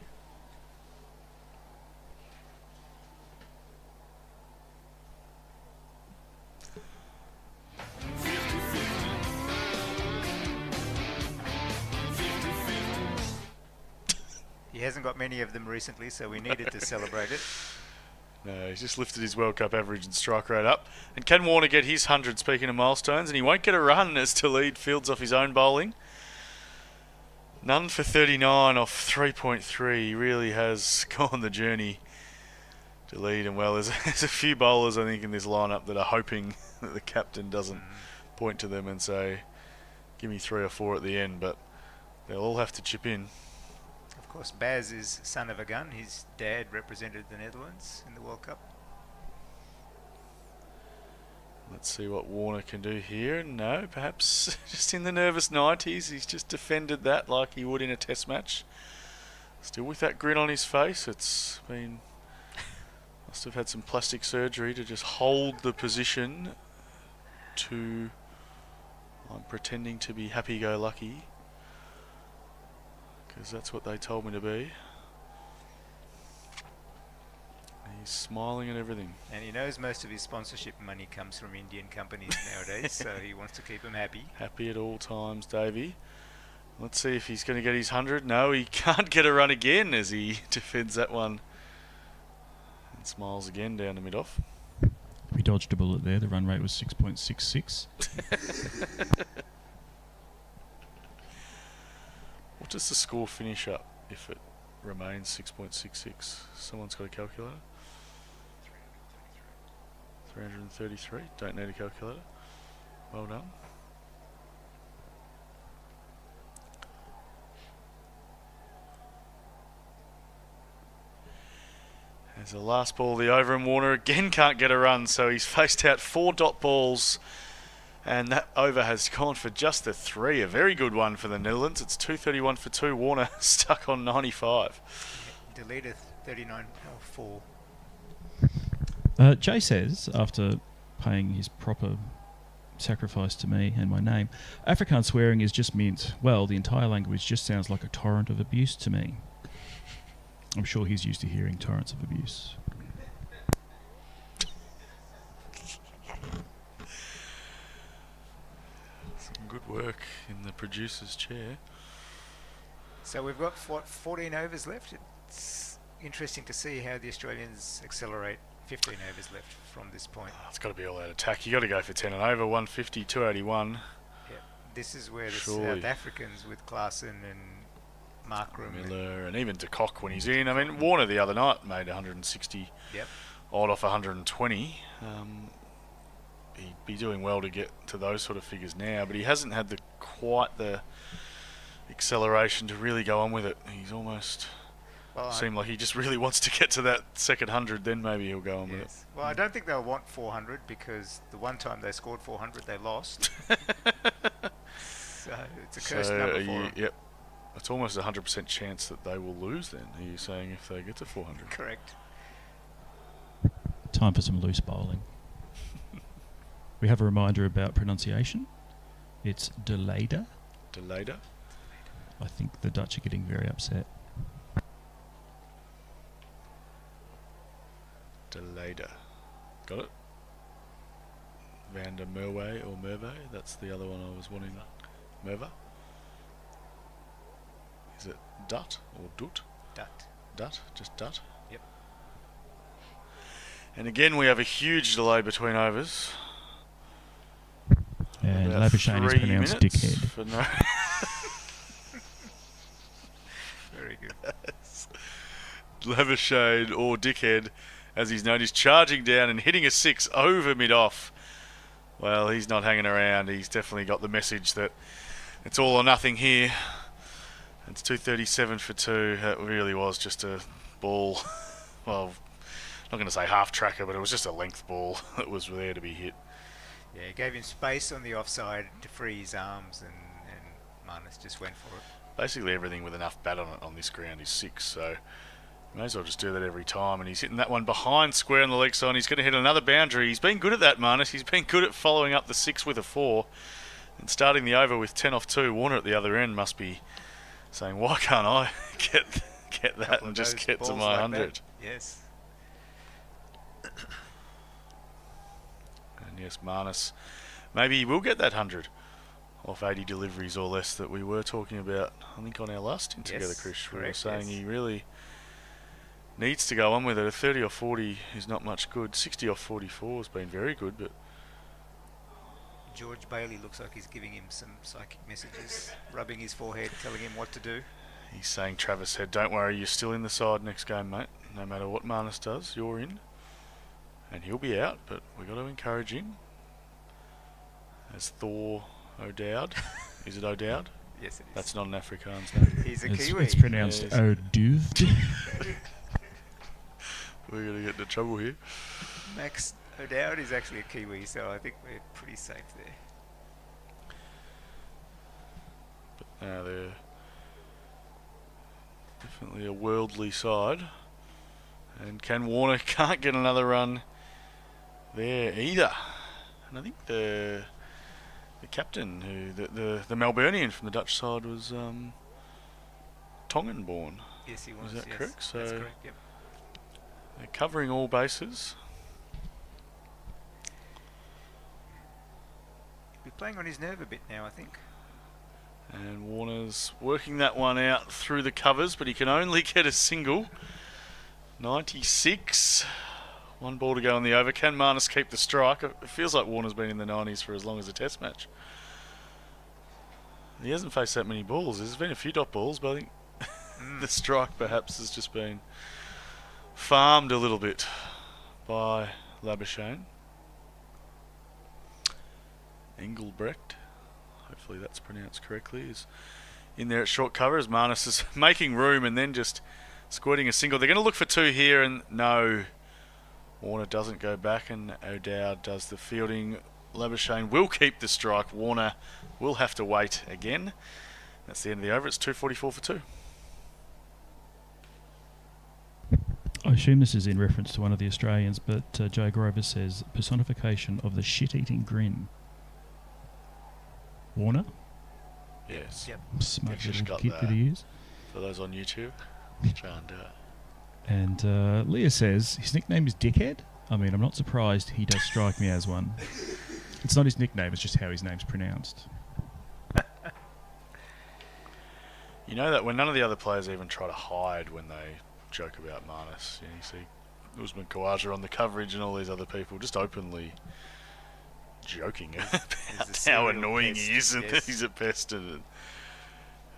He hasn't got many of them recently, so we needed to celebrate it. No, he's just lifted his World Cup average and strike rate up. And can Warner get his 100, speaking of milestones? And he won't get a run as Talib fields off his own bowling. None for 39 off 3.3. He really has gone the journey to lead. And well, there's a few bowlers, I think, in this lineup that are hoping that the captain doesn't point to them and say, give me 3 or 4 at the end. But they'll all have to chip in. Of course, Baz is son of a gun. His dad represented the Netherlands in the World Cup. Let's see what Warner can do here. No, perhaps just in the nervous 90s. He's just defended that like he would in a test match. Still with that grin on his face. It's been... must have had some plastic surgery to just hold the position to... I'm pretending to be happy-go-lucky. Because that's what they told me to be. He's smiling and everything. And he knows most of his sponsorship money comes from Indian companies nowadays, so he wants to keep them happy. Happy at all times, Davey. Let's see if he's going to get his 100. No, he can't get a run again as he defends that one. And smiles again down to mid-off. We dodged a bullet there. The run rate was 6.66. What does the score finish up if it remains 6.66? Someone's got a calculator? 333. Don't need a calculator. Well done. There's the last ball, the over, and Warner again can't get a run, so he's faced out 4 dot balls, and that over has gone for just the 3. A very good one for the Netherlands. It's 231 for 2. Warner stuck on 95. Deleted 39.4. Jay says, after paying his proper sacrifice to me and my name, Afrikaans swearing is just mint. Well, the entire language just sounds like a torrent of abuse to me. I'm sure he's used to hearing torrents of abuse. Some good work in the producer's chair. So we've got 14 overs left. It's interesting to see how the Australians accelerate. 15 overs left from this point. It's got to be all out attack. You got to go for 10 and over. 150, 281. Yeah, this is where the Surely. South Africans with Klaassen and Markram Miller and even de Kock when he's in. I mean, Warner the other night made 160 odd off 120. He'd be doing well to get to those sort of figures now, but he hasn't had quite the acceleration to really go on with it. He's almost seemed like he just really wants to get to that second 100, then maybe he'll go on with it. Well, I don't think they'll want 400 because the one time they scored 400 they lost. So it's a cursed number for them. Yep. It's almost a 100% chance that they will lose then, are you saying, if they get to 400? Correct. Time for some loose bowling. We have a reminder about pronunciation. It's Deleda. Deleda? I think the Dutch are getting very upset. Deleda. Got it? Van der Merwe or Merwe? That's the other one I was wanting. Merwe? Is it Dut or Dut? Dut. Dut? Just Dut? Yep. And again, we have a huge delay between overs. And About Labuschagne is 3 pronounced minutes dickhead. for no Very good. Labuschagne or dickhead, as he's known, is charging down and hitting a 6 over mid-off. Well, he's not hanging around. He's definitely got the message that it's all or nothing here. It's 237 for 2. That really was just a ball. Well, not going to say half tracker, but it was just a length ball that was there to be hit. Yeah, he gave him space on the offside to free his arms, and Marnus just went for it. Basically everything with enough bat on it on this ground is 6, so may as well just do that every time. And he's hitting that one behind square on the leg side. He's going to hit another boundary. He's been good at that, Marnus. He's been good at following up the 6 with a 4 and starting the over with 10 off 2. Warner at the other end must be saying, why can't I get that and just get to my 100? Yes. And yes, Marnus, maybe he will get that 100 off 80 deliveries or less that we were talking about, I think, on our last in together, Chris. We were saying he really needs to go on with it. A 30 or 40 is not much good. 60 off 44 has been very good, but George Bailey looks like he's giving him some psychic messages, rubbing his forehead, telling him what to do. He's saying, Travis said, don't worry, you're still in the side next game, mate. No matter what Marnus does, you're in. And he'll be out, but we've got to encourage him. As Thor O'Dowd. Is it O'Dowd? Yes, it is. That's not an Afrikaans name. He's a Kiwi. It's pronounced O'Dowd. We're going to get into trouble here. Max O'Dowd is actually a Kiwi, so I think we're pretty safe there. But now they're definitely a worldly side. And Ken Warner can't get another run there either. And I think the captain, who the Melburnian from the Dutch side, was Tongan born. Yes, he was. Is that yes, correct? So that's correct, yep. They're covering all bases. He'll be playing on his nerve a bit now, I think. And Warner's working that one out through the covers, but he can only get a single. 96. One ball to go on the over. Can Marnus keep the strike? It feels like Warner's been in the 90s for as long as a test match. He hasn't faced that many balls. There's been a few dot balls, but I think the strike perhaps has just been farmed a little bit by Labuschagne. Engelbrecht, hopefully that's pronounced correctly, is in there at short cover as Marnus is making room and then just squirting a single. They're going to look for two here, and no. Warner doesn't go back, and O'Dowd does the fielding. Labuschagne will keep the strike. Warner will have to wait again. That's the end of the over. It's 244 for 2. I assume this is in reference to one of the Australians, but Joe Grover says, personification of the shit-eating grin. Warner? Yes. Yep. Smart Just little got kid that he is. For those on YouTube, try and do it. And Leah says, his nickname is Dickhead? I mean, I'm not surprised. He does strike me as one. It's not his nickname, it's just how his name's pronounced. You know that when none of the other players even try to hide when they joke about Marnus. You see Usman Khawaja on the coverage and all these other people just openly joking about how annoying he is and that he's a pest. And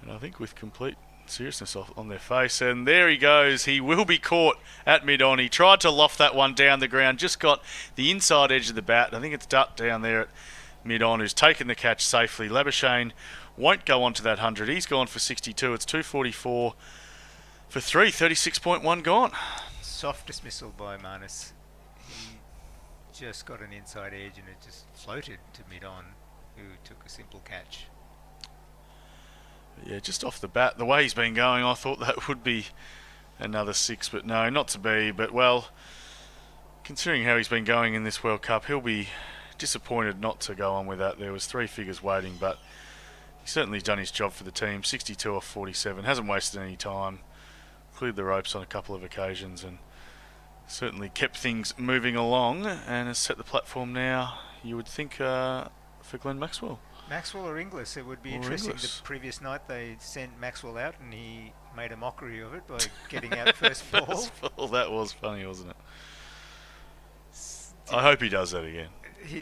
I think with complete seriousness on their face. And there he goes. He will be caught at mid-on. He tried to loft that one down the ground. Just got the inside edge of the bat. I think it's Dutt down there at mid-on who's taken the catch safely. Labuschagne won't go on to that 100. He's gone for 62. It's 244 for 3. 36.1 gone. Soft dismissal by Marnus. He just got an inside edge and it just floated to mid-on, who took a simple catch. Yeah, just off the bat, the way he's been going, I thought that would be another 6, but no, not to be. But, well, considering how he's been going in this World Cup, he'll be disappointed not to go on with that. There was 3 figures waiting, but he's certainly done his job for the team. 62 off 47, hasn't wasted any time, cleared the ropes on a couple of occasions, and certainly kept things moving along, and has set the platform now, you would think, for Glenn Maxwell. Maxwell or Inglis? It would be interesting. The previous night they sent Maxwell out and he made a mockery of it by getting out first ball. That was funny, wasn't it? I hope he does that again.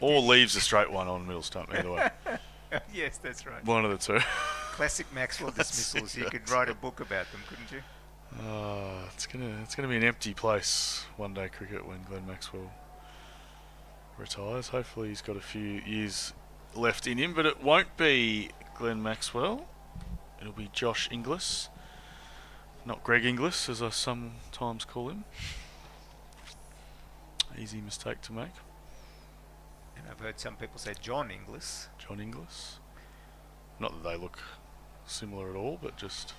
Or leaves a straight one on middle stump, either way. Yes, that's right. One of the two. Classic Maxwell dismissals. You could write a book about them, couldn't you? It's gonna be an empty place one day cricket when Glenn Maxwell retires. Hopefully he's got a few years left in him, but it won't be Glenn Maxwell. It'll be Josh Inglis, not Greg Inglis, as I sometimes call him. Easy mistake to make. And I've heard some people say John Inglis. John Inglis. Not that they look similar at all, but just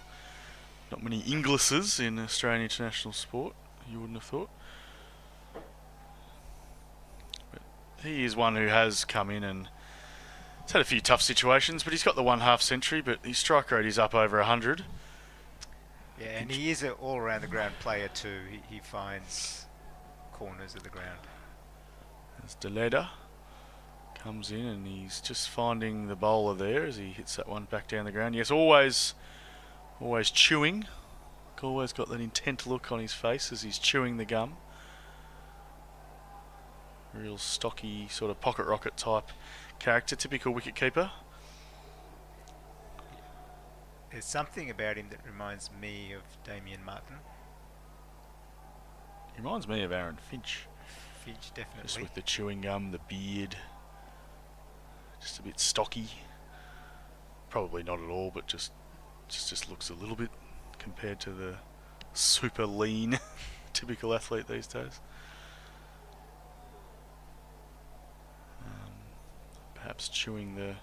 not many Inglises in Australian international sport, you wouldn't have thought. But he is one who has come in and he's had a few tough situations, but he's got the 1/2 century, but his strike rate is up over 100. Yeah, and he is an all-around the ground player too. He finds corners of the ground. As Deleda comes in and he's just finding the bowler there as he hits that one back down the ground. Yes, always chewing. Always got that intent look on his face as he's chewing the gum. Real stocky, sort of pocket rocket type character, typical wicket keeper. There's something about him that reminds me of Damien Martin. He reminds me of Aaron Finch. Finch, definitely. Just with the chewing gum, the beard. Just a bit stocky. Probably not at all, but just looks a little bit compared to the super lean typical athlete these days. Perhaps chewing the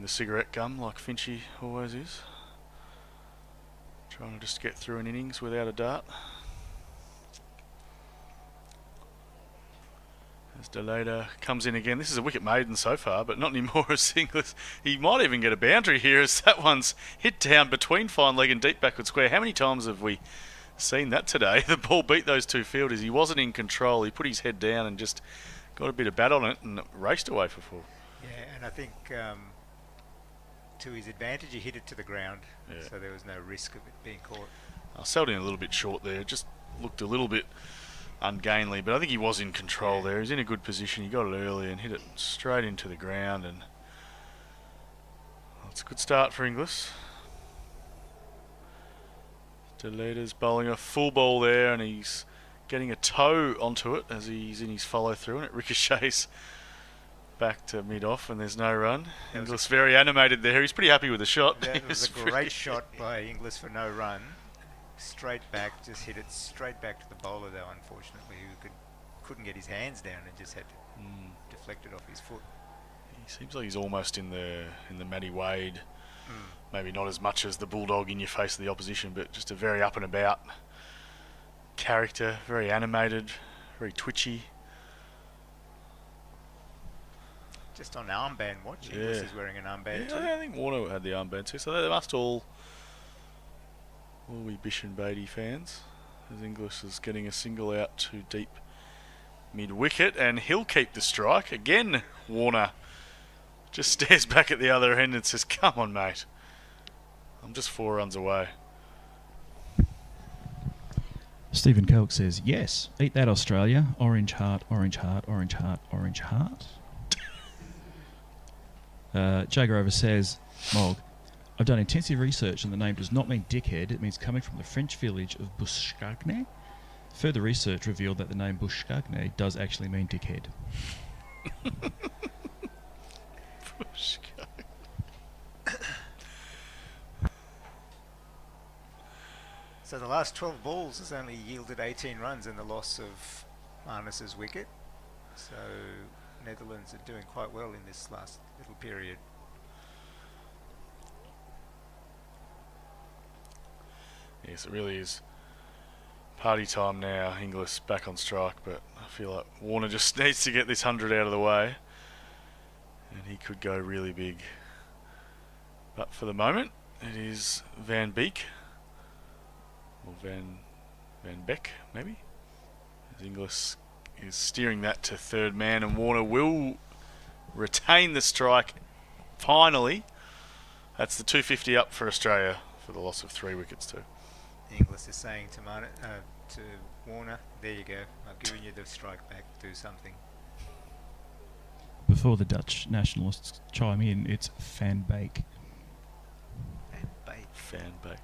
cigarette gum like Finchy always is. Trying to just get through an innings without a dart. As Deleda comes in again. This is a wicket maiden so far, but not anymore as Inglis. He might even get a boundary here as that one's hit down between fine leg and deep backward square. How many times have we seen that today? The ball beat those two fielders. He wasn't in control. He put his head down and just got a bit of bat on it and raced away for 4. Yeah, and I think to his advantage. He hit it to the ground, Yeah. so there was no risk of it being caught. I sailed in a little bit short there. Just looked a little bit ungainly, but I think he was in control there. He was in a good position. He got it early and hit it straight into the ground, and it's a good start for Inglis. Deleta's bowling a full ball there, and he's getting a toe onto it as he's in his follow through, and it ricochets back to mid-off, and there's no run. Inglis very animated there. He's pretty happy with the shot. That was a great shot by Inglis for no run. Straight back, just hit it straight back to the bowler though, unfortunately, who couldn't get his hands down and just had to deflect it off his foot. He seems like he's almost in the Matty Wade. Maybe not as much as the bulldog in your face of the opposition, but just a very up and about character, very animated, very twitchy. Just on armband watch, Inglis is wearing an armband too. I think Warner had the armband too, so they must all be Bish and Beatty fans, as Inglis is getting a single out to deep mid-wicket, and he'll keep the strike. Again, Warner just stares back at the other end and says, come on, mate. I'm just 4 runs away. Stephen Kelk says, yes, eat that, Australia. Orange heart, orange heart, orange heart, orange heart. Jay Grover says, Mog, I've done intensive research and the name does not mean dickhead. It means coming from the French village of Buscagne. Further research revealed that the name Buscagne does actually mean dickhead. So the last 12 balls has only yielded 18 runs in the loss of Marnus's wicket. So Netherlands are doing quite well in this last little period. Yes, it really is party time now. Inglis back on strike, but I feel like Warner just needs to get this 100 out of the way, and he could go really big. But for the moment, it is Van Beek, or Van Beck, maybe, as Inglis is steering that to third man, and Warner will retain the strike finally. That's the 250 up for Australia for the loss of 3 wickets too. Inglis is saying to Warner, there you go, I've given you the strike back, do something. Before the Dutch nationalists chime in, it's Van Beek. Van Beek.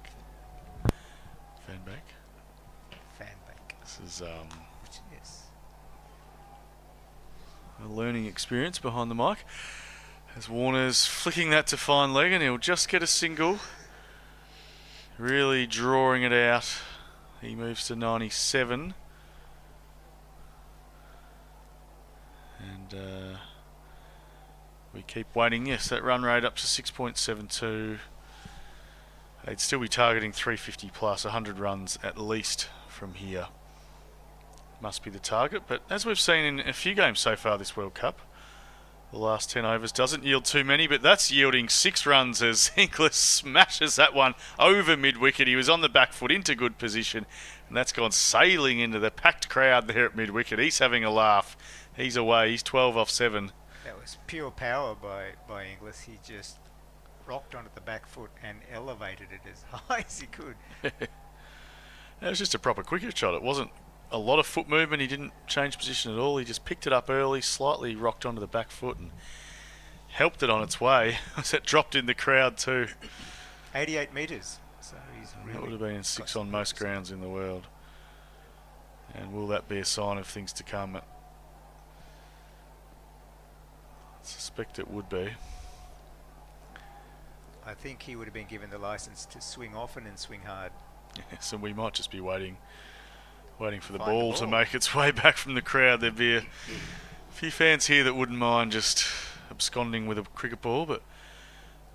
This is Yes. a learning experience behind the mic. As Warner's flicking that to fine leg, and he'll just get a single. Really drawing it out. He moves to 97. And we keep waiting. Yes, that run rate up to 6.72. They'd still be targeting 350 plus, 100 runs at least from here. Must be the target. But as we've seen in a few games so far this World Cup, the last 10 overs doesn't yield too many, but that's yielding 6 runs as Inglis smashes that one over mid-wicket. He was on the back foot into good position, and that's gone sailing into the packed crowd there at mid-wicket. He's having a laugh. He's away. He's 12 off 7. That was pure power by Inglis. He just rocked onto the back foot and elevated it as high as he could. That was just a proper cricket shot. It wasn't a lot of foot movement. He didn't change position at all. He just picked it up early, slightly rocked onto the back foot and helped it on its way. It dropped in the crowd too. 88 metres. So he's really that would have been 6 on most grounds in the world. And will that be a sign of things to come? I suspect it would be. I think he would have been given the licence to swing often and swing hard. Yes, and we might just be waiting for the ball to make its way back from the crowd. There'd be a few fans here that wouldn't mind just absconding with a cricket ball, but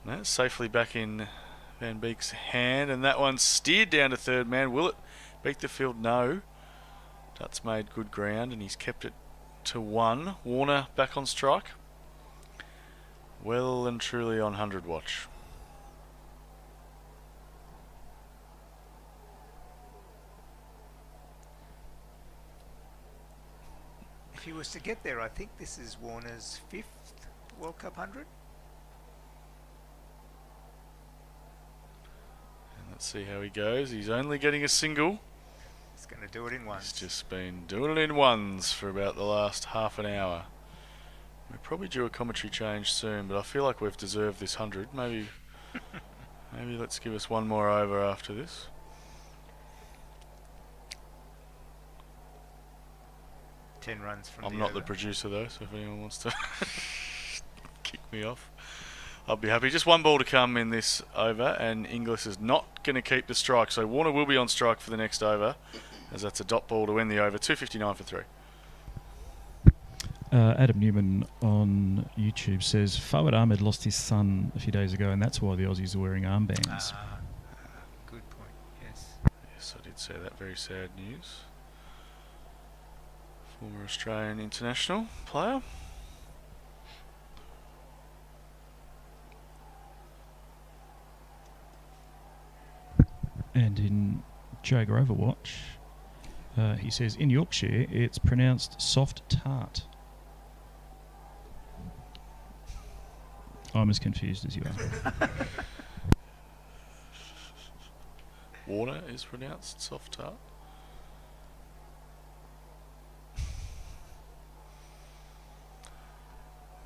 no, it's safely back in Van Beek's hand, and that one steered down to third man. Will it beat the field? No. Dutt's made good ground, and he's kept it to 1. Warner back on strike. Well and truly on 100 watch. If he was to get there, I think this is Warner's 5th World Cup 100. Let's see how he goes. He's only getting a single. He's going to do it in ones. He's just been doing it in ones for about the last half an hour. We're probably due a commentary change soon, but I feel like we've deserved this 100. Maybe let's give us one more over after this. Ten runs from I'm the not over. the producer though, so if anyone wants to kick me off, I'll be happy. Just one ball to come in this over, and Inglis is not going to keep the strike, so Warner will be on strike for the next over, as that's a dot ball to end the over. 259 for 3. Adam Newman on YouTube says Fawad Ahmed lost his son a few days ago, and that's why the Aussies are wearing armbands. Good point. Yes. Yes, I did say that. Very sad news. Former Australian international player. And in Jager Overwatch, he says in Yorkshire it's pronounced soft tart. I'm as confused as you are. Warner is pronounced soft tart.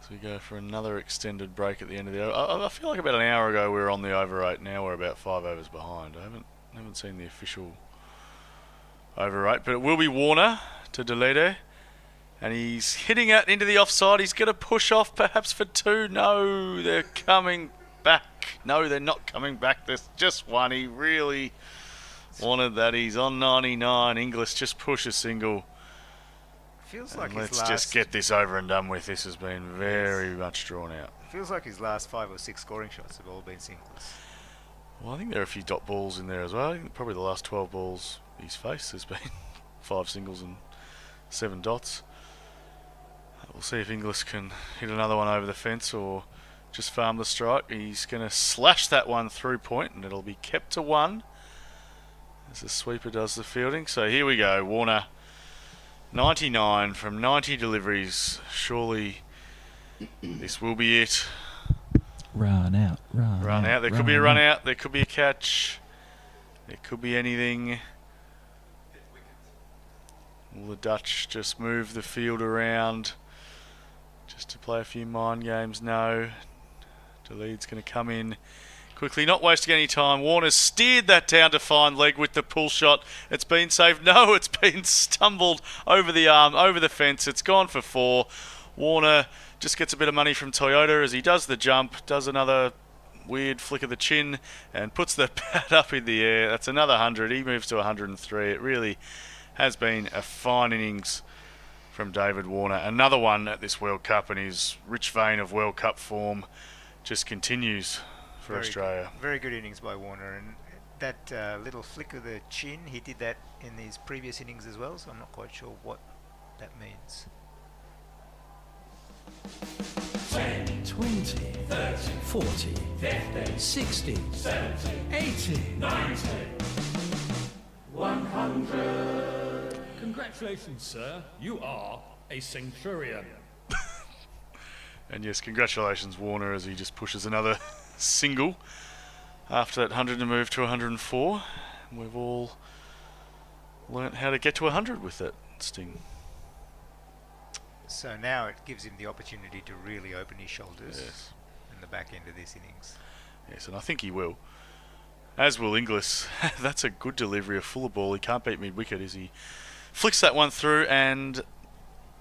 So we go for another extended break at the end of the over. I feel like about an hour ago we were on the over 8. Now we're about 5 overs behind. I haven't seen the official over 8, but it will be Warner to Delede, and he's hitting it into the offside. He's going to push off perhaps for 2. No, they're coming back. No, they're not coming back. There's just one. He really wanted that. He's on 99. Inglis just push a single. Feels like let's his last, just get this over and done with. This has been very much drawn out. Feels like his last 5 or 6 scoring shots have all been singles. Well, I think there are a few dot balls in there as well. I think probably the last 12 balls he's faced there's been 5 singles and 7 dots. We'll see if Inglis can hit another one over the fence or just farm the strike. He's going to slash that one through point, and it'll be kept to 1 as the sweeper does the fielding. So here we go. Warner, 99 from 90 deliveries. Surely this will be it. Run out. There could be a run out. There could be a catch. There could be anything. Will the Dutch just move the field around just to play a few mind games? No. Delede's going to come in quickly, not wasting any time. Warner's steered that down to fine leg with the pull shot. It's been saved. No, it's been stumbled over the arm, over the fence. It's gone for 4. Warner just gets a bit of money from Toyota as he does the jump, does another weird flick of the chin, and puts the bat up in the air. That's another 100. He moves to 103. It really has been a fine innings from David Warner. Another one at this World Cup, and his rich vein of World Cup form just continues for Australia. Very good innings by Warner, and that little flick of the chin, he did that in his previous innings as well, so I'm not quite sure what that means. 10, 20, 30, 40, 50, 60, 70, 80, 90, 100. Congratulations, sir. You are a centurion. And yes, congratulations, Warner, as he just pushes another single after that 100 to move to 104. We've all learnt how to get to 100 with that sting. So now it gives him the opportunity to really open his shoulders in the back end of this innings. Yes, and I think he will. As will Inglis. That's a good delivery, a fuller ball. He can't beat mid-wicket as he flicks that one through, and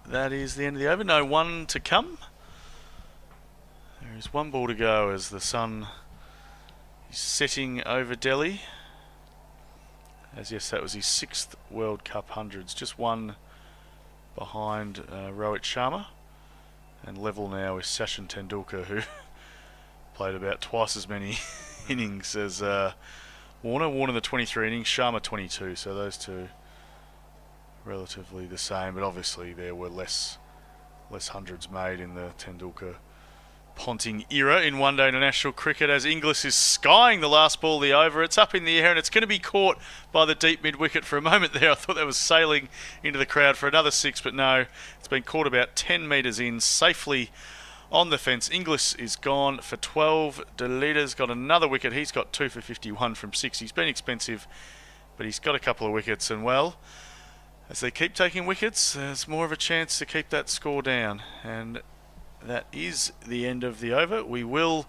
that is the end of the over. No one to come. There is 1 ball to go as the sun is setting over Delhi. As yes, that was his 6th World Cup hundreds. Just 1 behind Rohit Sharma, and level now with Sachin Tendulkar, who played about twice as many innings as Warner. Warner the 23 innings, Sharma 22, so those two relatively the same, but obviously there were less hundreds made in the Tendulkar Ponting era in one-day international cricket, as Inglis is skying the last ball of the over. It's up in the air and it's going to be caught by the deep mid-wicket. For a moment there I thought that was sailing into the crowd for another 6, but no, it's been caught about 10 metres in, safely On the fence, Inglis is gone for 12. DeLita's got another wicket. He's got 2 for 51 from 6. He's been expensive, but he's got a couple of wickets. And, well, as they keep taking wickets, there's more of a chance to keep that score down. And that is the end of the over. We will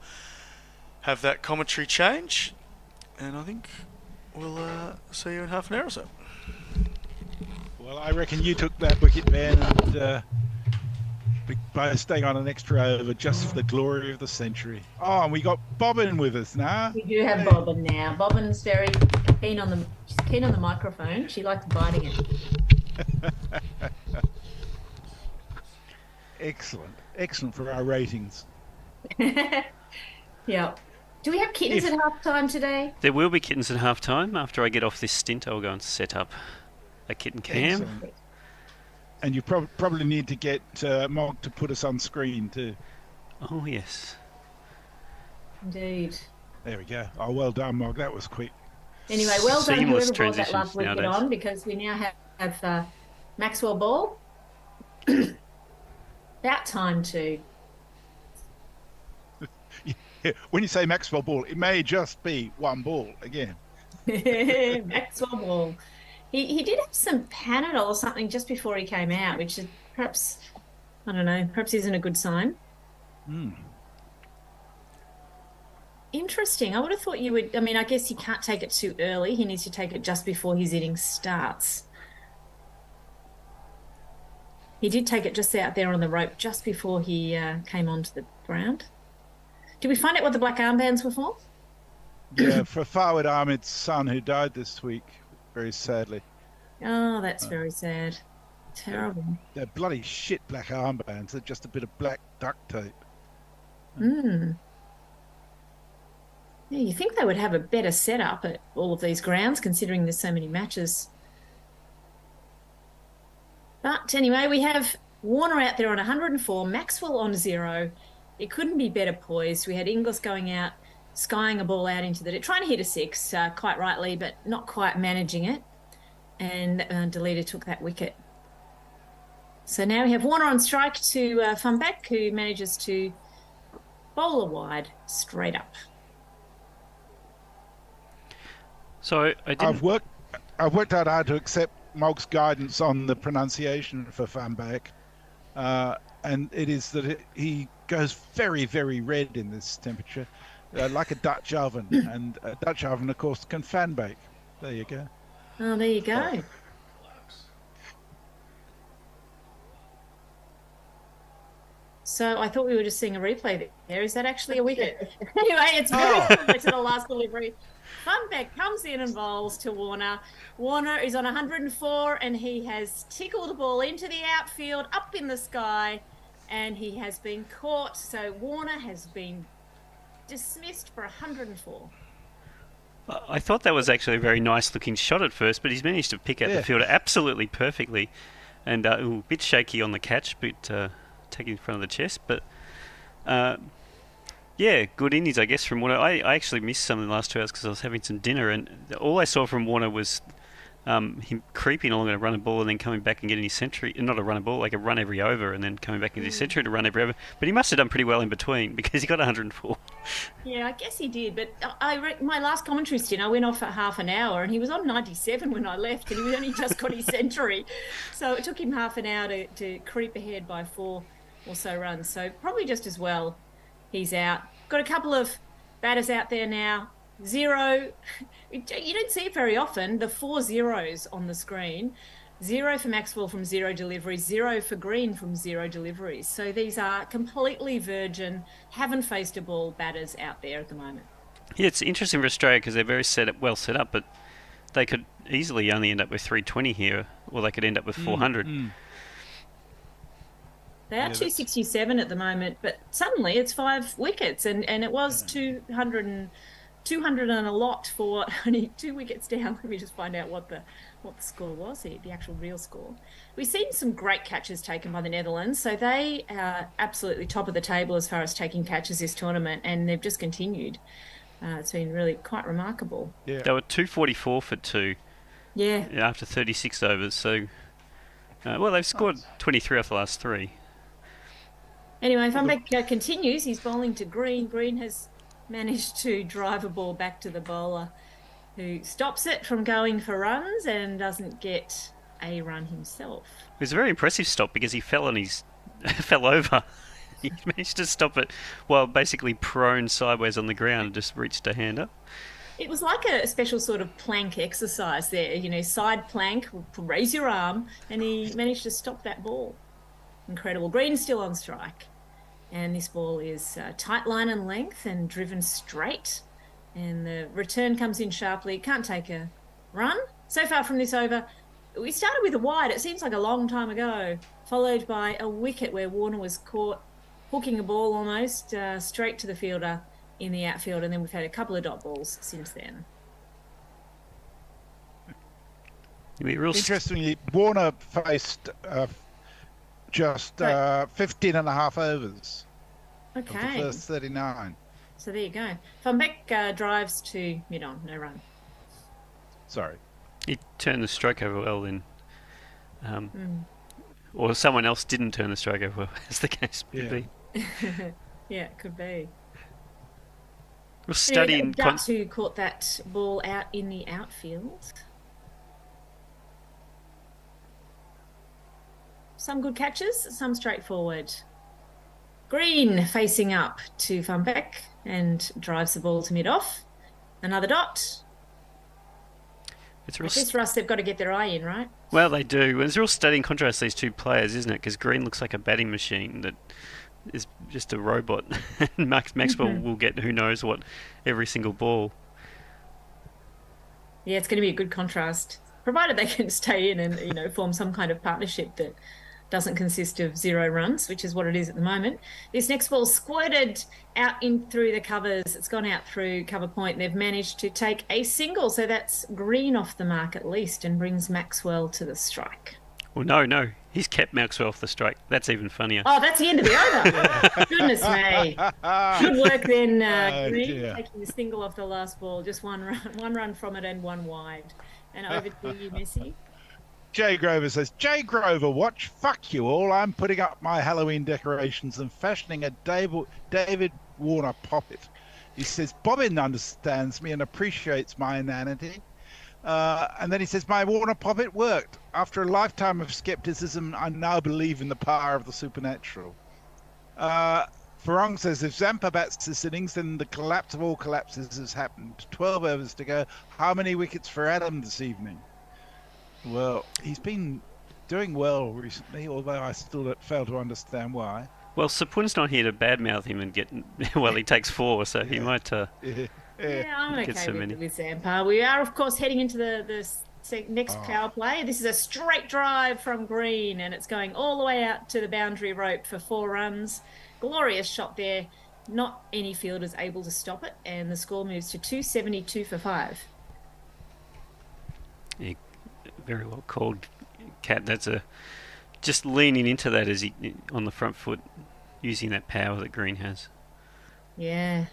have that commentary change, and I think we'll see you in half an hour or so. Well, I reckon you took that wicket, Ben, and by staying on an extra over just for the glory of the century. Oh, and we got Bobbin with us now. We do have Bobbin now. Bobbin's very keen on the microphone. She likes biting it. Excellent for our ratings. Yeah. Do we have kittens at half time today? There will be kittens at half time. After I get off this stint, I'll go and set up a kitten cam. Excellent. And you probably need to get Mog to put us on screen too. Oh, yes. Indeed. There we go. Oh, well done, Mog. That was quick. Anyway, well done Seamless whoever brought that last transitions wicket nowadays. on, because we now have Maxwell ball. About time to. Yeah, when you say Maxwell ball, it may just be one ball again. Maxwell ball. He did have some Panadol or something just before he came out, which is perhaps, I don't know, perhaps isn't a good sign. Interesting. I would have thought you would. I mean, I guess he can't take it too early. He needs to take it just before his innings starts. He did take it just out there on the rope just before he came onto the ground. Did we find out what the black armbands were for? Yeah, for Farwood Ahmed's son who died this week, very sadly. Oh, that's very sad. Terrible. They're bloody shit black armbands. They're just a bit of black duct tape. Yeah, you think they would have a better setup at all of these grounds, considering there's so many matches. But anyway, we have Warner out there on 104, Maxwell on 0. It couldn't be better poised. We had Inglis going out, skying a ball out into the... trying to hit a 6, quite rightly, but not quite managing it. And DeLita took that wicket. So now we have Warner on strike to Funback, who manages to bowl a wide straight up. So I've worked out how to accept Mog's guidance on the pronunciation for Funback. And it is that he goes very, very red in this temperature, like a Dutch oven. And a Dutch oven, of course, can fan bake. There you go. Oh, there you go. So I thought we were just seeing a replay there. Is that actually a wicket? Anyway, it's very similar to the last delivery. Funback comes in and bowls to Warner. Warner is on 104 and he has tickled the ball into the outfield, up in the sky, and he has been caught. So Warner has been dismissed for 104. I thought that was actually a very nice looking shot at first, but he's managed to pick out the fielder absolutely perfectly. And a bit shaky on the catch, but taking in front of the chest. But yeah, good innings, I guess, from Warner. I actually missed some in the last 2 hours because I was having some dinner, and all I saw from Warner was him creeping along a run a ball and then coming back and getting his century. Not a run a ball, like a run every over, and then coming back into his century to run every over. But he must have done pretty well in between because he got 104. Yeah, I guess he did. But my last commentary stint, I went off at half an hour, and he was on 97 when I left, and he only just got his century. So it took him half an hour to creep ahead by 4 or so runs. So probably just as well he's out. Got a couple of batters out there now. 0. You don't see it very often, the 4 zeros on the screen. 0 for Maxwell from 0 deliveries, 0 for Green from 0 deliveries. So these are completely virgin, haven't faced a ball batters out there at the moment. Yeah, it's interesting for Australia because they're very well set up, but they could easily only end up with 320 here, or they could end up with 400. They are 267 at the moment, but suddenly it's 5 wickets, and it was 200 and a lot for only 2 wickets down. Let me just find out what the score was, the actual real score. We've seen some great catches taken by the Netherlands, so they are absolutely top of the table as far as taking catches this tournament, and they've just continued. It's been really quite remarkable. Yeah. They were 244 for 2. Yeah. After 36 overs, so well, they've scored 23 off the last 3. Anyway, Van Beek continues. He's bowling to Green. Green has managed to drive a ball back to the bowler, who stops it from going for runs and doesn't get a run himself. It was a very impressive stop because he fell on his fell over. He managed to stop it while basically prone sideways on the ground and just reached a hand up. It was like a special sort of plank exercise there, you know, side plank, raise your arm, and he managed to stop that ball. Incredible. Green's still on strike, and this ball is tight line and length and driven straight, and the return comes in sharply. Can't take a run. So far from this over, we started with a wide, it seems like a long time ago, followed by a wicket where Warner was caught hooking a ball almost straight to the fielder in the outfield, and then we've had a couple of dot balls since then. Interestingly, Warner faced just 15 and a half overs of the first 39. So there you go. Van Beek drives to mid-on, no run. Sorry. He turned the stroke over well then. Or someone else didn't turn the stroke over well, as the case may be. Yeah, it could be. We're studying... Dutt who caught that ball out in the outfield. Some good catches, some straightforward. Green facing up to Van Beek and drives the ball to mid-off. Another dot. It's real I guess, Russ, they've got to get their eye in, right? Well, they do. It's real studying contrast, these two players, isn't it? Because Green looks like a batting machine that is just a robot. Maxwell will get who knows what every single ball. Yeah, it's going to be a good contrast, provided they can stay in and, you know, form some kind of partnership that doesn't consist of 0 runs, which is what it is at the moment. This next ball squirted out in through the covers. It's gone out through cover point. They've managed to take a single, so that's Green off the mark at least and brings Maxwell to the strike. Well, no. He's kept Maxwell off the strike. That's even funnier. Oh, that's the end of the over. Goodness me. Good work then, Green, taking the single off the last ball. Just one run from it and one wide. And over to you, Messi. Jay Grover says, Jay Grover, watch, fuck you all. I'm putting up my Halloween decorations and fashioning a David Warner poppet. He says, Bobbin understands me and appreciates my inanity. And then he says, my Warner poppet worked. After a lifetime of skepticism, I now believe in the power of the supernatural. Farong says, if Zampa bats this innings, then the collapse of all collapses has happened. 12 overs to go. How many wickets for Adam this evening? Well, he's been doing well recently, although I still fail to understand why. Well, Sapun's not here to badmouth him and get... Well, he takes 4, so he might... Yeah, I'm okay with Zampa. We are, of course, heading into the next power play. This is a straight drive from Green, and it's going all the way out to the boundary rope for 4 runs. Glorious shot there. Not any fielders able to stop it, and the score moves to 272 for 5. Yeah, very well called, Cat. That's just leaning into that as he on the front foot, using that power that Green has. Yeah.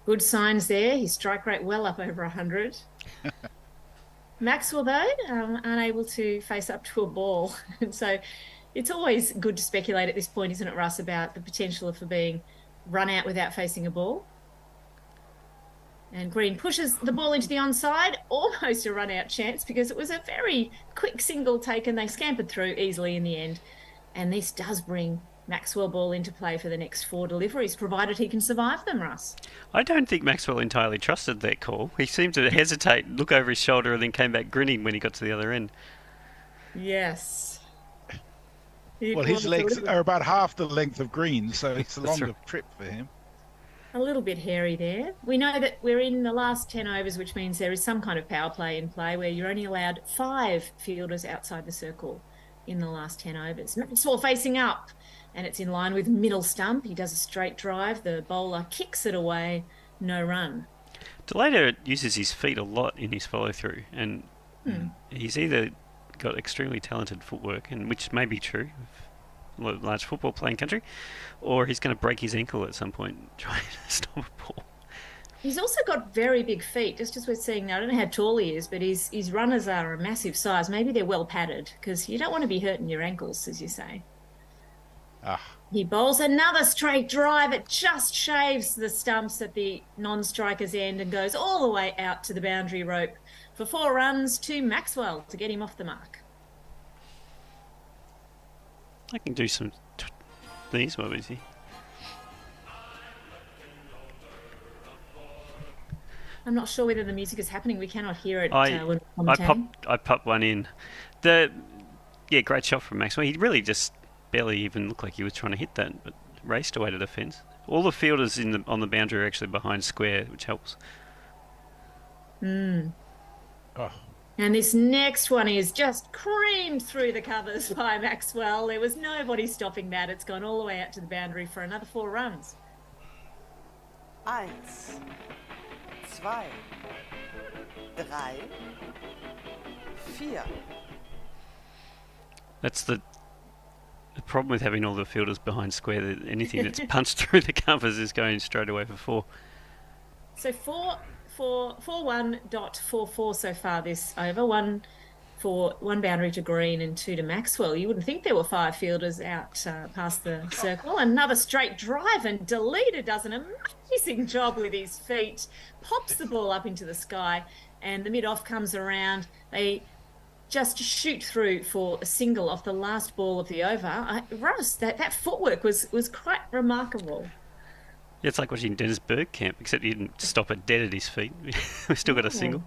Good signs there. His strike rate well up over 100. Maxwell, though, unable to face up to a ball. And so it's always good to speculate at this point, isn't it, Russ, about the potential for being run out without facing a ball. And Green pushes the ball into the onside, almost a run-out chance because it was a very quick single taken. They scampered through easily in the end. And this does bring Maxwell ball into play for the next 4 deliveries, provided he can survive them, Russ. I don't think Maxwell entirely trusted that call. He seemed to hesitate, look over his shoulder, and then came back grinning when he got to the other end. Yes. Well, his legs are about half the length of Green, so it's a longer trip for him. A little bit hairy there. We know that we're in the last 10 overs, which means there is some kind of power play in play where you're only allowed 5 fielders outside the circle in the last 10 overs. Maxwell facing up, and it's in line with middle stump. He does a straight drive. The bowler kicks it away. No run. Delader uses his feet a lot in his follow-through, and he's either got extremely talented footwork, and which may be true of large football playing country, or he's going to break his ankle at some point trying to stop a ball. He's also got very big feet, just as we're seeing now. I don't know how tall he is, but his runners are a massive size. Maybe they're well padded, because you don't want to be hurting your ankles, as you say. He bowls another straight drive. It just shaves the stumps at the non-striker's end and goes all the way out to the boundary rope for 4 runs to Maxwell to get him off the mark. I can do some these. What was he? I'm not sure whether the music is happening. We cannot hear it. I popped one in. Great shot from Maxwell. He really just barely even looked like he was trying to hit that, but raced away to the fence. All the fielders on the boundary are actually behind square, which helps. And this next one is just creamed through the covers by Maxwell. There was nobody stopping that. It's gone all the way out to the boundary for another 4 runs. 1, 2, 3, 4. That's the problem with having all the fielders behind square. That anything that's punched through the covers is going straight away for 4. So 41.44 so far this over. 1 boundary to Green and 2 to Maxwell. You wouldn't think there were 5 fielders out past the circle. Another straight drive, and Delita does an amazing job with his feet. Pops the ball up into the sky, and the mid-off comes around. They just shoot through for a single off the last ball of the over. Russ, that footwork was quite remarkable. Yeah, it's like watching Dennis Bergkamp, except he didn't stop it dead at his feet. We've still got a single.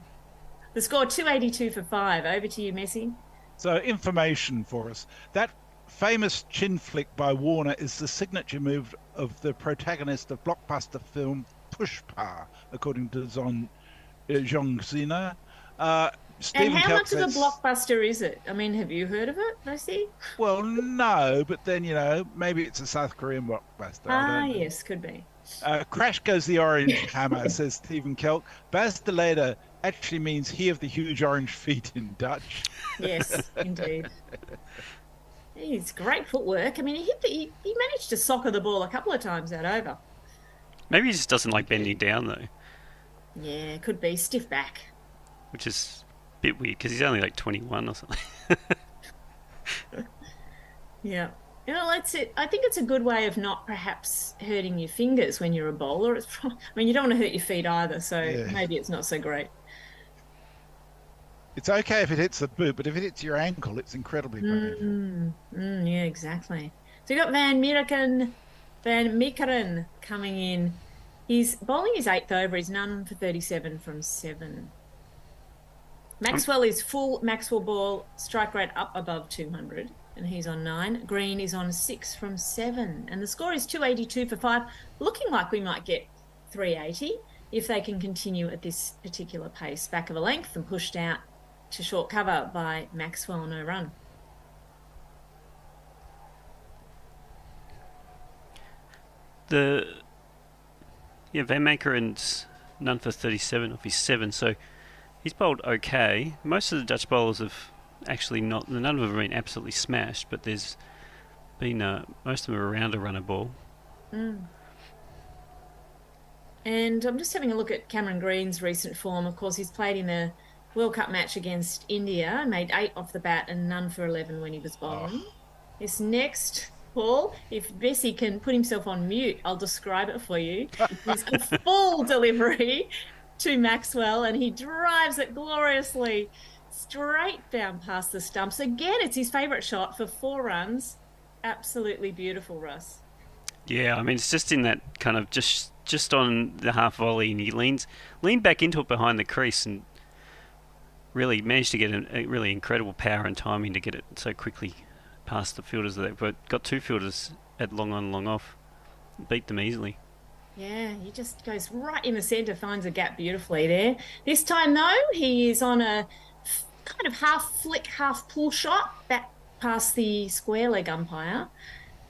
The score 282 for 5. Over to you, Messi. So information for us. That famous chin flick by Warner is the signature move of the protagonist of blockbuster film Pushpa, according to Zhong Xina. And how much of a blockbuster is it? I mean, have you heard of it, Messi? Well, no, but then, maybe it's a South Korean blockbuster. Yes, could be. Crash goes the orange hammer, says Stephen Kelk. Baz Deleta actually means he of the huge orange feet in Dutch. Yes, indeed. He's great footwork. I mean, he managed to soccer the ball a couple of times that over. Maybe he just doesn't like bending down, though. Yeah, could be. Stiff back. Which is a bit weird, because he's only like 21 or something. Yeah. That's it. I think it's a good way of not perhaps hurting your fingers when you're a bowler. You don't want to hurt your feet either, so maybe it's not so great. It's okay if it hits the boot, but if it hits your ankle, it's incredibly painful. Yeah, exactly. So you got Van Meekeren coming in. He's bowling his 8th over. He's none for 37 from 7. Maxwell is full Maxwell ball, strike rate up above 200. And he's on 9. Green is on 6 from 7. And the score is 282 for 5. Looking like we might get 380 if they can continue at this particular pace. Back of a length and pushed out to short cover by Maxwell, no run. Van Meekeren's none for 37 off his 7, so he's bowled okay. Most of the Dutch bowlers have actually none of them have been absolutely smashed, but there's been most of them are around a runner ball. And I'm just having a look at Cameron Green's recent form. Of course, he's played in the World Cup match against India, made 8 off the bat and none for 11 when he was bowling. This next ball, if Bessie can put himself on mute, I'll describe it for you. It's a full delivery to Maxwell, and he drives it gloriously straight down past the stumps. Again, it's his favourite shot for 4 runs. Absolutely beautiful, Russ. Yeah, I mean, it's just in that kind of just on the half volley, and he leaned back into it behind the crease and really managed to get a really incredible power and timing to get it so quickly past the fielders. They've got 2 fielders at long on, long off. Beat them easily. Yeah, he just goes right in the centre, finds a gap beautifully there. This time, though, he is on a kind of half flick, half pull shot back past the square leg umpire,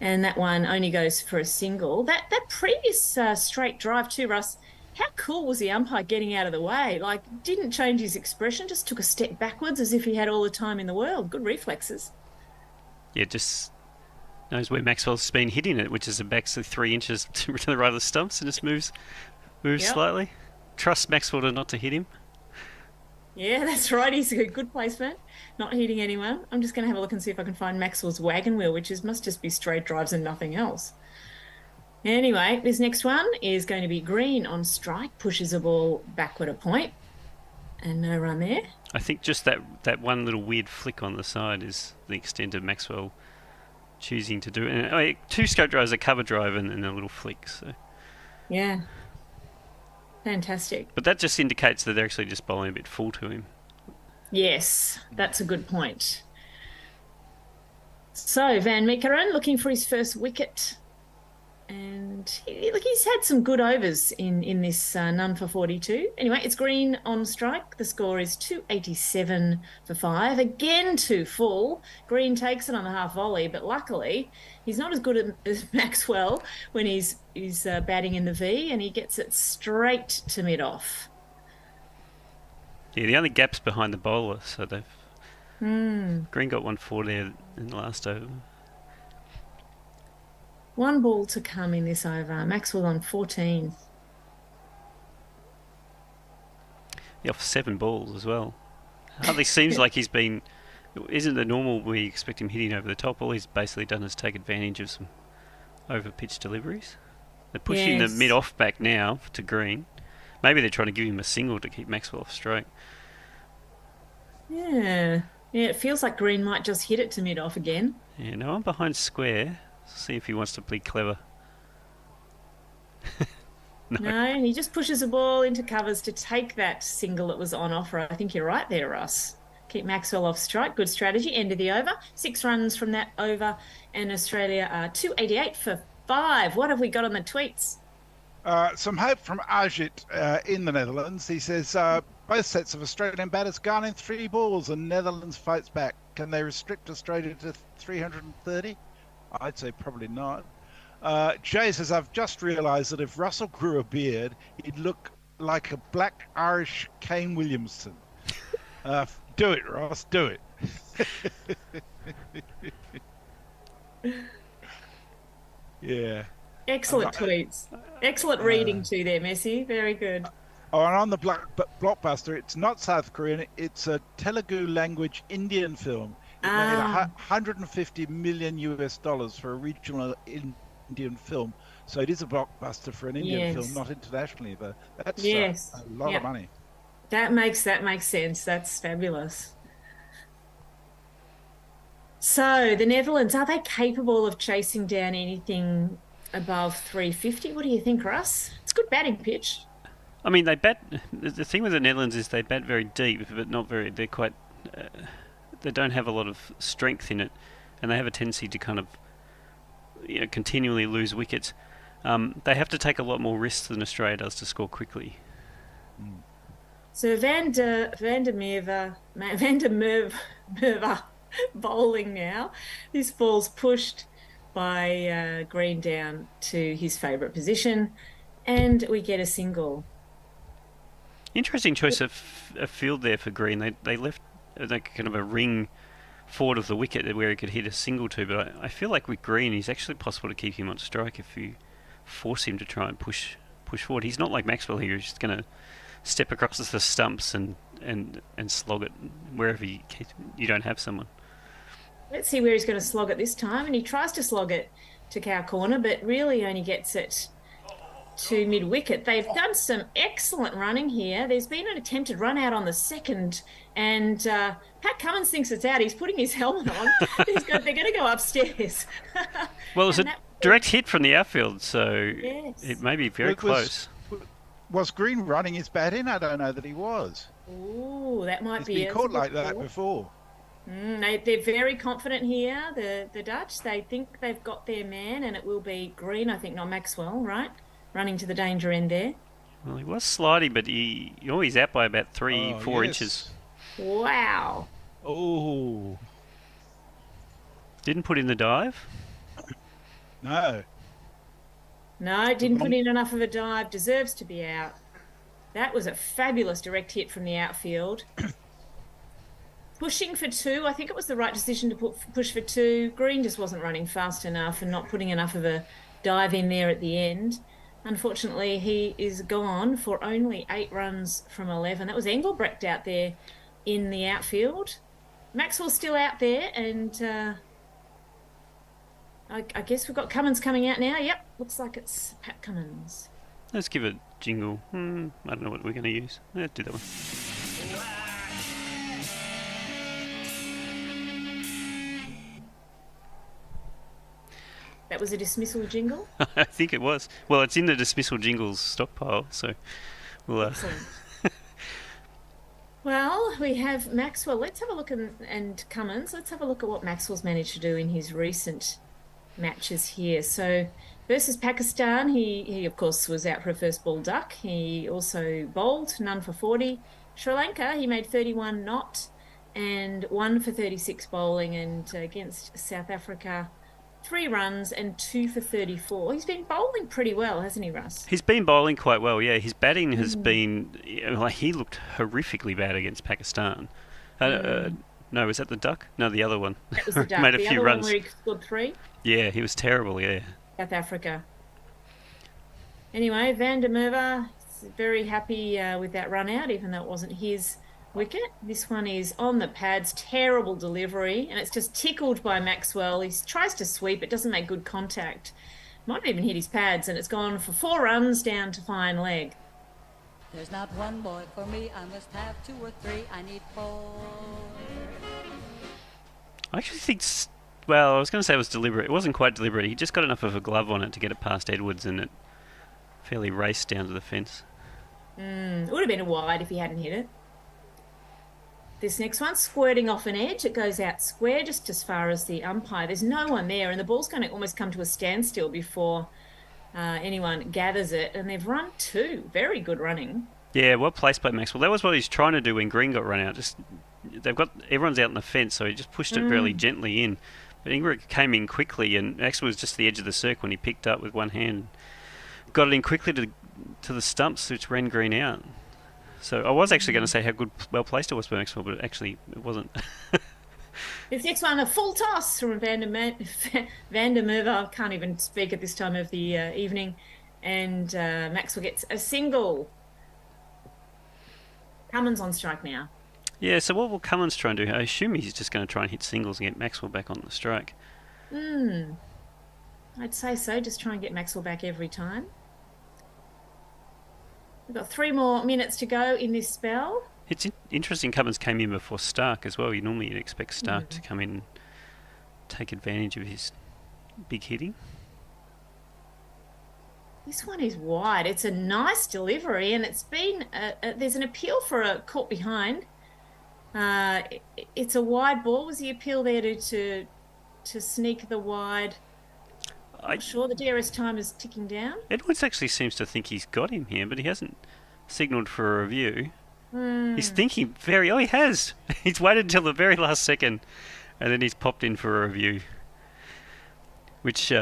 and that one only goes for a single. That previous straight drive too, Russ, how cool was the umpire getting out of the way? Like, didn't change his expression, just took a step backwards as if he had all the time in the world. Good reflexes. Yeah, just knows where Maxwell's been hitting it, which is back 3 inches to the right of the stumps, and just moves slightly. Trust Maxwell not to hit him. Yeah, that's right. He's a good placement. Not hitting anyone. I'm just going to have a look and see if I can find Maxwell's wagon wheel, which must just be straight drives and nothing else. Anyway, this next one is going to be green on strike, pushes a ball backward a point, and no run there. I think just that one little weird flick on the side is the extent of Maxwell choosing to do it. And, 2 scope drives, a cover drive, and a little flick. So. Yeah. Fantastic. But that just indicates that they're actually just bowling a bit full to him. Yes, that's a good point. So Van Meekeren looking for his first wicket. And he's had some good overs in this none for 42. Anyway, it's green on strike. The score is 287 for 5. Again, 2 full. Green takes it on the half volley, but luckily he's not as good as Maxwell when he's batting in the V, and he gets it straight to mid-off. Yeah, the only gap's behind the bowler, so they've... Green got 1 there in the last over. 1 ball to come in this over. Maxwell on 14. Yeah, off 7 balls as well. Hardly seems like he's been... Isn't the normal we expect him hitting over the top? All he's basically done is take advantage of some over-pitch deliveries. They're pushing the mid-off back now to Green. Maybe they're trying to give him a single to keep Maxwell off strike. Yeah. Yeah, it feels like Green might just hit it to mid-off again. Yeah, no, I'm behind square. See if he wants to be clever. No, and he just pushes the ball into covers to take that single that was on offer. I think you're right there, Russ. Keep Maxwell off strike. Good strategy. End of the over. 6 runs from that over, and Australia are 288 for 5. What have we got on the tweets? Some hope from Ajit in the Netherlands. He says both sets of Australian batters garnering 3 balls and Netherlands fights back. Can they restrict Australia to 330? I'd say probably not. Jay says, I've just realised that if Russell grew a beard, he'd look like a black Irish Kane Williamson. Do it, Ross, do it. Yeah. Excellent tweets. Excellent reading too there, Messi. Very good. Oh, and on the blockbuster, it's not South Korean. It's a Telugu language Indian film. It made $150 million for a regional Indian film. So it is a blockbuster for an Indian film, not internationally. But that's a lot of money. That makes sense. That's fabulous. So the Netherlands, are they capable of chasing down anything above 350? What do you think, Russ? It's a good batting pitch. I mean, they bat. The thing with the Netherlands is they bat very deep, but not very. They're quite. They don't have a lot of strength in it, and they have a tendency to kind of, continually lose wickets. They have to take a lot more risks than Australia does to score quickly. So Van der Merwe bowling now. This ball's pushed by Green down to his favourite position, and we get a single. Interesting choice of field there for Green. They left kind of a ring forward of the wicket where he could hit a single to, but I feel like with Green, it's actually possible to keep him on strike if you force him to try and push forward. He's not like Maxwell here, who's just going to step across the stumps and slog it wherever you don't have someone. Let's see where he's going to slog it this time, and he tries to slog it to cow corner, but really only gets it to mid-wicket. They've done some excellent running here. There's been an attempted run out on the second, and Pat Cummins thinks it's out. He's putting his helmet on. They're going to go upstairs. Well, it was a direct hit from the outfield, so it may be very close. Was Green running his bat in? I don't know that he was. Ooh, that might be. He's been caught like that before. They're very confident here, the Dutch. They think they've got their man, and it will be Green, I think, not Maxwell, right? Running to the danger end there. Well, he was sliding, but he's out by about 3-4 inches. Wow. Oh. Didn't put in the dive? No. No, didn't put in enough of a dive. Deserves to be out. That was a fabulous direct hit from the outfield. Pushing for 2. I think it was the right decision to push for 2. Green just wasn't running fast enough and not putting enough of a dive in there at the end. Unfortunately, he is gone for only 8 runs from 11. That was Engelbrecht out there in the outfield. Maxwell's still out there, and I guess we've got Cummins coming out now. Yep, looks like it's Pat Cummins. Let's give it jingle. I don't know what we're going to use. Let's do that one. That was a dismissal jingle? I think it was. Well, it's in the dismissal jingles stockpile, so we'll... Excellent. Well, we have Maxwell. Let's have a look, and Cummins. Let's have a look at what Maxwell's managed to do in his recent matches here. So versus Pakistan, he of course was out for a first ball duck. He also bowled, none for 40. Sri Lanka, he made 31 not and 1 for 36 bowling. And against South Africa, 3 runs and 2 for 34. He's been bowling pretty well, hasn't he, Russ? He's been bowling quite well, yeah. His batting has been... like, he looked horrifically bad against Pakistan. No, was that the duck? No, the other one. That was the duck. Made a the few other runs. one where he scored 3? Yeah, he was terrible, yeah. South Africa. Anyway, Van der Merwe is very happy with that run out, even though it wasn't his wicket. This one is on the pads, terrible delivery, and it's just tickled by Maxwell. He tries to sweep, it doesn't make good contact. Might even hit his pads, and it's gone for 4 runs down to fine leg. There's not one boy for me, I must have 2 or 3, I need 4. I actually think... Well, I was going to say it was deliberate. It wasn't quite deliberate. He just got enough of a glove on it to get it past Edwards, and it fairly raced down to the fence. It would have been a wide if he hadn't hit it. This next one, squirting off an edge. It goes out square just as far as the umpire. There's no one there, and the ball's going to almost come to a standstill before anyone gathers it. And they've run 2. Very good running. Yeah, well placed by Maxwell. That was what he's trying to do when Green got run out. Everyone's out on the fence, so he just pushed it fairly gently in. But Ingrid came in quickly, and Maxwell was just the edge of the circle, and he picked up with one hand. Got it in quickly to the stumps, which ran Green out. So I was actually going to say how well placed it was by Maxwell, but actually it wasn't. This next one, a full toss from Van der Merwe. I can't even speak at this time of the evening. And Maxwell gets a single. Cummins on strike now. Yeah, so what will Cummins try and do? I assume he's just going to try and hit singles and get Maxwell back on the strike. I'd say so. Just try and get Maxwell back every time. We've got 3 more minutes to go in this spell. It's interesting Cummins came in before Stark as well. You'd expect Stark to come in and take advantage of his big hitting. This one is wide. It's a nice delivery, and it's been... there's an appeal for a caught behind. It's a wide ball. Was the appeal there to sneak the wide? I'm sure the DRS time is ticking down. Edwards actually seems to think he's got him here, but he hasn't signalled for a review. He's thinking he has. He's waited until the very last second, and then he's popped in for a review. Which,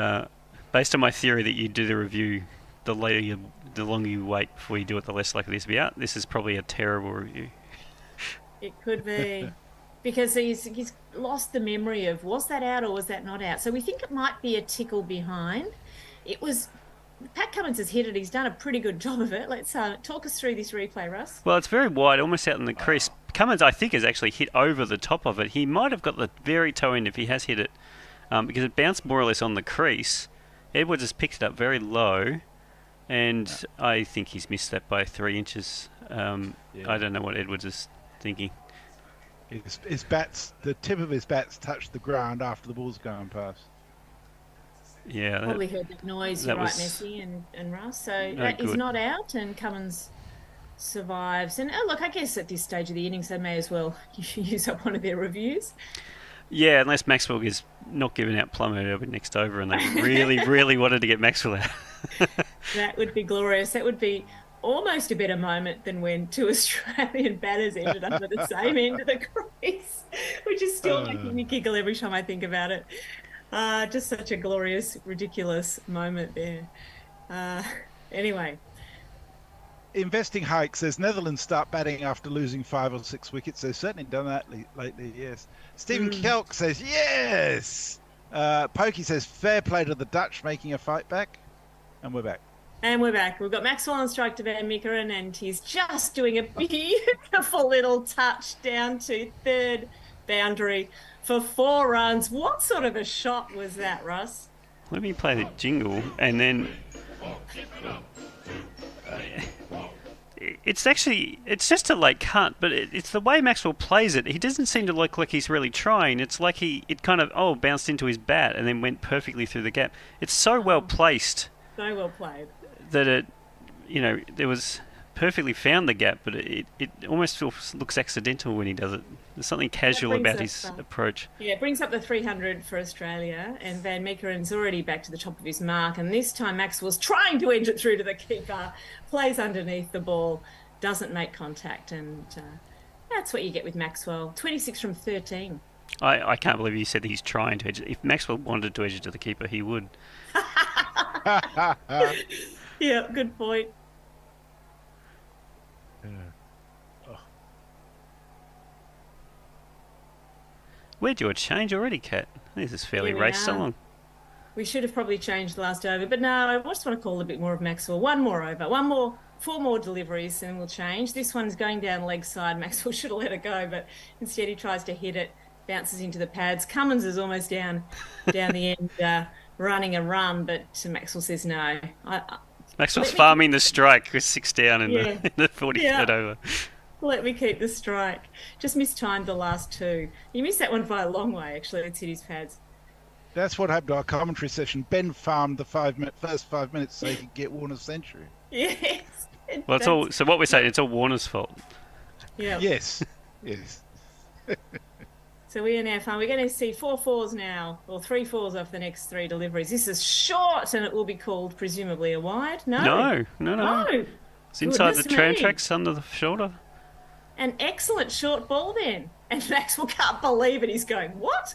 based on my theory that you do the review, the longer you wait before you do it, the less likely it is to be out. This is probably a terrible review. It could be. Because he's lost the memory of, was that out or was that not out? So we think it might be a tickle behind. It was... Pat Cummins has hit it. He's done a pretty good job of it. Let's talk us through this replay, Russ. Well, it's very wide, almost out in the crease. Cummins, I think, has actually hit over the top of it. He might have got the very toe end if he has hit it, because it bounced more or less on the crease. Edwards has picked it up very low, and I think he's missed that by 3 inches. I don't know what Edwards is thinking. His bats, the tip of his bats touched the ground after the ball's going past. Yeah, probably heard that noise. You're right, Messi and Russ. So that is not out, and Cummins survives. And look, I guess at this stage of the innings, they may as well use up one of their reviews. Yeah, unless Maxwell is not giving out Plummer over next over, and they really, really wanted to get Maxwell out. That would be glorious. That would be almost a better moment than when 2 Australian batters ended up at the same end of the crease, which is still making me giggle every time I think about it. Just such a glorious, ridiculous moment there. Anyway. Investing Hike says Netherlands start batting after losing 5 or 6 wickets. They've certainly done that lately, yes. Stephen Kelk says yes! Pokey says fair play to the Dutch making a fight back. And we're back. And we're back. We've got Maxwell on strike to Van Meekeren, and he's just doing a beautiful little touch down to third boundary for 4 runs. What sort of a shot was that, Russ? Let me play the jingle, and then it's just a late cut, but it's the way Maxwell plays it. He doesn't seem to look like he's really trying. It's like it kind of bounced into his bat and then went perfectly through the gap. It's so well placed. So well played. That there was perfectly found the gap, but it almost looks accidental when he does it. There's something casual about his approach. Yeah, it brings up the 300 for Australia, and Van Meekeren's already back to the top of his mark, and this time Maxwell's trying to edge it through to the keeper, plays underneath the ball, doesn't make contact, and that's what you get with Maxwell. 26 from 13. I can't believe you said he's trying to edge it. If Maxwell wanted to edge it to the keeper, he would. Yeah, good point. Where'd you change already, Kat? This is fairly Here we raced are. along. We should have probably changed the last over, but no, I just want to call a bit more of Maxwell. One more over, 4 more deliveries, and we'll change. This one's going down leg side. Maxwell should have let it go, but instead he tries to hit it, bounces into the pads. Cummins is almost down the end, running a run, but Maxwell says no. Maxwell's farming the strike with 6 down in the 43rd over. Let me keep the strike. Just mistimed the last 2. You missed that one by a long way, actually. It's hit his pads. That's what happened to our commentary session. Ben farmed the first 5 minutes so he could get Warner's century. Yes. Well, so what we're saying, it's all Warner's fault. Yeah. Yes. Yes. So we are now fine. We're going to see 4 fours now, or 3 fours off the next 3 deliveries. This is short, and it will be called presumably a wide. No. It's inside the tram me. tracks under the shoulder. An excellent short ball then. And Maxwell can't believe it. He's going, what?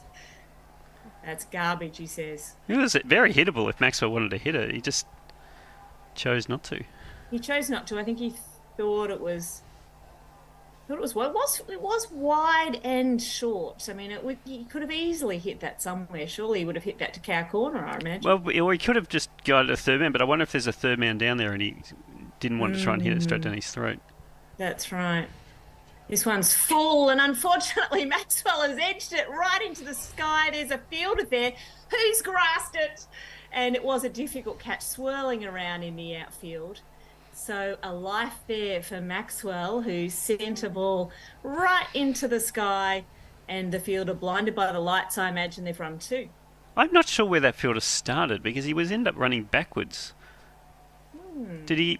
That's garbage, he says. It was very hittable if Maxwell wanted to hit it. He just chose not to. He chose not to. I think he thought it was what? It was wide and short. I mean, he could have easily hit that somewhere. Surely he would have hit that to cow corner, I imagine. Well, he could have just got a third man, but I wonder if there's a third man down there and he didn't want to try and hit it straight down his throat. That's right. This one's full, and unfortunately Maxwell has edged it right into the sky. There's a fielder there who's grasped it, and it was a difficult catch, swirling around in the outfield. So a life there for Maxwell, who sent a ball right into the sky, and the fielder blinded by the lights. I imagine they've run 2. I'm not sure where that fielder started because he ended up running backwards.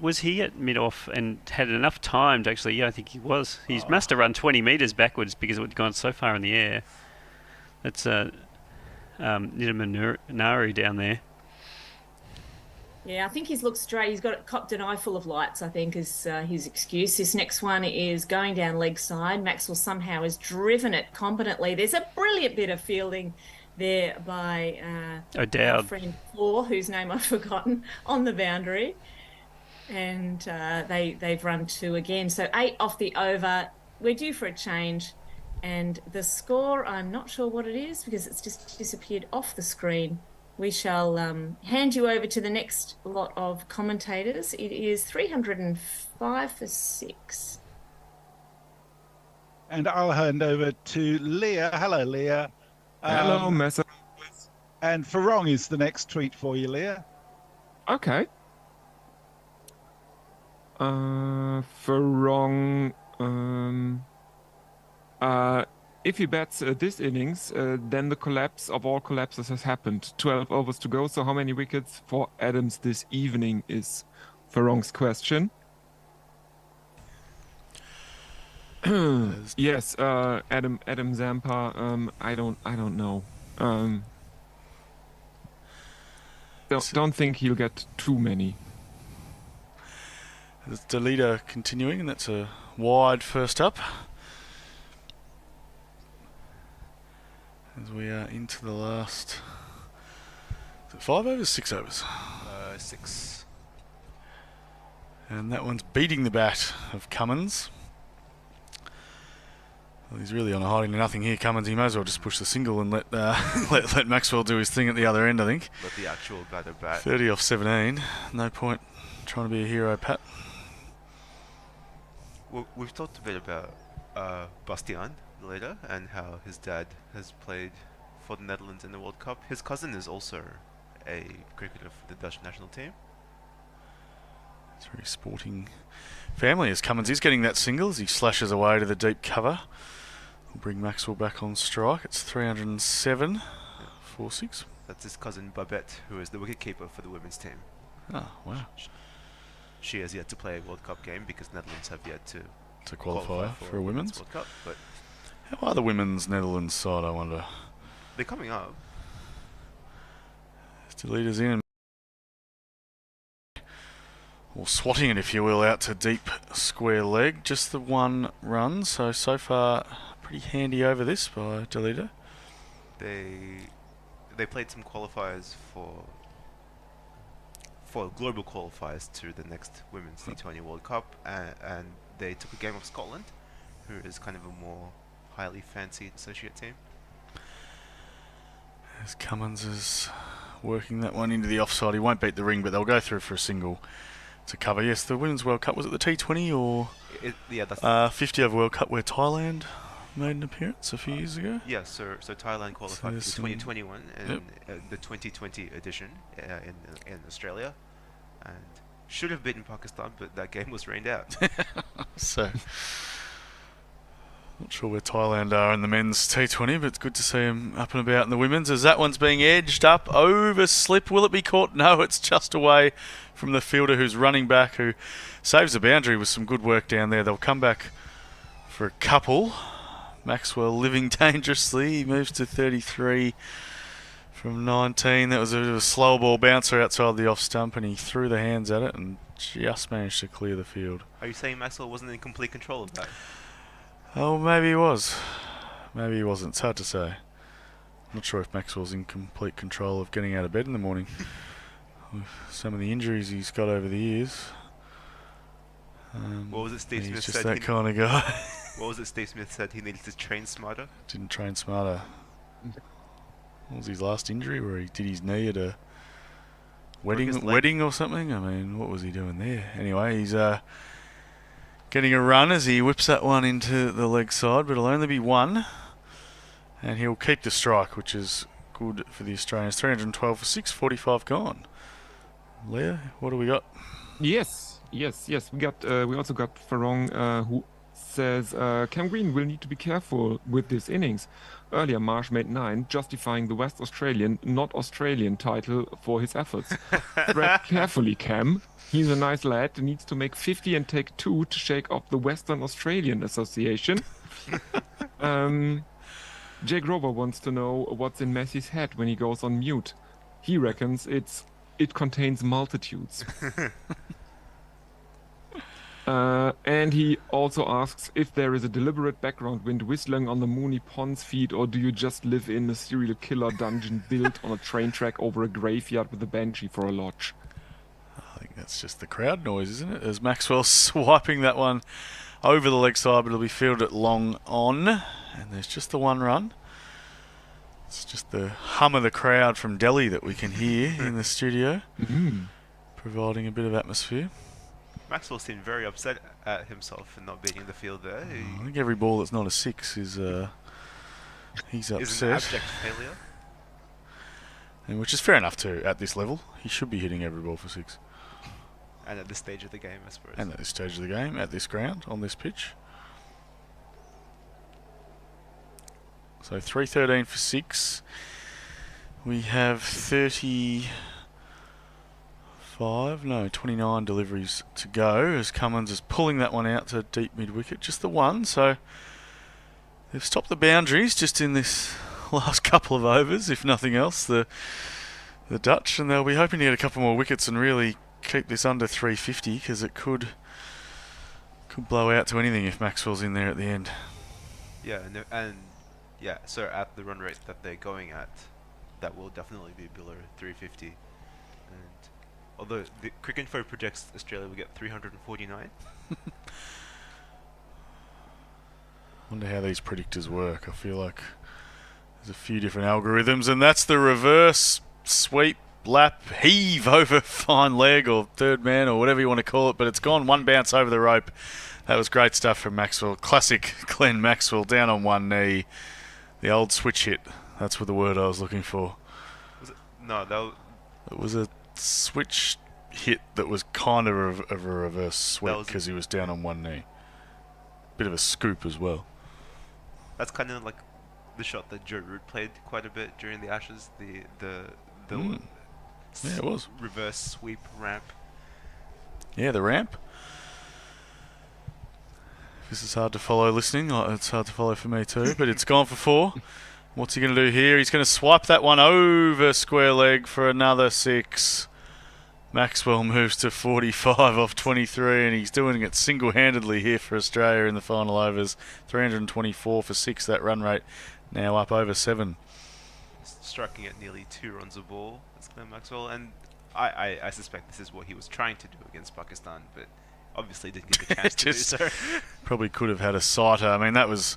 Was he at mid-off and had enough time to actually... Yeah, I think he was. He must have run 20 metres backwards because it had gone so far in the air. That's Nidamanuri down there. Yeah, I think he's looked straight. He's copped an eye full of lights, I think, is his excuse. This next one is going down leg side. Maxwell somehow has driven it competently. There's a brilliant bit of fielding there by O'Dowd. our friend Paul, whose name I've forgotten, on the boundary. And they've run 2 again. So 8 off the over. We're due for a change. And the score, I'm not sure what it is because it's just disappeared off the screen. We shall hand you over to the next lot of commentators. It is 305 for 6. And I'll hand over to Leah. Hello, Leah. Hello, Messer. And Farong is the next tweet for you, Leah. Okay. Farong. If he bats this innings, then the collapse of all collapses has happened. 12 overs to go, so how many wickets for Adams this evening is Farong's question. Yes, Adam Zampa. I don't know. Don't think he'll get too many. There's Delita continuing, and that's a wide first up. As we are into the last... Is it 5 overs? 6 overs? 6. And that one's beating the bat of Cummins. Well, he's really on a hiding to nothing here, Cummins. He may as well just push the single and let Maxwell do his thing at the other end, I think. Let the actual batter bat. 30 off 17. No point trying to be a hero, Pat? Well, we've talked a bit about Bastiaan, the leader, and how his dad has played for the Netherlands in the World Cup. His cousin is also a cricketer for the Dutch national team. It's a very sporting family as Cummins is getting that single as he slashes away to the deep cover. We'll bring Maxwell back on strike. It's 307 for 6. That's his cousin Babette, who is the wicketkeeper for the women's team. Oh, wow. She has yet to play a World Cup game because Netherlands have yet to qualify for a women's World Cup. But how are the women's Netherlands side, I wonder? they're coming up. The leaders in, or swatting it, if you will, out to deep square leg. Just the one run, so far pretty handy over this by Delita. They played some qualifiers for global qualifiers to the next Women's T20 World Cup, and they took a game of Scotland, who is kind of a more highly fancied associate team. As Cummins is working that one into the offside, he won't beat the ring, but they'll go through for a single to cover. Yes, the Women's World Cup, was it the T20 or yeah, that's 50 over World Cup where Thailand made an appearance a few years ago? Yeah, so Thailand qualified for the 2021 and the 2020 edition in Australia, and should have beaten Pakistan, but that game was rained out. So, not sure where Thailand are in the men's T20, but it's good to see them up and about in the women's. As that one's being edged up over slip, will it be caught? No, it's just away from the fielder who's running back, who saves the boundary with some good work down there. They'll come back for a couple. Maxwell living dangerously. He moves to 33 from 19. That was a bit of a slow ball bouncer outside the off stump, and he threw the hands at it and just managed to clear the field. Are you saying Maxwell wasn't in complete control of that? Oh, maybe he was. Maybe he wasn't. It's hard to say. I'm not sure if Maxwell's in complete control of getting out of bed in the morning with some of the injuries he's got over the years. What was it Steve Smith he's said? just that kind of guy. What was it Steve Smith said? He needed to train smarter? Didn't train smarter. What was his last injury where he did his knee at a wedding or something? I mean, what was he doing there? Anyway, he's getting a run as he whips that one into the leg side, but it'll only be one. And he'll keep the strike, which is good for the Australians. 312 for 6, 45 gone. Leah, what do we got? Yes. We also got Farong, who says Cam Green will need to be careful with this innings. Earlier, Marsh made 9, justifying the West Australian, not Australian title for his efforts. Tread carefully, Cam. He's a nice lad, needs to make 50 and take 2 to shake off the Western Australian Association. Jay Grover wants to know what's in Messi's head when he goes on mute. He reckons it contains multitudes. And he also asks if there is a deliberate background wind whistling on the Mooney Ponds feed, or do you just live in a serial killer dungeon built on a train track over a graveyard with a banshee for a lodge? I think that's just the crowd noise, isn't it? As Maxwell's swiping that one over the leg side, but it'll be fielded at long on. And there's just the one run. It's just the hum of the crowd from Delhi that we can hear in the studio, providing a bit of atmosphere. Maxwell seemed very upset at himself for not being in the field there. I think every ball that's not a 6 is he's upset. Is an abject failure. And which is fair enough too at this level. He should be hitting every ball for 6. And at this stage of the game, I suppose. And at this stage of the game, at this ground, on this pitch. So 313 for 6. We have 29 deliveries to go as Cummins is pulling that one out to deep mid-wicket. Just the one, so they've stopped the boundaries just in this last couple of overs, if nothing else, the Dutch, and they'll be hoping to get a couple more wickets and really keep this under 350, because it could blow out to anything if Maxwell's in there at the end. Yeah, so at the run rate that they're going at, that will definitely be below 350. And although the Cricinfo projects Australia will get 349. Wonder how these predictors work. I feel like there's a few different algorithms, and that's the reverse sweep lap heave over fine leg or third man or whatever you want to call it, but it's gone one bounce over the rope. That was great stuff from Maxwell. Classic Glenn Maxwell, down on one knee. The old switch hit. That's what the word I was looking for. It was a switch hit that was kind of a reverse sweep because he was down on one knee. Bit of a scoop as well. That's kind of like the shot that Joe Root played quite a bit during the Ashes. The yeah, it was reverse sweep ramp. Yeah, the ramp. This is hard to follow listening. It's hard to follow for me too, but it's gone for 4. What's he going to do here? He's going to swipe that one over square leg for another 6. Maxwell moves to 45 off 23, and he's doing it single-handedly here for Australia in the final overs. 324 for 6, that run rate now up over 7. Striking at nearly 2 runs a ball, that's Glenn Maxwell, and I suspect this is what he was trying to do against Pakistan, but obviously didn't get the chance to do so. Probably could have had a sighter. I mean, that was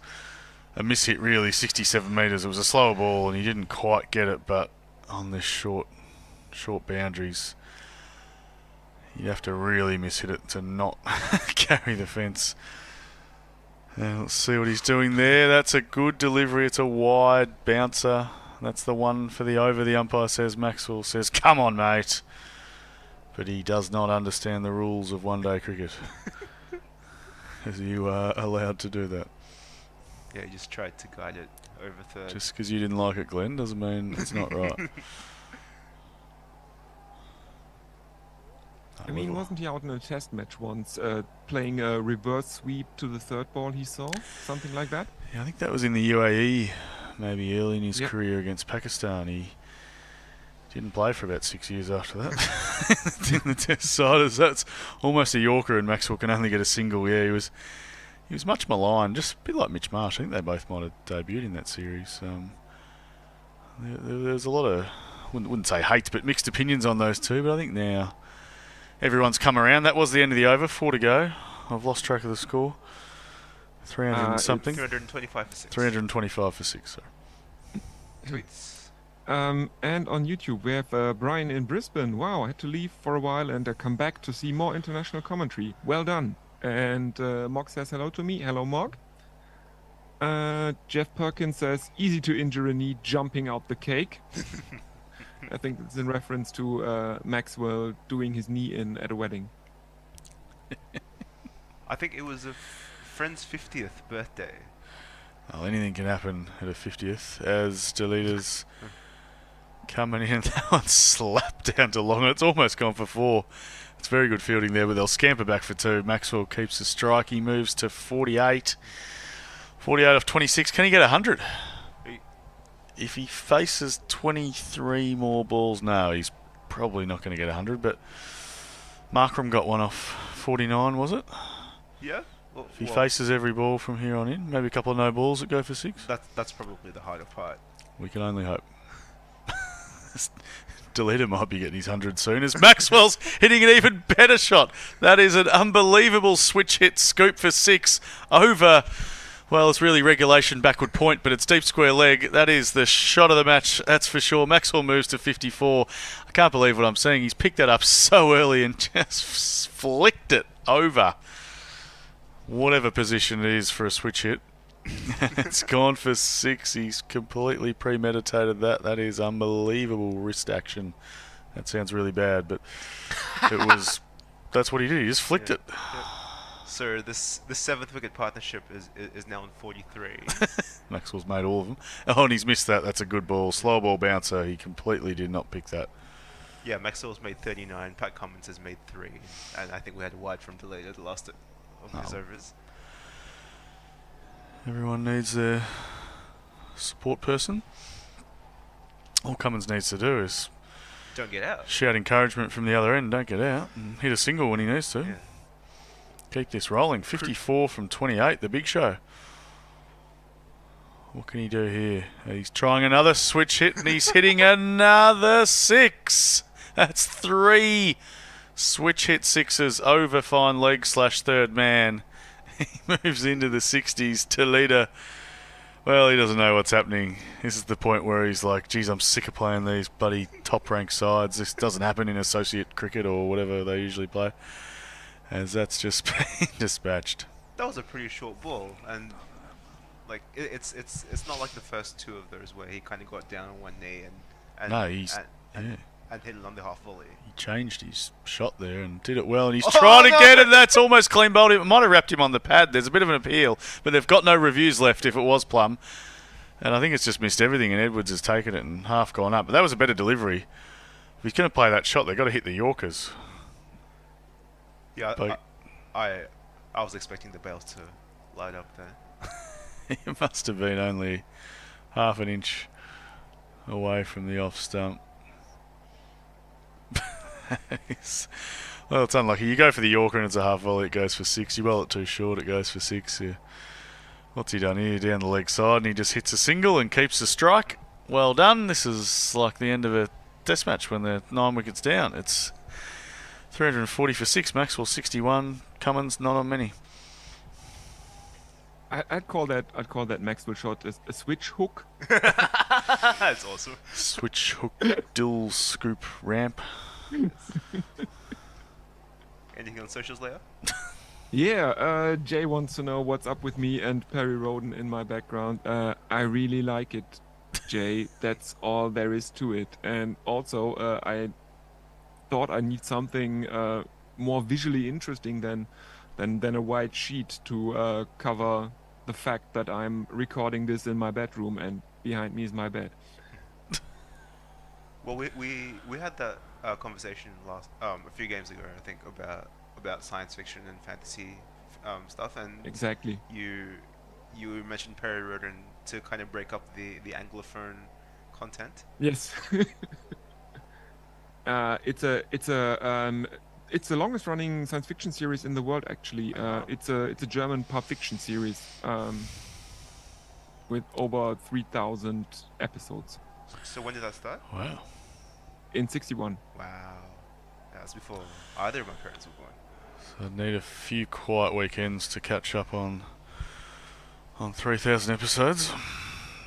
a miss hit really, 67 metres. It was a slower ball, and he didn't quite get it, but on this short boundaries, you'd have to really miss-hit it to not carry the fence. And let's see what he's doing there. That's a good delivery. It's a wide bouncer. That's the one for the over, the umpire says. Maxwell says, come on, mate. But he does not understand the rules of one-day cricket. As you are allowed to do that. Yeah, he just tried to guide it over third. Just because you didn't like it, Glenn, doesn't mean it's not right. I mean, wasn't he out in a test match once, playing a reverse sweep to the third ball he saw? Something like that? Yeah, I think that was in the UAE, maybe early in his career against Pakistan. He didn't play for about 6 years after that. In the test side, that's almost a Yorker, and Maxwell can only get a single. Yeah, he was much maligned, just a bit like Mitch Marsh. I think they both might have debuted in that series. There's a lot of, wouldn't say hate, but mixed opinions on those two, but I think now everyone's come around. That was the end of the over. 4 to go. I've lost track of the score. 300 and something. 325 for 6. 325 for 6. Sorry. Tweets. And on YouTube we have Brian in Brisbane. Wow, I had to leave for a while and come back to see more international commentary. Well done. And Mog says hello to me. Hello, Mog. Jeff Perkins says, easy to injure a knee jumping out the cake. I think it's in reference to Maxwell doing his knee in at a wedding. I think it was a friend's 50th birthday. Well, anything can happen at a 50th. As Delita's coming in, that one slapped down to long. It's almost gone for 4. It's very good fielding there, but they'll scamper back for 2. Maxwell keeps the strike. He moves to 48. 48 off 26. Can he get 100? If he faces 23 more balls, no, he's probably not going to get 100, but Markram got one off 49, was it? Yeah. Well, if he faces every ball from here on in, maybe a couple of no balls that go for 6. That's probably the height of height. We can only hope. Delita might be getting his 100 soon, as Maxwell's hitting an even better shot. That is an unbelievable switch hit scoop for 6 over, well, it's really regulation backward point, but it's deep square leg. That is the shot of the match, that's for sure. Maxwell moves to 54. I can't believe what I'm saying. He's picked that up so early and just flicked it over whatever position it is for a switch hit. It's gone for 6. He's completely premeditated that. That is unbelievable wrist action. That sounds really bad, but it was. That's what he did. He just flicked it. Yeah. So this 7th wicket partnership is now on 43. Maxwell's made all of them. Oh, and he's missed that. That's a good ball. Slow ball bouncer. He completely did not pick that. Yeah, Maxwell's made 39. Pat Cummins has made 3, and I think we had a wide from Delay at the last of his overs. Everyone needs their support person. All Cummins needs to do is don't get out. Shout encouragement from the other end. Don't get out. And hit a single when he needs to. Yeah. Keep this rolling. 54 from 28. The big show. What can he do here? He's trying another switch hit and he's hitting another 6. That's 3 switch hit 6s over fine leg / third man. He moves into the 60s. Delita Well, he doesn't know what's happening. This is the point where he's like, geez, I'm sick of playing these bloody top-ranked sides. This doesn't happen in associate cricket or whatever they usually play. As that's just been dispatched. That was a pretty short ball, and like it's not like the first two of those where he kind of got down on one knee and No, and hit it on the half volley. He changed his shot there and did it well, and he's trying to get it. That's almost clean bowled him. It might have wrapped him on the pad. There's a bit of an appeal, but they've got no reviews left if it was plumb. And I think it's just missed everything, and Edwards has taken it and half gone up. But that was a better delivery. If he's going to play that shot, they've got to hit the Yorkers. Yeah, I was expecting the bails to light up there. It must have been only half an inch away from the off stump. Well, it's unlucky. You go for the Yorker and it's a half volley, it goes for 6. You bowl it too short, it goes for 6. Yeah. What's he done here? Down the leg side, and he just hits a single and keeps the strike. Well done. This is like the end of a test match when they're 9 wickets down. It's 340 for 6. Maxwell 61. Cummins not on many. I'd call that Maxwell shot a switch hook. That's awesome. Switch hook, dual scoop ramp. Anything on socials, Leo? Yeah, Jay wants to know what's up with me and Perry Roden in my background. I really like it, Jay. That's all there is to it. And also, I thought I need something more visually interesting than a white sheet to cover the fact that I'm recording this in my bedroom and behind me is my bed. Well, we had that conversation a few games ago, I think, about science fiction and fantasy stuff, and exactly you mentioned Perry Roden to kind of break up the anglophone content. Yes. It's the longest running science fiction series in the world, actually. It's a German pulp fiction series with over 3,000 episodes. So when did that start? Wow. In 61. Wow. That's before either of my parents were born. So I'd need a few quiet weekends to catch up on 3,000 episodes.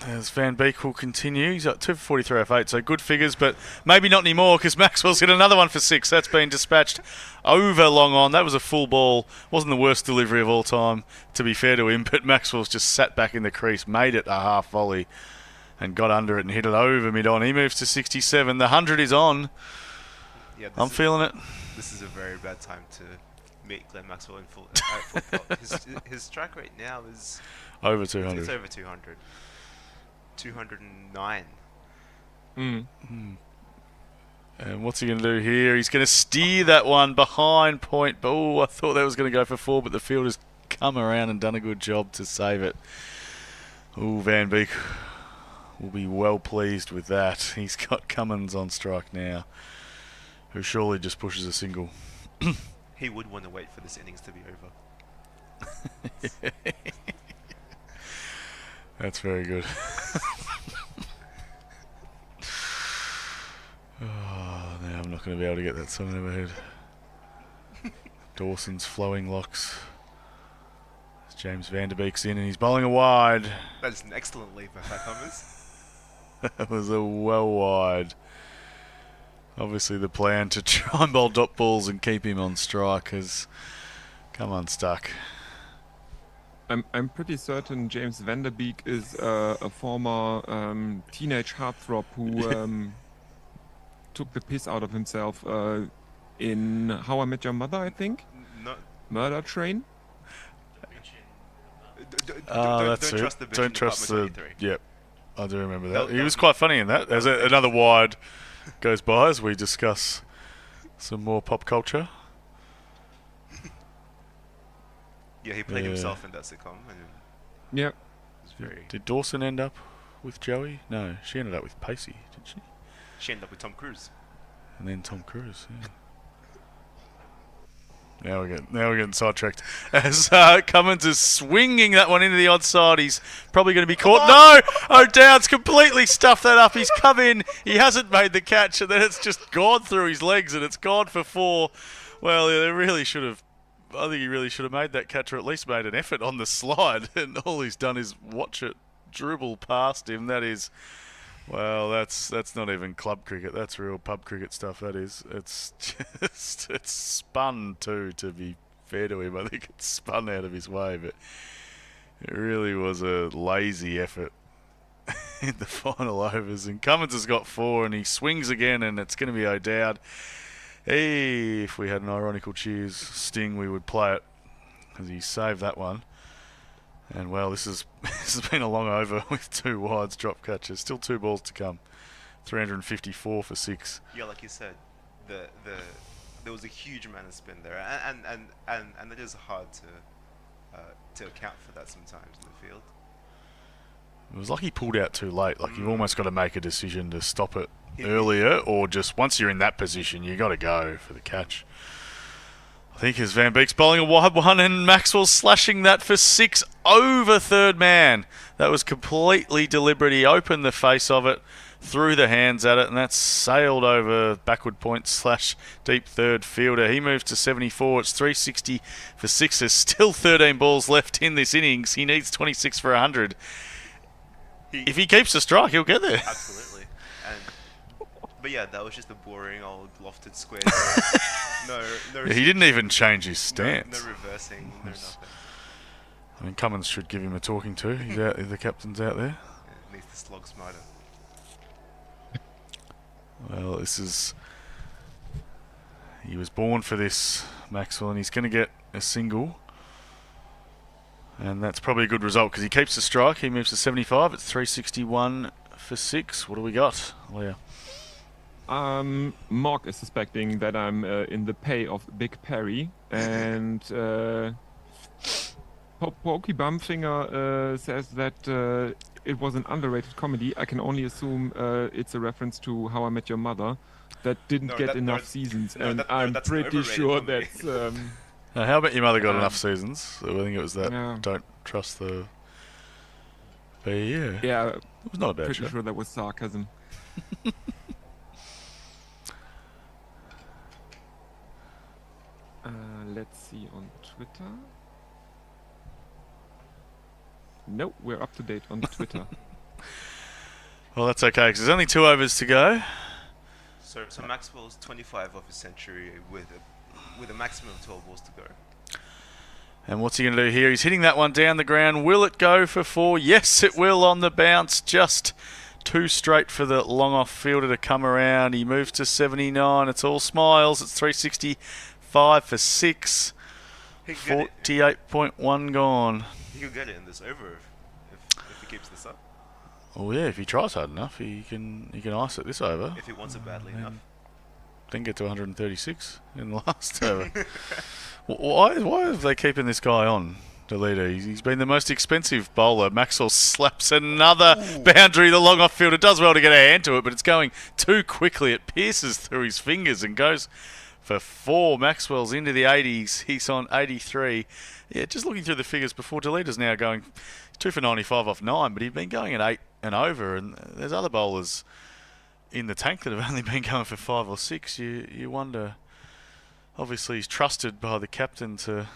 As Van Beek will continue, he's at 2 for 43 off 8, so good figures, but maybe not anymore because Maxwell's hit another one for 6. That's been dispatched over long on. That was a full ball. Wasn't the worst delivery of all time, to be fair to him, but Maxwell's just sat back in the crease, made it a half volley, and got under it and hit it over mid-on. He moves to 67. The 100 is on. Yeah, I'm feeling it. This is a very bad time to meet Glenn Maxwell in full. His strike rate now is over 200. It's over 200. 209. And what's he going to do here? He's going to steer that one behind point. Oh, I thought that was going to go for 4, but the fielder's come around and done a good job to save it. Oh, Van Beek will be well pleased with that. He's got Cummins on strike now, who surely just pushes a single. He would want to wait for this innings to be over. That's very good. Oh, now I'm not going to be able to get that song in my head. Dawson's flowing locks. James Van Der Beek's in and he's bowling a wide. That is an excellent leap by Cummins. That was a well wide. Obviously the plan to try and bowl dot balls and keep him on strike has come unstuck. I'm pretty certain James Van Der Beek is a former teenage heartthrob who took the piss out of himself in How I Met Your Mother, I think. No. Murder Train. Don't trust the. Yep, I do remember that. He was quite funny in that. There's another wide goes by as we discuss some more pop culture. Yeah, he played himself in that sitcom. Yep. Did Dawson end up with Joey? No, she ended up with Pacey, did she? She ended up with Tom Cruise. And then Tom Cruise, yeah. Now we're getting sidetracked. As Cummins is swinging that one into the odd side, he's probably going to be caught. No! O'Dowd's completely stuffed that up. He's come in, he hasn't made the catch, and then it's just gone through his legs, and it's gone for 4. Well, yeah, they really should have. I think he really should have made that catch, or at least made an effort on the slide, and all he's done is watch it dribble past him. That is, well, that's not even club cricket. That's real pub cricket stuff. That is. It's just it's spun too. To be fair to him, I think it's spun out of his way, but it really was a lazy effort in the final overs. And Cummins has got 4, and he swings again, and it's going to be O'Dowd. Hey, if we had an ironical cheers sting, we would play it, as he saved that one. And well, this has been a long over with 2 wides, drop catches. Still 2 balls to come. 354 for 6. Yeah, like you said, there was a huge amount of spin there, and it is hard to account for that sometimes in the field. It was like he pulled out too late. Like you've almost got to make a decision to stop it earlier, or just once you're in that position, you got to go for the catch. I think as Van Beek's bowling a wide one, and Maxwell's slashing that for 6 over third man. That was completely deliberate. He opened the face of it, threw the hands at it, and that sailed over backward point / deep third fielder. He moves to 74. It's 360 for 6. There's still 13 balls left in this innings. He needs 26 for 100. If he keeps the strike, he'll get there. Absolutely. But yeah, that was just a boring old lofted square. No, he didn't even change his stance. No reversing, no nothing. I mean, Cummins should give him a talking to. He's out. The captain's out there. Yeah, needs to slog smarter. Well, this is... He was born for this, Maxwell, and he's going to get a single. And that's probably a good result because he keeps the strike. He moves to 75. It's 361 for 6. What do we got, Leah? Mark is suspecting that I'm in the pay of Big Perry, and Pokey Bumfinger says that it was an underrated comedy. I can only assume it's a reference to How I Met Your Mother that didn't get enough seasons, and I'm pretty sure that's... How about Your Mother got enough seasons? I think it was that. Yeah. Don't trust the... But yeah. Yeah, it was not a bad pretty show. Sure that was sarcasm. Let's see on Twitter. Nope, we're up to date on Twitter. Well, that's okay, because there's only 2 overs to go. So Maxwell's 25 off a century with a maximum of 12 balls to go. And what's he going to do here? He's hitting that one down the ground. Will it go for 4? Yes, it will on the bounce. Just too straight for the long off fielder to come around. He moves to 79. It's all smiles. It's 365 for 6. 48.1 gone. He could get it in this over if he keeps this up. Oh yeah, if he tries hard enough, he can ice it this over. If he wants it badly enough. Then get to 136 in the last over. Why are they keeping this guy on, Delita? He's been the most expensive bowler. Maxwell slaps another boundary. The long off fielder does well to get a hand to it, but it's going too quickly. It pierces through his fingers and goes for 4. Maxwell's into the 80s. He's on 83. Yeah, just looking through the figures before, Delita's now going 2 for 95 off 9, but he'd been going at 8 and over, and there's other bowlers in the tank that have only been going for 5 or 6. You wonder. Obviously, he's trusted by the captain to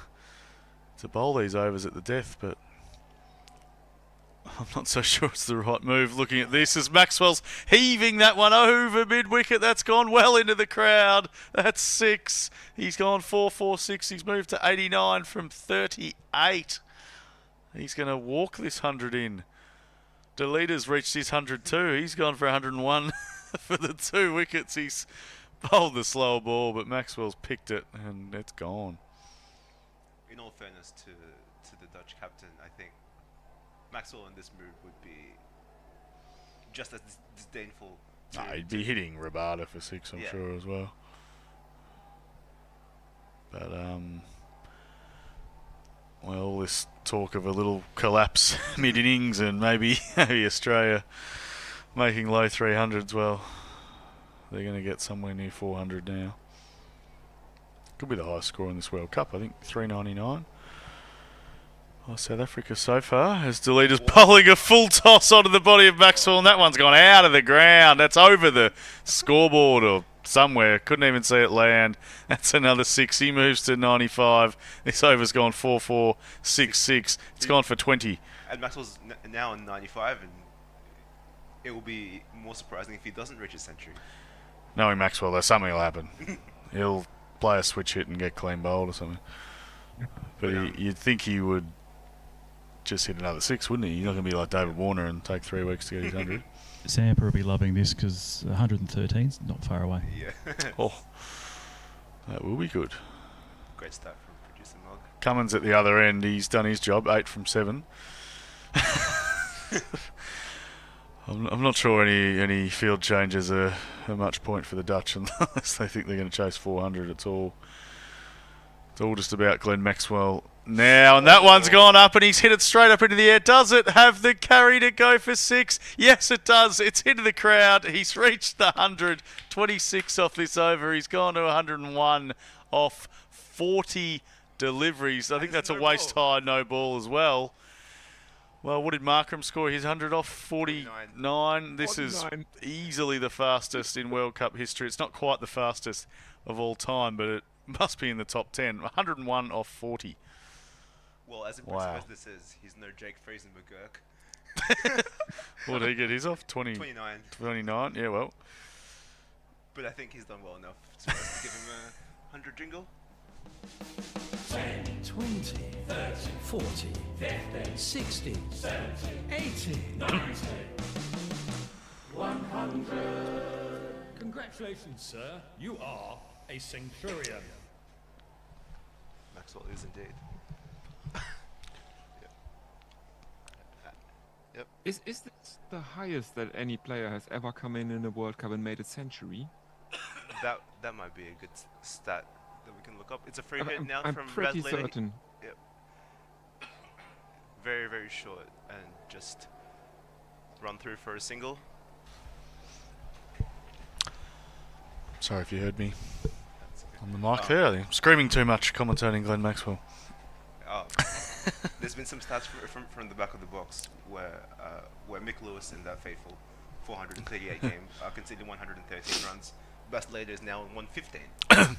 bowl these overs at the death, but I'm not so sure it's the right move. Looking at this, as Maxwell's heaving that one over mid-wicket. That's gone well into the crowd. That's 6. He's gone 4-4-6. He's moved to 89 from 38. He's going to walk this 100 in. Delita's reached his 100 too. He's gone for 101 for the 2 wickets. He's bowled the slower ball, but Maxwell's picked it, and it's gone. In all fairness to the Dutch captain, I think Maxwell in this mood would be just as disdainful. He'd be hitting Rabada for 6, I'm sure, as well. But, well, this talk of a little collapse mid-innings and maybe Australia making low 300s, well, they're going to get somewhere near 400 now. Could be the highest score in this World Cup, I think, 399. Oh, South Africa so far as Delita's bowling a full toss onto the body of Maxwell, and that one's gone out of the ground. That's over the scoreboard, or somewhere. Couldn't even see it land. That's another 6. He moves to 95. This over's gone 4-4, 6-6. It's gone for 20. And Maxwell's now on 95, and it will be more surprising if he doesn't reach his century. Knowing Maxwell, though, something will happen. He'll play a switch hit and get clean bowled or something. But you'd think he would just hit another 6, wouldn't he? He's not going to be like David Warner and take 3 weeks to get his 100. Zampa will be loving this because 113's not far away. Yeah. Oh, that will be good. Great start from producer Mog. Cummins at the other end, he's done his job, 8 from 7. I'm not sure any field changes are much point for the Dutch unless they think they're going to chase 400. It's all just about Glenn Maxwell now, and that one's gone up and he's hit it straight up into the air. Does it have the carry to go for 6? Yes, it does. It's into the crowd. He's reached the 100. 26 off this over. He's gone to 101 off 40 deliveries. I think that's a waist high no ball as well. Well, what did Markram score? His 100 off 49. This is easily the fastest in World Cup history. It's not quite the fastest of all time, but it must be in the top 10. 101 off 40. Well, as impressive as this is, he's no Jake Friesen McGurk. What did he get? He's off 29. 29, yeah, well. But I think he's done well enough for us to give him a 100 jingle. 10, 20, 30, 40, 50, 60, 70, 80, 90, 100. Congratulations, sir. You are a centurion. Maxwell is indeed. Yep. Is this the highest that any player has ever come in a World Cup and made a century? That might be a good stat that we can look up. It's a free hit now I'm from pretty Brad Lady. certain. Yep. Very, very short and just run through for a single. Sorry if you heard me on the mic there. I'm screaming too much commentating Glenn Maxwell. Oh. There's been some stats from the back of the box where Mick Lewis in that fateful 438 game conceded 113 runs. Best later is now on 115. And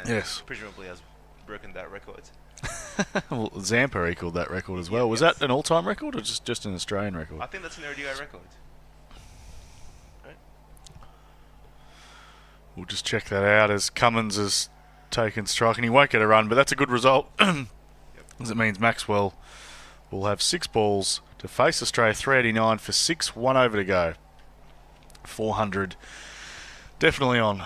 yes. Presumably has broken that record. Well, Zampa equaled that record as well. Was that an all-time record or just an Australian record? I think that's an ODI record. Right? We'll just check that out as Cummins has taken strike, and he won't get a run, but that's a good result. As it means Maxwell will have 6 balls to face Australia, 389 for 6, 1 over to go. 400 definitely on.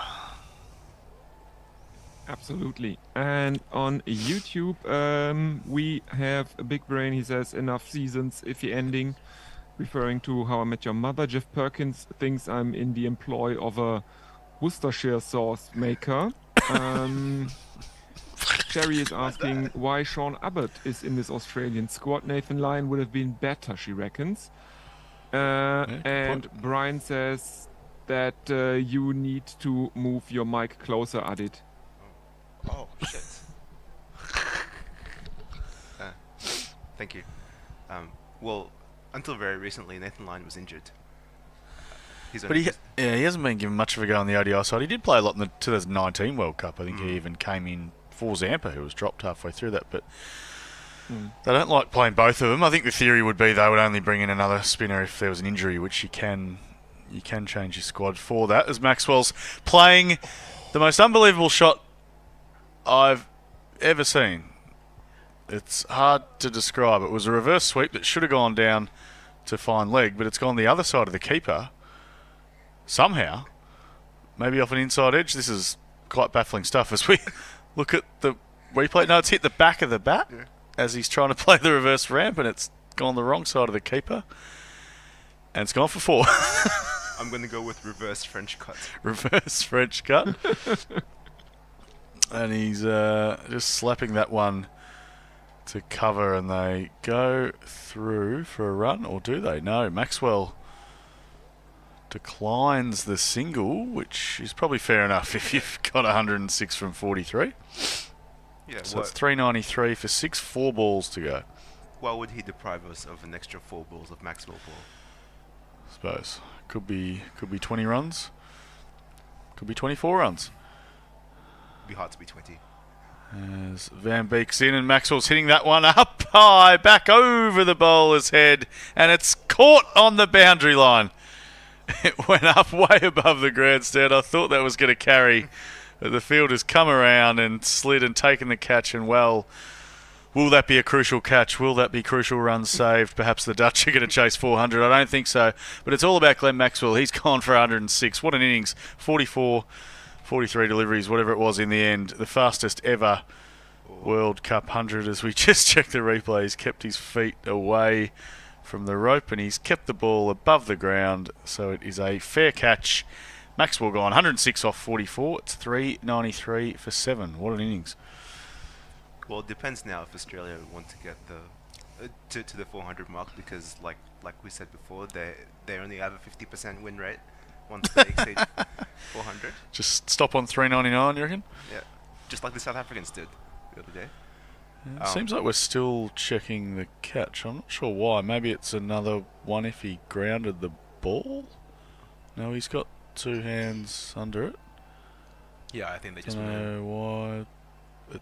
Absolutely. And on YouTube, we have a big brain. He says, enough seasons, iffy ending, referring to How I Met Your Mother. Jeff Perkins thinks I'm in the employ of a Worcestershire sauce maker. Sherry is asking why Sean Abbott is in this Australian squad. Nathan Lyon would have been better, she reckons. And Brian says that you need to move your mic closer, Adit. Oh, shit. Thank you. Well, until very recently, Nathan Lyon was injured. But he hasn't been given much of a go on the ODI side. He did play a lot in the 2019 World Cup. I think he even came in for Zampa, who was dropped halfway through that. But they don't like playing both of them. I think the theory would be they would only bring in another spinner if there was an injury, which you can change your squad for that. As Maxwell's playing the most unbelievable shot I've ever seen. It's hard to describe. It was a reverse sweep that should have gone down to fine leg, but it's gone the other side of the keeper somehow, maybe off an inside edge. This is quite baffling stuff as we look at the replay. No, it's hit the back of the bat as he's trying to play the reverse ramp, and it's gone the wrong side of the keeper, and it's gone for 4. I'm going to go with reverse French cut. Reverse French cut. And he's just slapping that one to cover, and they go through for a run, or do they? No, Maxwell declines the single, which is probably fair enough if you've got 106 from 43. Yeah, so it's 393 for 6, 4 balls to go. Why would he deprive us of an extra 4 balls of Maxwell ball? I suppose could be 20 runs. Could be 24 runs. Be hard to be 20. As Van Beek's in and Maxwell's hitting that one up high, back over the bowler's head, and it's caught on the boundary line. It went up way above the grandstand. I thought that was going to carry, but the field has come around and slid and taken the catch, and well, will that be a crucial catch? Will that be crucial runs saved? Perhaps the Dutch are going to chase 400. I don't think so, but it's all about Glenn Maxwell. He's gone for 106. What an innings. 44, 43 deliveries, whatever it was in the end. The fastest ever World Cup 100 as we just checked the replay. He's kept his feet away from the rope and he's kept the ball above the ground, so it is a fair catch. Maxwell gone 106 off 44. It's 393 for 7. What an innings. Well, it depends now if Australia want to get the to the 400 mark, because like we said before, they only have a 50% win rate once they exceed 400. Just stop on 399, you reckon? Yeah, just like the South Africans did the other day. It seems like we're still checking the catch. I'm not sure why. Maybe it's another one if he grounded the ball. No, he's got two hands under it. Yeah, I think they just don't know why.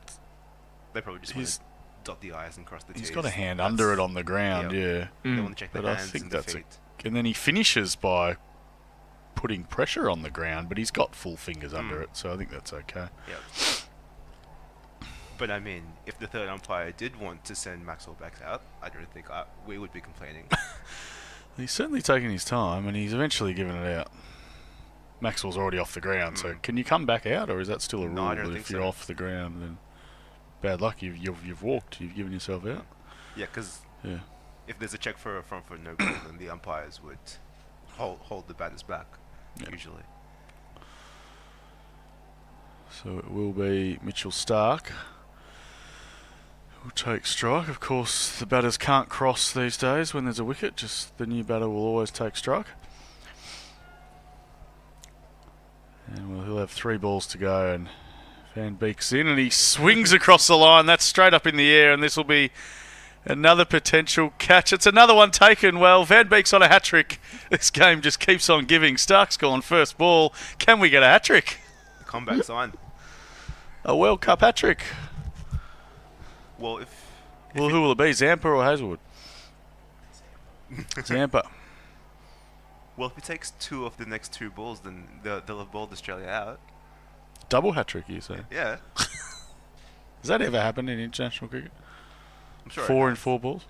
They probably just want to dot the I's and cross the T's. He's got a hand under it on the ground, yeah. They want to check the But I hands think and the that's feet. and then he finishes by putting pressure on the ground, but he's got full fingers under it, so I think that's okay. Yeah. But I mean, if the third umpire did want to send Maxwell back out, I don't think we would be complaining. He's certainly taken his time, and he's eventually given it out. Maxwell's already off the ground, so can you come back out, or is that still a rule? No, I don't that think if you're off the ground, then bad luck. You've walked. You've given yourself out. Yeah, because if there's a check for a front foot no goal, then the umpires would hold the batters back usually. So it will be Mitchell Starc will take strike. Of course, the batters can't cross these days when there's a wicket. Just the new batter will always take strike. And well, he'll have 3 balls to go, and Van Beek's in, and he swings across the line. That's straight up in the air, and this will be another potential catch. It's another one taken. Well, Van Beek's on a hat-trick. This game just keeps on giving. Stark's gone first ball. Can we get a hat-trick? The comeback's on. A World Cup hat-trick. Well, who will it be, Zampa or Hazelwood? Zampa. Well, if he takes 2 of the next 2 balls, then they'll have bowled Australia out. Double hat-trick, you say? Yeah. Has that ever happened in international cricket? I'm sure 4 in 4 balls?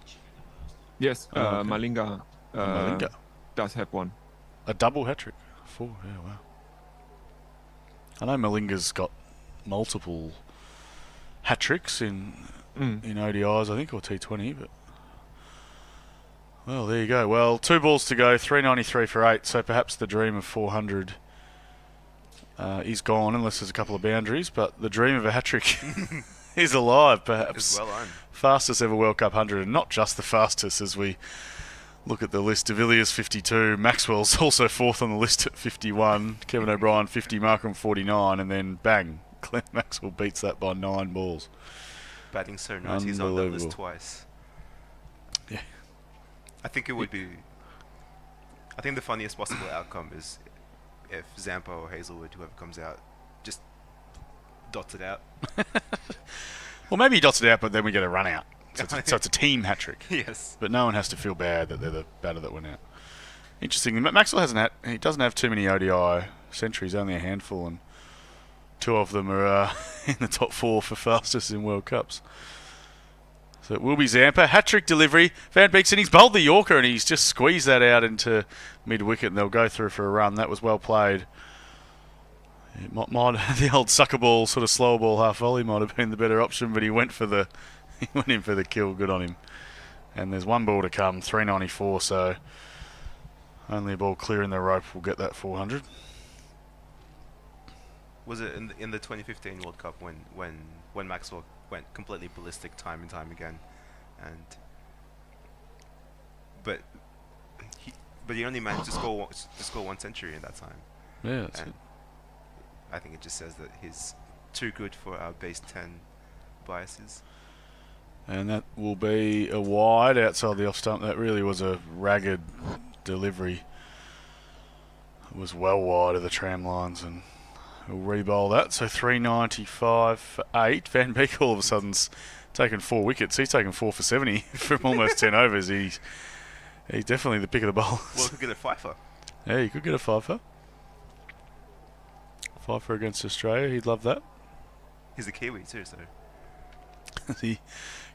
Yes, Oh, okay. Malinga, Malinga does have one. A double hat-trick? 4, yeah, wow. I know Malinga's got multiple hat-tricks in ODIs, I think, or T20, but... Well, there you go. Well, 2 balls to go, 393 for 8, so perhaps the dream of 400 is gone, unless there's a couple of boundaries, but the dream of a hat-trick is alive, perhaps. Is well on. Fastest ever World Cup 100, and not just the fastest as we look at the list. De Villiers 52, Maxwell's also 4th on the list at 51, Kevin O'Brien 50, Markham 49, and then bang, Glenn Maxwell beats that by 9 balls. Batting so nice, he's on that list twice. Yeah. I think it would be... I think the funniest possible outcome is if Zampa or Hazelwood, whoever comes out, just dots it out. Well, maybe he dots it out, but then we get a run out. So it's a team hat-trick. Yes. But no one has to feel bad that they're the batter that went out. Interesting. Maxwell he doesn't have too many ODI centuries, only a handful, and 2 of them are in the top 4 for fastest in World Cups. So it will be Zampa. Hat-trick delivery. Van Beek's in. He's bowled the Yorker, and he's just squeezed that out into mid-wicket, and they'll go through for a run. That was well played. It might the old sucker ball, sort of slower ball half volley might have been the better option, but he went in for the kill. Good on him. And there's 1 ball to come, 394, so only a ball clearing the rope will get that 400. Was it in the 2015 World Cup when Maxwell went completely ballistic time and time again, but he only managed to score 1 century in that time. Yeah, that's and I think it just says that he's too good for our base 10 biases. And that will be a wide outside the off stump. That really was a ragged delivery. It was well wide of the tram lines, and We'll re-bowl that. So 395 for 8. Van Beek all of a sudden's taken 4 wickets. He's taken 4 for 70 from almost 10 overs. He's definitely the pick of the bowlers. Well, could get a fifer. Yeah, you could get a fifer. Fifer against Australia. He'd love that. He's a Kiwi too, so. He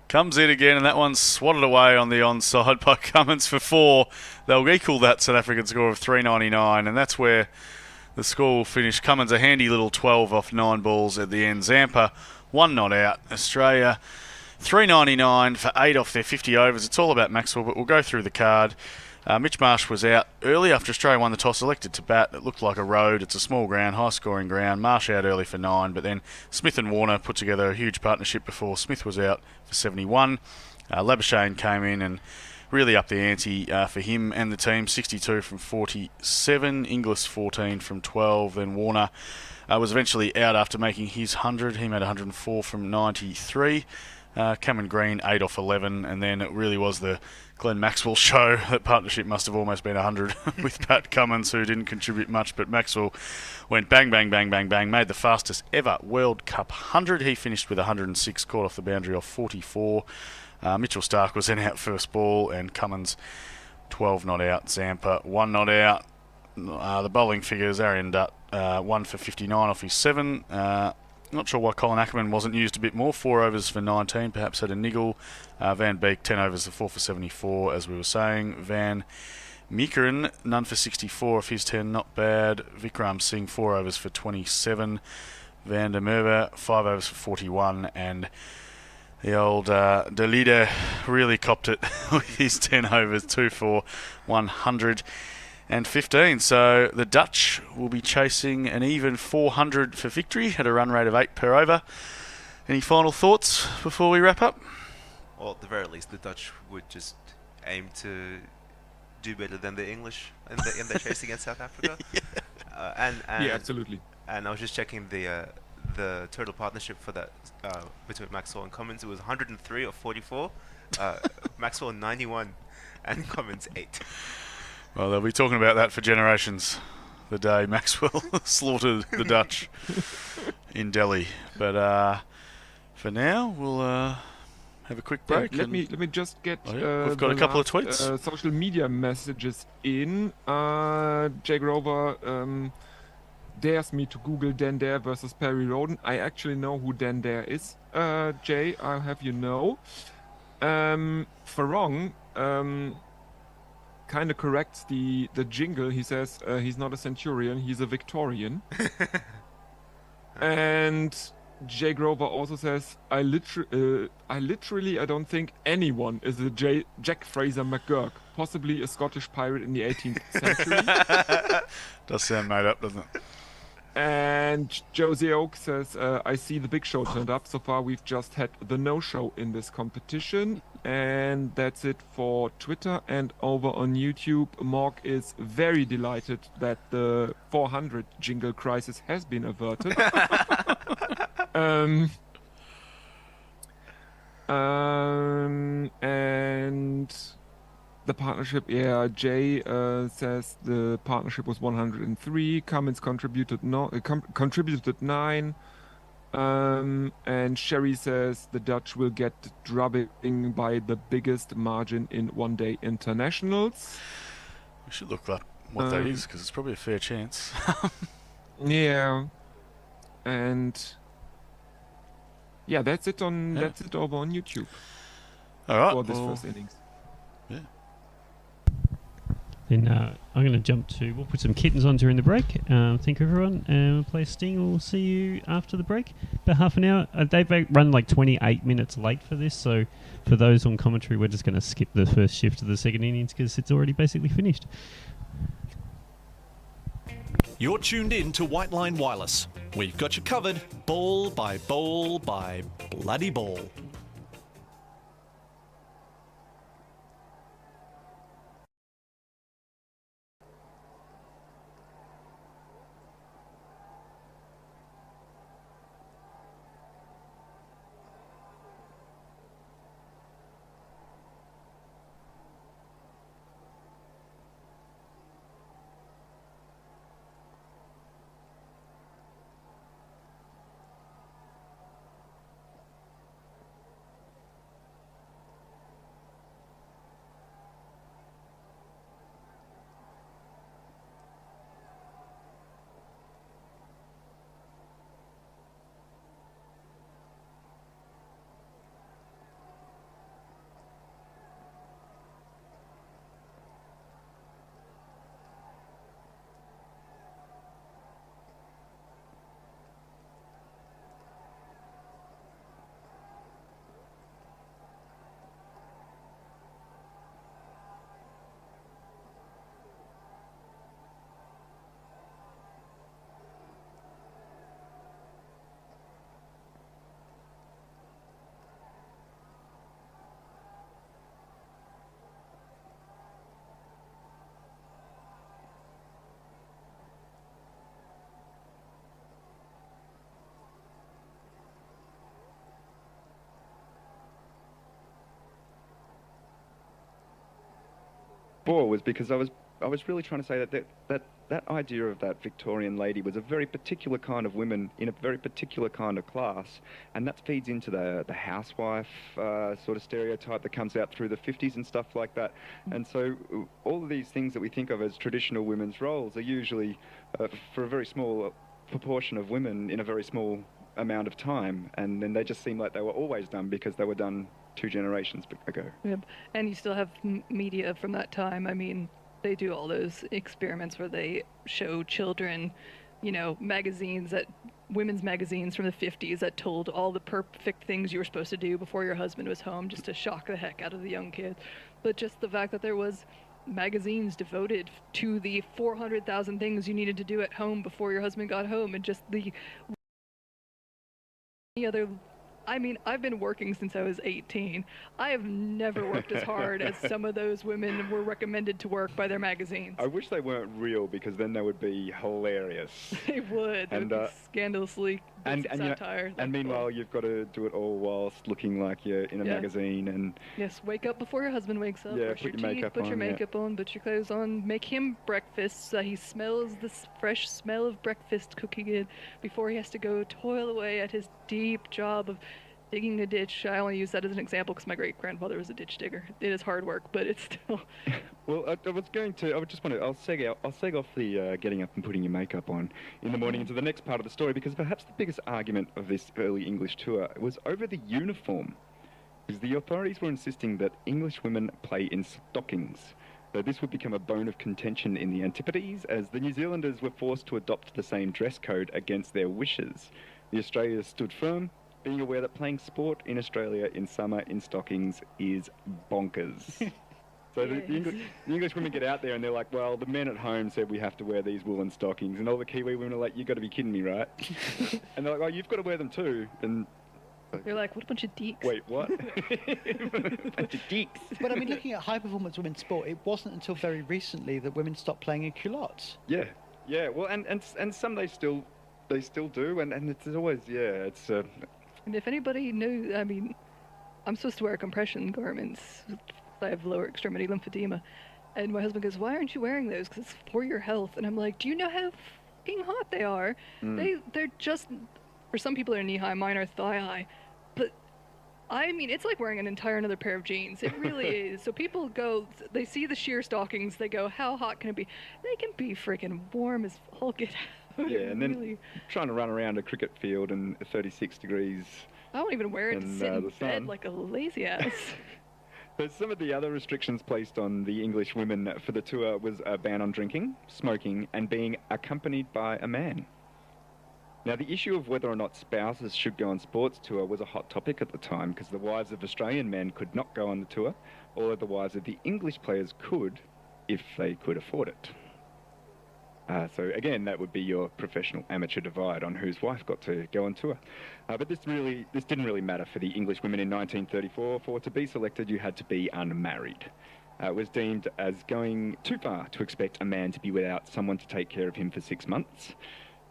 comes in again, and that one's swatted away on the onside by Cummins for 4. They'll equal that South African score of 399, and that's where the score will finish. Cummins a handy little 12 off 9 balls at the end. Zampa 1 not out. Australia 399 for 8 off their 50 overs. It's all about Maxwell, but we'll go through the card. Mitch Marsh was out early after Australia won the toss, elected to bat. It looked like a road. It's a small ground, high-scoring ground. Marsh out early for 9, but then Smith and Warner put together a huge partnership before Smith was out for 71. Labuschagne came in and really upped the ante for him and the team. 62 from 47, Inglis 14 from 12. Then Warner was eventually out after making his 100. He made 104 from 93. Cameron Green 8 off 11, and then it really was the Glenn Maxwell show. That partnership must have almost been 100 with Pat Cummins, who didn't contribute much, but Maxwell went bang, bang, bang, bang, bang, made the fastest ever World Cup 100. He finished with 106, caught off the boundary off 44. Mitchell Starc was then out first ball, and Cummins 12 not out. Zampa 1 not out. The bowling figures, Arian Dutt 1 for 59 off his 7. Not sure why Colin Ackerman wasn't used a bit more. 4 overs for 19, perhaps had a niggle. Van Beek 10 overs for 4 for 74, as we were saying. Van Meekeren none for 64 of his 10, not bad. Vikram Singh 4 overs for 27. Van der Merwe 5 overs for 41, and the old De Leader really copped it with his 10 overs, 2 for 115. So the Dutch will be chasing an even 400 for victory at a run rate of 8 per over. Any final thoughts before we wrap up? Well, at the very least, the Dutch would just aim to do better than the English in their chase against South Africa. And yeah, absolutely. And I was just checking the total partnership for that between Maxwell and Cummins. It was 103 of 44. Maxwell 91 and Cummins 8. Well, they'll be talking about that for generations. The day Maxwell slaughtered the Dutch in Delhi. But for now, we'll have a quick break. Let me just get. We've got a couple of tweets. Social media messages in. Jay Grover dares me to Google Dan Dare versus Perry Roden. I actually know who Dan Dare is. Jay, I'll have you know. Farong kind of corrects the jingle. He says he's not a Centurion, he's a Victorian. And Jay Grover also says, I literally don't think anyone is a Jack Fraser McGurk, possibly a Scottish pirate in the 18th century. Does sound made up, doesn't it? And Josie Oak says, I see the big show turned up. So far, we've just had the no-show in this competition. And that's it for Twitter. And over on YouTube, Morg is very delighted that the 400 jingle crisis has been averted. And the partnership, Jay says the partnership was 103. Cummins contributed 9. And Sherry says the Dutch will get drubbing by the biggest margin in one-day internationals. We should look up what that is, because it's probably a fair chance. Yeah, and yeah, that's it over on YouTube. All right, for this first innings. Yeah. Then I'm going to jump to. We'll put some kittens on during the break. Thank you, everyone. And we'll play Sting. We'll see you after the break. About half an hour. They've run like 28 minutes late for this. So for those on commentary, we're just going to skip the first shift of the second innings because it's already basically finished. You're tuned in to White Line Wireless. We've got you covered, ball by ball by bloody ball. before was because I was really trying to say that idea of that Victorian lady was a very particular kind of women in a very particular kind of class, and that feeds into the housewife sort of stereotype that comes out through the 50s and stuff like that. And so all of these things that we think of as traditional women's roles are usually for a very small proportion of women in a very small amount of time, and then they just seem like they were always done because they were done 2 generations ago. Yep. And you still have media from that time. I mean, they do all those experiments where they show children, you know, women's magazines from the 50s that told all the perfect things you were supposed to do before your husband was home, just to shock the heck out of the young kids. But just the fact that there was magazines devoted to the 400,000 things you needed to do at home before your husband got home, and just the other. I mean, I've been working since I was 18. I have never worked as hard as some of those women were recommended to work by their magazines. I wish they weren't real, because then they would be hilarious. They would. They would be scandalously satire. And meanwhile, you've got to do it all whilst looking like you're in a magazine. And yes, wake up before your husband wakes up. Yeah, brush your put teeth, your makeup put your on, makeup on, put your clothes on, make him breakfast so he smells the fresh smell of breakfast cooking it before he has to go toil away at his deep job of digging a ditch. I only use that as an example because my great-grandfather was a ditch digger. It is hard work, but it's still... Well, I'll seg off the getting up and putting your makeup on in the morning into the next part of the story, because perhaps the biggest argument of this early English tour was over the uniform, because the authorities were insisting that English women play in stockings. Though this would become a bone of contention in the Antipodes, as the New Zealanders were forced to adopt the same dress code against their wishes. The Australians stood firm, being aware that playing sport in Australia in summer in stockings is bonkers. So the English women get out there and they're like, well, the men at home said we have to wear these woolen stockings, and all the Kiwi women are like, you've got to be kidding me, right? And they're like, oh, you've got to wear them too. And you're like, what a bunch of deeks. Wait, what? A bunch of deeks. But I mean, looking at high-performance women's sport, it wasn't until very recently that women stopped playing in culottes. Yeah. Well, and some they still do, and it's always, it's... And if anybody knows, I mean, I'm supposed to wear compression garments. I have lower extremity lymphedema. And my husband goes, why aren't you wearing those? Because it's for your health. And I'm like, do you know how fucking hot they are? They're just, for some people they're knee-high, mine are thigh-high. But, I mean, it's like wearing an entire another pair of jeans. It really is. So people go, they see the sheer stockings, they go, how hot can it be? They can be freaking warm as all get out. Yeah, and then trying to run around a cricket field in 36 degrees. I won't even wear it to sit in bed like a lazy ass. But some of the other restrictions placed on the English women for the tour was a ban on drinking, smoking, and being accompanied by a man. Now, the issue of whether or not spouses should go on sports tour was a hot topic at the time, because the wives of Australian men could not go on the tour, although the wives of the English players could, if they could afford it. So again, that would be your professional amateur divide on whose wife got to go on tour. But this didn't really matter for the English women in 1934, for to be selected you had to be unmarried. It was deemed as going too far to expect a man to be without someone to take care of him for 6 months.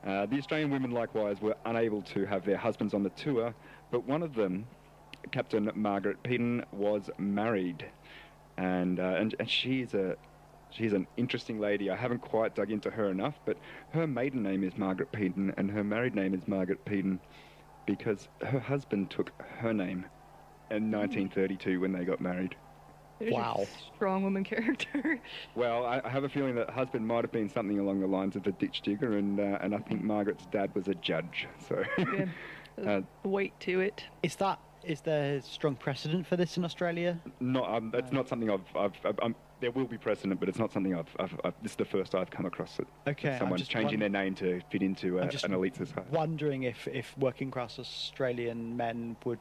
The Australian women likewise were unable to have their husbands on the tour, but one of them, Captain Margaret Peden, was married. And she's an interesting lady. I haven't quite dug into her enough, but her maiden name is Margaret Peden and her married name is Margaret Peden because her husband took her name in 1932 when they got married. Wow. Strong woman character. Well, I have a feeling that husband might have been something along the lines of a ditch digger, and I think Margaret's dad was a judge. So yeah, weight to it. Is there strong precedent for this in Australia? No, that's not something there will be precedent, but it's not something this is the first I've come across it. Okay. Someone's changing their name to fit into an elite society. Wondering if working class Australian men would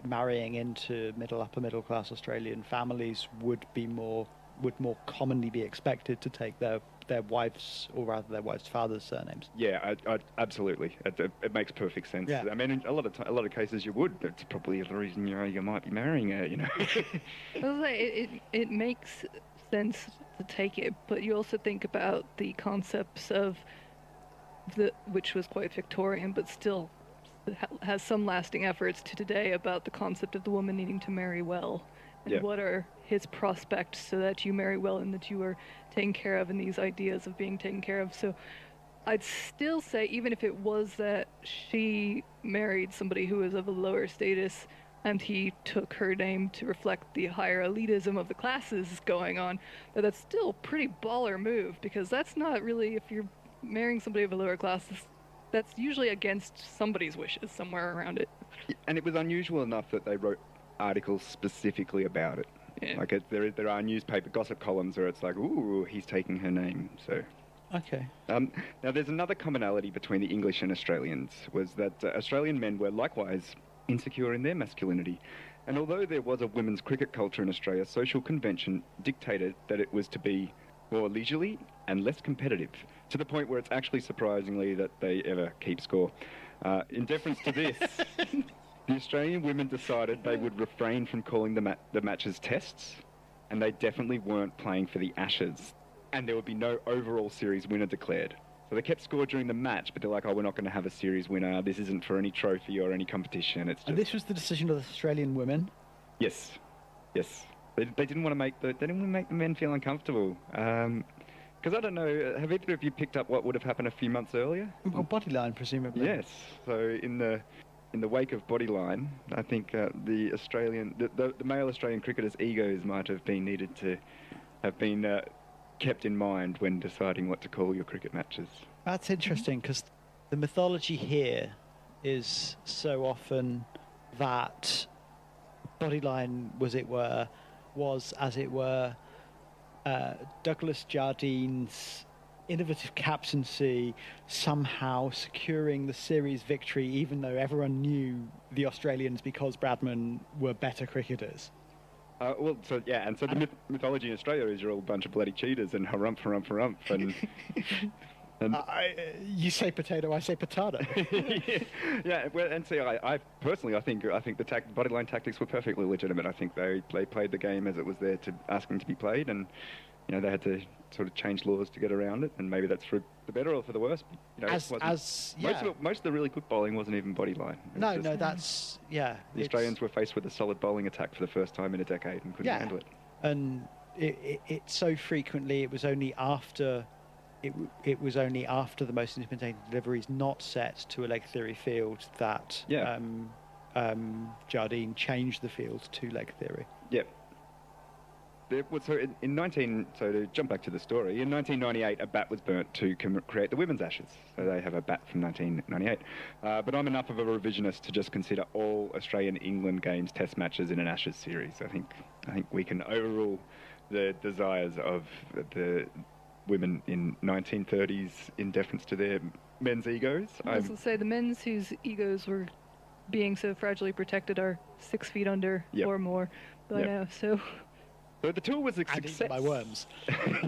marrying into upper middle class Australian families would more commonly be expected to take their wives, or rather their wives' fathers' surnames. Yeah, absolutely. It makes perfect sense. Yeah. I mean, in a lot of cases you would. That's probably the reason you might be marrying her. It makes sense to take it, but you also think about the concepts of which was quite Victorian, but still has some lasting efforts to today about the concept of the woman needing to marry well and Yeah. what are his prospects so that you marry well and that you are taken care of, and these ideas of being taken care of. So I'd still say, even if it was that she married somebody who was of a lower status and he took her name to reflect the higher elitism of the classes going on, that's still a pretty baller move, because that's not really, if you're marrying somebody of a lower class, that's usually against somebody's wishes somewhere around it. And it was unusual enough that they wrote articles specifically about it. Yeah. Like there are newspaper gossip columns where it's like, ooh, he's taking her name. So. Okay. Now, there's another commonality between the English and Australians, was that Australian men were likewise insecure in their masculinity. And although there was a women's cricket culture in Australia, social convention dictated that it was to be more leisurely and less competitive, to the point where it's actually surprisingly that they ever keep score. In deference to this, the Australian women decided they would refrain from calling the matches tests, and they definitely weren't playing for the Ashes. And there would be no overall series winner declared. So they kept score during the match, but they're like, oh, we're not going to have a series winner. This isn't for any trophy or any competition. It's just... And this was the decision of the Australian women? Yes. Yes. They didn't want to make the men feel uncomfortable. Because I don't know, have either of you picked up what would have happened a few months earlier? Well, Bodyline, presumably. Yes. So in the wake of Bodyline, I think the male Australian cricketers' egos might have been needed to have been kept in mind when deciding what to call your cricket matches. That's interesting, because the mythology here is so often that Bodyline was, as it were, Douglas Jardine's innovative captaincy somehow securing the series victory, even though everyone knew the Australians, because Bradman were better cricketers. The mythology in Australia is you're all a bunch of bloody cheaters and harumph, and you say potato, I say potato. yeah. Well, and see, I personally, I think the Bodyline tactics were perfectly legitimate. I think they played the game as it was there to asking to be played, and they had to sort of change laws to get around it, and maybe that's for the better or for the worse. Most of the really good bowling wasn't even Bodyline. The Australians were faced with a solid bowling attack for the first time in a decade and couldn't handle it. And it so frequently it was only after the most intimidating deliveries not set to a leg theory field that Jardine changed the field to leg theory. Yep. So to jump back to the story, in 1998 a bat was burnt to create the women's Ashes. So they have a bat from 1998. But I'm enough of a revisionist to just consider all Australian-England games test matches in an Ashes series. I think we can overrule the desires of the women in 1930s in deference to their men's egos. I was going to say, the men's whose egos were being so fragilely protected are 6 feet under or more by now, so the tour was a success. By worms.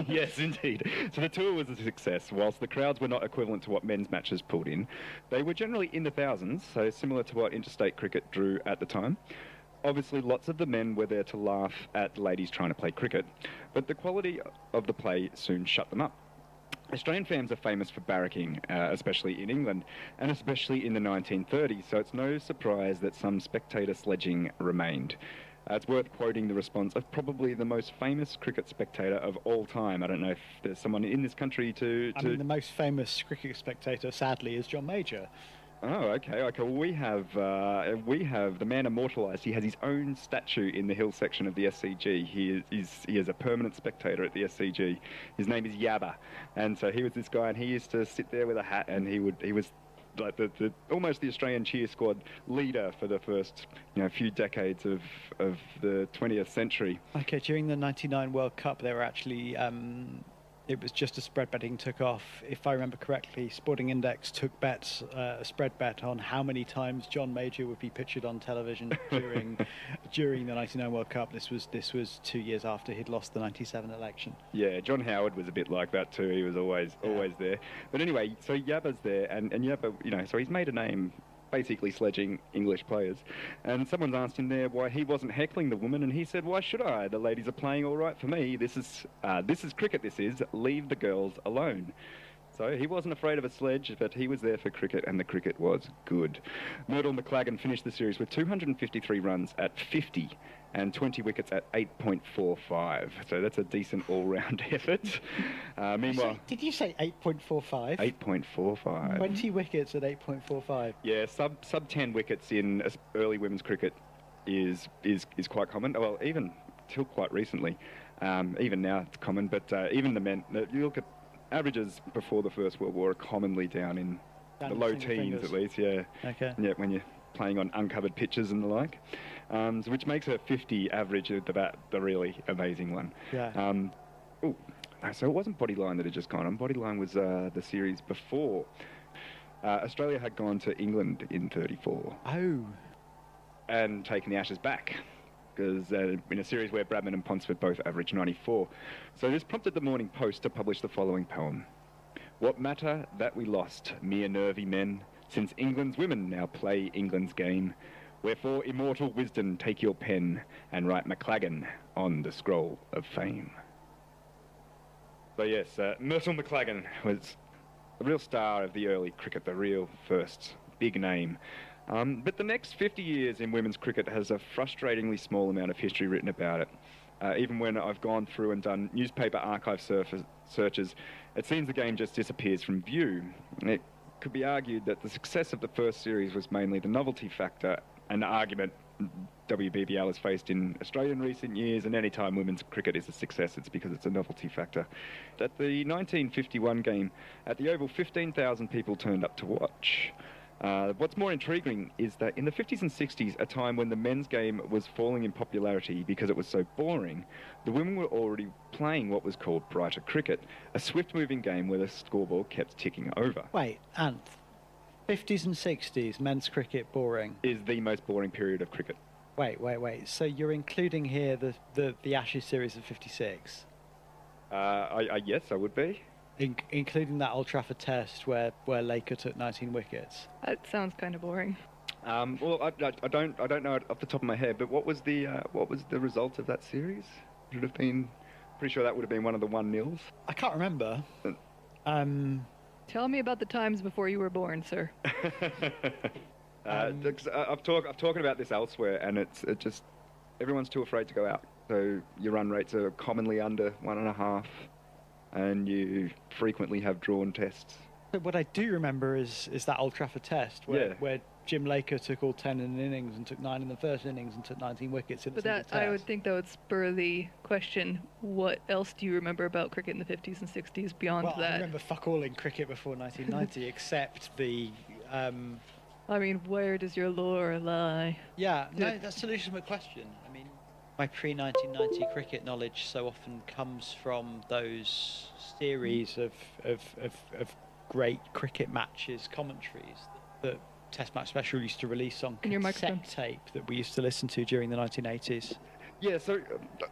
Yes, indeed. So the tour was a success. Whilst the crowds were not equivalent to what men's matches pulled in, they were generally in the thousands, so similar to what interstate cricket drew at the time. Obviously, lots of the men were there to laugh at ladies trying to play cricket, but the quality of the play soon shut them up. Australian fans are famous for barracking, especially in England, and especially in the 1930s, so it's no surprise that some spectator sledging remained. It's worth quoting the response of probably the most famous cricket spectator of all time. I don't know if there's someone in this country to... I mean, the most famous cricket spectator, sadly, is John Major. Oh, okay. Well, we have the man immortalised. He has his own statue in the hill section of the SCG. He is a permanent spectator at the SCG. His name is Yabba, and so he was this guy, and he used to sit there with a hat, and he was like almost the Australian cheer squad leader for the first few decades of the 20th century. Okay, during the '99 World Cup, they were actually it was just as spread betting took off. If I remember correctly, Sporting Index took bets, a spread bet on how many times John Major would be pictured on television during the '99 World Cup. This was 2 years after he'd lost the '97 election. Yeah, John Howard was a bit like that too. He was always there. But anyway, so Yabba's there, and Yabba, so he's made a name basically sledging English players. And someone's asked him there why he wasn't heckling the woman, and he said, "Why should I? The ladies are playing all right for me. This is cricket. This is. Leave the girls alone." So he wasn't afraid of a sledge, but he was there for cricket, and the cricket was good. Myrtle McLagan finished the series with 253 runs at 50 and 20 wickets at 8.45. So that's a decent all-round effort. Meanwhile... Did you say 8.45? 8.45. 20 wickets at 8.45. Yeah, sub 10 wickets in early women's cricket is quite common. Well, even till quite recently. Even now it's common, but even the men... You look at averages before the First World War are commonly down in the low teens fingers. at least, yeah. Okay. Yeah, when you're playing on uncovered pitches and the like. So which makes a 50 average the really amazing one. Yeah. So it wasn't Bodyline that had just gone on. Bodyline was the series before. Australia had gone to England in 34. Oh. And taken the Ashes back. Because in a series where Bradman and Ponsford both averaged 94. So this prompted the Morning Post to publish the following poem. What matter that we lost, mere nervy men, since England's women now play England's game? Wherefore, immortal wisdom, take your pen and write McLagan on the scroll of fame. So yes, Myrtle McLagan was the real star of the early cricket, the real first big name. But the next 50 years in women's cricket has a frustratingly small amount of history written about it. Even when I've gone through and done newspaper archive searches, it seems the game just disappears from view. It could be argued that the success of the first series was mainly the novelty factor, an argument WBBL has faced in Australia in recent years, and any time women's cricket is a success, it's because it's a novelty factor. At the 1951 game, at the Oval, 15,000 people turned up to watch. What's more intriguing is that in the 50s and 60s, a time when the men's game was falling in popularity because it was so boring, the women were already playing what was called brighter cricket, a swift-moving game where the scoreboard kept ticking over. Wait, Ant. 50s and 60s, men's cricket boring? Is the most boring period of cricket. Wait. So you're including here the Ashes series of 56? Yes, I would be. Including that Old Trafford test where Laker took 19 wickets. That sounds kind of boring. Well, I don't know it off the top of my head, but what was the result of that series? Would it have been? Pretty sure that would have been one of the 1-0s. I can't remember. Tell me about the times before you were born, sir. I've talked about this elsewhere, and it just everyone's too afraid to go out. So your run rates are commonly under 1.5. And you frequently have drawn tests. But what I do remember is that Old Trafford test where Jim Laker took all 10 in an innings and took 9 in the first innings and took 19 wickets in the single test. I would think that would spur the question, what else do you remember about cricket in the 50s and 60s beyond that? I remember fuck all in cricket before 1990 except the... I mean, where does your lore lie? Yeah, no, that's a legitimate question. I mean, my pre-1990 cricket knowledge so often comes from those series of great cricket matches, commentaries that Test Match Special used to release on cassette tape that we used to listen to during the 1980s. Yeah, so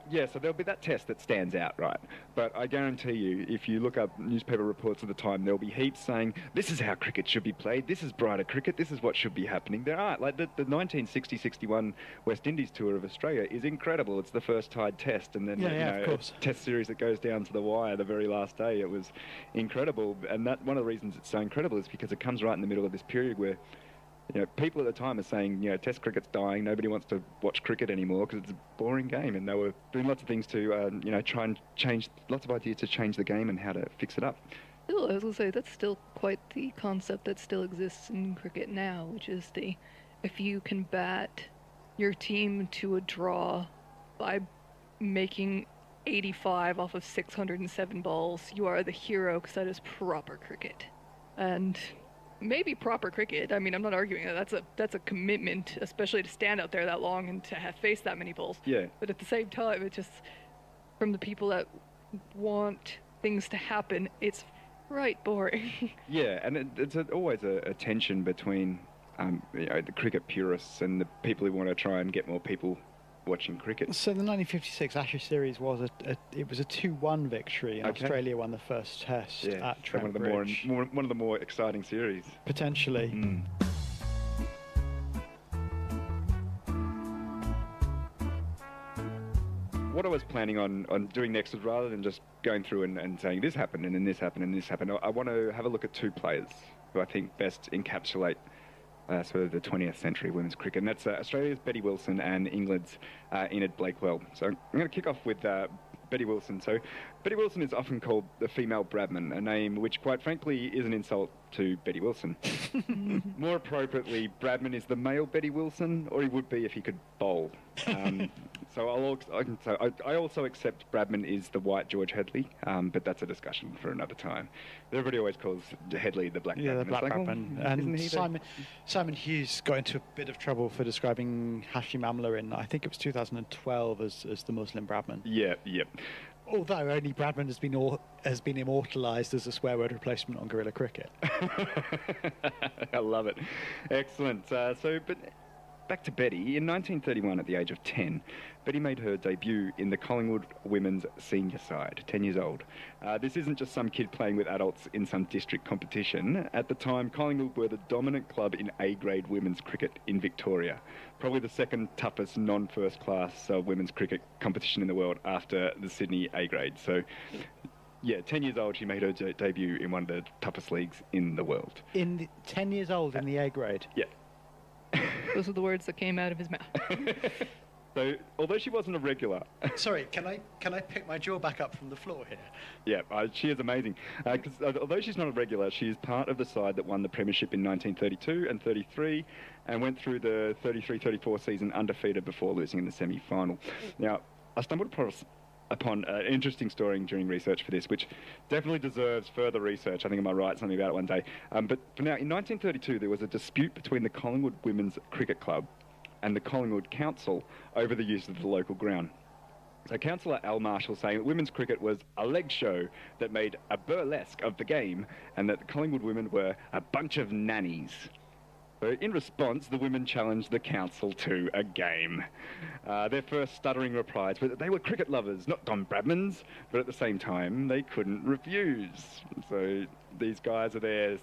there'll be that test that stands out, right? But I guarantee you, if you look up newspaper reports of the time, there'll be heaps saying, this is how cricket should be played, this is brighter cricket, this is what should be happening. There aren't. Like the 1960-61 West Indies tour of Australia is incredible. It's the first tied test, and then a test series that goes down to the wire the very last day. It was incredible, and that one of the reasons it's so incredible is because it comes right in the middle of this period where people at the time are saying, Test cricket's dying. Nobody wants to watch cricket anymore because it's a boring game. And they were doing lots of things to, try and change, lots of ideas to change the game and how to fix it up. Still, I was going to say, that's still quite the concept that still exists in cricket now, which is if you can bat your team to a draw by making 85 off of 607 balls, you are the hero because that is proper cricket. And... maybe proper cricket. I mean, I'm not arguing that. That's a commitment, especially to stand out there that long and to have faced that many balls. Yeah. But at the same time, it's just from the people that want things to happen, it's right boring. Yeah, and it's always a tension between the cricket purists and the people who want to try and get more people watching cricket. So the 1956 Ashes series was a 2-1 victory, and Australia won the first test at Trent Bridge. One of the more exciting series. Potentially. Mm. what I was planning on doing next was, rather than just going through and saying this happened and then this happened and this happened, I want to have a look at two players who I think best encapsulate sort of the 20th century women's cricket, and that's Australia's Betty Wilson and England's Enid Blakewell. So I'm going to kick off with Betty Wilson. So Betty Wilson is often called the female Bradman, a name which quite frankly is an insult to Betty Wilson. More appropriately, Bradman is the male Betty Wilson, or he would be if he could bowl. So I also accept Bradman is the white George Headley, but that's a discussion for another time. Everybody always calls Headley the black Bradman. Yeah, the black It's like, Bradman. isn't And he Simon Hughes got into a bit of trouble for describing Hashim Amla in, I think it was 2012, as the Muslim Bradman. Yeah. Although only Bradman has been immortalised as a swear word replacement on Guerrilla Cricket. I love it. Excellent. But back to Betty. In 1931, at the age of 10, Betty made her debut in the Collingwood women's senior side, 10 years old. This isn't just some kid playing with adults in some district competition. At the time, Collingwood were the dominant club in A-grade women's cricket in Victoria. Probably the second toughest non-first class women's cricket competition in the world after the Sydney A-grade. So, yeah, 10 years old, she made her debut in one of the toughest leagues in the world. 10 years old in the A grade? Yeah. Those are the words that came out of his mouth. So, although she wasn't a regular... Sorry, can I pick my jaw back up from the floor here? Yeah, she is amazing. Although she's not a regular, she is part of the side that won the premiership in 1932 and 33 and went through the 33-34 season undefeated before losing in the semi-final. Now, I stumbled upon an interesting story during research for this, which definitely deserves further research. I think I might write something about it one day. But for now, in 1932, there was a dispute between the Collingwood Women's Cricket Club and the Collingwood Council over the use of the local ground. So Councillor Al Marshall saying that women's cricket was a leg show that made a burlesque of the game and that the Collingwood women were a bunch of nannies. So in response, the women challenged the council to a game. Their first stuttering replies were that they were cricket lovers, not Don Bradmans, but at the same time, they couldn't refuse. So these guys are there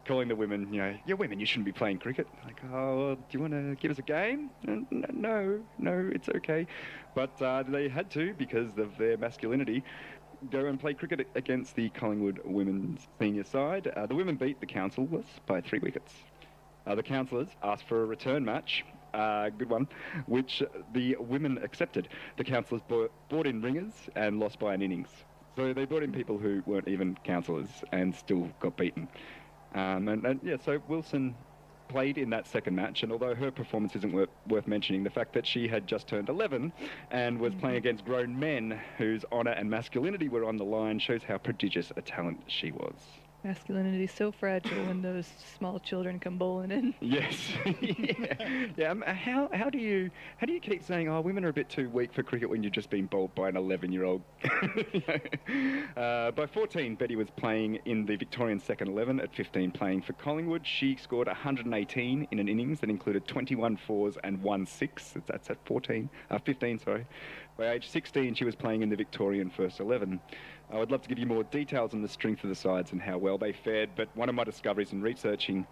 calling the women, you're women, you shouldn't be playing cricket. Like, oh, do you want to give us a game? No, it's okay. But they had to, because of their masculinity, go and play cricket against the Collingwood women's senior side. The women beat the council by 3 wickets. The councillors asked for a return match, good one, which the women accepted. The councillors brought in ringers and lost by an innings. So they brought in people who weren't even councillors and still got beaten. So Wilson played in that second match, and although her performance isn't worth mentioning, the fact that she had just turned 11 and was playing against grown men whose honour and masculinity were on the line shows how prodigious a talent she was. Masculinity is so fragile when those small children come bowling in. Yes. How do you keep saying, oh, women are a bit too weak for cricket when you've just been bowled by an 11-year-old? By 14, Betty was playing in the Victorian second 11. At 15, playing for Collingwood. She scored 118 in an innings that included 21 fours and 1 6. That's at 15. By age 16, she was playing in the Victorian first 11. I would love to give you more details on the strength of the sides and how well they fared, but one of my discoveries in researching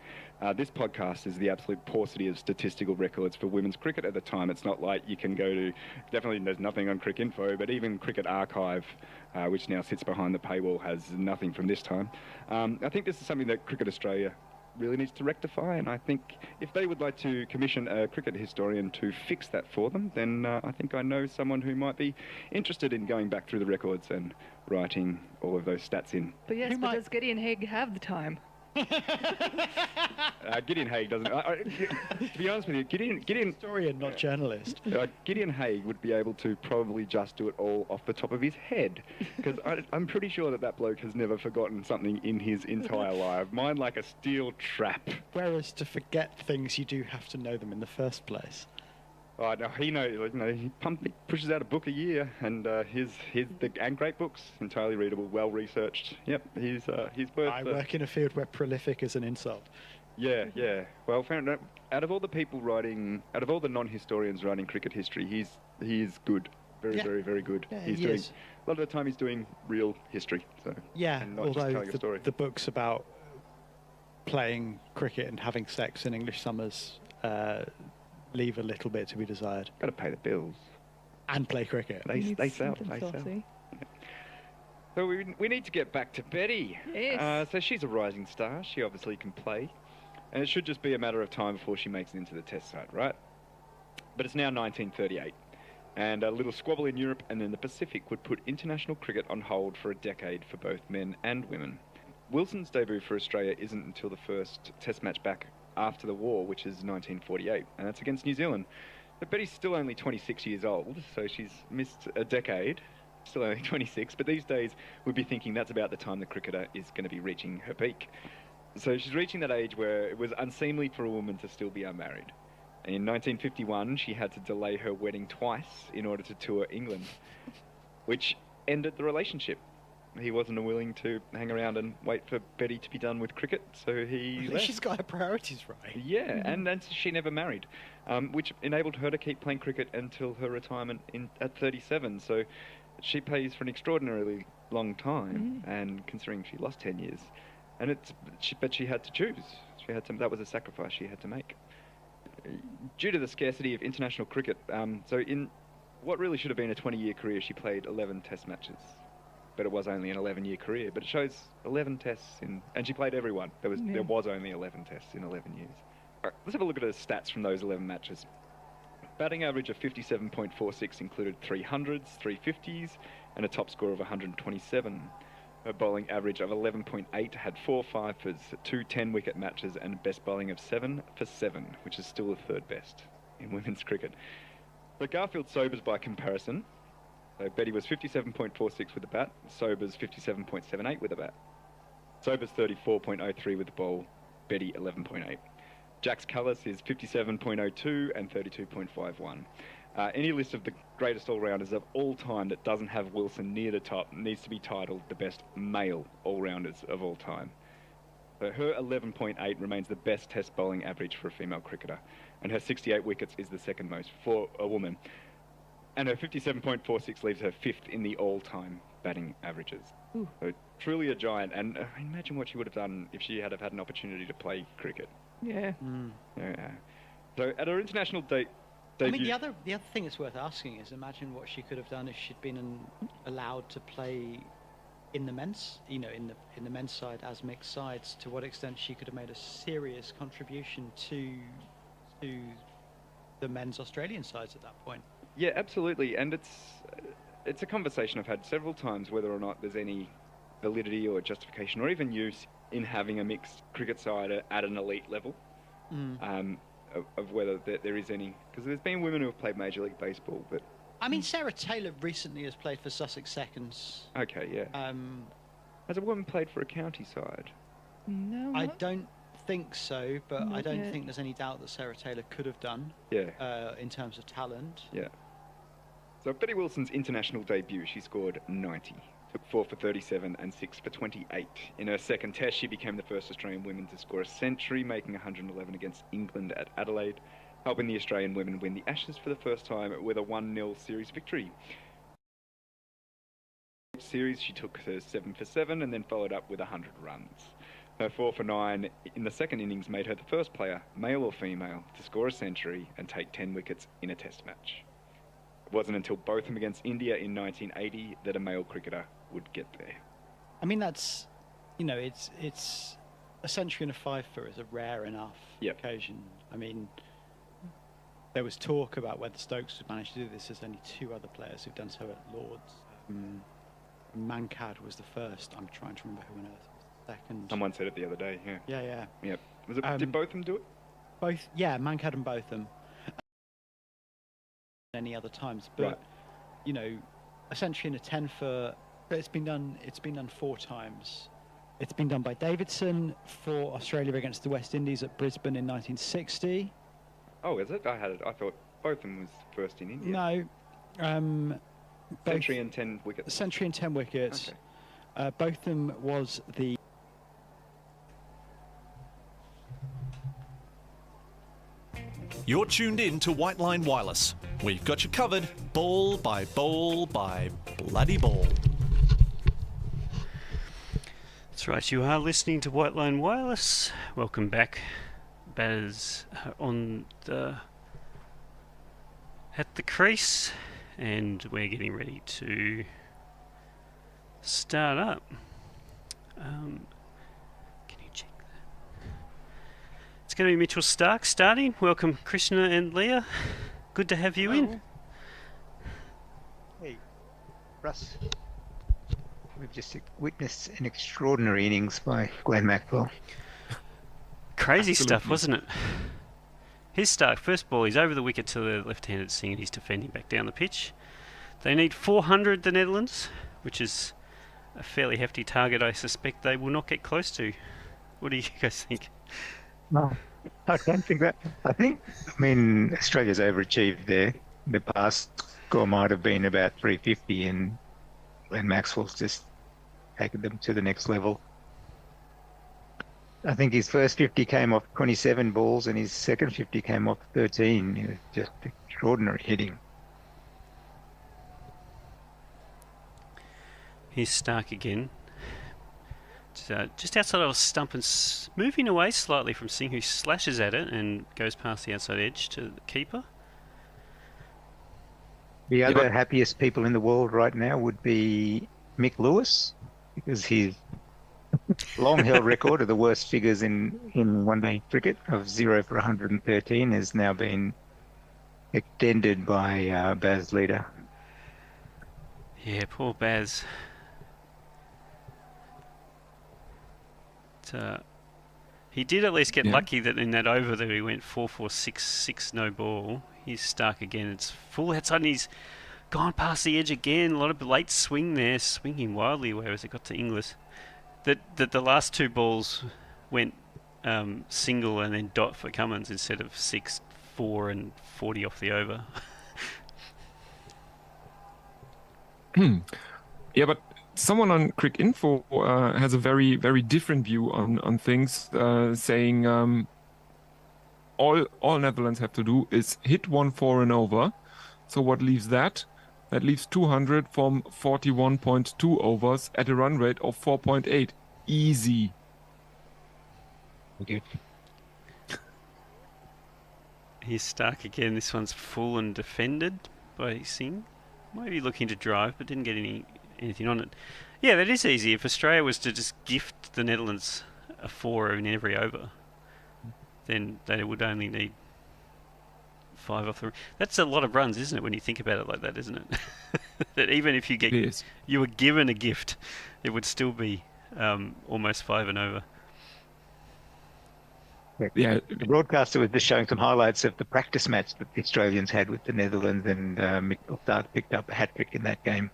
this podcast is the absolute paucity of statistical records for women's cricket at the time. It's not like you can go to, definitely there's nothing on Cricinfo, but even Cricket Archive, which now sits behind the paywall, has nothing from this time. I think this is something that Cricket Australia really needs to rectify, and I think if they would like to commission a cricket historian to fix that for them, then I think I know someone who might be interested in going back through the records and writing all of those stats in. But yes, does Gideon Haig have the time? Gideon Haig doesn't. To be honest with you, Gideon historian, not journalist. Gideon Haig would be able to probably just do it all off the top of his head, because I'm pretty sure that bloke has never forgotten something in his entire life. Mine like a steel trap. Whereas to forget things, you do have to know them in the first place. Oh, no, he knows. He pushes out a book a year, and and great books, entirely readable, well researched. Yep, he's worth. I work in a field where prolific is an insult. Yeah. Well, out of all the people writing, out of all the non-historians writing cricket history, he's good, very, very good. Yeah, he's doing a lot of the time. He's doing real history. So and not just telling a story. The books about playing cricket and having sex in English summers leave a little bit to be desired. Got to pay the bills. and play cricket. They sell. So we need to get back to Betty. Yes. So she's a rising star. She obviously can play. And it should just be a matter of time before she makes it into the test side, right? But it's now 1938. And a little squabble in Europe and then the Pacific would put international cricket on hold for a decade for both men and women. Wilson's debut for Australia isn't until the first test match back after the war, which is 1948, and that's against New Zealand. But Betty's still only 26 years old, so she's missed a decade, still only 26, but these days we'd be thinking that's about the time the cricketer is going to be reaching her peak. So she's reaching that age where it was unseemly for a woman to still be unmarried. And in 1951, she had to delay her wedding twice in order to tour England, which ended the relationship. He wasn't willing to hang around and wait for Betty to be done with cricket, so he left. She's got her priorities right. Yeah, and she never married, which enabled her to keep playing cricket until her retirement at 37. So she plays for an extraordinarily long time, and considering she lost 10 years, and but she had to choose. That was a sacrifice she had to make. Due to the scarcity of international cricket, so in what really should have been a 20-year career, she played 11 test matches. But it was only an 11-year career. But it shows 11 tests and she played everyone. There was only 11 tests in 11 years. All right, let's have a look at the stats from those 11 matches. Batting average of 57.46 included 300s, 350s, and a top score of 127. Her bowling average of 11.8 had 4 fifers, 2 10-wicket matches, and a best bowling of 7 for 7, which is still the third best in women's cricket. But Garfield Sobers by comparison. So Betty was 57.46 with the bat, Sobers 57.78 with the bat. Sobers 34.03 with the ball, Betty 11.8. Jack's Cullis is 57.02 and 32.51. Any list of the greatest all-rounders of all time that doesn't have Wilson near the top needs to be titled the best male all-rounders of all time. So her 11.8 remains the best test bowling average for a female cricketer, and her 68 wickets is the second most for a woman. And her 57.46 leaves her 5th in the all-time batting averages. Ooh. So truly a giant, and imagine what she would have done if she had an opportunity to play cricket. Yeah. Yeah. So at her international debut... I mean, the other thing that's worth asking is imagine what she could have done if she'd been allowed to play in the men's, in the men's side as mixed sides. To what extent she could have made a serious contribution to the men's Australian sides at that point. Yeah, absolutely, and it's a conversation I've had several times whether or not there's any validity or justification or even use in having a mixed cricket side at an elite level. Of whether there is any, because there's been women who have played Major League Baseball, but I mean, Sarah Taylor recently has played for Sussex Seconds. Okay, yeah. Has a woman played for a county side? No, I don't think so, but I don't think there's any doubt that Sarah Taylor could have done. Yeah. In terms of talent. Yeah. So Betty Wilson's international debut, she scored 90. Took 4 for 37 and 6 for 28. In her second test, she became the first Australian woman to score a century, making 111 against England at Adelaide, helping the Australian women win the Ashes for the first time with a 1-0 series victory. Series, she took her 7 for 7 and then followed up with 100 runs. Her 4 for 9 in the second innings made her the first player, male or female, to score a century and take 10 wickets in a test match. It wasn't until Botham against India in 1980 that a male cricketer would get there. I mean, that's, it's a century and a fifer is a rare enough occasion. I mean, there was talk about whether Stokes would manage to do this. There's only 2 other players who've done so at Lords. Mankad was the first. I'm trying to remember who on earth was the second. Someone said it the other day, yeah. Yeah. Yep. Did Botham do it? Both, yeah, Mankad and Botham. Any other times, but a century and a 10 for. It's been done 4 times. It's been done by Davidson for Australia against the West Indies at Brisbane in 1960. Oh, is it? I thought Botham was first in India. No. Century and 10 wickets. Century and 10 wickets. Okay. Botham was the. You're tuned in to White Line Wireless. We've got you covered, ball by ball by bloody ball. That's right, you are listening to White Line Wireless. Welcome back. Batters at the crease, And we're getting ready to start up. Can you check that? It's going to be Mitchell Stark starting. Welcome, Krishna and Leah. Good to have you in. Hey, Russ. We've just witnessed an extraordinary innings by Glenn Maxwell. Crazy stuff, wasn't it? His start, first ball, he's over the wicket to the left-handed Singh and he's defending back down the pitch. They need 400, the Netherlands, which is a fairly hefty target I suspect they will not get close to. What do you guys think? No, I don't think that. I mean, Australia's overachieved there. The past score might have been about 350 and Maxwell's just taken them to the next level. I think his first 50 came off 27 balls and his second 50 came off 13. It was just extraordinary hitting. Here's Stark again. Just outside of a stump and moving away slightly from Singh, who slashes at it and goes past the outside edge to the keeper. The other happiest people in the world right now would be Mick Lewis, because his long-held record of the worst figures in one-day cricket of 0 for 113 has now been extended by Baz Leader. Yeah, poor Baz. He did at least get lucky that in that over that he went 4-4-6-6 no ball. He's Stark again. It's full outside and he's gone past the edge again. A lot of late swing there, swinging wildly away as it got to Inglis. That the last two balls went single and then dot for Cummins instead of 6, 4 and 40 off the over. Yeah, but someone on Crick Info has a very, very different view on things, saying all Netherlands have to do is hit 1-4 and over. So what leaves that? That leaves 200 from 41.2 overs at a run rate of 4.8. Easy. Okay. He's Stark again. This one's full and defended by Singh. Might be looking to drive, but didn't get anything on it. Yeah, that is easy. If Australia was to just gift the Netherlands a 4 in every over, then they would only need 5 off the... That's a lot of runs, isn't it, when you think about it like that, isn't it? That even if you were given a gift, it would still be almost 5 and over. Yeah, the broadcaster was just showing some highlights of the practice match that the Australians had with the Netherlands, and Mitchell Stark picked up a hat-trick in that game.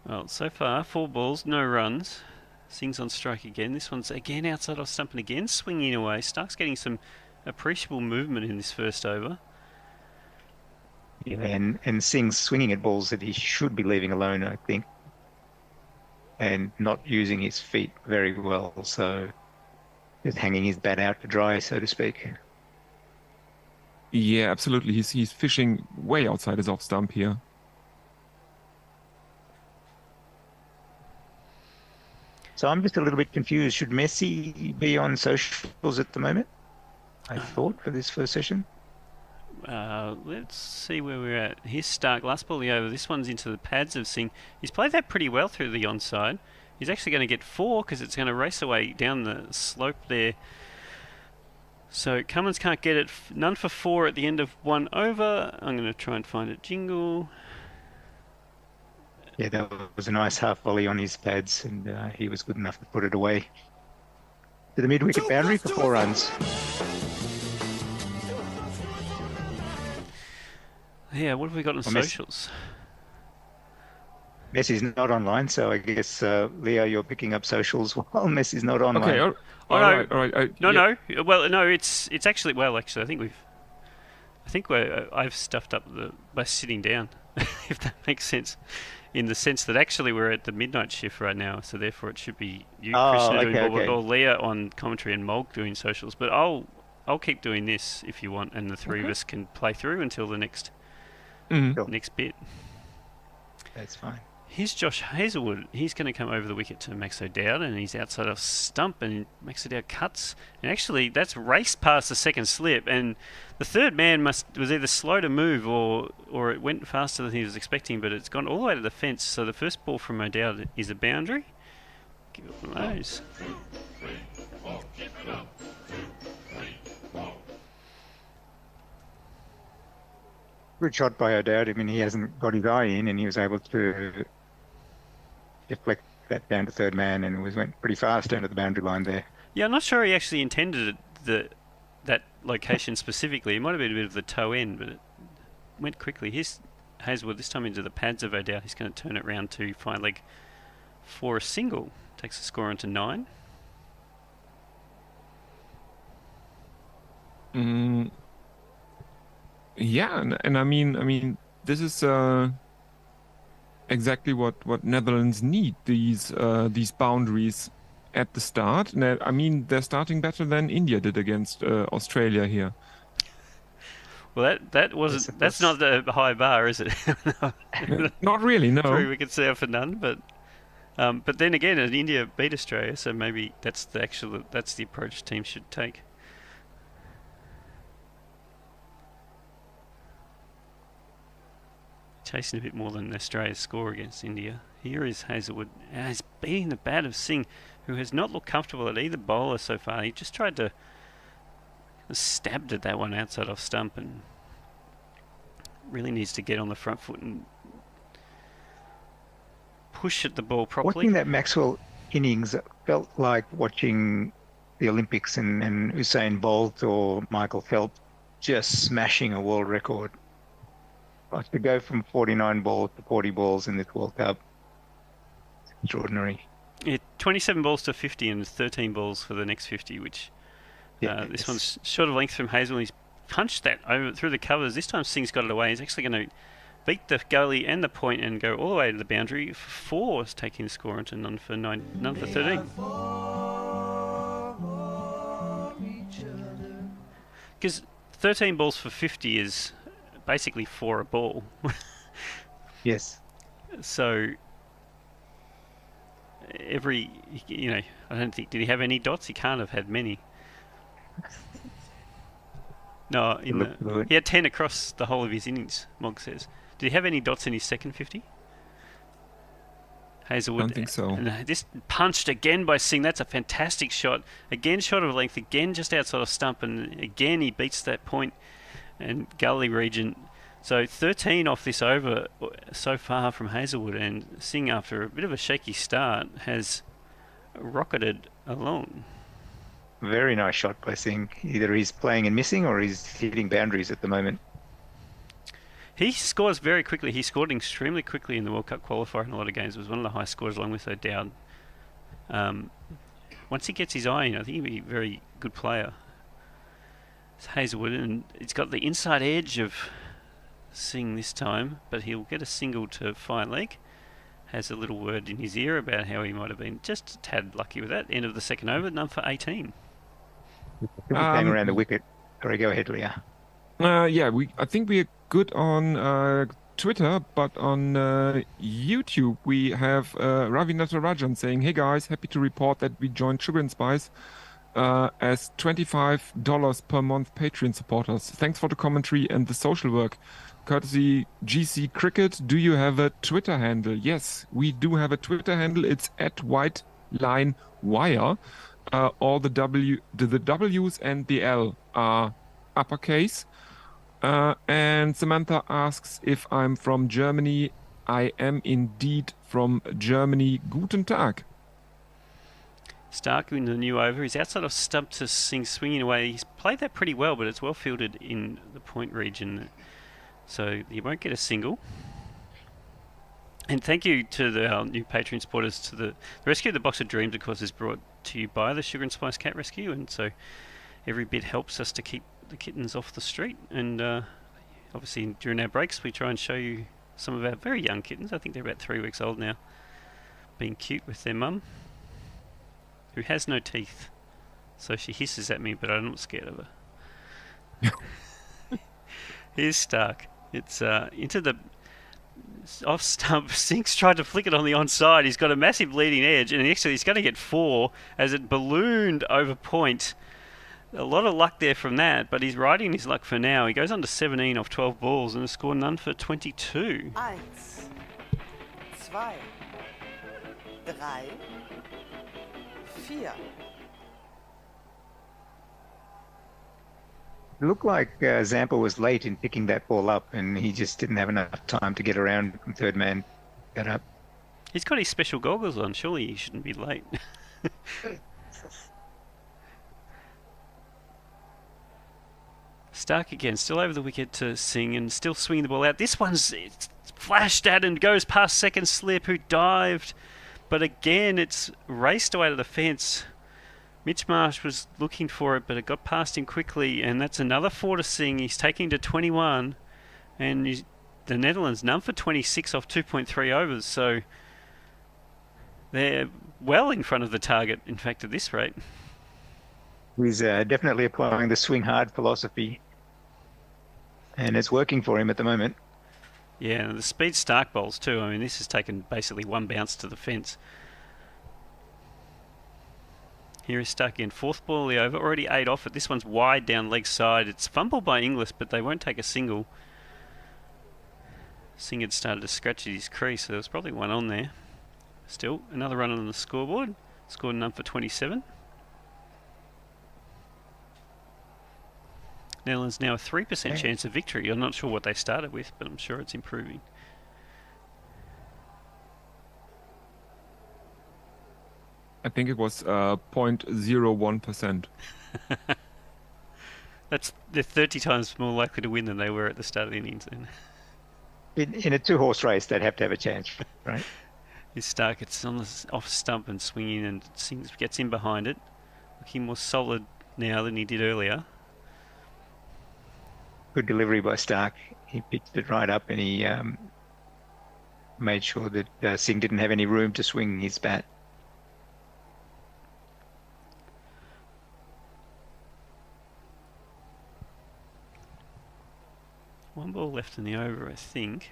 Well, so far, 4 balls, no runs. Singh's on strike again. This one's again outside off stump and again swinging away. Stark's getting some appreciable movement in this first over. Yeah, and Singh's swinging at balls that he should be leaving alone, I think, and not using his feet very well, so just hanging his bat out to dry, so to speak. Yeah, absolutely. He's fishing way outside his off stump here. So I'm just a little bit confused. Should Messi be on socials at the moment? I thought for this first session. Let's see where we're at. Here's Stark, last ball of the over. This one's into the pads of Singh. He's played that pretty well through the onside. He's actually going to get 4 because it's going to race away down the slope there. So Cummins can't get it. None for 4 at the end of 1 over. I'm going to try and find a jingle. Yeah, that was a nice half volley on his pads, and he was good enough to put it away to the mid-wicket boundary for 4 runs. Yeah, what have we got on socials? Messi's not online, so I guess, Leo, you're picking up socials while Messi's not online. Okay, all right. No. Well, no, it's actually, I think I've stuffed up by sitting down, if that makes sense. In the sense that actually we're at the midnight shift right now, so therefore it should be you, Krishna, doing or Leah on commentary and Mulg doing socials. But I'll keep doing this if you want, and the three of us can play through until the next bit. That's fine. Here's Josh Hazelwood. He's going to come over the wicket to Max O'Dowd, and he's outside of stump, and Max O'Dowd cuts. And actually, that's raced past the second slip, and the third man was either slow to move or it went faster than he was expecting, but it's gone all the way to the fence. So the first ball from O'Dowd is a boundary. Give it one of those. Good shot by O'Dowd. I mean, he hasn't got his eye in, and he was able to deflect that down to third man, and went pretty fast down to the boundary line there. Yeah, I'm not sure he actually intended that location specifically. It might have been a bit of the toe end, but it went quickly. Here's Hazelwood this time into the pads of O'Dowd. He's going to turn it round to fine leg for a single. Takes the score on to 9. Yeah, and I mean, this is exactly what Netherlands need. These boundaries at the start. And I mean, they're starting better than India did against Australia here. Well, that's not the high bar, is it? Not really, no. 3 wickets there for none, but then again, India beat Australia, so maybe that's the approach teams should take. Chasing a bit more than Australia's score against India. Here is Hazelwood. He's beating the bat of Singh, who has not looked comfortable at either bowler so far. He just tried to stabbed at that one outside off stump, and really needs to get on the front foot and push at the ball properly. Watching that Maxwell innings felt like watching the Olympics and Usain Bolt or Michael Phelps just smashing a world record. Like to go from 49 balls to 40 balls in this World Cup, it's extraordinary. Yeah, 27 balls to 50 and 13 balls for the next 50, which this one's short of length from Hazel. He's punched that over through the covers. This time Singh's got it away. He's actually going to beat the gully and the point and go all the way to the boundary. 4 is taking the score into none for 13. Because 13 balls for 50 is basically 4 a ball. Yes. So I don't think, did he have any dots? He can't have had many. No, he had 10 across the whole of his innings, Mog says. Did he have any dots in his second 50? Hazelwood. I don't think so. And this punched again by Singh. That's a fantastic shot. Again, shot of length. Again, just outside of stump. And again, he beats that point and gully region. So 13 off this over so far from Hazelwood. And Singh, after a bit of a shaky start, has rocketed along. Very nice shot by Singh. Either he's playing and missing or he's hitting boundaries at the moment. He scores very quickly. He scored extremely quickly in the World Cup qualifier in a lot of games. It was one of the high scores along with O'Dowd. Once he gets his eye in, I think he'll be a very good player. It's Hazelwood, and he's got the inside edge of Singh this time, but he'll get a single to fine leg. Has a little word in his ear about how he might have been just a tad lucky with that. End of the second over, none for 18. Hang around the wicket. Sorry, go ahead, Leah. I think we're good on Twitter, but on YouTube we have Ravi Natarajan saying, "Hey guys, happy to report that we joined Sugar and Spice as $25 per month Patreon supporters. Thanks for the commentary and the social work. Courtesy GC Cricket, do you have a Twitter handle?" Yes, we do have a Twitter handle. It's at @WhiteLineWire. All the W's and the L are uppercase. And Samantha asks if I'm from Germany. I am indeed from Germany. Guten Tag. Stark in the new over. He's outside of stump to Singh, swinging away. He's played that pretty well, but it's well fielded in the point region. So he won't get a single. And thank you to our new Patreon supporters. To the Rescue of the Box of Dreams, of course, is brought to you by the Sugar and Spice Cat Rescue, and so every bit helps us to keep the kittens off the street. And obviously during our breaks we try and show you some of our very young kittens. I think they're about 3 weeks old now, being cute with their mum, who has no teeth, so she hisses at me, but I'm not scared of her. Here's Stark. It's into the Off stump, Sinks tried to flick it on the onside. He's got a massive leading edge, and actually he's going to get 4 as it ballooned over point. A lot of luck there from that, but he's riding his luck for now. He goes under 17 off 12 balls and has scored none for 22. 1, 2, 3, 4. It looked like Zampa was late in picking that ball up, and he just didn't have enough time to get around from third man. Got up. He's got his special goggles on. Surely he shouldn't be late. Stark again, still over the wicket to Singh and still swinging the ball out. This one's flashed at and goes past second slip, who dived, but again it's raced away to the fence. Mitch Marsh was looking for it, but it got past him quickly, and that's another 4 to Singh. He's taking to 21, and the Netherlands none for 26 off 2.3 overs, so they're well in front of the target, in fact, at this rate. He's definitely applying the swing hard philosophy, and it's working for him at the moment. Yeah, and the speed Stark bowls too. I mean, this has taken basically one bounce to the fence. Here is Stark again, 4th ball of the over, already 8 off it. This one's wide down leg side. It's fumbled by Inglis, but they won't take a single. Singh had started to scratch at his crease, so there was probably one on there. Still, another run on the scoreboard. Scored none for 27. Netherlands now a 3% chance of victory. I'm not sure what they started with, but I'm sure it's improving. I think it was 0.01%. They're 30 times more likely to win than they were at the start of the innings. Then. In a 2-horse race, they'd have to have a chance, right? He's Stark. It's on the off stump and swinging, and Singh gets in behind it, looking more solid now than he did earlier. Good delivery by Stark. He picked it right up, and he made sure that Singh didn't have any room to swing his bat. One ball left in the over, I think.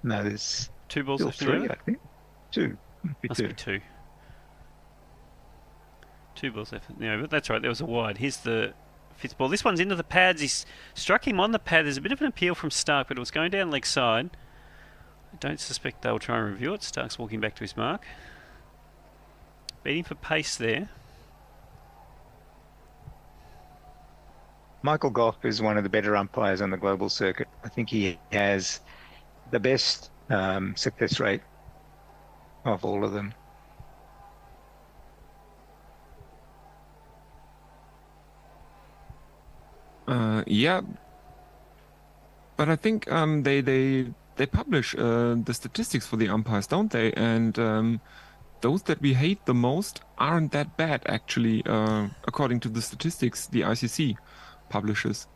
No, there's 2 balls left in 3, the over? I think. 2. Must be 2. 2 balls left in the over. That's right, there was a wide. Here's the 5th ball. This one's into the pads. He's struck him on the pad. There's a bit of an appeal from Stark, but it was going down leg side. I don't suspect they'll try and review it. Stark's walking back to his mark. Beating for pace there. Michael Goff is one of the better umpires on the global circuit. I think he has the best success rate of all of them. Yeah, but I think they publish the statistics for the umpires, don't they? And those that we hate the most aren't that bad, actually, according to the statistics the ICC publishes.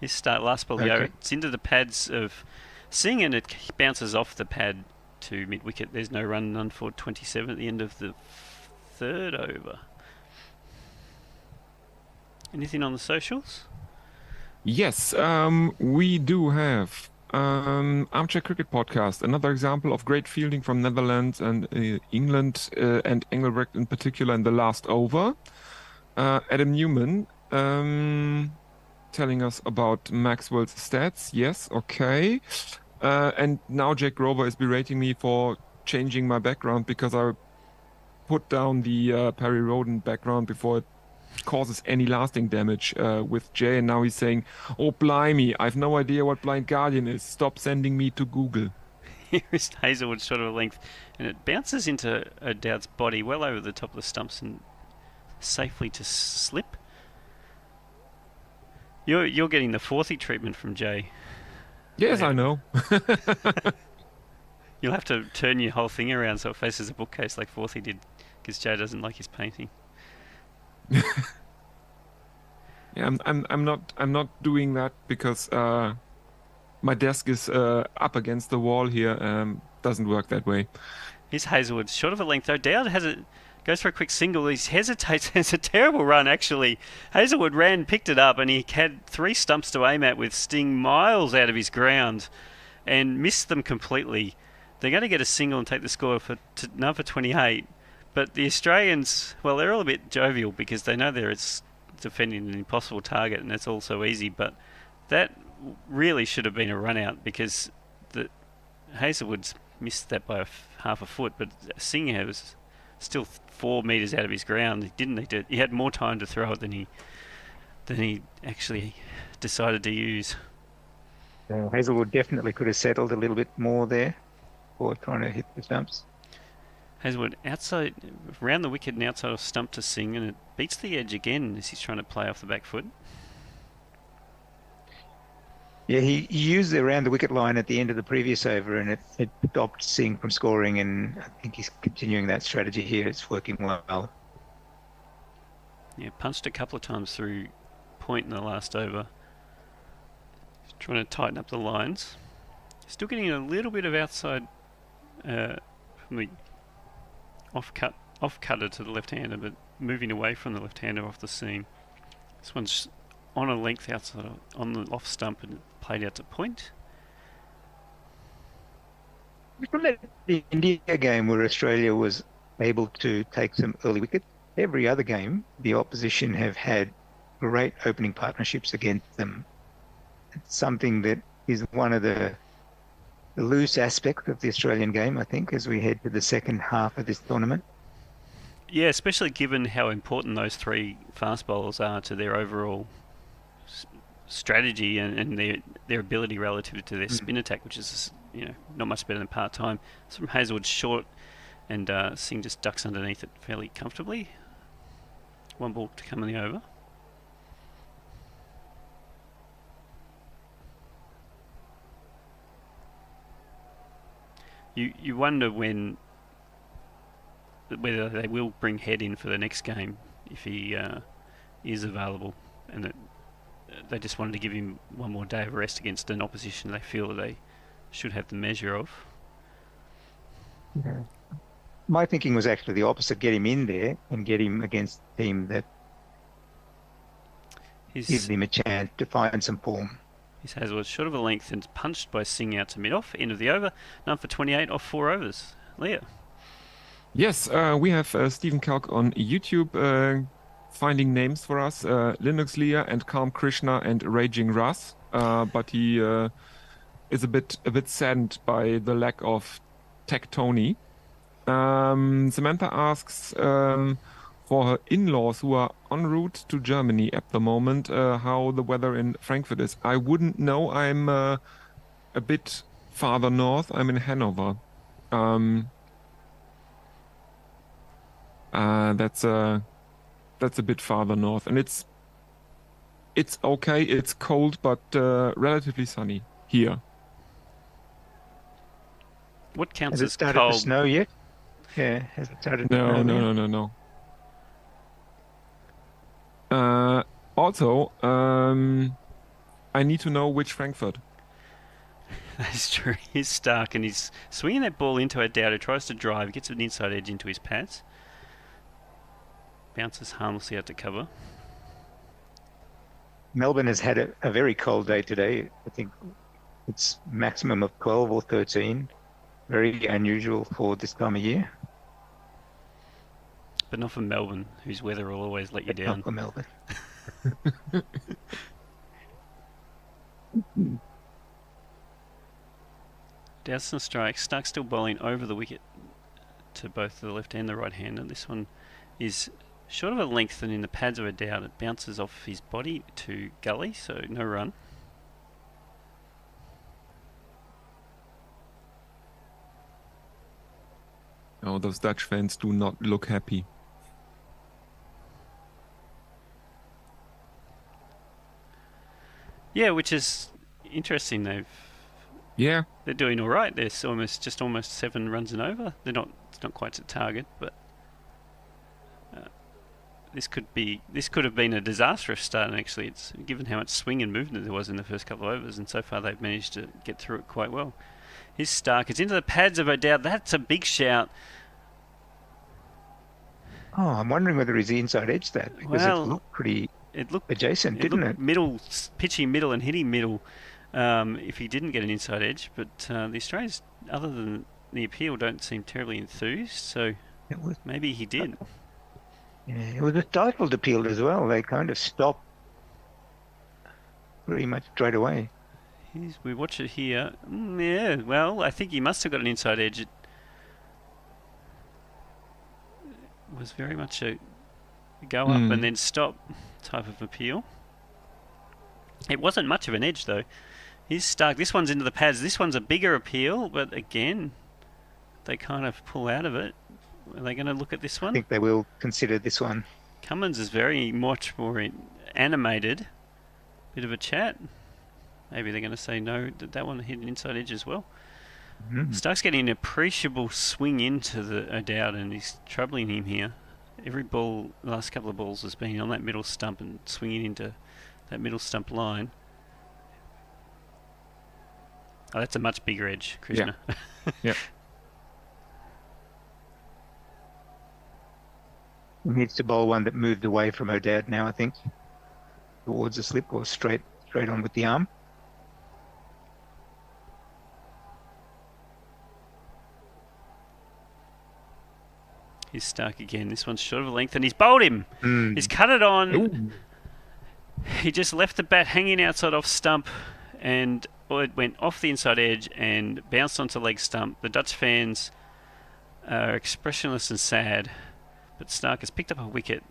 His start last ball, okay. It's into the pads of Singh, and it bounces off the pad to mid-wicket. There's no run, none for 27 at the end of the 3rd over. Anything on the socials? Yes, we do have Armchair Cricket Podcast, another example of great fielding from Netherlands and England and Engelbrecht in particular in the last over. Adam Newman telling us about Maxwell's stats. Yes, okay. And now Jack Grover is berating me for changing my background because I put down the Perry Roden background before it causes any lasting damage with Jay. And now he's saying, oh, blimey, I've no idea what Blind Guardian is. Stop sending me to Google. Here is Hazelwood shot of a length, and it bounces into O'Dowd's body well over the top of the stumps and safely to slip. You're getting the Forthy treatment from Jay. Yes, I know. You'll have to turn your whole thing around so it faces a bookcase like Forthy did, because Jay doesn't like his painting. Yeah, I'm not doing that because my desk is up against the wall here. Doesn't work that way. Here's Hazelwood, short of a length. O'Dowd has goes for a quick single. He hesitates. It's a terrible run, actually. Hazelwood ran, picked it up, and he had 3 stumps to aim at with Sting miles out of his ground and missed them completely. They're going to get a single and take the score for number 28. But the Australians, well, they're all a bit jovial because they know they're defending an impossible target, and that's all so easy. But that really should have been a run out because Hazelwood's missed that by half a foot, but Singer was still 4 metres out of his ground. He didn't need to. He had more time to throw it than he actually decided to use. Hazelwood definitely could have settled a little bit more there before trying to hit the stumps. Hazelwood outside, round the wicket and outside of stump to Singh, and it beats the edge again as he's trying to play off the back foot. Yeah, he used the around the wicket line at the end of the previous over, and it stopped Singh from scoring, and I think he's continuing that strategy here. It's working well. Yeah, punched a couple of times through point in the last over. He's trying to tighten up the lines. Still getting a little bit of outside from the off-cutter to the left-hander, but moving away from the left-hander off the seam. This one's on a length outside on the off stump and played out to point. From the India game where Australia was able to take some early wickets, every other game the opposition have had great opening partnerships against them. It's something that is one of the loose aspects of the Australian game, I think, as we head to the second half of this tournament. Yeah, especially given how important those 3 fast bowlers are to their overall strategy and their ability relative to their spin attack, which is not much better than part-time. So from Hazelwood short, and Singh just ducks underneath it fairly comfortably. 1 ball to come in the over. You wonder whether they will bring Head in for the next game if he is available, and that they just wanted to give him 1 more day of rest against an opposition they feel that they should have the measure of. Yeah. My thinking was actually the opposite: get him in there and get him against a team that gives him a chance to find some form. His Hazelwood short of a length and punched by Singh out to mid-off. End of the over. Number 28 off 4 overs. Leah. Yes, we have Stephen Kalk on YouTube finding names for us. Linux Leah and Calm Krishna and Raging Ras. But he is a bit saddened by the lack of Tech Tony. Samantha asks for her in-laws who are en route to Germany at the moment, how the weather in Frankfurt is. I wouldn't know. I'm a bit farther north. I'm in Hanover. That's a bit farther north, and it's okay. It's cold, but relatively sunny here. What counts as as started cold? To snow yet? Yeah, has it started to snow yet? No. Also, I need to know which Frankfurt. That's true. He's Stark, and he's swinging that ball into O'Dowd, who tries to drive, gets an inside edge into his pads. Bounces harmlessly out to cover. Melbourne has had a very cold day today. I think it's maximum of 12 or 13. Very unusual for this time of year. But not for Melbourne, whose weather will always let you down. Not for Melbourne. Dowson strike. Stark still bowling over the wicket to both the left and the right hander. This one is short of a length, and in the pads of O'Dowd it bounces off his body to gully, so no run. Oh, those Dutch fans do not look happy. Yeah, which is interesting. They're doing all right. They're almost 7 runs and over. It's not quite to target, but this could have been a disastrous start. And actually, it's given how much swing and movement there was in the first couple of overs, and so far they've managed to get through it quite well. Here's Stark. It's into the pads of O'Dowd. That's a big shout. Oh, I'm wondering whether he's the inside edge that, because Well, it looked pretty it looked adjacent, didn't it? Middle, pitching middle and hitting middle. If he didn't get an inside edge, but the Australians, other than the appeal, don't seem terribly enthused. So maybe he did. Yeah, it was a stifled appeal as well. They kind of stopped pretty much straight away. We watch it here. Yeah, well, I think he must have got an inside edge. It was very much a go up and then stop type of appeal. It wasn't much of an edge though. He's stuck. This one's into the pads. This one's a bigger appeal, but again, they kind of pull out of it. Are they going to look at this one? I think they will consider this one. Cummins is very much more animated. Bit of a chat. Maybe they're going to say no, that one hit an inside edge as well. Stark's getting an appreciable swing into the O'Dowd, and he's troubling him here. Every ball, the last couple of balls, has been on that middle stump and swinging into that middle stump line. Oh, that's a much bigger edge, Krishna. Yeah. He needs to bowl one that moved away from O'Dowd now, I think, towards the slip or straight on with the arm. He's Stark again. This one's short of a length, and he's bowled him. He's cut it on. Ooh. He just left the bat hanging outside off stump, and it went off the inside edge and bounced onto leg stump. The Dutch fans are expressionless and sad, but Stark has picked up a wicket.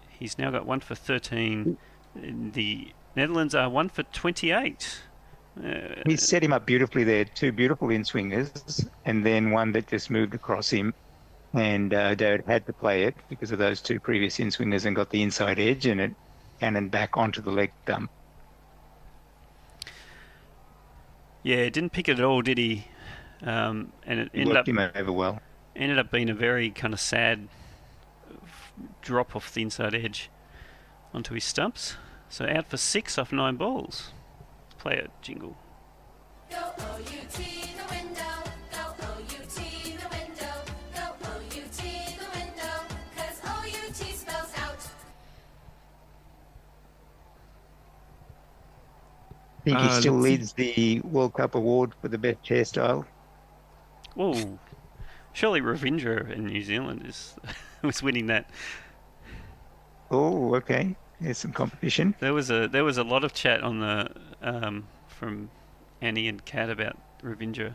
He's now got 1 for 13. The Netherlands are 1 for 28. He set him up beautifully there. 2 beautiful in-swingers, and then one that just moved across him. And O'Dowd had to play it because of those 2 previous in-swingers and got the inside edge, and it cannoned back onto the leg stump. Yeah, didn't pick it at all, did he? And it Worked him over well. Ended up being a very kind of sad drop off the inside edge onto his stumps. So out for 6 off 9 balls. Play it, jingle. Go OUT the window, go OUT the window, go OUT the window, 'cause OUT spells out. I think he still leads the World Cup award for the best hairstyle. Whoa. Surely Ravindra in New Zealand was winning that. Oh, okay. There's some competition. There was a lot of chat on the from Annie and Kat about Ravindra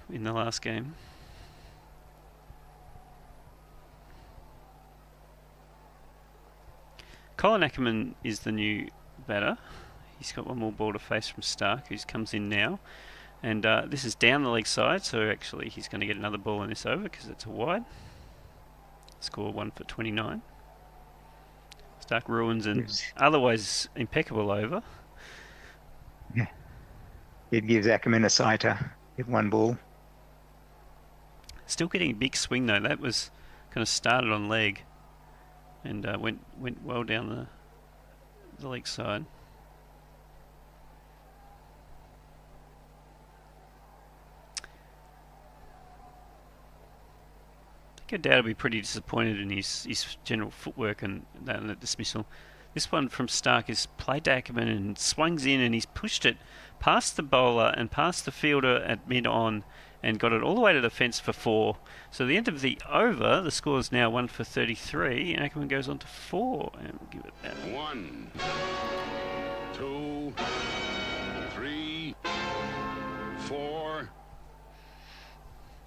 in the last game. Colin Ackerman is the new batter. He's got one more ball to face from Stark, who comes in now. And this is down the leg side, so actually he's going to get another ball in this over because it's a wide. Score 1 for 29. Stark ruins an otherwise impeccable over. Yeah. It gives Ackerman a sighter with 1 ball. Still getting a big swing though. That was kind of started on leg and went well down the leg side. I think O'Dowd will be pretty disappointed in his general footwork and that dismissal. This one from Stark is played to Ackerman and swings in, and he's pushed it past the bowler and past the fielder at mid-on and got it all the way to the fence for 4. So the end of the over, the score is now 1 for 33, and Ackerman goes on to 4. And we'll give it that. 1, 2, 3, 4.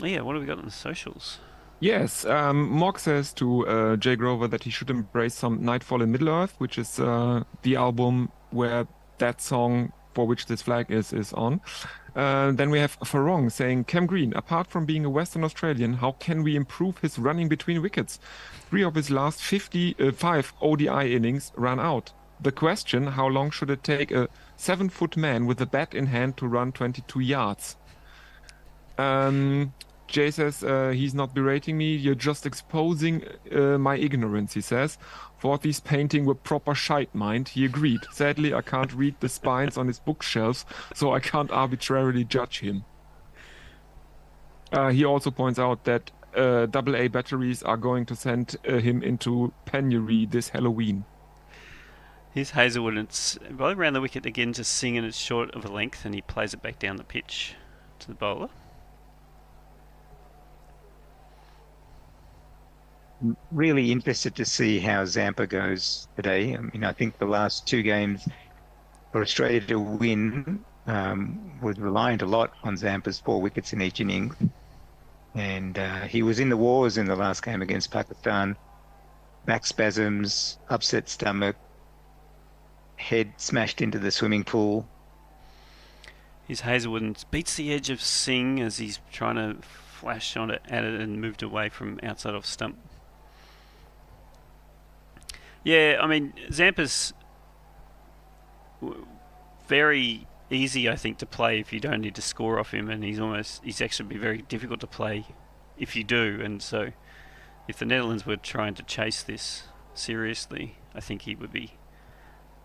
Oh yeah, what have we got on the socials? Yes, Morg says to Jay Grover that he should embrace some Nightfall in Middle-earth, which is the album where that song for which this flag is on. Then we have Farong saying, Cam Green, apart from being a Western Australian, how can we improve his running between wickets? 3 of his last 5 ODI innings ran out. The question, how long should it take a 7-foot man with a bat in hand to run 22 yards? Jay says he's not berating me, you're just exposing my ignorance, he says. Thought these painting were proper shite, mind. He agreed. Sadly, I can't read the spines on his bookshelves, so I can't arbitrarily judge him. He also points out that AA batteries are going to send him into penury this Halloween. Here's Hazelwood, and it's right around the wicket again to Singh, and it's short of a length, and he plays it back down the pitch to the bowler. Really interested to see how Zampa goes today. I mean, I think the last two games for Australia to win was reliant a lot on Zampa's 4 wickets in each innings. And he was in the wars in the last game against Pakistan. Back spasms, upset stomach, head smashed into the swimming pool. Here's Hazelwood, and beats the edge of Singh as he's trying to flash on it, at it, and moved away from outside off stump. Yeah, I mean, Zampa's very easy, I think, to play if you don't need to score off him, and he's actually be very difficult to play if you do. And so, if the Netherlands were trying to chase this seriously, I think he would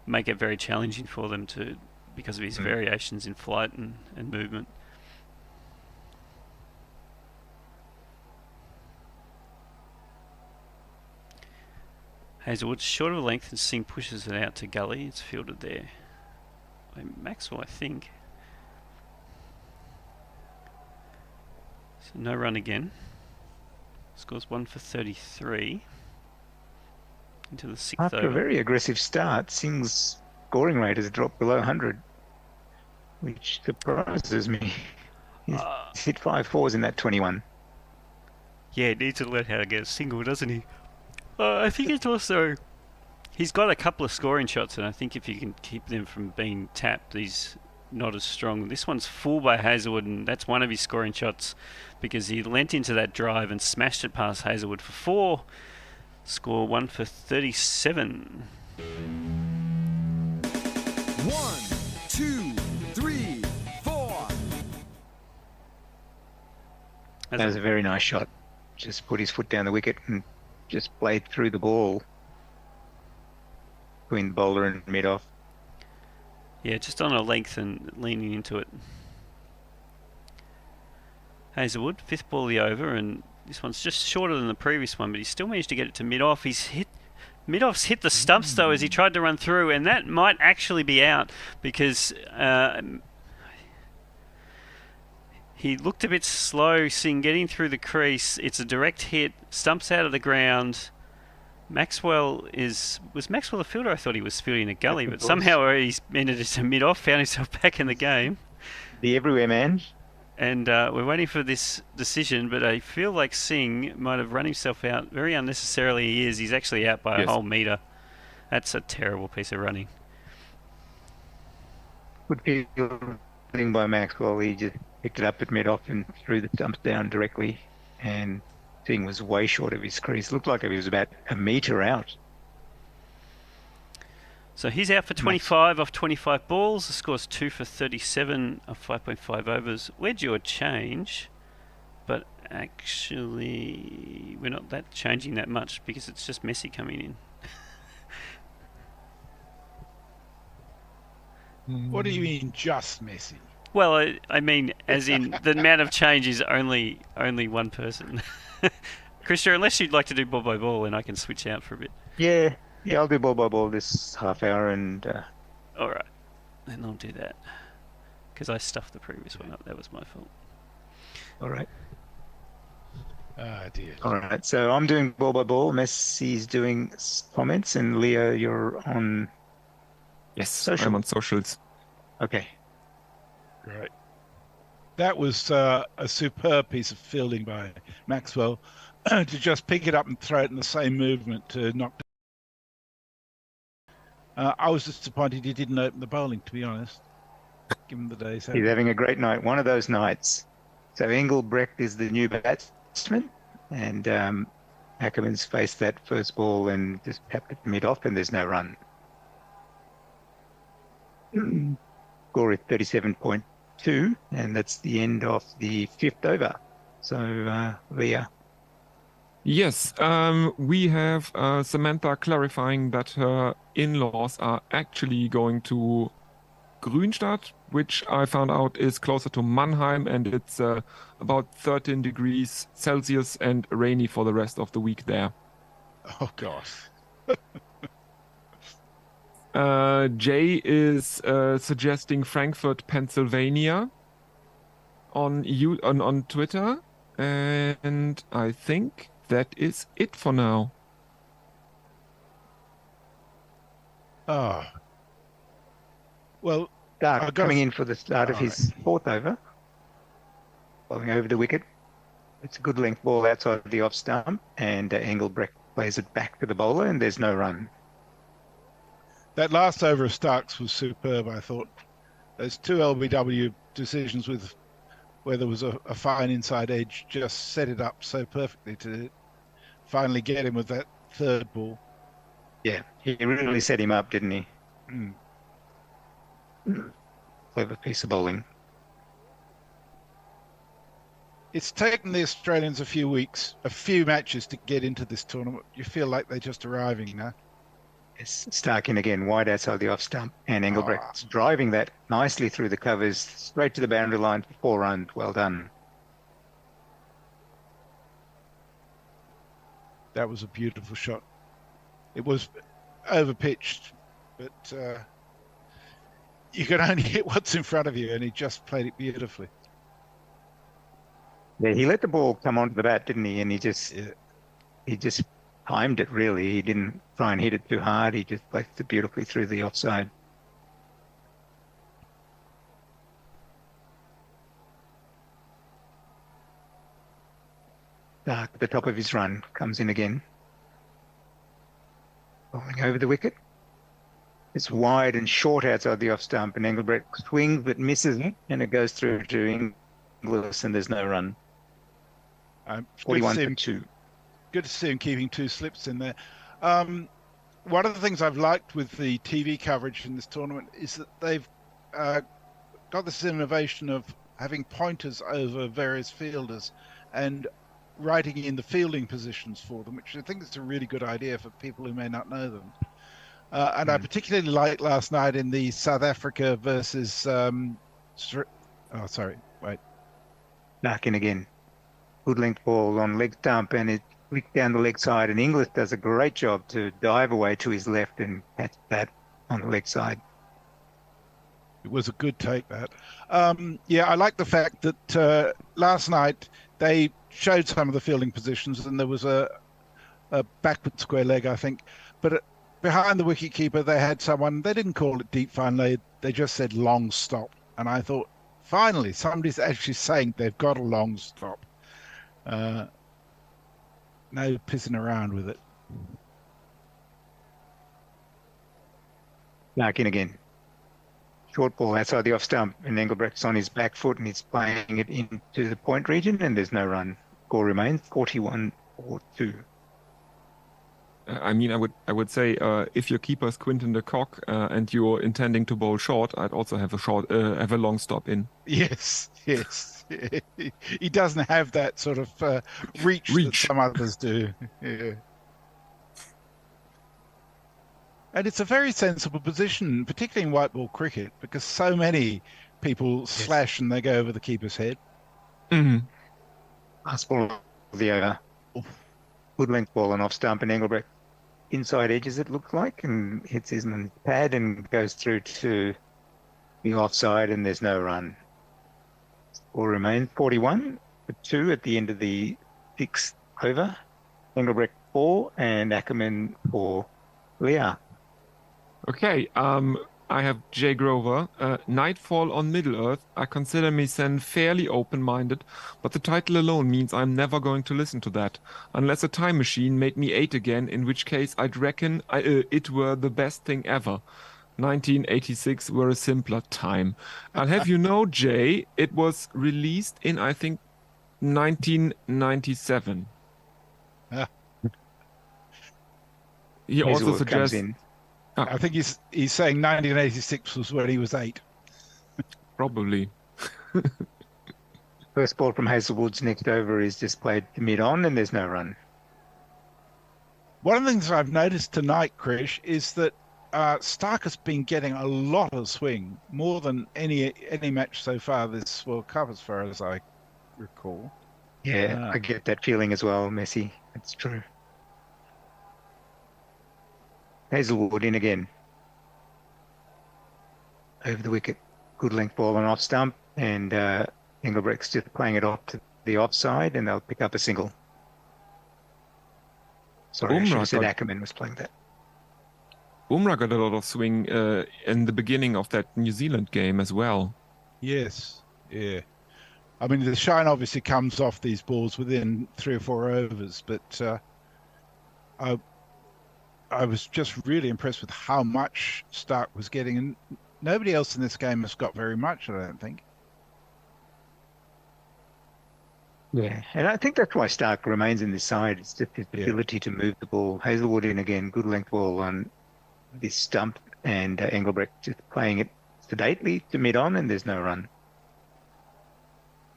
make it very challenging for them to, because of his variations in flight and movement. Hazelwood short of a length, and Singh pushes it out to gully. It's fielded there by Maxwell, I think. So no run again. Scores 1 for 33 into the 6th After over. a very aggressive start, Singh's scoring rate has dropped below 100, which surprises me. He's hit 5 fours in that 21. Yeah, he needs to learn how to get a single, doesn't he? I think it's also... He's got a couple of scoring shots, and I think if you can keep them from being tapped, he's not as strong. This one's full by Hazelwood, and that's one of his scoring shots because he leant into that drive and smashed it past Hazelwood for 4. Score 1 for 37. 1, 2, 3, 4. That was a very nice shot. Just put his foot down the wicket and just played through the ball between bowler and mid-off. Yeah, just on a length and leaning into it. Hazelwood, 5th ball of the over, and this one's just shorter than the previous one, but he still managed to get it to mid-off. Mid-off's hit the stumps, though, as he tried to run through, and that might actually be out because he looked a bit slow, Singh getting through the crease. It's a direct hit, stumps out of the ground. Was Maxwell a fielder? I thought he was fielding a gully, but somehow he's ended it to mid-off, found himself back in the game. The everywhere man. And we're waiting for this decision, but I feel like Singh might have run himself out very unnecessarily. He's actually out by a whole metre. That's a terrible piece of running. Good fielding by Maxwell. He just picked it up at mid-off and threw the stumps down directly, and Singh was way short of his crease. Looked like he was about a metre out. So he's out for 25 off 25 balls. The score's 2 for 37 of 5.5 overs. We're due a change, but actually we're not changing that much because it's just Messi coming in. What do you mean, just Messi? Well, I mean, as in the amount of change is only one person. Krista, unless you'd like to do ball by ball, and I can switch out for a bit. Yeah, I'll do ball by ball this half hour, and all right, then I'll do that because I stuffed the previous one up. That was my fault. All right. Ah, dear. All right, so I'm doing ball by ball. Messi's doing comments, and Leo, you're on. Yes, social. I'm on socials. Okay. Great. That was a superb piece of fielding by Maxwell to just pick it up and throw it in the same movement to knock. I was disappointed he didn't open the bowling, to be honest, given the day's. He's having a great night. One of those nights. So Engelbrecht is the new batsman, and Ackerman's faced that first ball and just tapped it mid-off, and there's no run. Score is 37.2, and that's the end of the 5th over. So, Leah. Yes, we have Samantha clarifying that her in-laws are actually going to Grünstadt, which I found out is closer to Mannheim, and it's about 13 degrees Celsius and rainy for the rest of the week there. Oh, gosh. Jay is suggesting Frankfurt, Pennsylvania on Twitter, and I think that is it for now. Oh. Well, Stark coming in for the start of his fourth over, bowling over the wicket. It's a good length ball outside the off stump, and Engelbrecht plays it back to the bowler, and there's no run. That last over of Stark's was superb, I thought. Those two LBW decisions with where there was a fine inside edge just set it up so perfectly to finally get him with that third ball. Yeah, he really set him up, didn't he? Clever piece of bowling. It's taken the Australians a few matches to get into this tournament. You feel like they're just arriving now. It's Stark in again, wide outside the off stump, and Engelbrecht's driving that nicely through the covers, straight to the boundary line for 4 runs. Well done. That was a beautiful shot. It was overpitched, but you can only hit what's in front of you, and he just played it beautifully. Yeah, he let the ball come onto the bat, didn't he? And he just timed it, really. He didn't try and hit it too hard. He just placed it beautifully through the offside. Stark at the top of his run, comes in again. Bowling over the wicket. It's wide and short outside the off stump, and Engelbrecht swings but misses it, and it goes through to Inglis, and there's no run. 41 for 2. Good to see him keeping 2 slips in there. One of the things I've liked with the TV coverage in this tournament is that they've got this innovation of having pointers over various fielders and writing in the fielding positions for them, which I think is a really good idea for people who may not know them. And I particularly liked last night in the South Africa versus... Back in again. Good length ball on leg stump, and it flicked down the leg side, and Inglis does a great job to dive away to his left and catch that on the leg side. It was a good take, that. I like the fact that last night they showed some of the fielding positions, and there was a backward square leg, I think. But behind the wicketkeeper, they had someone, they didn't call it deep fine leg, they just said long stop. And I thought, finally, somebody's actually saying they've got a long stop. No pissing around with it. Back in again. Short ball outside the off stump, and Engelbrecht's on his back foot, and he's playing it into the point region, and there's no run. Score remains 41 for 2. I mean, I would say if your keeper's Quinton de Kock and you're intending to bowl short, I'd also have a long stop in. Yes. He doesn't have that sort of reach that some others do. Yeah. And it's a very sensible position, particularly in white ball cricket, because so many people slash and they go over the keeper's head. Mm-hmm. Last ball of the over. Good length ball and off stump, and Engelbrecht inside edges, it looks like, and hits his pad and goes through to the offside, and there's no run. Score remains 41 for 2 at the end of the 6th over. Engelbrecht 4 and Ackerman 4. Leah. Okay, I have Jay Grover. Nightfall on Middle-earth. I consider me then fairly open-minded, but the title alone means I'm never going to listen to that. Unless a time machine made me 8 again, in which case I'd reckon it were the best thing ever. 1986 were a simpler time. I'll have you know, Jay, it was released in, I think, 1997. He also suggests... I think he's saying 1986 was when he was 8. Probably. First ball from Hazelwood's next over is just played to mid-on, and there's no run. One of the things I've noticed tonight, Krish, is that Stark has been getting a lot of swing, more than any match so far this World Cup, as far as I recall. Yeah, I get that feeling as well, Messi. That's true. Hazelwood in again. Over the wicket. Good length ball on off stump, and Engelbrecht's just playing it off to the offside, and they'll pick up a single. Sorry, I should have said Ackerman was playing that. Umrah got a lot of swing in the beginning of that New Zealand game as well. Yes, yeah. I mean, the shine obviously comes off these balls within 3 or 4 overs, but I was just really impressed with how much Stark was getting, and nobody else in this game has got very much, I don't think. Yeah, and I think that's why Stark remains in this side. It's just his ability to move the ball. Hazelwood in again, good length ball on this stump, and Engelbrecht just playing it sedately to mid-on, and there's no run.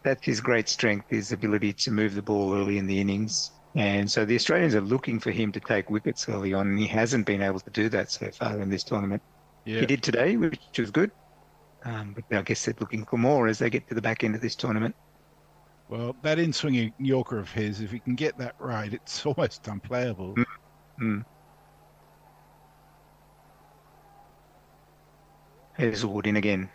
That's his great strength, his ability to move the ball early in the innings. And so the Australians are looking for him to take wickets early on, and he hasn't been able to do that so far in this tournament. Yeah. He did today, which was good. But I guess they're looking for more as they get to the back end of this tournament. Well, that in-swinging Yorker of his, if he can get that right, it's almost unplayable. Hazelwood in again.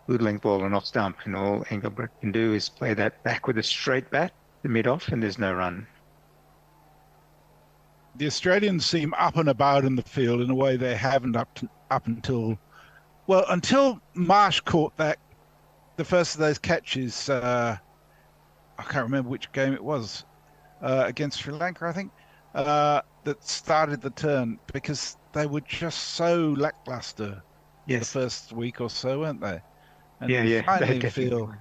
Good length ball and off stump, and all Engelbrecht can do is play that back with a straight bat to mid-off, and there's no run. The Australians seem up and about in the field in a way they haven't up until Marsh caught the first of those catches. I can't remember which game it was, against Sri Lanka, I think, that started the turn, because they were just so lackluster the first week or so, weren't they? And they finally feel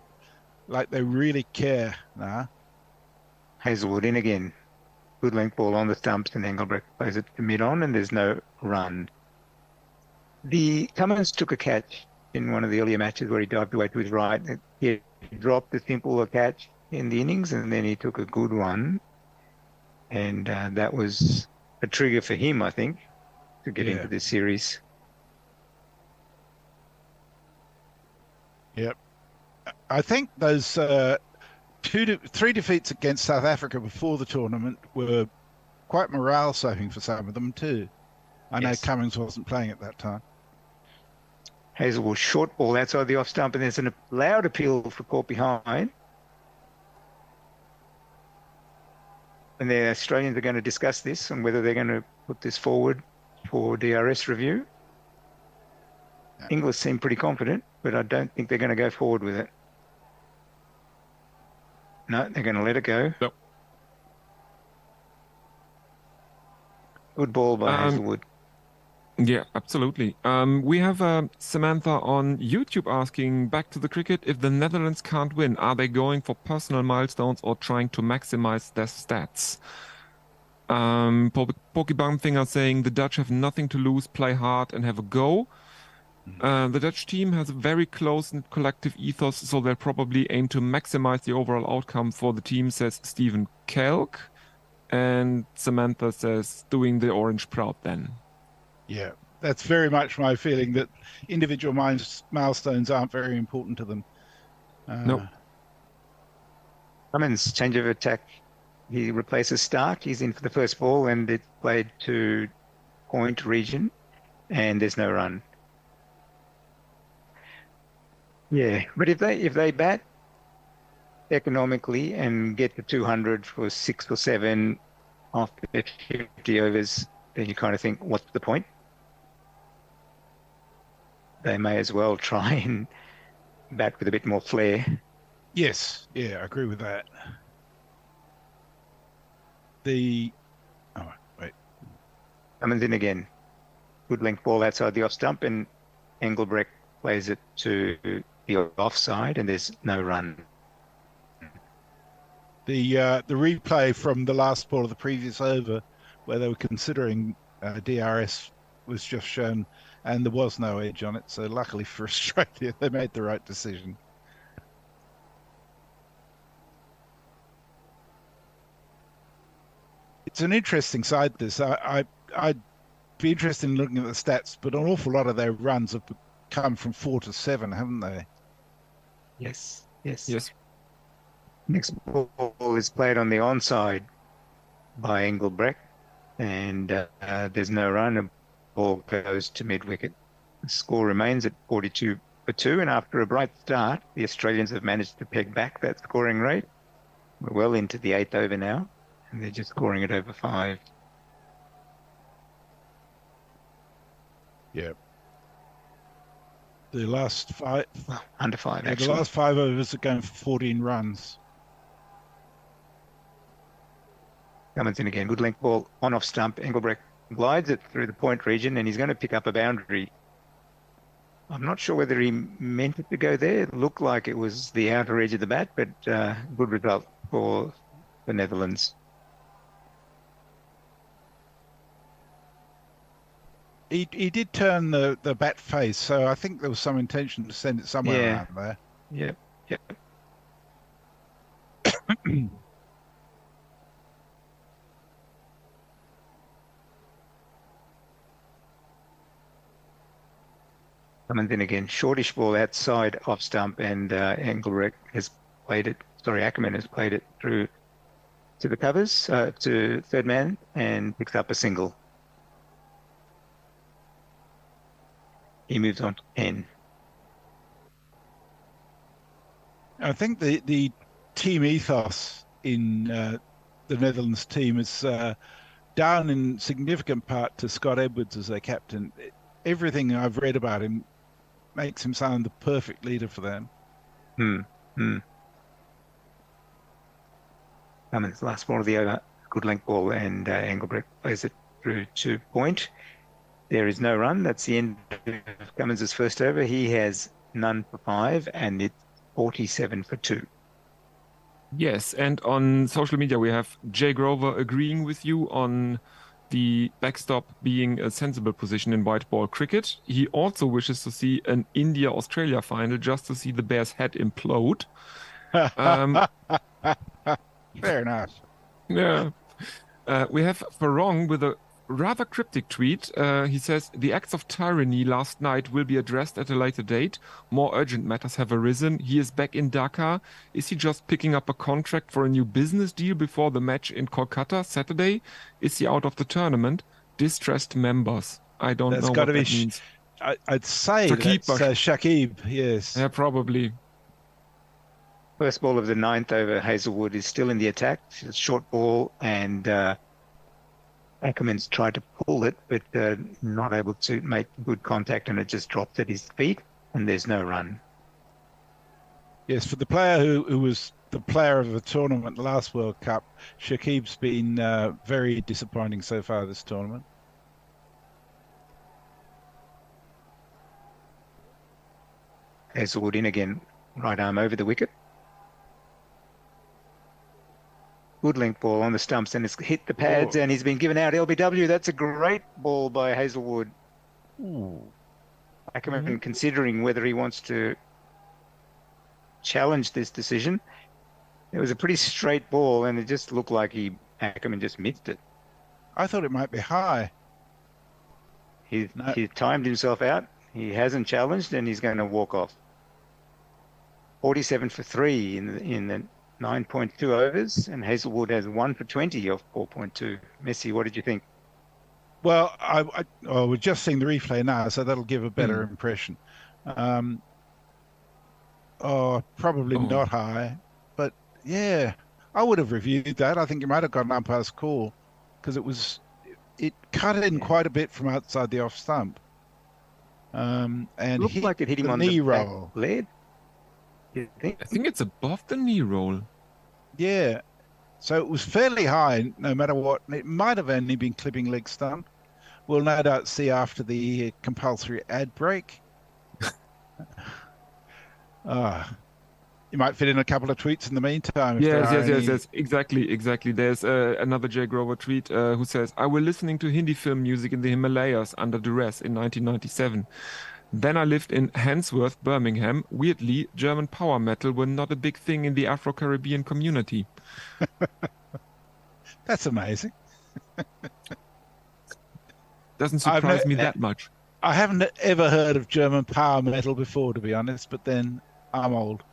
like they really care now. Hazelwood in again. Good length ball on the stumps, and Engelbrecht plays it to mid-on, and there's no run. The Cummins took a catch in one of the earlier matches where he dived away to his right. He dropped a simple catch in the innings, and then he took a good one. And that was a trigger for him, I think, to get into this series. Yep. I think those 3 defeats against South Africa before the tournament were quite morale-sapping for some of them too. I know Cummins wasn't playing at that time. Hazelwood short ball outside the off stump, and there's an loud appeal for caught behind. And the Australians are going to discuss this and whether they're going to put this forward for DRS review. Inglis seem pretty confident, but I don't think they're going to go forward with it. No, they're going to let it go. Yep. Good ball by Hazelwood. Yeah, absolutely. We have Samantha on YouTube asking, back to the cricket, if the Netherlands can't win, are they going for personal milestones or trying to maximize their stats? Porky Bumfinger saying the Dutch have nothing to lose, play hard and have a go. The Dutch team has a very close and collective ethos, so they'll probably aim to maximize the overall outcome for the team, says Stephen Kelk. And Samantha says, doing the orange proud then. Yeah, that's very much my feeling, that individual milestones aren't very important to them. Nope. Cummins, change of attack. He replaces Stark. He's in for the first ball, and it's played to point region, and there's no run. Yeah, but if they bat economically and get to 200 for 6 or 7 after 50 overs, then you kind of think, what's the point? They may as well try and bat with a bit more flair. Yes, yeah, I agree with that. Cummins in again. Good length ball outside the off stump, and Engelbrecht plays it to the offside, and there's no run. The replay from the last ball of the previous over, where they were considering DRS, was just shown, and there was no edge on it. So luckily for Australia, they made the right decision. It's an interesting side, this. I be interested in looking at the stats, but an awful lot of their runs have come from 4 to 7, haven't they? Yes, yes. Yes. Next ball is played on the onside by Engelbrecht, and there's no run. The ball goes to mid-wicket. The score remains at 42 for 2, and after a bright start, the Australians have managed to peg back that scoring rate. We're well into the 8th over now, and they're just scoring it over 5. Yeah. The last 5... Well, under 5, yeah, actually. the last 5 overs are going for 14 runs. Cummins in again. Good length ball on off stump. Engelbrecht glides it through the point region, and he's going to pick up a boundary. I'm not sure whether he meant it to go there. It looked like it was the outer edge of the bat, but good result for the Netherlands. He did turn the bat face, so I think there was some intention to send it somewhere around there. Yep, yep. Coming in again, shortish ball outside off stump, and Engelbrecht has played it. Sorry, Ackerman has played it through to the covers, to third man, and picks up a single. He moves on to 10. I think the team ethos in the Netherlands team is down in significant part to Scott Edwards as their captain. Everything I've read about him makes him sound the perfect leader for them. Cummins, last ball of the over, good length ball, and Engelbrecht plays it through to point. There is no run. That's the end of Cummins' first over. He has none for 5, and it's 47 for 2. Yes, and on social media we have Jay Grover agreeing with you on the backstop being a sensible position in white ball cricket. He also wishes to see an India-Australia final just to see the Bears' head implode. Fair enough. Yeah. We have Farong with a rather cryptic tweet. He says, the acts of tyranny last night will be addressed at a later date. More urgent matters have arisen. He is back in Dhaka. Is he just picking up a contract for a new business deal before the match in Kolkata Saturday? Is he out of the tournament? Distressed members. I don't know what that means. I'd say Shakib, that's Shakib, yes. Yeah, probably. First ball of the 9th over, Hazelwood is still in the attack. It's a short ball, and Ackerman's tried to pull it, but not able to make good contact, and it just dropped at his feet, and there's no run. Yes, for the player who was the player of the tournament last World Cup, Shakib's been very disappointing so far this tournament. Hazelwood in again, right arm over the wicket. Good length ball on the stumps, and it's hit the pads, and he's been given out LBW. That's a great ball by Hazelwood. Ackerman considering whether he wants to challenge this decision. It was a pretty straight ball, and it just looked like Ackerman just missed it. I thought it might be high. He timed himself out. He hasn't challenged, and he's going to walk off. 47 for 3 in the 9.2 overs, and Hazelwood has 1 for 20 off 4.2. Messi, what did you think? Well, we're just seeing the replay now, so that'll give a better impression. Probably not high, but yeah, I would have reviewed that. I think you might have got an umpire's call because it cut in quite a bit from outside the off stump. And looked like it hit him on knee the roll. Leg. You think? I think it's above the knee roll. Yeah. So it was fairly high, no matter what. It might have only been clipping leg stump. We'll no doubt see after the compulsory ad break. You might fit in a couple of tweets in the meantime. Yes, exactly. There's another Jay Grover tweet who says, I was listening to Hindi film music in the Himalayas under duress in 1997. Then I lived in Handsworth, Birmingham. Weirdly, German power metal were not a big thing in the Afro-Caribbean community. That's amazing. doesn't surprise me that much. I haven't ever heard of German power metal before, to be honest, but then I'm old.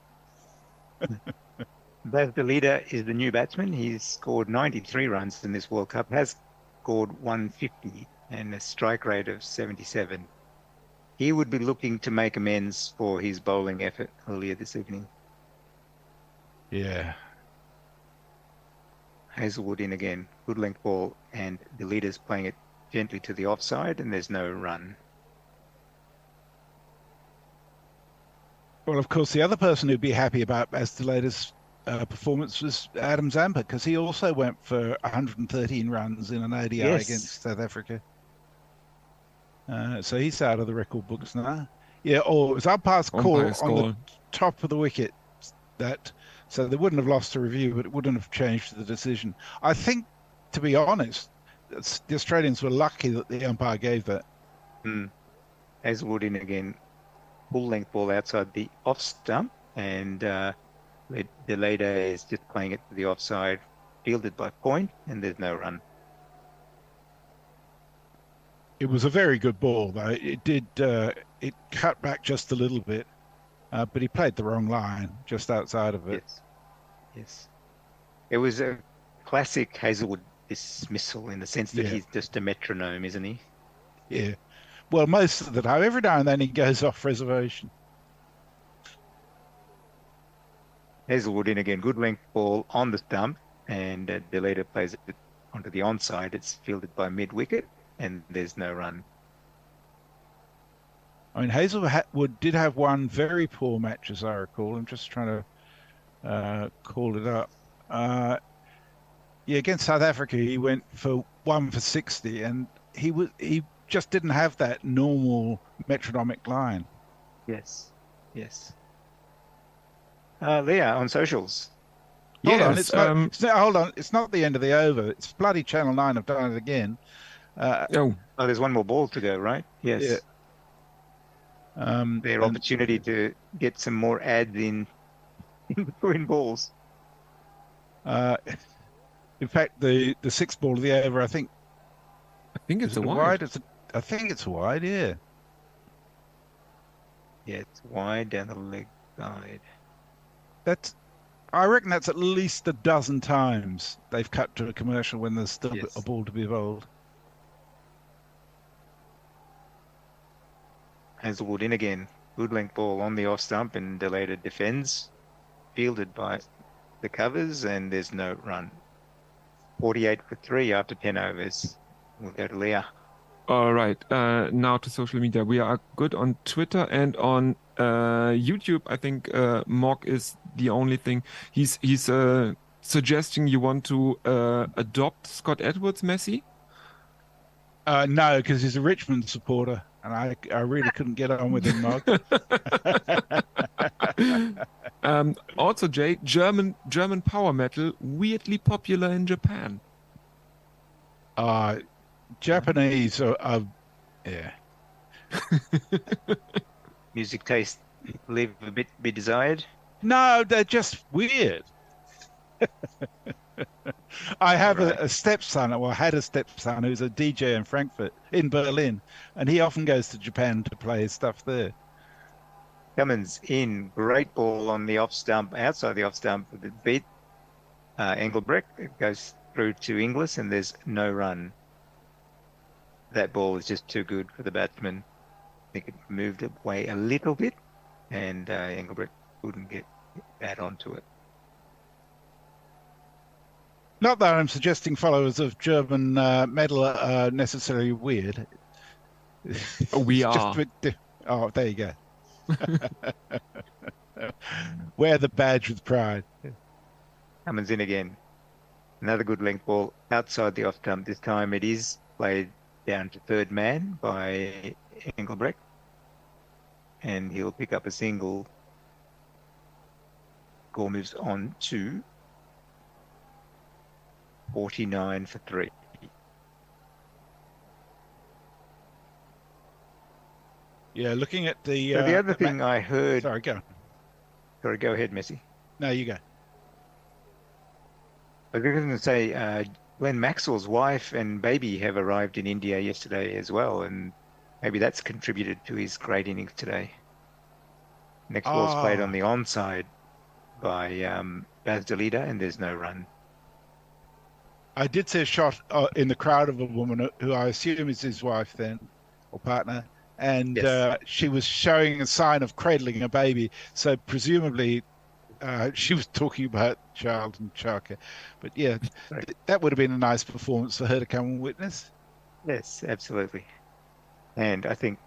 Baz the leader is the new batsman. He's scored 93 runs in this World Cup, has scored 150 and a strike rate of 77. He would be looking to make amends for his bowling effort earlier this evening. Yeah. Hazelwood in again. Good length ball, and the leader's playing it gently to the offside, and there's no run. Well, of course, the other person who'd be happy about Baz the leader's performance was Adam Zampa, because he also went for 113 runs in an ODI against South Africa. So he's out of the record books now. Yeah, or it was umpire's call on the top of the wicket. So they wouldn't have lost the review, but it wouldn't have changed the decision. I think, to be honest, the Australians were lucky that the umpire gave that. Hazelwood in again. Full length ball outside the off stump, and the leader is just playing it to the offside, fielded by Point, and there's no run. It was a very good ball, though. It did. It cut back just a little bit, but he played the wrong line just outside of it. Yes. It was a classic Hazelwood dismissal in the sense that he's just a metronome, isn't he? Yeah. Well, most of the time, every now and then he goes off reservation. Hazelwood in again. Good length ball on the stump, and the leader plays it onto the onside. It's fielded by mid-wicket, and there's no run. I mean, Hazelwood did have one very poor match, as I recall. I'm just trying to call it up. Against South Africa, he went for 1 for 60, and he just didn't have that normal metronomic line. Yes. Leah on socials. Hold on, it's not the end of the over. It's bloody Channel 9 have done it again. There's one more ball to go, right? Yes. Yeah. Their opportunity to get some more ads in between balls. In fact, the sixth ball of the over, I think it's a wide. I think it's a wide, yeah. Yeah, it's wide down the leg side. I reckon that's at least a dozen times they've cut to a commercial when there's still a ball to be bowled. Hazelwood in again. Good length ball on the off stump, and Delator defends. Fielded by the covers, and there's no run. 48 for 3 after 10 overs. We'll go to Leah. All right. Now to social media. We are good on Twitter and on YouTube. I think Mock is the only thing. He's suggesting you want to adopt Scott Edwards, Messi? No, because he's a Richmond supporter, and I really couldn't get on with him, Mock. Also, Jay, German power metal weirdly popular in Japan. Japanese are yeah. Music taste leave a bit be desired. No, they're just weird. I have a stepson, or had a stepson, who's a DJ in Frankfurt, in Berlin, and he often goes to Japan to play his stuff there. Cummins in, great ball on the off stump, outside the off stump with the beat. Engelbrecht, it goes through to Inglis, and there's no run. That ball is just too good for the batsman. I think it moved away a little bit, and Engelbrecht couldn't get that onto it. Not that I'm suggesting followers of German metal are necessarily weird. We are. Oh, there you go. Wear the badge with pride. Cummins in again. Another good length ball outside the off stump. This time it is played down to third man by Engelbrecht, and he'll pick up a single. Gore moves on to 49 for 3. Yeah, looking at the... So the other thing I heard... Sorry, go ahead, Messi. No, you go. I was going to say, Glenn Maxwell's wife and baby have arrived in India yesterday as well, and maybe that's contributed to his great innings today. Next ball's played on the onside by Baz Delita, and there's no run. I did see a shot in the crowd of a woman who I assume is his wife then, or partner, and she was showing a sign of cradling a baby. So presumably she was talking about child and childcare. But yeah, that would have been a nice performance for her to come and witness. Yes, absolutely. And I think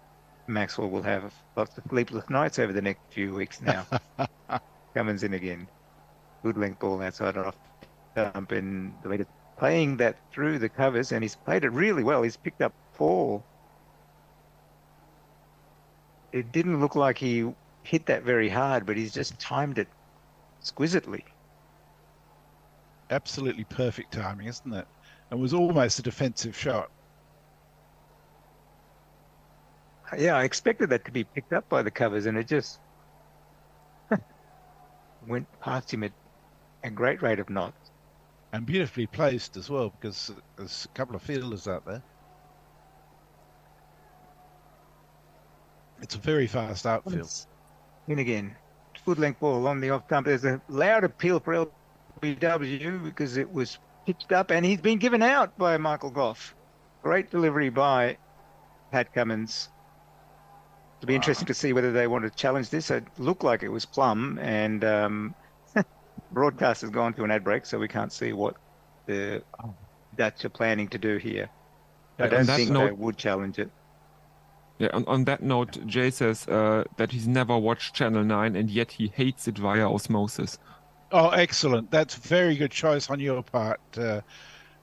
Maxwell will have lots of sleepless nights over the next few weeks now. Cummins in again. Good length ball outside off stump, and the leader playing that through the covers, and he's played it really well. He's picked up 4. It didn't look like he hit that very hard, but he's just timed it exquisitely. Absolutely perfect timing, isn't it? And was almost a defensive shot. Yeah, I expected that to be picked up by the covers, and it just went past him at a great rate of knots. And beautifully placed as well, because there's a couple of fielders out there. It's a very fast outfield. In again. Good length ball on the off stump. There's a loud appeal for LBW because it was pitched up, and he's been given out by Michael Goff. Great delivery by Pat Cummins. It'll be interesting to see whether they want to challenge this. It looked like it was plumb, and broadcast has gone to an ad break, so we can't see what the Dutch are planning to do here. I don't think they would challenge it. Yeah, on that note, Jay says that he's never watched Channel 9, and yet he hates it via osmosis. Oh, excellent. That's a very good choice on your part,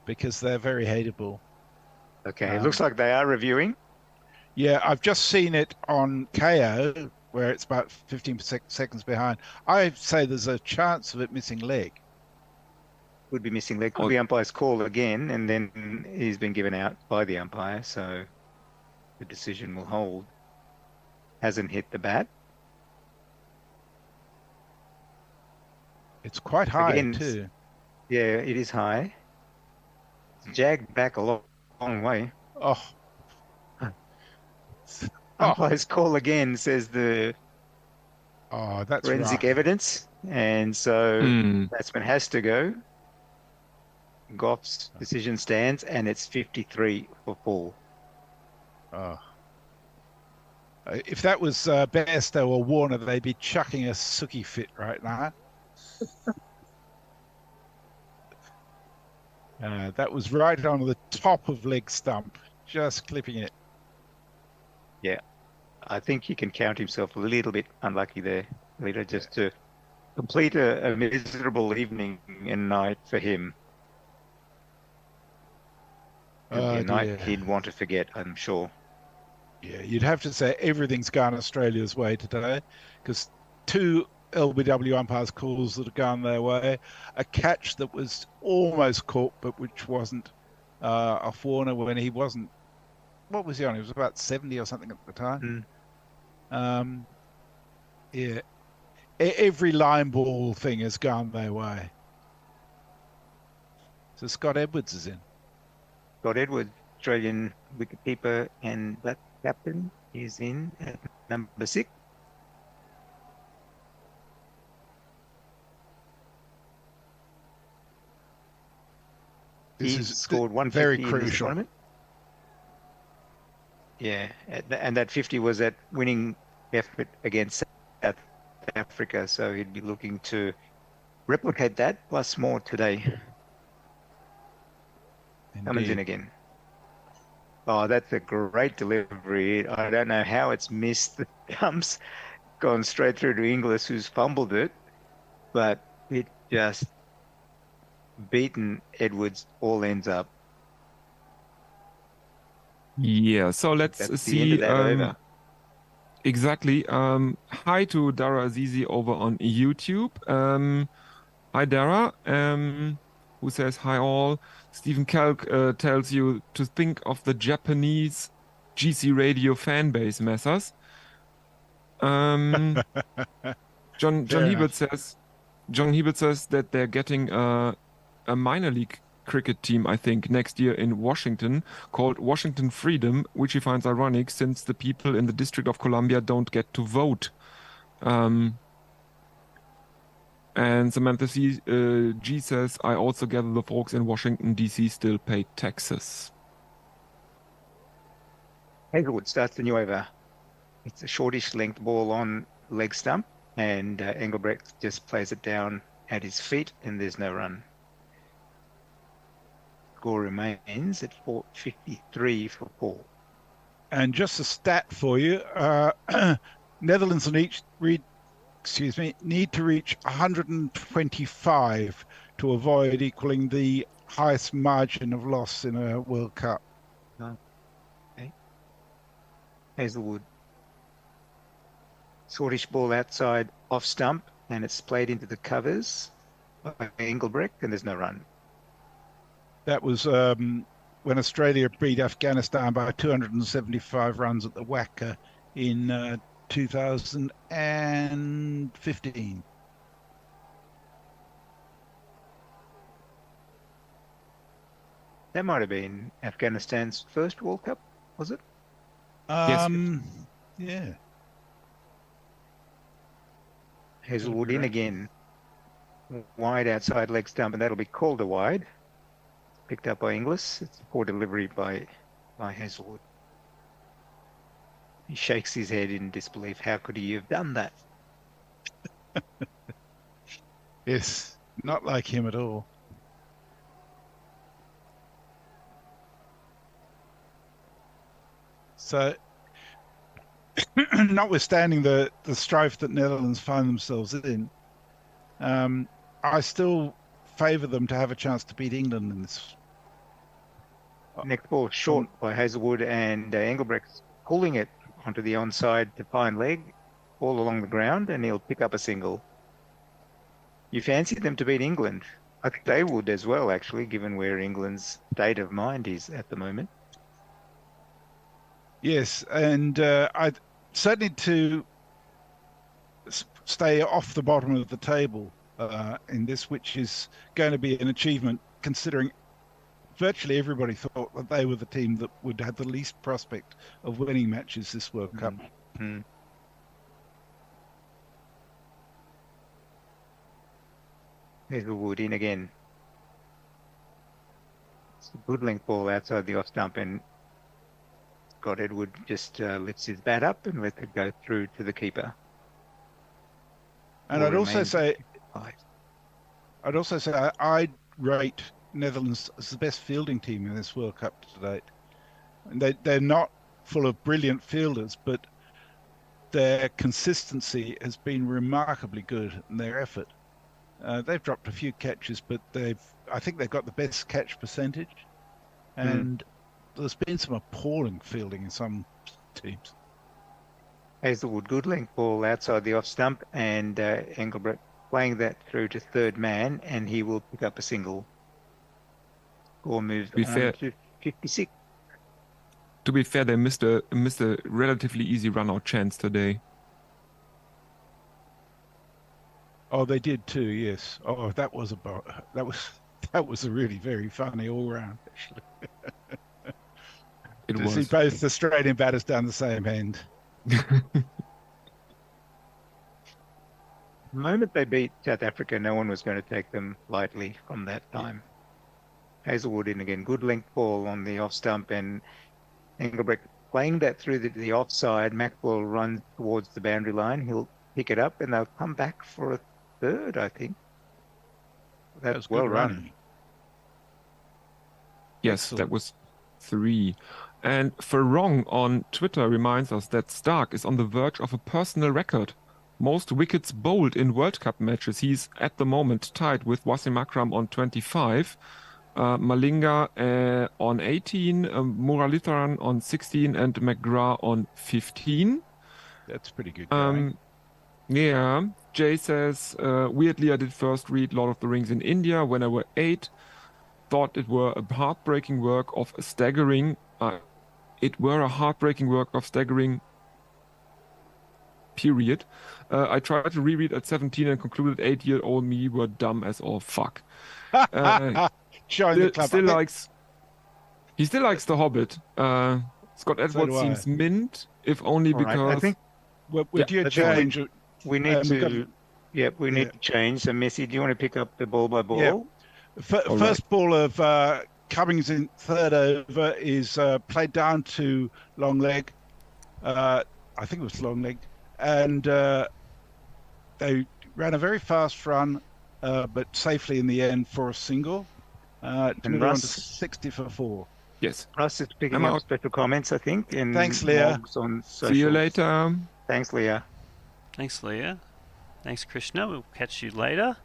because they're very hateable. Okay, it looks like they are reviewing. Yeah, I've just seen it on KO, where it's about 15 seconds behind. I say there's a chance of it missing leg. Could be missing leg. Could be umpire's call again, and then he's been given out by the umpire, so the decision will hold. Hasn't hit the bat. It's quite high, again, too. Yeah, it is high. It's jagged back a long way. Oh. Umpire's call again, says the that's forensic rough. evidence, and so batsman has to go. Goff's decision stands, and it's 53 for 4. Oh. If that was Bairstow or Warner, they'd be chucking a Suki fit right now. That was right on the top of leg stump, just clipping it. Yeah, I think he can count himself a little bit unlucky there, Leader, just to complete a miserable evening and night for him. A night he'd want to forget, I'm sure. Yeah, you'd have to say everything's gone Australia's way today, because 2 LBW umpires calls that have gone their way, a catch that was almost caught, but which wasn't off Warner when he wasn't. What was he on? He was about 70 or something at the time. Yeah, every line ball thing has gone their way. So Scott Edwards is in. Scott Edwards, Australian wicketkeeper and black captain, is in at number 6. He's scored 150 very in this crucial. tournament. Yeah, and that 50 was at winning effort against South Africa, so he'd be looking to replicate that plus more today. Cummins in again. Oh, that's a great delivery. I don't know how it's missed the dumps, gone straight through to Inglis, who's fumbled it, but it just beaten Edwards all ends up. Yeah, so let's That's the see. end of that over. Exactly. Hi to Dara Azizi over on YouTube. Hi, Dara. Who says hi all. Stephen Kalk tells you to think of the Japanese GC Radio fan base, Messers. John Hebert says that they're getting a minor league cricket team, I think, next year in Washington called Washington Freedom, which he finds ironic since the people in the District of Columbia don't get to vote. And Samantha G says, I also gather the folks in Washington, D.C. still pay taxes. Hazelwood starts the new over. It's a shortish length ball on leg stump, and Engelbrecht just plays it down at his feet, and there's no run. Score remains at 453 for Paul. And just a stat for you, Netherlands on each need to reach 125 to avoid equaling the highest margin of loss in a World Cup. Okay. Hazelwood. Shortish ball outside off stump, and it's played into the covers by Engelbrecht, and there's no run. That was when Australia beat Afghanistan by 275 runs at the WACA in 2015. That might have been Afghanistan's first World Cup, was it? Yeah. Hazelwood in again. Wide outside leg stump, and that'll be called a wide. Picked up by Inglis. It's a poor delivery by Hazelwood. He shakes his head in disbelief. How could he have done that? Yes, not like him at all. So, notwithstanding the strife that Netherlands find themselves in, I still favour them to have a chance to beat England in this. Next ball short by Hazelwood, and Engelbrecht pulling it onto the onside to fine leg all along the ground, and he'll pick up a single. You fancy them to beat England? I think they would as well, actually, given where England's state of mind is at the moment. Yes, and I'd certainly to stay off the bottom of the table in this, which is going to be an achievement, considering virtually everybody thought that they were the team that would have the least prospect of winning matches this World Cup. Hazelwood in again. It's a good length ball outside the off stump, and Scott Edward just lifts his bat up and lets it go through to the keeper. And I'd also say I'd rate Netherlands as the best fielding team in this World Cup to date. And they're not full of brilliant fielders, but their consistency has been remarkably good in their effort. They've dropped a few catches, but I think they've got the best catch percentage. And there's been some appalling fielding in some teams. Hazelwood, good length ball outside the off stump, and Engelbrecht playing that through to third man, and he will pick up a single. Score moves on to 56. To be fair, they missed a relatively easy run-out chance today. Oh, they did too. Yes. Oh, that was a really very funny all-round. Actually, to see both Australian batters down the same end. The moment they beat South Africa, no one was going to take them lightly from that time. Hazelwood in again, good length ball on the off stump, and Engelbrecht playing that through the offside. Maxwell runs towards the boundary line. He'll pick it up, and they'll come back for a third, I think. That's well run. Yes, that was 3. And Farong on Twitter reminds us that Stark is on the verge of a personal record. Most wickets bowled in World Cup matches. He's at the moment tied with Wasim Akram on 25, Malinga on 18, Muralitharan on 16, and McGrath on 15. That's pretty good going. Yeah. Jay says, weirdly, I did first read Lord of the Rings in India when I was 8. Thought it were a heartbreaking work of staggering. Period. I tried to reread at 17 and concluded 8-year-old me were dumb as all fuck. join the club. He still likes the Hobbit. Scott Edwards do I. seems mint, if only All right, because I think with your change, we need we've got- to. Yeah, we need to change. So, Messi, do you want to pick up the ball by ball? Yeah. First ball of Cummings in third over is played down to long leg. I think it was long leg, and they ran a very fast run, but safely in the end for a single. To move on to 60 for 4. Yes. Russ is picking up special comments, I think. And Thanks, Leah. Mogs on See you socials. later. Thanks, Leah. Thanks, Leah. Thanks, Krishna. We'll catch you later.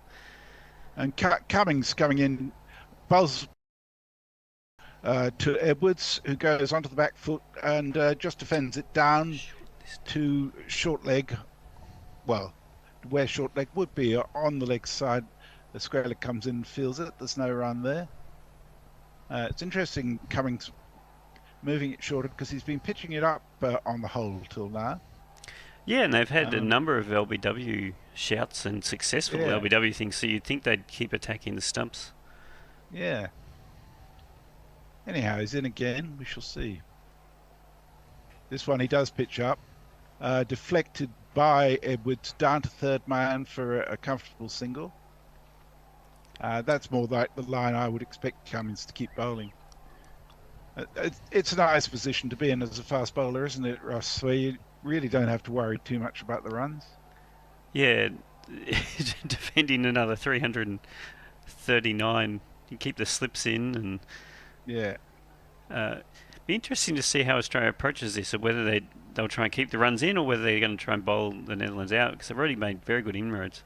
And Cummings coming in, buzz to Edwards, who goes onto the back foot and just defends it down to short leg. Well, where short leg would be on the leg side. The square leg comes in and feels it. There's no run there. It's interesting Cummings moving it shorter because he's been pitching it up on the whole till now. Yeah, and they've had a number of LBW shouts and successful LBW things, so you'd think they'd keep attacking the stumps. Yeah. Anyhow, he's in again. We shall see. This one he does pitch up. Deflected by Edwards down to third man for a comfortable single. That's more like the line I would expect Cummins to keep bowling. It's a nice position to be in as a fast bowler, isn't it, Russ? Where you really don't have to worry too much about the runs. Yeah, defending another 339, you keep the slips in, and be interesting to see how Australia approaches this, or whether they'll try and keep the runs in, or whether they're going to try and bowl the Netherlands out, because they've already made very good inroads.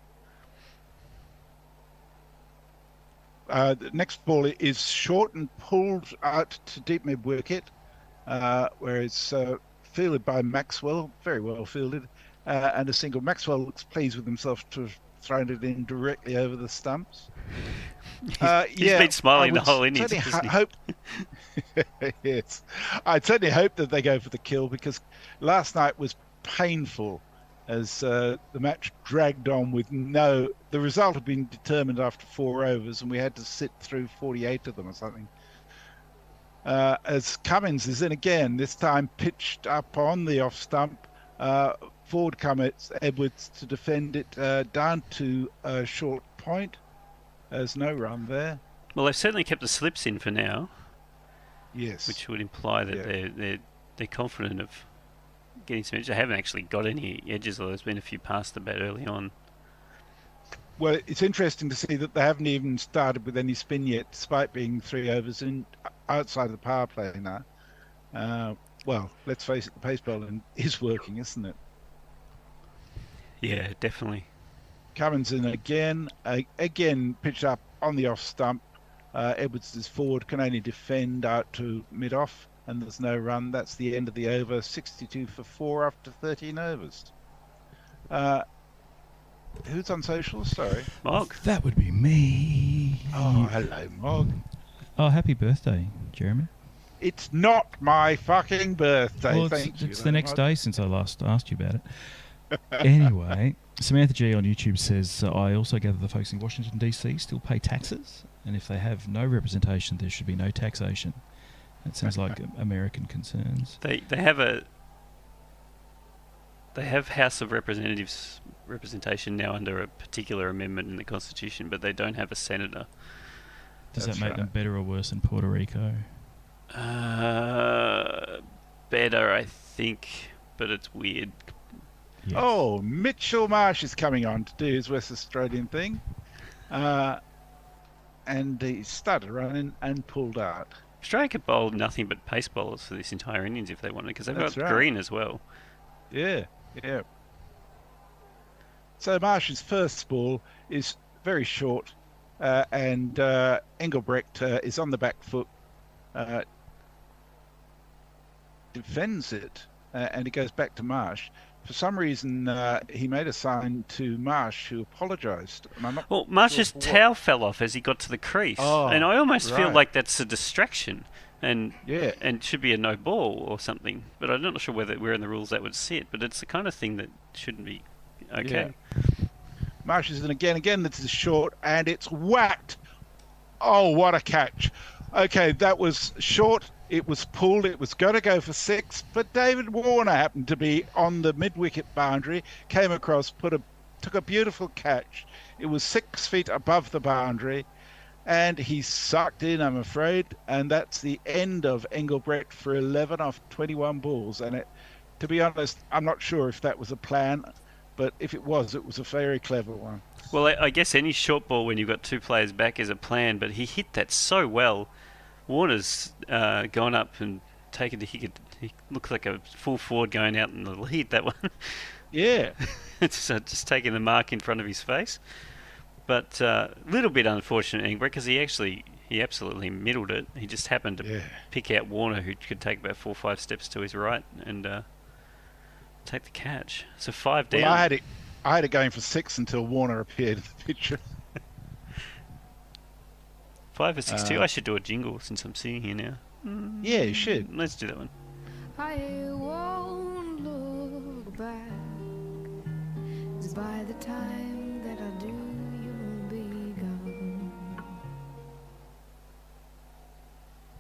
The next ball is short and pulled out to deep mid wicket, where it's fielded by Maxwell, very well fielded, and a single. Maxwell looks pleased with himself to have thrown it in directly over the stumps. He's been smiling the whole innings. Yes, I'd certainly hope that they go for the kill, because last night was painful as the match dragged on with the result had been determined after 4 overs, and we had to sit through 48 of them or something. As Cummins is in again, this time pitched up on the off stump. Forward comes Edwards to defend it down to a short point. There's no run there. Well, they've certainly kept the slips in for now. Yes. Which would imply that they're confident of getting some edges. They haven't actually got any edges, although there's been a few passed about early on. Well, it's interesting to see that they haven't even started with any spin yet, despite being 3 overs in outside of the power play now. Well, let's face it, the pace bowling is working, isn't it? Yeah, definitely. Cummins in again pitched up on the off stump. Edwards is forward, can only defend out to mid off, and there's no run. That's the end of the over. 62 for 4 after 13 overs. Who's on socials? Sorry. Mog. That would be me. Oh, hello, Mog. Oh, happy birthday, Jeremy. It's not my fucking birthday. Well, Thank you. It's the next day since I last asked you about it. Anyway, Samantha G on YouTube says, I also gather the folks in Washington, D.C. still pay taxes, and if they have no representation, there should be no taxation. That sounds like American concerns. They have House of Representatives representation now under a particular amendment in the Constitution, but they don't have a senator. Does that make them better or worse than Puerto Rico? Better, I think, but it's weird. Yes. Oh, Mitchell Marsh is coming on to do his West Australian thing. And he started running and pulled out. Australia could bowl nothing but pace bowlers for this entire innings if they wanted, because they've That's got right. Green as well. Yeah, yeah. So Marsh's first ball is very short, and Engelbrecht is on the back foot, defends it, and it goes back to Marsh. For some reason, he made a sign to Marsh, who apologised. Well, Marsh's towel fell off as he got to the crease, and I almost feel like that's a distraction, and should be a no ball or something. But I'm not sure where in the rules that would sit. But it's the kind of thing that shouldn't be okay. Yeah. Marsh is in again. This is short, and it's whacked Oh, what a catch. Okay, that was short. It was pulled. It was going to go for 6, but David Warner happened to be on the mid-wicket boundary, came across, took a beautiful catch. It was 6 feet above the boundary, and he sucked in, I'm afraid, and that's the end of Engelbrecht for 11 off 21 balls. And to be honest, I'm not sure if that was a plan, but if it was a very clever one. Well, I guess any short ball when you've got 2 players back is a plan, but he hit that so well. Warner's gone up and taken the hit. He looked like a full forward going out in the lead, that one. Yeah. It's just taking the mark in front of his face. But a little bit unfortunate, Engelbrecht, because he absolutely middled it. He just happened to pick out Warner, who could take about 4 or 5 steps to his right and take the catch. So 5 down. Well, I had it going for 6 until Warner appeared in the picture. 5 or 6 2. I should do a jingle since I'm sitting here now. Yeah, you should. Let's do that one. I won't look back, 'cause by the time that I do, you'll be gone.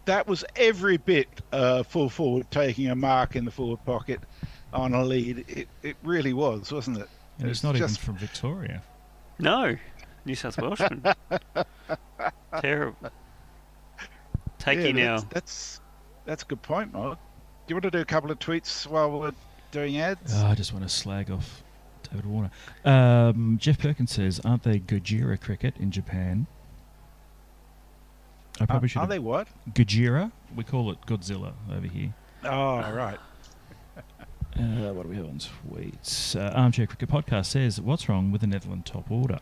That was every bit full forward taking a mark in the forward pocket on a lead. It really was, wasn't it? And it's not even from Victoria. No, New South Welshman. Terrible. Taking our... That's a good point, Mark. Do you want to do a couple of tweets while we're doing ads? I just want to slag off David Warner. Jeff Perkins says, aren't they Gojira cricket in Japan? I probably should. Are they what? Gojira? We call it Godzilla over here. Oh, right. What do we have on tweets? Armchair Cricket Podcast says, what's wrong with the Netherlands top order?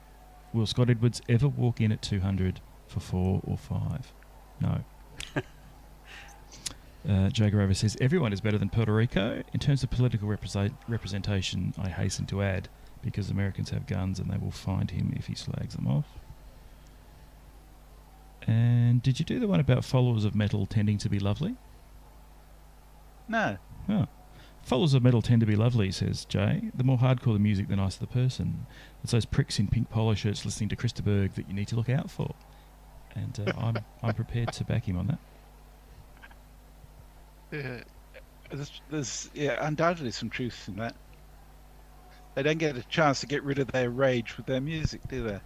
Will Scott Edwards ever walk in at 200 for 4 or 5? No. Jay Grover says, everyone is better than Puerto Rico. In terms of political representation, I hasten to add, because Americans have guns and they will find him if he slags them off. And did you do the one about followers of metal tending to be lovely? No. Oh. Followers of metal tend to be lovely, says Jay. The more hardcore the music, the nicer the person. It's those pricks in pink polo shirts listening to Christa Berg that you need to look out for. And I'm prepared to back him on that. There's undoubtedly some truth in that. They don't get a chance to get rid of their rage with their music, do they?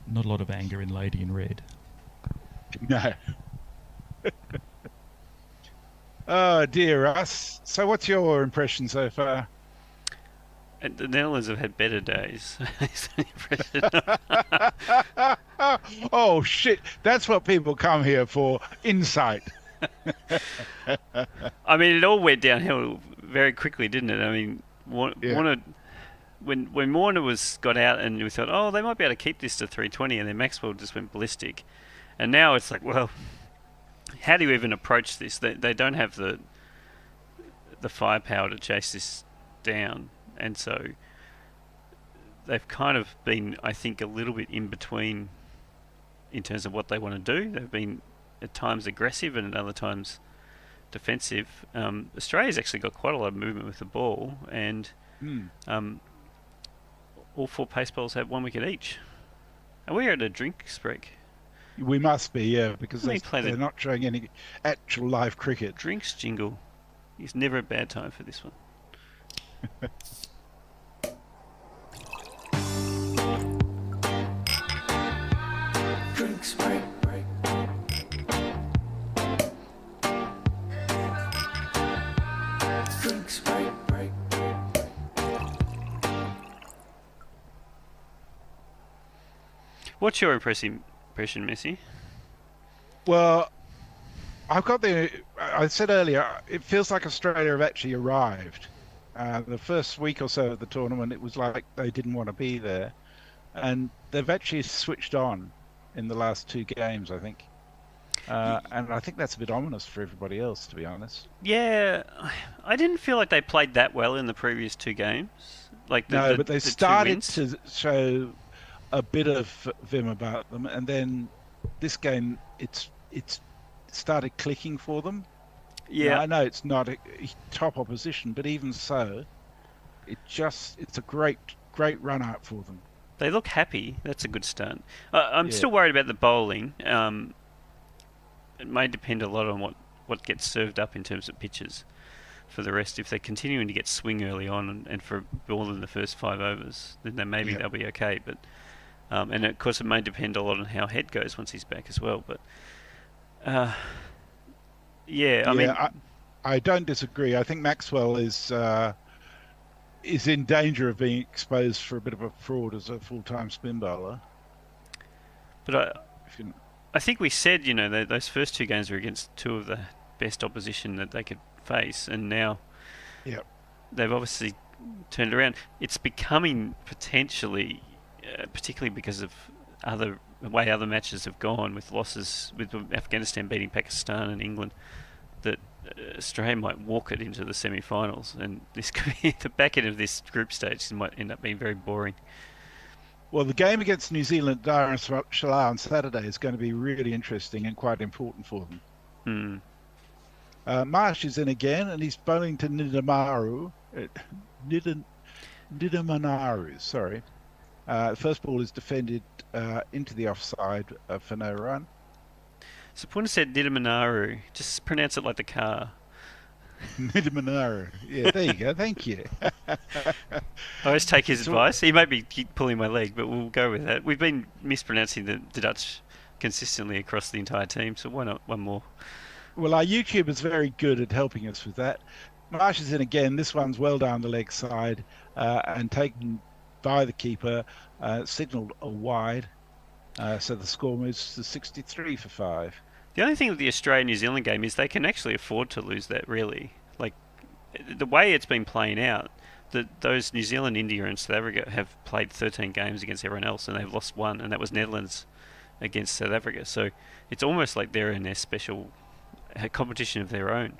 Not a lot of anger in Lady in Red. No. Oh dear us. So what's your impression so far? The Netherlands have had better days. Oh shit, that's what people come here for, insight. I mean, it all went downhill very quickly, didn't it? I mean, Warner, when Warner got out and we thought, oh, they might be able to keep this to 320, and then Maxwell just went ballistic. And now it's like, well, how do you even approach this? They don't have the firepower to chase this down, and so they've kind of been, I think, a little bit in between in terms of what they want to do. They've been at times aggressive and at other times defensive. Australia's actually got quite a lot of movement with the ball, and all 4 pace bowlers have 1 wicket each. And we're at a drink spree. We must be, yeah, because they're not showing any actual live cricket. Drinks jingle. It's never a bad time for this one. Drinks break. Drinks break. What's your impression, Messi? Well, I said earlier, it feels like Australia have actually arrived. The first week or so of the tournament, it was like they didn't want to be there. And they've actually switched on in the last 2 games, I think. And I think that's a bit ominous for everybody else, to be honest. Yeah, I didn't feel like they played that well in the previous 2 games. But they started to show a bit of vim about them, and then this game, it's started clicking for them. Yeah, now, I know it's not a top opposition, but even so, it's a great run out for them. They look happy. That's a good start. I'm Yeah. still worried about the bowling. It may depend a lot on what gets served up in terms of pitches for the rest. If they're continuing to get swing early on and for more than the first 5 overs, then maybe they'll be okay. But and of course it may depend a lot on how Head goes once he's back as well. But I mean, I don't disagree. I think Maxwell is in danger of being exposed for a bit of a fraud as a full-time spin bowler. But I think we said, those first 2 games were against 2 of the best opposition that they could face, and now they've obviously turned around. It's becoming potentially, particularly because of the way other matches have gone with losses, with Afghanistan beating Pakistan and England, that Australia might walk it into the semi-finals, and this could be the back end of this group stage might end up being very boring. Well, the game against New Zealand, Dar es Salaam on Saturday is going to be really interesting and quite important for them. Marsh is in again, and he's bowling to Nidamanaru. Sorry. The first ball is defended into the offside for no run. So Puna said Nidamanaru. Just pronounce it like the car. Nidamanaru. Yeah, there you go. Thank you. I always take his advice. He might be pulling my leg, but we'll go with that. We've been mispronouncing the Dutch consistently across the entire team, so why not one more? Well, our YouTube is very good at helping us with that. Marsh is in again. This one's well down the leg side and taken by the keeper, signalled a wide. So the score moves to 63 for 5. The only thing with the Australia-New Zealand game is they can actually afford to lose that, really. Like, the way it's been playing out, those New Zealand, India and South Africa have played 13 games against everyone else, and they've lost 1, and that was Netherlands against South Africa. So it's almost like they're in their special competition of their own.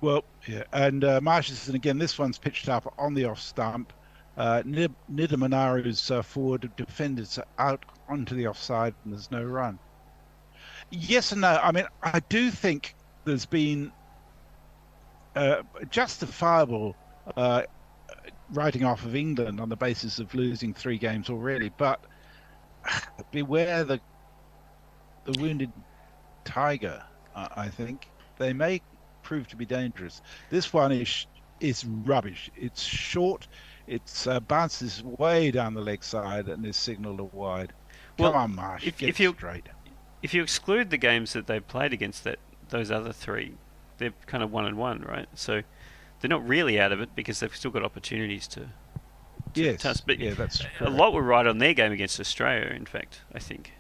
Well, yeah, and Marsh is in again. This one's pitched up on the off stump. Nidamanaru's forward defenders out onto the offside, and there's no run. Yes and no. I mean, I do think there's been justifiable writing off of England on the basis of losing 3 games already, but beware the wounded tiger. I think they may prove to be dangerous. This one is rubbish. It's short. It's bounces way down the leg side and is signalled a wide. Come on, Marsh, get it straight. If you exclude the games that they've played against those other 3, they're kind of 1-1, right? So they're not really out of it because they've still got opportunities to touch. But that's correct. A lot were right on their game against Australia, in fact, I think.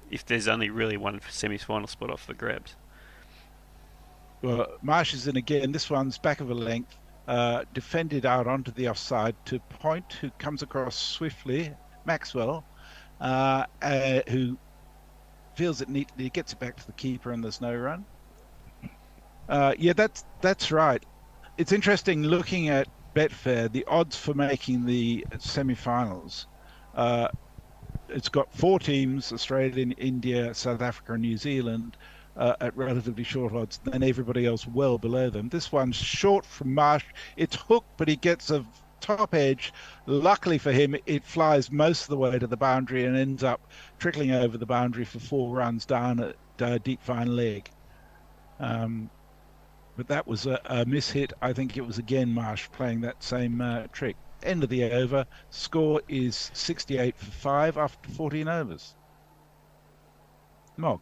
If there's only really one semi-final spot off the grabs. Well, Marsh is in again. This one's back of a length, defended out onto the offside to Point, who comes across swiftly. Maxwell, who feels it neatly, gets it back to the keeper, and there's no run. That's right. It's interesting looking at Betfair, the odds for making the semi-finals. It's got 4 teams: Australia, India, South Africa, and New Zealand, at relatively short odds, and everybody else well below them. This one's short from Marsh. It's hooked, but he gets a top edge. Luckily for him, it flies most of the way to the boundary and ends up trickling over the boundary for 4 runs down at deep fine leg. But that was a mishit. I think it was again Marsh playing that same trick. End of the over. Score is 68 for 5 after 14 overs. Mog.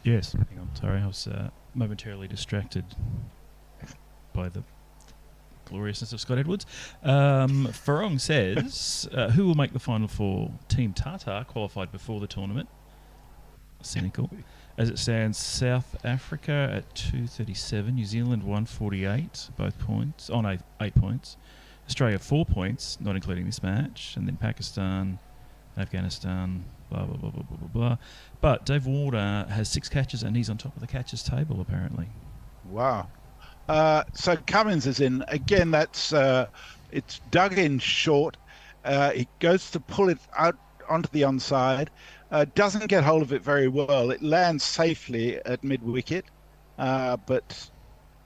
Yes, hang on. Sorry, I was momentarily distracted by the gloriousness of Scott Edwards. Farong says, who will make the final 4? Team Tata qualified before the tournament. Cynical. As it stands, South Africa at 237, New Zealand 148, both points, on 8 points. Australia 4 points, not including this match, and then Pakistan, Afghanistan, blah, blah, blah, blah, blah, blah, blah. But Dave Warder has 6 catches, and he's on top of the catches table, apparently. Wow. So Cummins is in. Again, that's it's dug in short. He goes to pull it out onto the onside. Doesn't get hold of it very well. It lands safely at mid-wicket, but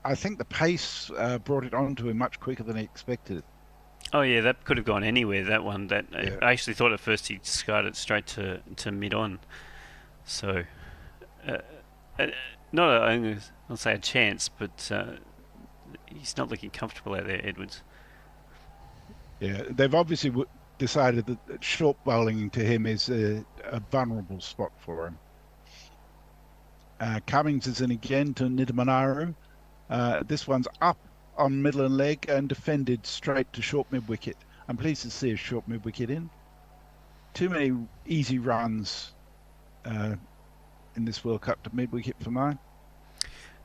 I think the pace brought it on to him much quicker than he expected. Oh yeah, that could have gone anywhere. That one. That I actually thought at first he skied it straight to mid on. So, I'll say a chance, but he's not looking comfortable out there, Edwards. Yeah, they've obviously decided that short bowling to him is a vulnerable spot for him. Cummings is in again to Nidamanuru. This one's up on middle and leg and defended straight to short mid-wicket. I'm pleased to see a short mid-wicket in. Too many easy runs in this World Cup to mid-wicket for mine.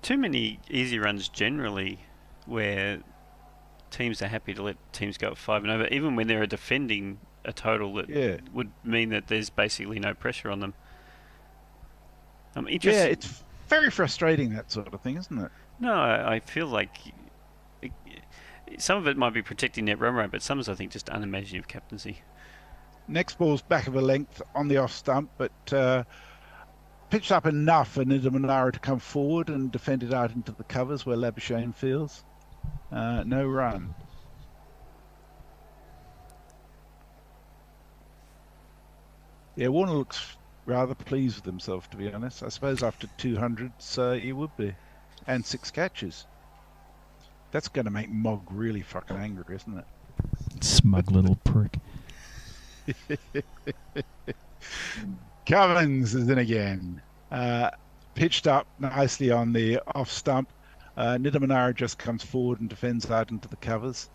Too many easy runs generally where teams are happy to let teams go at 5 and over, even when they're defending a total that would mean that there's basically no pressure on them. I'm interested. Yeah, it's very frustrating, that sort of thing, isn't it? No, I feel like some of it might be protecting net run rate, but some is, I think, just unimaginative captaincy. Next ball's back of a length on the off stump, but pitched up enough for Nidamanuru to come forward and defend it out into the covers where Labuschagne fields. No run. Yeah, Warner looks rather pleased with himself, to be honest. I suppose after 200s, he would be. And 6 catches. That's going to make Mogg really fucking angry, isn't it? Smug little prick. Cummins is in again. Pitched up nicely on the off stump. Nidamanuru just comes forward and defends out into the covers.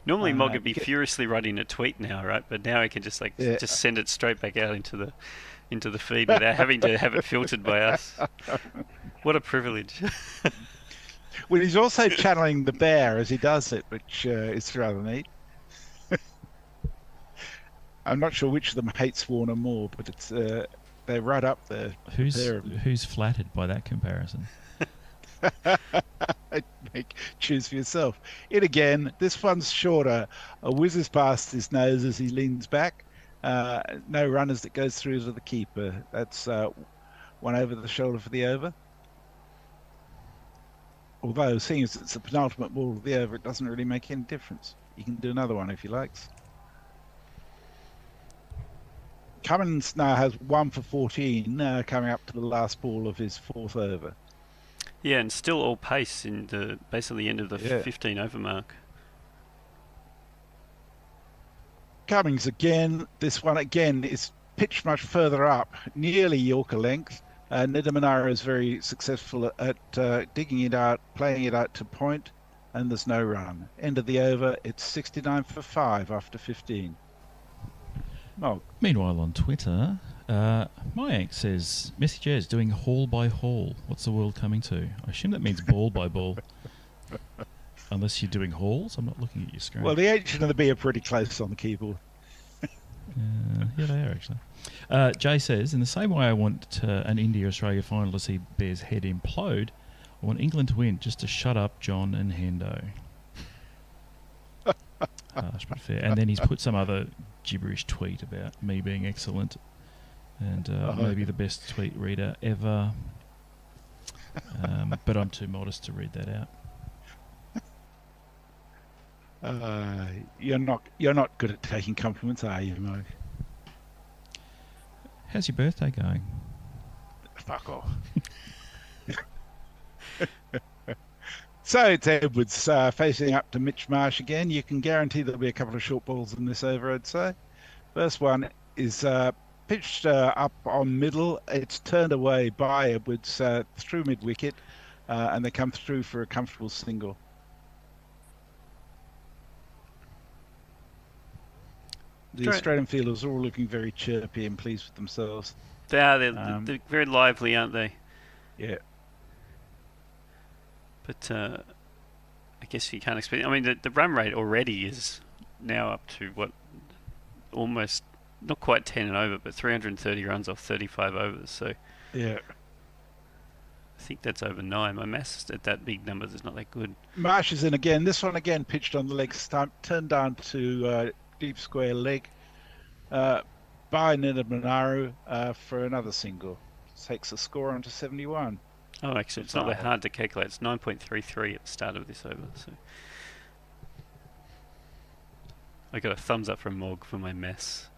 Normally Mogg would be furiously writing a tweet now, right? But now he can just just send it straight back out into the feed without having to have it filtered by us. What a privilege. Well, he's also channeling the bear as he does it, which is rather neat. I'm not sure which of them hates Warner more, but it's they're right up there. Who's flattered by that comparison? Choose for yourself. It again. This one's shorter. Whizzes past his nose as he leans back. No run as it goes through to the keeper. That's one over the shoulder for the over. Although, seeing as it's the penultimate ball of the over, it doesn't really make any difference. You can do another one if you likes. Cummins now has 1 for 14, coming up to the last ball of his 4th over. Yeah, and still all pace in basically the end of the 15 over mark. Cummings again. This one again is pitched much further up, nearly Yorker length. Nidamanuru is very successful at digging it out, playing it out to point, and there's no run. End of the over, it's 69 for 5 after 15. Oh. Meanwhile, on Twitter, Mayank says, Messi Jazz doing hall by hall. What's the world coming to? I assume that means ball by ball. Unless you're doing halls, I'm not looking at your screen. Well, the H and the B are pretty close on the keyboard. Yeah, they are actually. Jay says, in the same way I want an India-Australia final to see Bear's head implode, I want England to win just to shut up John and Hendo. Harsh but fair. And then he's put some other gibberish tweet about me being excellent and maybe the best tweet reader ever. But I'm too modest to read that out. You're not good at taking compliments, are you, Mo? How's your birthday going? Fuck off. So it's Edwards facing up to Mitch Marsh again. You can guarantee there'll be a couple of short balls in this over, I'd say. First one is pitched up on middle. It's turned away by Edwards through mid-wicket, and they come through for a comfortable single. The Australian fielders are all looking very chirpy and pleased with themselves. They are. They're very lively, aren't they? Yeah. But I guess you can't expect... I mean, the run rate already is now up to, what, almost, not quite 10 and over, but 330 runs off 35 overs. So yeah, I think that's over 9. My maths at that big numbers is not that good. Marsh is in again. This one again pitched on the leg stump, turned down to deep square leg by Nidamanuru for another single. Takes the score on to 71. Oh, actually, it's not that hard to calculate. It's 9.33 at the start of this over. So I got a thumbs up from Morg for my mess.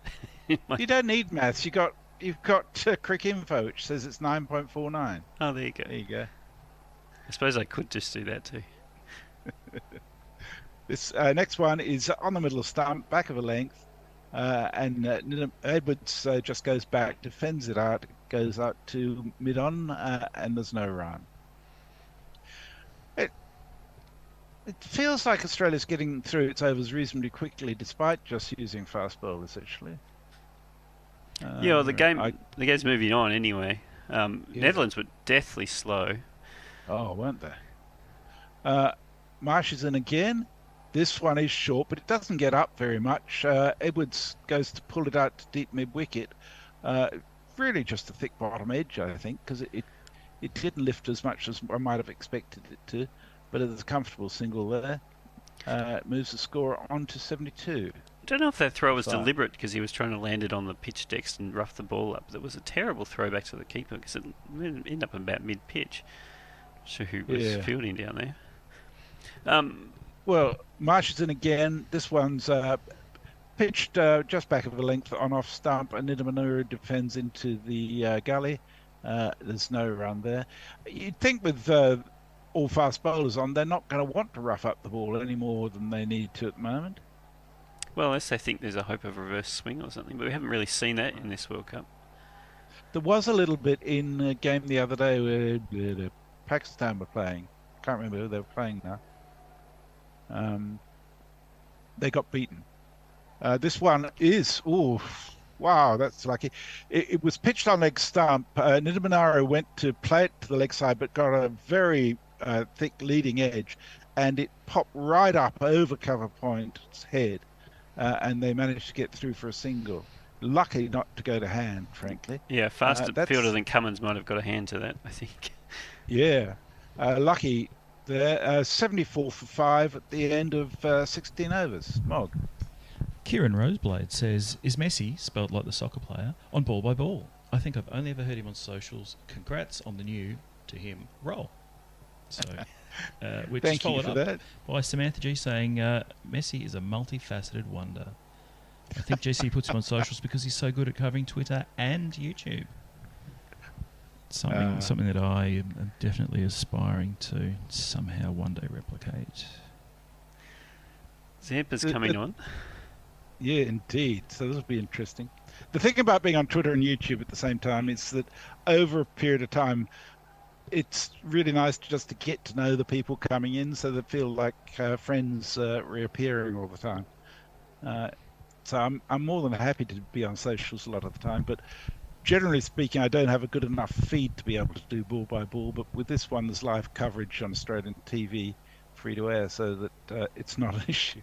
You don't need maths. You've got Cricinfo, which says it's 9.49. Oh, there you go. There you go. I suppose I could just do that too. This next one is on the middle of stump, back of a length, and Edwards just goes back, defends it out, goes out to mid-on, and there's no run. It feels like Australia's getting through its overs reasonably quickly, despite just using fast bowlers, actually. Yeah, well, the game's moving on anyway. Netherlands were deathly slow. Oh, weren't they? Marsh is in again. This one is short, but it doesn't get up very much. Edwards goes to pull it out to deep mid-wicket. Really just a thick bottom edge, I think, because it didn't lift as much as I might have expected it to, but it's a comfortable single there. It moves the score on to 72. I don't know if that throw was deliberate because he was trying to land it on the pitch decks and rough the ball up. It was a terrible throw back to the keeper because it ended up about mid-pitch. Not sure who was fielding down there. Well, Marsh is in again. This one's pitched just back of a length on off stump, and Nidamanuru defends into the gully. There's no run there. You'd think with all fast bowlers on, they're not going to want to rough up the ball any more than they need to at the moment. Well, unless they think there's a hope of a reverse swing or something, but we haven't really seen that in this World Cup. There was a little bit in a game the other day where Pakistan were playing. Can't remember who they were playing now. They got beaten. This one is, wow, that's lucky. It was pitched on leg stump. Nidamanuru went to play it to the leg side, but got a very thick leading edge, and it popped right up over cover point's head, and they managed to get through for a single. Lucky not to go to hand, frankly. Yeah, faster fielder than Cummins might have got a hand to that, I think. Yeah, lucky there. 74 for 5 at the end of 16 overs. Mog. Kieran Roseblade says, is Messi, spelled like the soccer player, on ball by ball? I think I've only ever heard him on socials. Congrats on the new, to him, role. So, which is followed up by Samantha G saying, Messi is a multifaceted wonder. I think GC puts him on socials because he's so good at covering Twitter and YouTube. Something that I am definitely aspiring to somehow one day replicate. Zampa's coming on. Yeah, indeed. So this will be interesting. The thing about being on Twitter and YouTube at the same time is that over a period of time, it's really nice just to get to know the people coming in, so they feel like friends reappearing all the time. So I'm more than happy to be on socials a lot of the time, but generally speaking, I don't have a good enough feed to be able to do ball by ball. But with this one, there's live coverage on Australian TV, free to air, so that it's not an issue.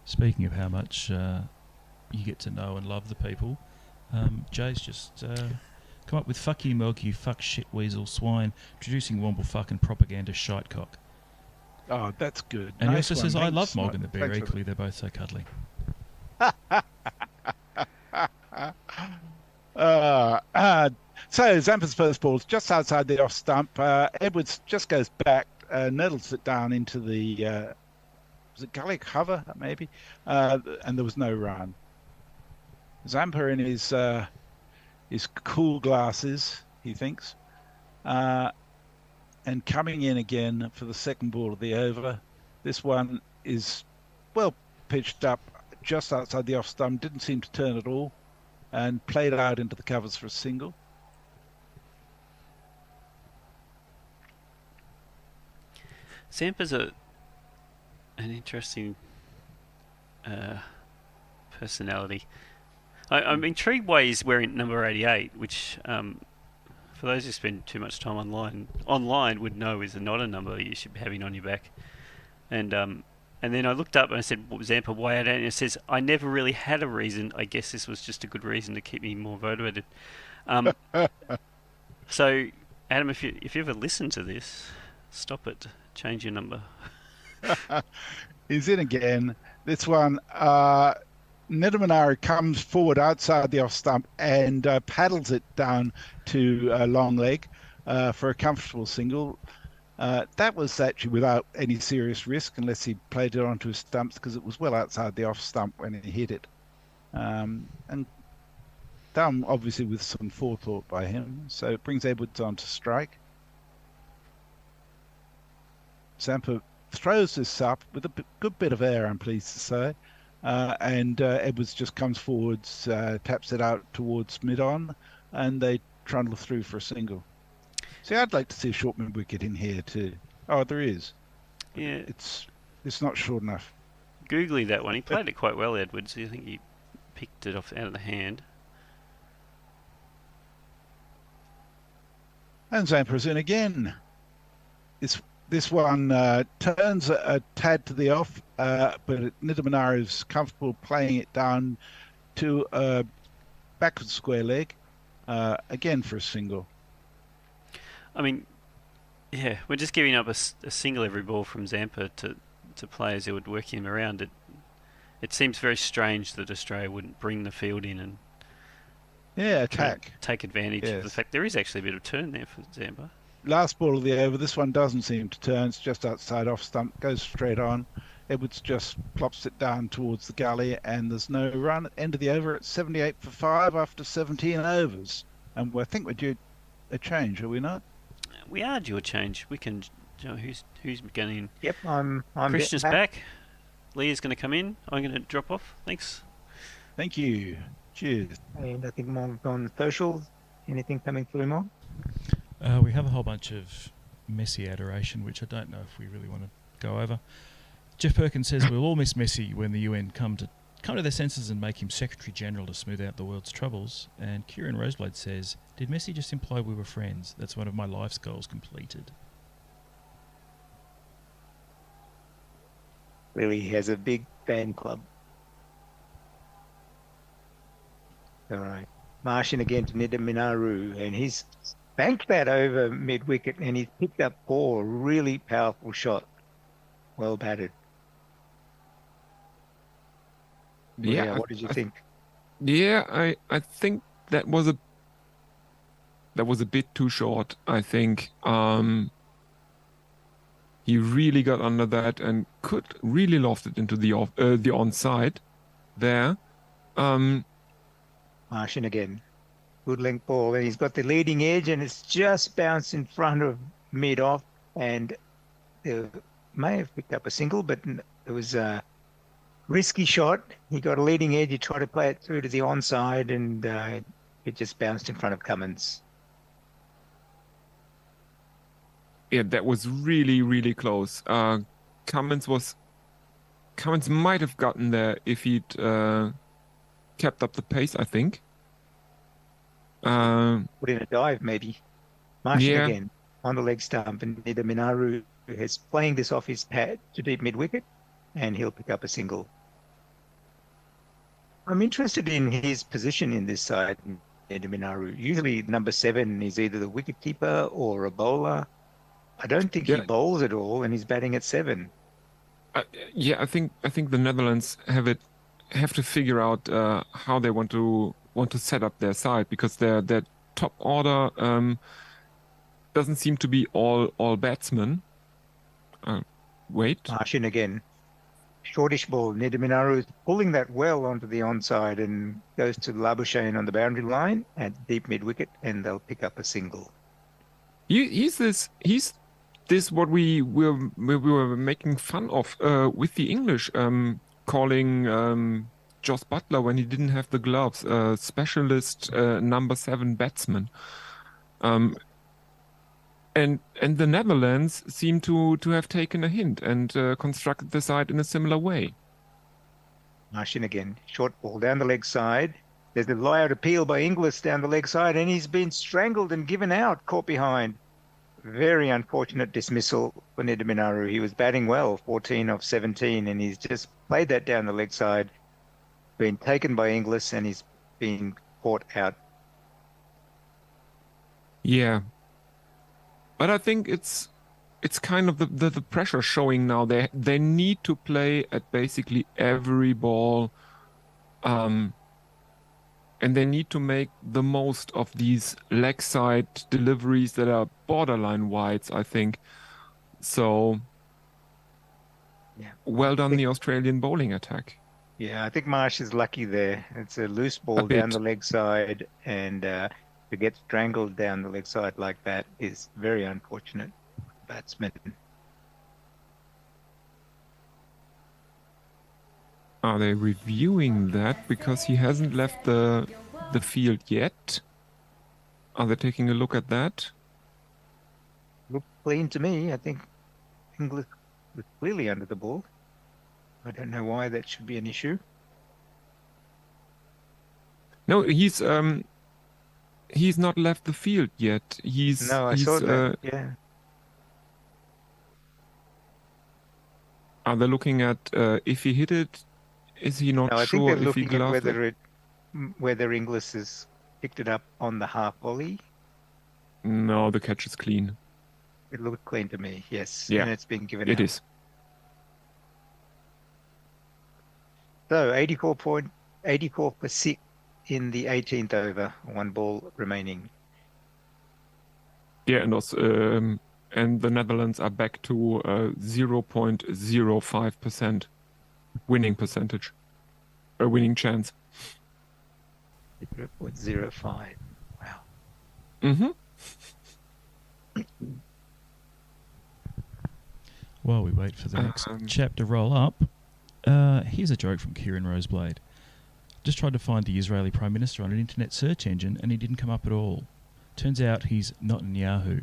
Speaking of how much you get to know and love the people, Jay's just come up with "fuck you, Mog, you fuck shit weasel swine," introducing Womble fucking propaganda shitecock. Oh, that's good. And Nice he also one. says, "I Thanks, love Mog Mike. and the Bear Thanks for equally. They're both so cuddly." So Zampa's first ball's just outside the off stump. Edwards just goes back, nettles it down into the was it gully cover maybe, and there was no run. Zampa in his cool glasses, he thinks, and coming in again for the second ball of the over. This one is well pitched up just outside the off stump, didn't seem to turn at all, and played out into the covers for a single. Zampa's an interesting personality. I'm intrigued why he's wearing number 88, which for those who spend too much time online would know is not a number you should be having on your back. And then I looked up and I said, Zampa, why 88? And it says, I never really had a reason. I guess this was just a good reason to keep me more motivated. So, Adam, if you ever listen to this, stop it. Change your number. He's in again. This one, Nidamanuru comes forward outside the off stump and paddles it down to long leg. for a comfortable single. That was actually without any serious risk, unless he played it onto his stumps, because it was well outside the off stump when he hit it. And done obviously with some forethought by him. So it brings Edwards on to strike. Zampa throws this up with a good bit of air, I'm pleased to say. And Edwards just comes forwards, taps it out towards mid-on, and they trundle through for a single. See, I'd like to see a short mid-wicket in here too. Oh, there is. Yeah. It's not short enough. Googly that one. He played it quite well, Edwards. I think he picked it off out of the hand. And Zampa's in again. This one turns a tad to the off, but Nidamanara is comfortable playing it down to a backward square leg, again for a single. I mean, yeah, we're just giving up a single every ball from Zampa to players who would work him around. It seems very strange that Australia wouldn't bring the field in and attack. Take advantage of the fact there is actually a bit of turn there for Zampa. Last ball of the over. This one doesn't seem to turn. It's just outside off stump. Goes straight on. Edwards just plops it down towards the gully, and there's no run. End of the over at 78 for 5 after 17 overs. And I think we're due a change, are we not? We are due a change. We can. Who's going in? Yep, I'm Christian's back. Leah's going to come in. I'm going to drop off. Thanks. Thank you. Cheers. And I think more on socials. Anything coming through more? We have a whole bunch of Messi adoration, which I don't know if we really want to go over. Jeff Perkins says we'll all miss Messi when the UN come to their senses and make him Secretary General to smooth out the world's troubles. And Kieran Roseblade says, did Messi just imply we were friends? That's one of my life's goals completed. Really, he has a big fan club. All right. Martian again to Nidaminaru, and he's banked that over mid-wicket, and he's picked up 4 really powerful shot. Well batted. Yeah. What did you think? Yeah, I think that was a bit too short. I think he really got under that and could really loft it into the onside there. Martian again. Good length ball, and he's got the leading edge, and it's just bounced in front of mid-off, and they may have picked up a single, but it was a risky shot. He got a leading edge. He tried to play it through to the onside, and it just bounced in front of Cummins. Yeah, that was really, really close. Cummins might have gotten there if he'd kept up the pace, I think. Put in a dive, maybe. Martian again on the leg stump, and Nidaminaru is playing this off his pad to deep mid-wicket, and he'll pick up a single. I'm interested in his position in this side, Nidaminaru. Usually number 7 is either the wicket-keeper or a bowler. I don't think he bowls at all, and he's batting at 7. I think the Netherlands have to figure out how they want to set up their side, because their top order doesn't seem to be all batsmen. Martian again. Shortish ball. Nidaminaru is pulling that well onto the onside and goes to Labuschagne on the boundary line at deep mid-wicket, and they'll pick up a single. He's this what we were making fun of with the English, calling Joss Butler when he didn't have the gloves, specialist number 7 batsman. And the Netherlands seem to have taken a hint and constructed the side in a similar way. Martian again. Short ball down the leg side. There's a lie-out appeal by Inglis down the leg side, and he's been strangled and given out, caught behind. Very unfortunate dismissal for Nidaminaru. He was batting well, 14 of 17, and he's just played that down the leg side. Been taken by Inglis, and he's been caught out. Yeah. But I think it's kind of the pressure showing now. They need to play at basically every ball and they need to make the most of these leg side deliveries that are borderline wides, I think. So, well done, the Australian bowling attack. Yeah, I think Marsh is lucky there. It's a loose ball down bit. the leg side, and to get strangled down the leg side like that is very unfortunate for the batsman. Are they reviewing that because he hasn't left the field yet? Are they taking a look at that? Looked clean to me. I think English was clearly under the ball. I don't know why that should be an issue. No, he's not left the field yet. I saw that. Yeah. Are they looking at if he hit it? Is he not No, I think sure they're if he looking at gloved whether Inglis has picked it up on the half volley. No, the catch is clean. It looked clean to me, yes. Yeah, And it's been given it out. is. So 84 for 6 in the 18th over, 1 ball remaining. Yeah, and the Netherlands are back to 0.05% winning percentage, a winning chance. 0.05. Wow. Mm-hmm. While we wait for the next chap to roll up, here's a joke from Kieran Roseblade. Just tried to find the Israeli Prime Minister on an internet search engine and he didn't come up at all. Turns out he's not in Yahoo.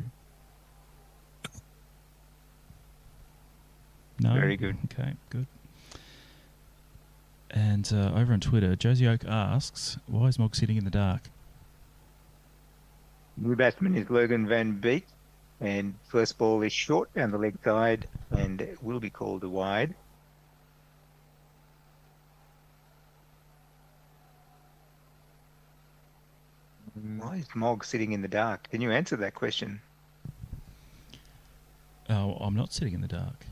No? Very good. Okay, good. And over on Twitter, Josie Oak asks, why is Mog sitting in the dark? New batsman is Logan Van Beek, and first ball is short down the leg side and it will be called a wide. Why is Mog sitting in the dark? Can you answer that question? Oh, I'm not sitting in the dark.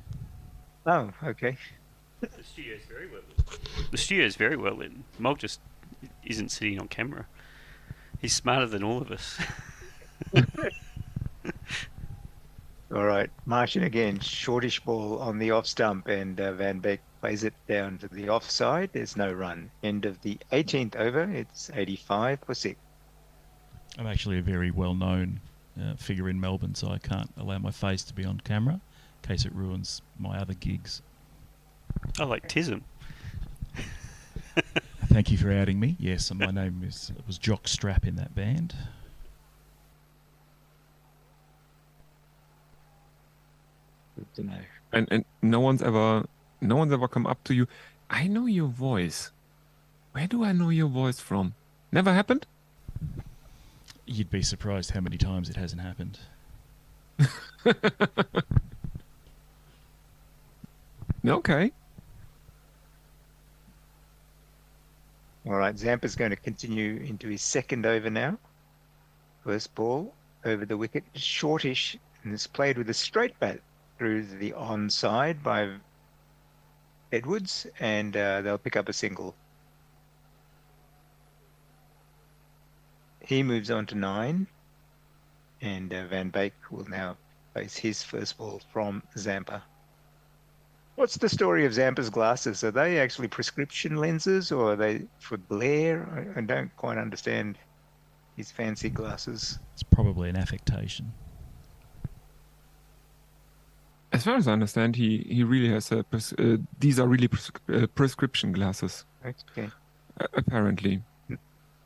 Oh, okay. The studio's very well lit. The studio's very well lit. Mog just isn't sitting on camera. He's smarter than all of us. All right, Martian again, shortish ball on the off stump, and Van Beek plays it down to the offside. There's no run. End of the 18th over. It's 85 for 6. I'm actually a very well-known figure in Melbourne, so I can't allow my face to be on camera in case it ruins my other gigs. I like Tism. Thank you for outing me. Yes, and my name was Jock Strap in that band. Good to know. And no one's ever come up to you. I know your voice. Where do I know your voice from? Never happened? You'd be surprised how many times it hasn't happened. Okay. All right, Zampa's going to continue into his second over now. First ball over the wicket, shortish, and it's played with a straight bat through the onside by Edwards, and they'll pick up a single. He moves on to 9, and Van Beek will now face his first ball from Zampa. What's the story of Zampa's glasses? Are they actually prescription lenses, or are they for glare? I don't quite understand his fancy glasses. It's probably an affectation. As far as I understand, he really has these are really prescription glasses. Okay. Apparently.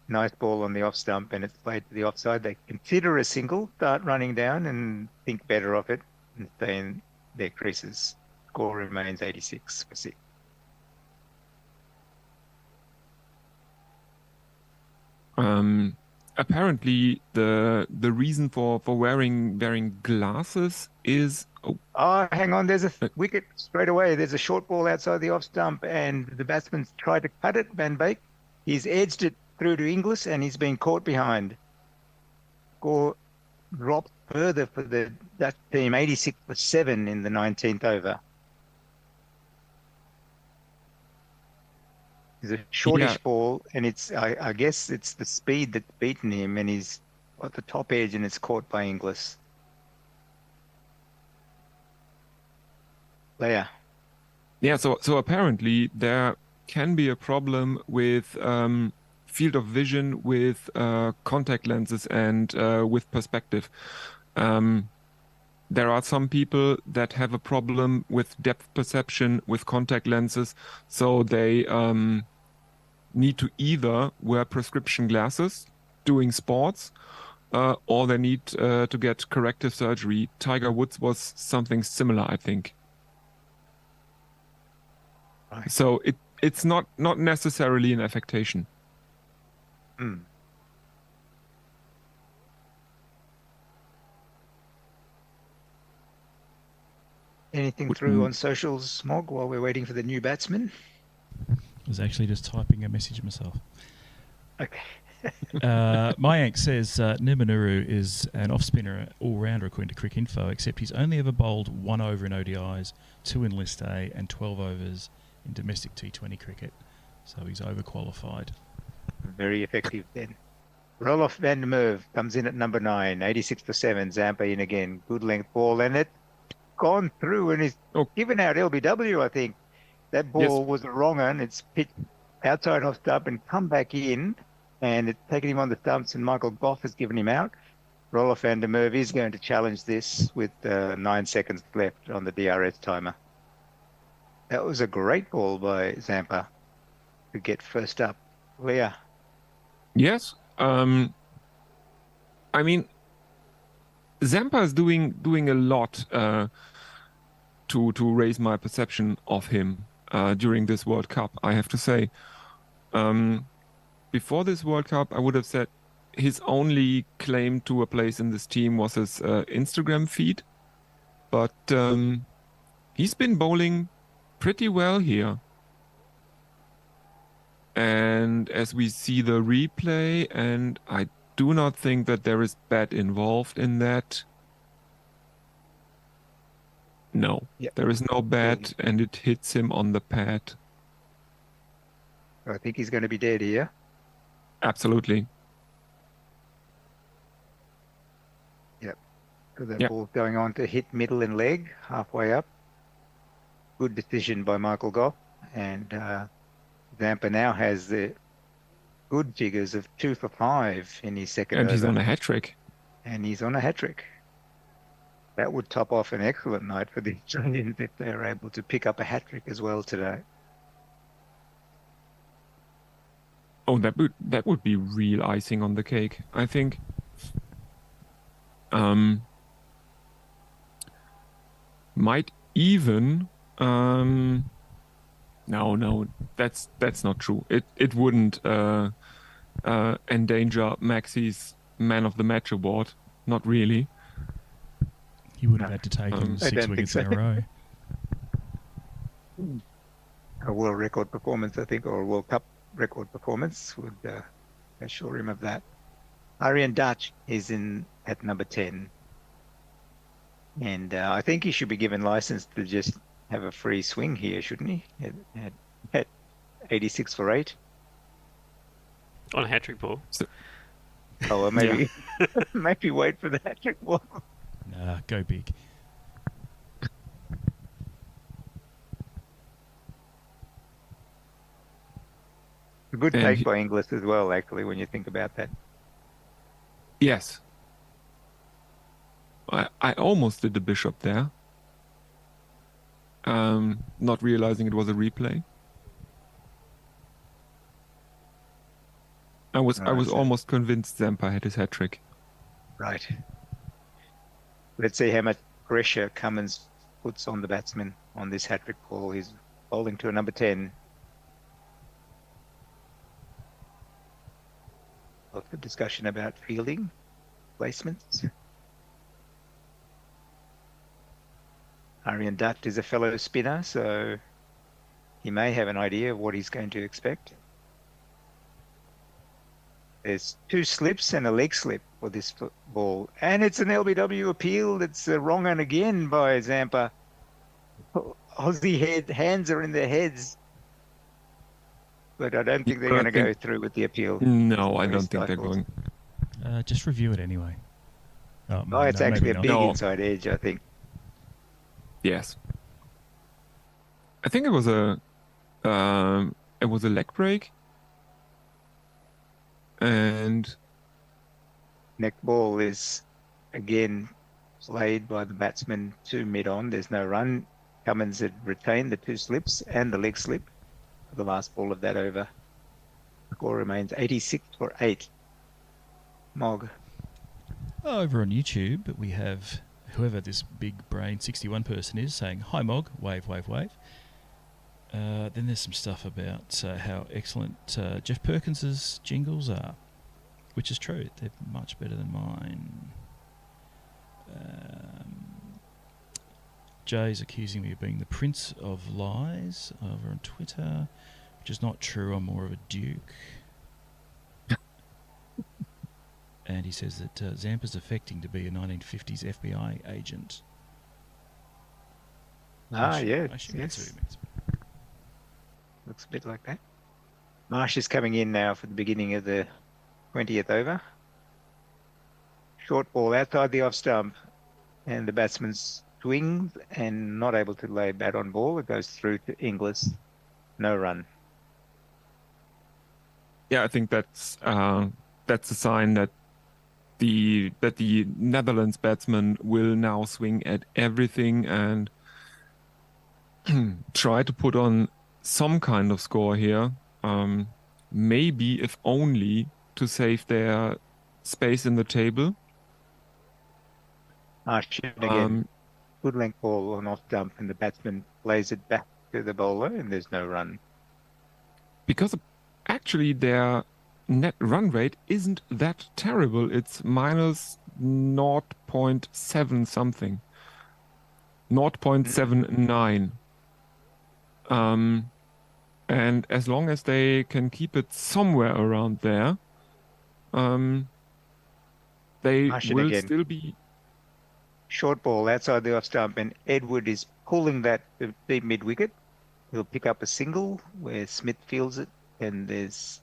Nice ball on the off stump, and it's played to the offside. They consider a single, start running down, and think better of it, and stay in their creases. Score remains 86 for 6. Apparently, the reason for wearing glasses is. Oh, hang on! There's a wicket straight away. There's a short ball outside the off stump, and the batsman's tried to cut it. Van Beek, he's edged it through to Inglis, and he's been caught behind. Score dropped further for the Dutch team, 86 for 7 in the 19th over. It's a shortish Yeah. ball, and I guess it's the speed that's beaten him, and he's at the top edge, and it's caught by Inglis. Leia. Yeah, so apparently there can be a problem with field of vision with contact lenses and with perspective. There are some people that have a problem with depth perception with contact lenses, so they need to either wear prescription glasses doing sports, or they need to get corrective surgery. Tiger Woods was something similar, I think. Right. So it's not necessarily an affectation. Anything through on socials, Mog, while we're waiting for the new batsman? I was actually just typing a message myself. Okay. Mayank says Nimanuru is an off-spinner all-rounder according to Cricinfo, except he's only ever bowled 1 over in ODIs, 2 in List A, and 12 overs in domestic T20 cricket. So he's overqualified. Very effective then. Roloff van der Merwe comes in at number 9, 86 for 7. Zampa in again. Good length ball, and it's gone through, and he's given out LBW, I think. That ball was the wrong one. It's pitched outside off stump and come back in, and it's taken him on the stumps, and Michael Goff has given him out. Roloff van der Merwe is going to challenge this with 9 seconds left on the DRS timer. That was a great ball by Zampa to get first up. Leah. Yes. I mean, Zampa is doing a lot to raise my perception of him during this World Cup, I have to say. Before this World Cup, I would have said his only claim to a place in this team was his Instagram feed. But he's been bowling pretty well here. And as we see the replay, and I do not think that there is bat involved in that. No, there is no bat, and it hits him on the pad. I think he's going to be dead here. Absolutely. Yep. So the ball going on to hit middle and leg, halfway up. Good decision by Michael Goff. And Zampa now has the good figures of 2 for 5 in his second And over. he's on a hat-trick. And he's on a hat-trick. That would top off an excellent night for the Australians if they're able to pick up a hat-trick as well today. Oh, that would be real icing on the cake, I think. Might even no, that's not true. It wouldn't endanger Maxi's Man of the Match award. Not really. He would have had to take him 6 wickets in a row. A world record performance, I think, or a World Cup record performance would assure him of that. Aryan Dutch is in at number 10. And I think he should be given license to just have a free swing here, shouldn't he? At 86 for 8. On a hat-trick ball. Oh, well, maybe maybe wait for the hat-trick ball. Nah, go big. A good take by Inglis as well, actually, when you think about that. Yes. I almost did the bishop there. Not realizing it was a replay. I was almost convinced Zampa had his hat trick. Right. Let's see how much pressure Cummins puts on the batsman on this hat trick ball. He's bowling to a number 10. Lots of discussion about fielding placements. Aryan Dutt is a fellow spinner, so he may have an idea of what he's going to expect. There's 2 slips and a leg slip for this ball. And it's an LBW appeal. That's wrong one again by Zampa. Aussie hands are in their heads. but I don't think they're going to go through with the appeal. No, I Very don't think they're stifled. going. Just review it anyway. Oh, it's no, actually maybe a big not. inside edge, I think. Yes. I think it was a leg break. And Neck ball is again played by the batsman to mid-on. There's no run. Cummins had retained the 2 slips and the leg slip for the last ball of that over. Score remains 86 for 8. Mog. Over on YouTube, we have whoever this big brain 61 person is saying, "Hi Mog, wave, wave, wave." Then there's some stuff about how excellent Jeff Perkins's jingles are, which is true. They're much better than mine. Jay's accusing me of being the Prince of Lies over on Twitter, which is not true. I'm more of a duke. And he says that Zampa's affecting to be a 1950s FBI agent. Yes. Looks a bit like that. Marsh is coming in now for the beginning of the 20th over. Short ball outside the off stump, and the batsman swings and not able to lay bat on ball. It goes through to Inglis. No run. yeah, I think that's a sign that the Netherlands batsman will now swing at everything and try to put on some kind of score here. Maybe, if only, to save their space in the table. Again, good length ball on off stump, and the batsman plays it back to the bowler, and there's no run. Because actually their net run rate isn't that terrible. It's minus 0.7 something. 0.79. And as long as they can keep it somewhere around there, they will again. still be... Short ball outside the off stump, and Edward is pulling that to deep mid wicket. He'll pick up a single where Smith fields it, and there's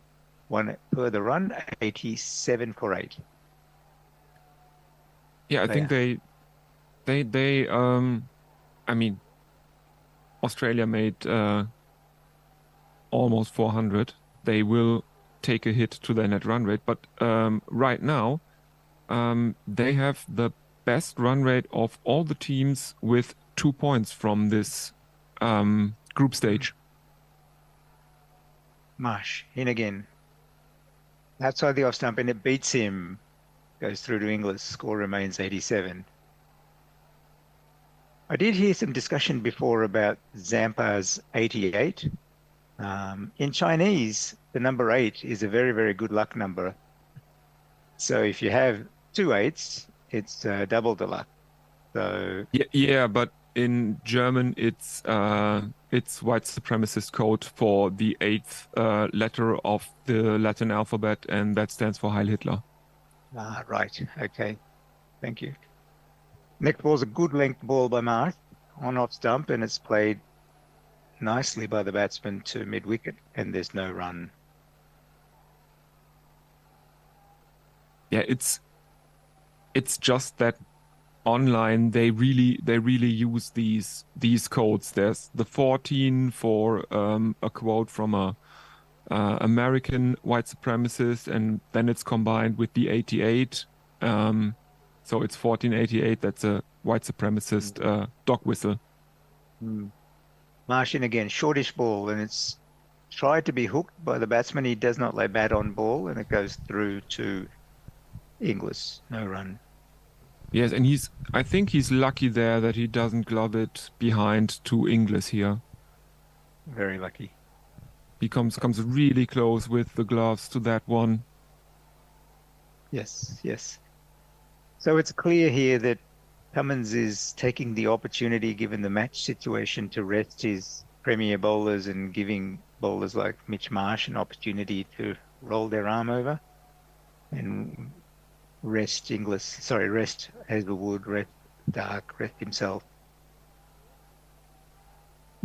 one further run, 87 for 8. Yeah, I think they I mean, Australia made almost 400. They will take a hit to their net run rate, but right now they have the best run rate of all the teams with 2 points from this group stage. Marsh in again. Outside the off stump, and it beats him. Goes through to Inglis. Score remains 87. I did hear some discussion before about Zampa's 88. In Chinese, the number 8 is a very, very good luck number. So if you have 2 8s, it's double the luck. So yeah, but in German, it's white supremacist code for the 8th letter of the Latin alphabet, and that stands for Heil Hitler. Ah, right. Okay. Thank you. Next ball's a good length ball by Marsh on off stump, and it's played nicely by the batsman to mid wicket, and there's no run. Yeah, it's just that online they really use these codes. There's the 14 for a quote from a American white supremacist, and then it's combined with the 88. So it's 1488. That's a white supremacist dog whistle. Marsh in again, shortish ball, and it's tried to be hooked by the batsman. He does not lay bat on ball, and it goes through to Inglis. No run. Yes, and I think he's lucky there that he doesn't glove it behind to Inglis here. Very lucky. He comes really close with the gloves to that one. Yes. So it's clear here that Cummins is taking the opportunity, given the match situation, to rest his premier bowlers and giving bowlers like Mitch Marsh an opportunity to roll their arm over and rest Hazelwood, rest Dark, rest himself.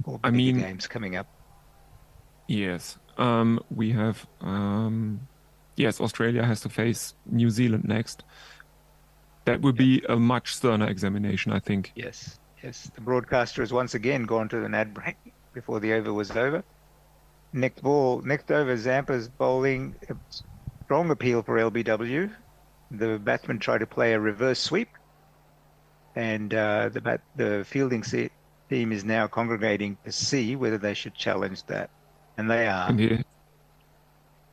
All bigger games coming up. Yes. We have. Yes, Australia has to face New Zealand next. That would be a much sterner examination, I think. Yes, yes. The broadcaster has once again gone to an ad break before the over was over. Next over, Zampa's bowling. A strong appeal for LBW. The batsmen try to play a reverse sweep, and the fielding team is now congregating to see whether they should challenge that, and they are.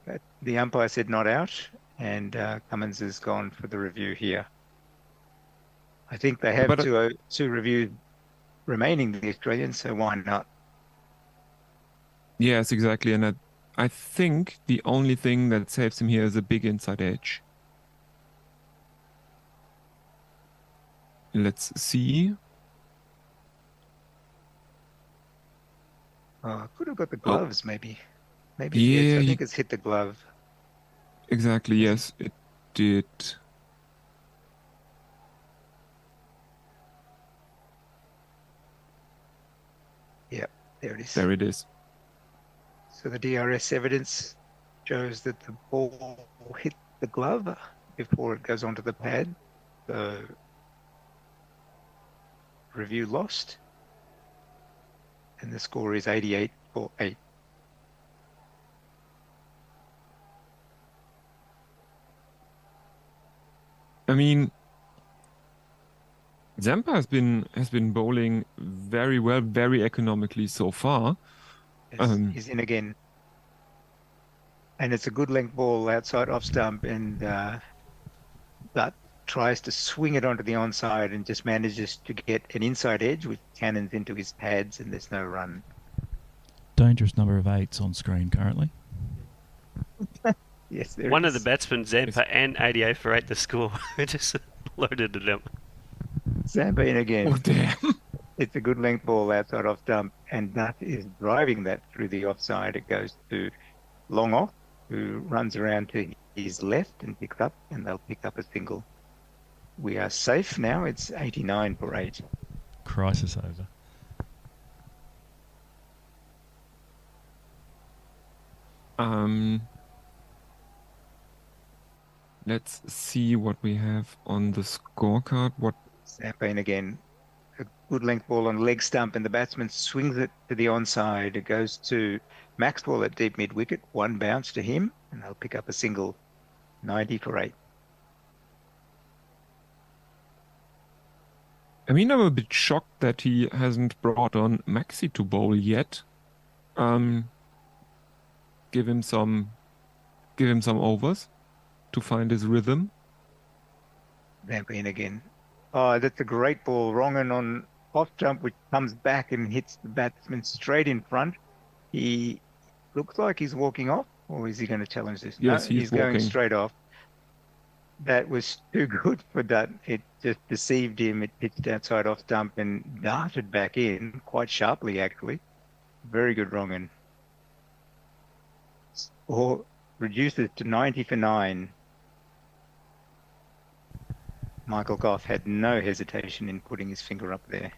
But the umpire said not out, and Cummins has gone for the review here. I think they have two reviews remaining, the Australians, so why not? Yes, exactly. And I think the only thing that saves him here is a big inside edge. Let's see. Could have got the gloves, maybe. Maybe yeah, I think it's hit the glove. Exactly, yes, it did. Yeah, there it is. There it is. So the DRS evidence shows that the ball hit the glove before it goes onto the pad. The review lost. And the score is 88 for 8. I mean, Zampa has been bowling very well, very economically so far. Yes, he's in again. And it's a good length ball outside off stump, and Dutt tries to swing it onto the onside and just manages to get an inside edge, which cannons into his pads, and there's no run. Dangerous number of 8s on screen currently. Yes, there One is. of the batsmen, Zampa, and 88 for 8 to score. Just loaded it up. Zampa in again. Oh, damn. It's a good length ball outside off stump, and Dutt is driving that through the offside. It goes to long off, who runs around to his left and picks up, and they'll pick up a single. We are safe now. It's 89 for 8. Crisis over. Let's see what we have on the scorecard. Zampa in again. A good length ball on leg stump, and the batsman swings it to the onside. It goes to Maxwell at deep mid wicket. One bounce to him, and they'll pick up a single. 90 for 8. I mean, I'm a bit shocked that he hasn't brought on Maxi to bowl yet. Give him some overs to find his rhythm. Zampa in again. Oh, that's a great ball. Wrongen on off jump, which comes back and hits the batsman straight in front. He looks like he's walking off, or is he going to challenge this? Yes, no, he's going straight off. That was too good for Dutt. It just deceived him. It pitched outside off stump and darted back in quite sharply, actually. Very good Wrongen. Or reduces to 90 for 9. Michael Goff had no hesitation in putting his finger up there.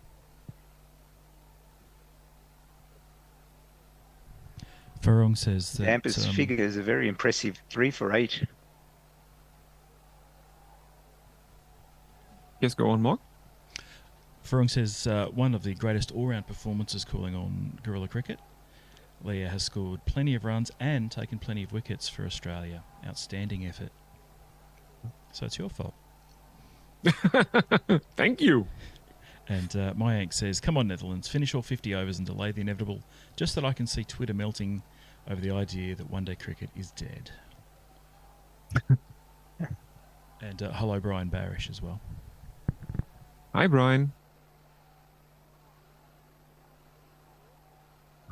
Farong says that Zampa's figures are very impressive. 3 for 8. Yes, go on, Mark. Farong says one of the greatest all-round performances calling on Guerrilla Cricket. Leah has scored plenty of runs and taken plenty of wickets for Australia. Outstanding effort. So it's your fault. Thank you. And Mayank says, come on, Netherlands, finish all 50 overs and delay the inevitable, just that I can see Twitter melting over the idea that one-day cricket is dead. And hello, Brian Barish as well. Hi, Brian.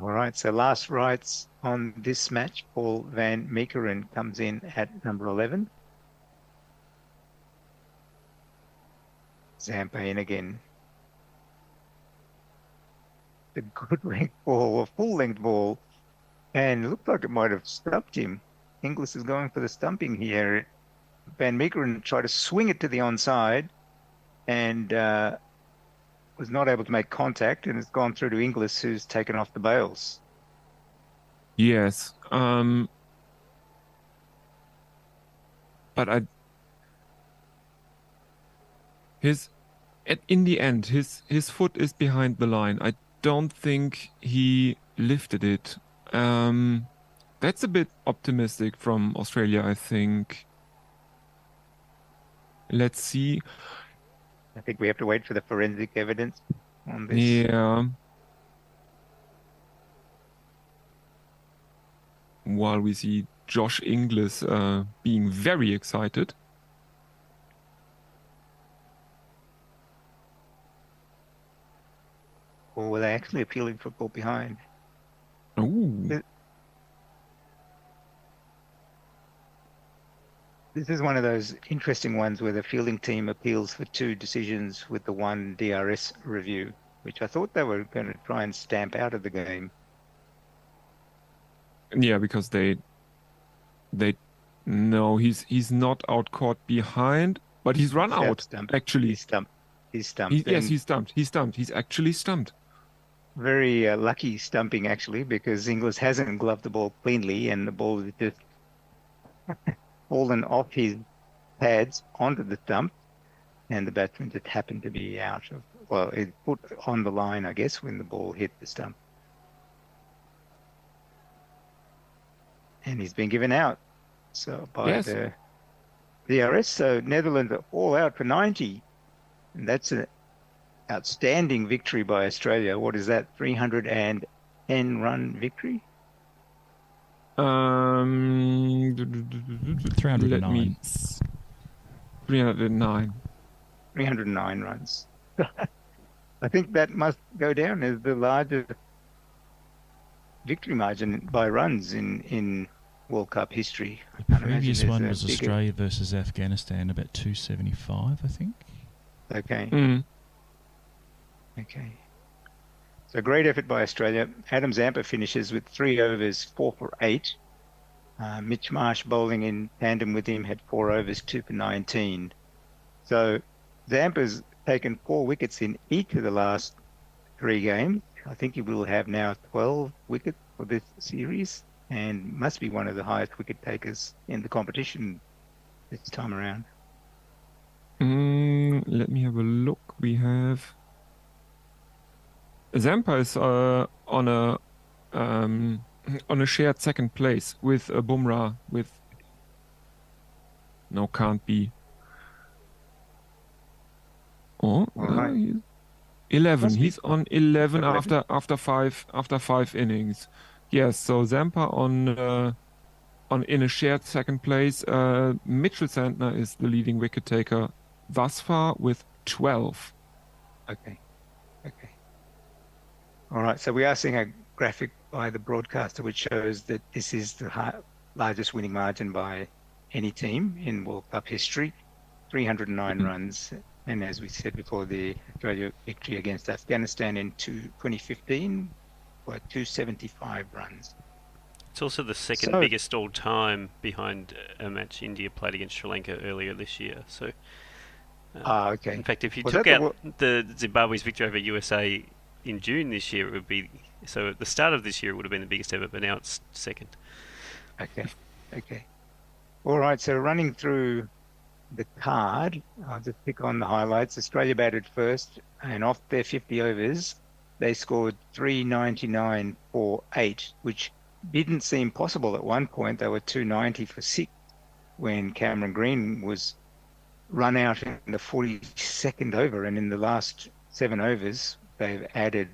All right, so last rights on this match, Paul van Meekeren comes in at number 11. Zampa in again. The good length ball, a full length ball, and it looked like it might have stumped him. Inglis is going for the stumping here. Van Meekeren tried to swing it to the onside and was not able to make contact, and it's gone through to Inglis, who's taken off the bails. Yes. But in the end, his foot is behind the line. I don't think he lifted it. That's a bit optimistic from Australia, I think. Let's see. I think we have to wait for the forensic evidence on this. Yeah. While we see Josh Inglis being very excited. Or were they actually appealing for ball behind? Ooh. This is one of those interesting ones where the fielding team appeals for 2 decisions with the 1 DRS review, which I thought they were going to try and stamp out of the game. Yeah, because they no, he's not out caught behind, but he's run out. Stumped. Actually, He's stumped. He's stumped. Yes, he's stumped. He's stumped. He's actually stumped. Very lucky stumping, actually, because Inglis hasn't gloved the ball cleanly, and the ball is just fallen off his pads onto the stump, and the batsman just happened to be out of, well, it put on the line, I guess, when the ball hit the stump. And he's been given out by the DRS. So Netherlands are all out for 90. And that's an outstanding victory by Australia. What is that, 310 run victory? 309. 309. 309 runs. I think that must go down as the largest victory margin by runs in World Cup history. The previous one was Australia versus Afghanistan, about 275, I think. Okay. Okay. So great effort by Australia. Adam Zampa finishes with 3 overs, 4 for 8. Mitch Marsh bowling in tandem with him had 4 overs, 2 for 19. So Zampa's taken 4 wickets in each of the last 3 games. I think he will have now 12 wickets for this series and must be one of the highest wicket takers in the competition this time around. Let me have a look. We have Zampa is on a shared second place with Bumrah. Can't be. Oh, right. 11. He's on 11 after five innings. Yes, so Zampa in a shared second place. Mitchell Santner is the leading wicket taker thus far with 12. Okay. All right, so we are seeing a graphic by the broadcaster which shows that this is the largest winning margin by any team in World Cup history, 309 runs. And as we said before, the Australia victory against Afghanistan in 2015 were 275 runs. It's also the second biggest all time behind a match India played against Sri Lanka earlier this year. So, okay. In fact, if you took out the Zimbabwe's victory over USA in June this year, it would be, so at the start of this year it would have been the biggest ever, but now it's second. Okay. All right, so running through the card, I'll just pick on the highlights. Australia batted first, and off their 50 overs, they scored 399 for 8, which didn't seem possible at one point. They were 290 for 6 when Cameron Green was run out in the 42nd over, and in the last 7 overs, they've added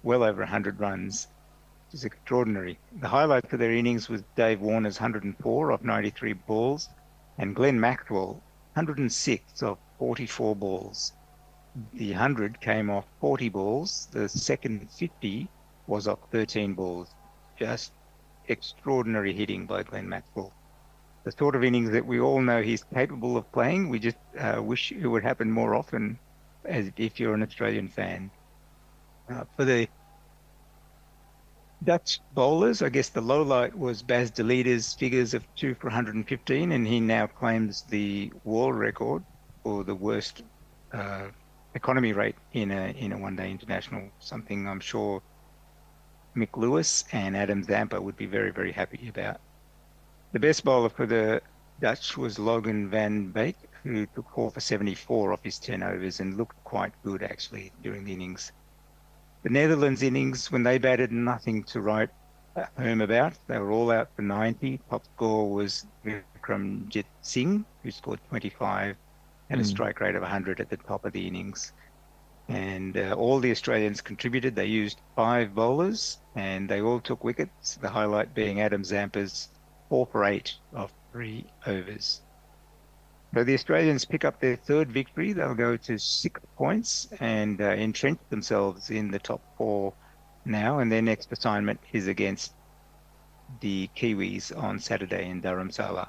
well over 100 runs, which is extraordinary. The highlight for their innings was Dave Warner's 104 off 93 balls, and Glenn Maxwell 106 off 44 balls. The 100 came off 40 balls. The second 50 was off 13 balls. Just extraordinary hitting by Glenn Maxwell. The sort of innings that we all know he's capable of playing. We just wish it would happen more often, as if you're an Australian fan. For the Dutch bowlers, I guess the low light was Baz de Leeder's figures of 2 for 115, and he now claims the world record for the worst economy rate in a one-day international. Something I'm sure Mick Lewis and Adam Zampa would be very, very happy about. The best bowler for the Dutch was Logan van Beek, who took 4 for 74 off his 10 overs and looked quite good actually during the innings. The Netherlands innings, when they batted, nothing to write home about. They were all out for 90. Top score was Vikramjit Singh, who scored 25 and a strike rate of 100 at the top of the innings. And all the Australians contributed. They used 5 bowlers and they all took wickets, the highlight being Adam Zampa's 4 for 8 off 3 overs. So the Australians pick up their 3rd victory. They'll go to 6 points and entrench themselves in the top 4 now. And their next assignment is against the Kiwis on Saturday in Dharamsala.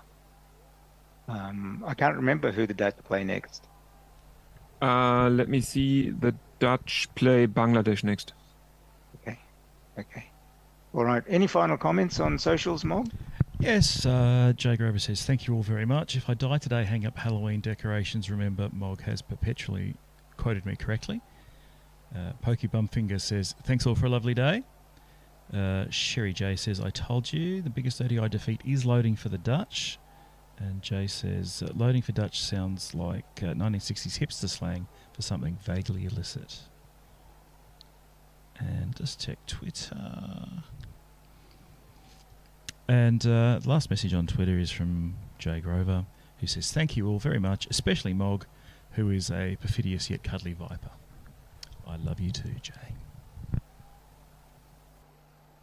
I can't remember who the Dutch play next. Let me see. The Dutch play Bangladesh next. Okay. All right. Any final comments on socials, Mog? Yes, Jay Grover says, thank you all very much. If I die today, hang up Halloween decorations. Remember, Mog has perpetually quoted me correctly. Pokey Bumfinger says, thanks all for a lovely day. Sherry J says, I told you the biggest ODI defeat is loading for the Dutch. And Jay says, loading for Dutch sounds like 1960s hipster slang for something vaguely illicit. And just check Twitter. And the last message on Twitter is from Jay Grover, who says, thank you all very much, especially Mog, who is a perfidious yet cuddly viper. I love you too, Jay.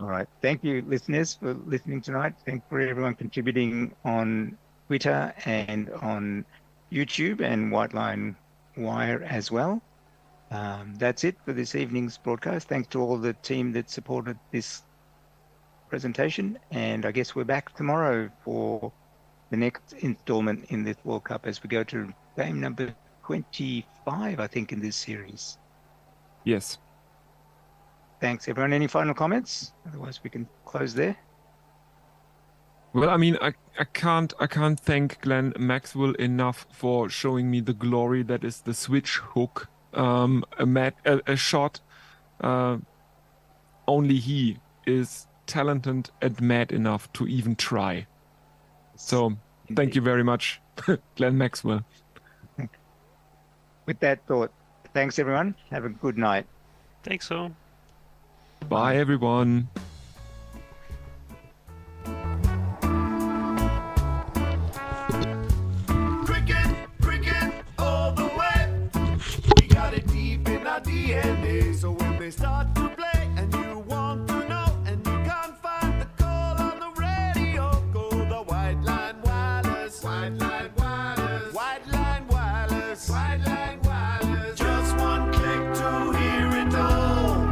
All right. Thank you, listeners, for listening tonight. Thank you for everyone contributing on Twitter and on YouTube and White Line Wire as well. That's it for this evening's broadcast. Thanks to all the team that supported this presentation, and I guess we're back tomorrow for the next installment in this World Cup as we go to game number 25, I think, in this series. Yes. Thanks, everyone. Any final comments? Otherwise, we can close there. Well, I mean, I can't thank Glenn Maxwell enough for showing me the glory that is the switch hook, a shot. Only he is talented and mad enough to even try. So, thank you very much, Glenn Maxwell. With that thought, thanks everyone. Have a good night. Thanks all. Bye everyone. Cricket all the way. We got it deep in our DNA. So when they start to play and you want to know and you can't find the call on the radio, go the White Line Wireless. White Line Wireless. White Line Wireless. White Line Wireless. Just one click to hear it all.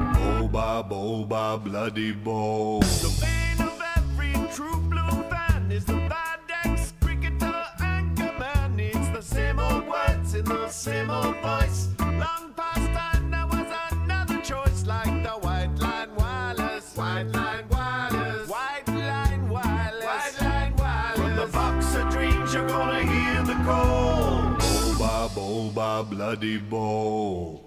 Boba, bloody bow. The vein of every true blue fan is the Badex cricketer anchorman. It's the same old words in the same old voice. Long past time there was another choice, like the White Line Wireless. White Line Wireless. White Line Wireless. White Line Wireless. From the box of dreams you're gonna hear the call. Boba, bloody bow.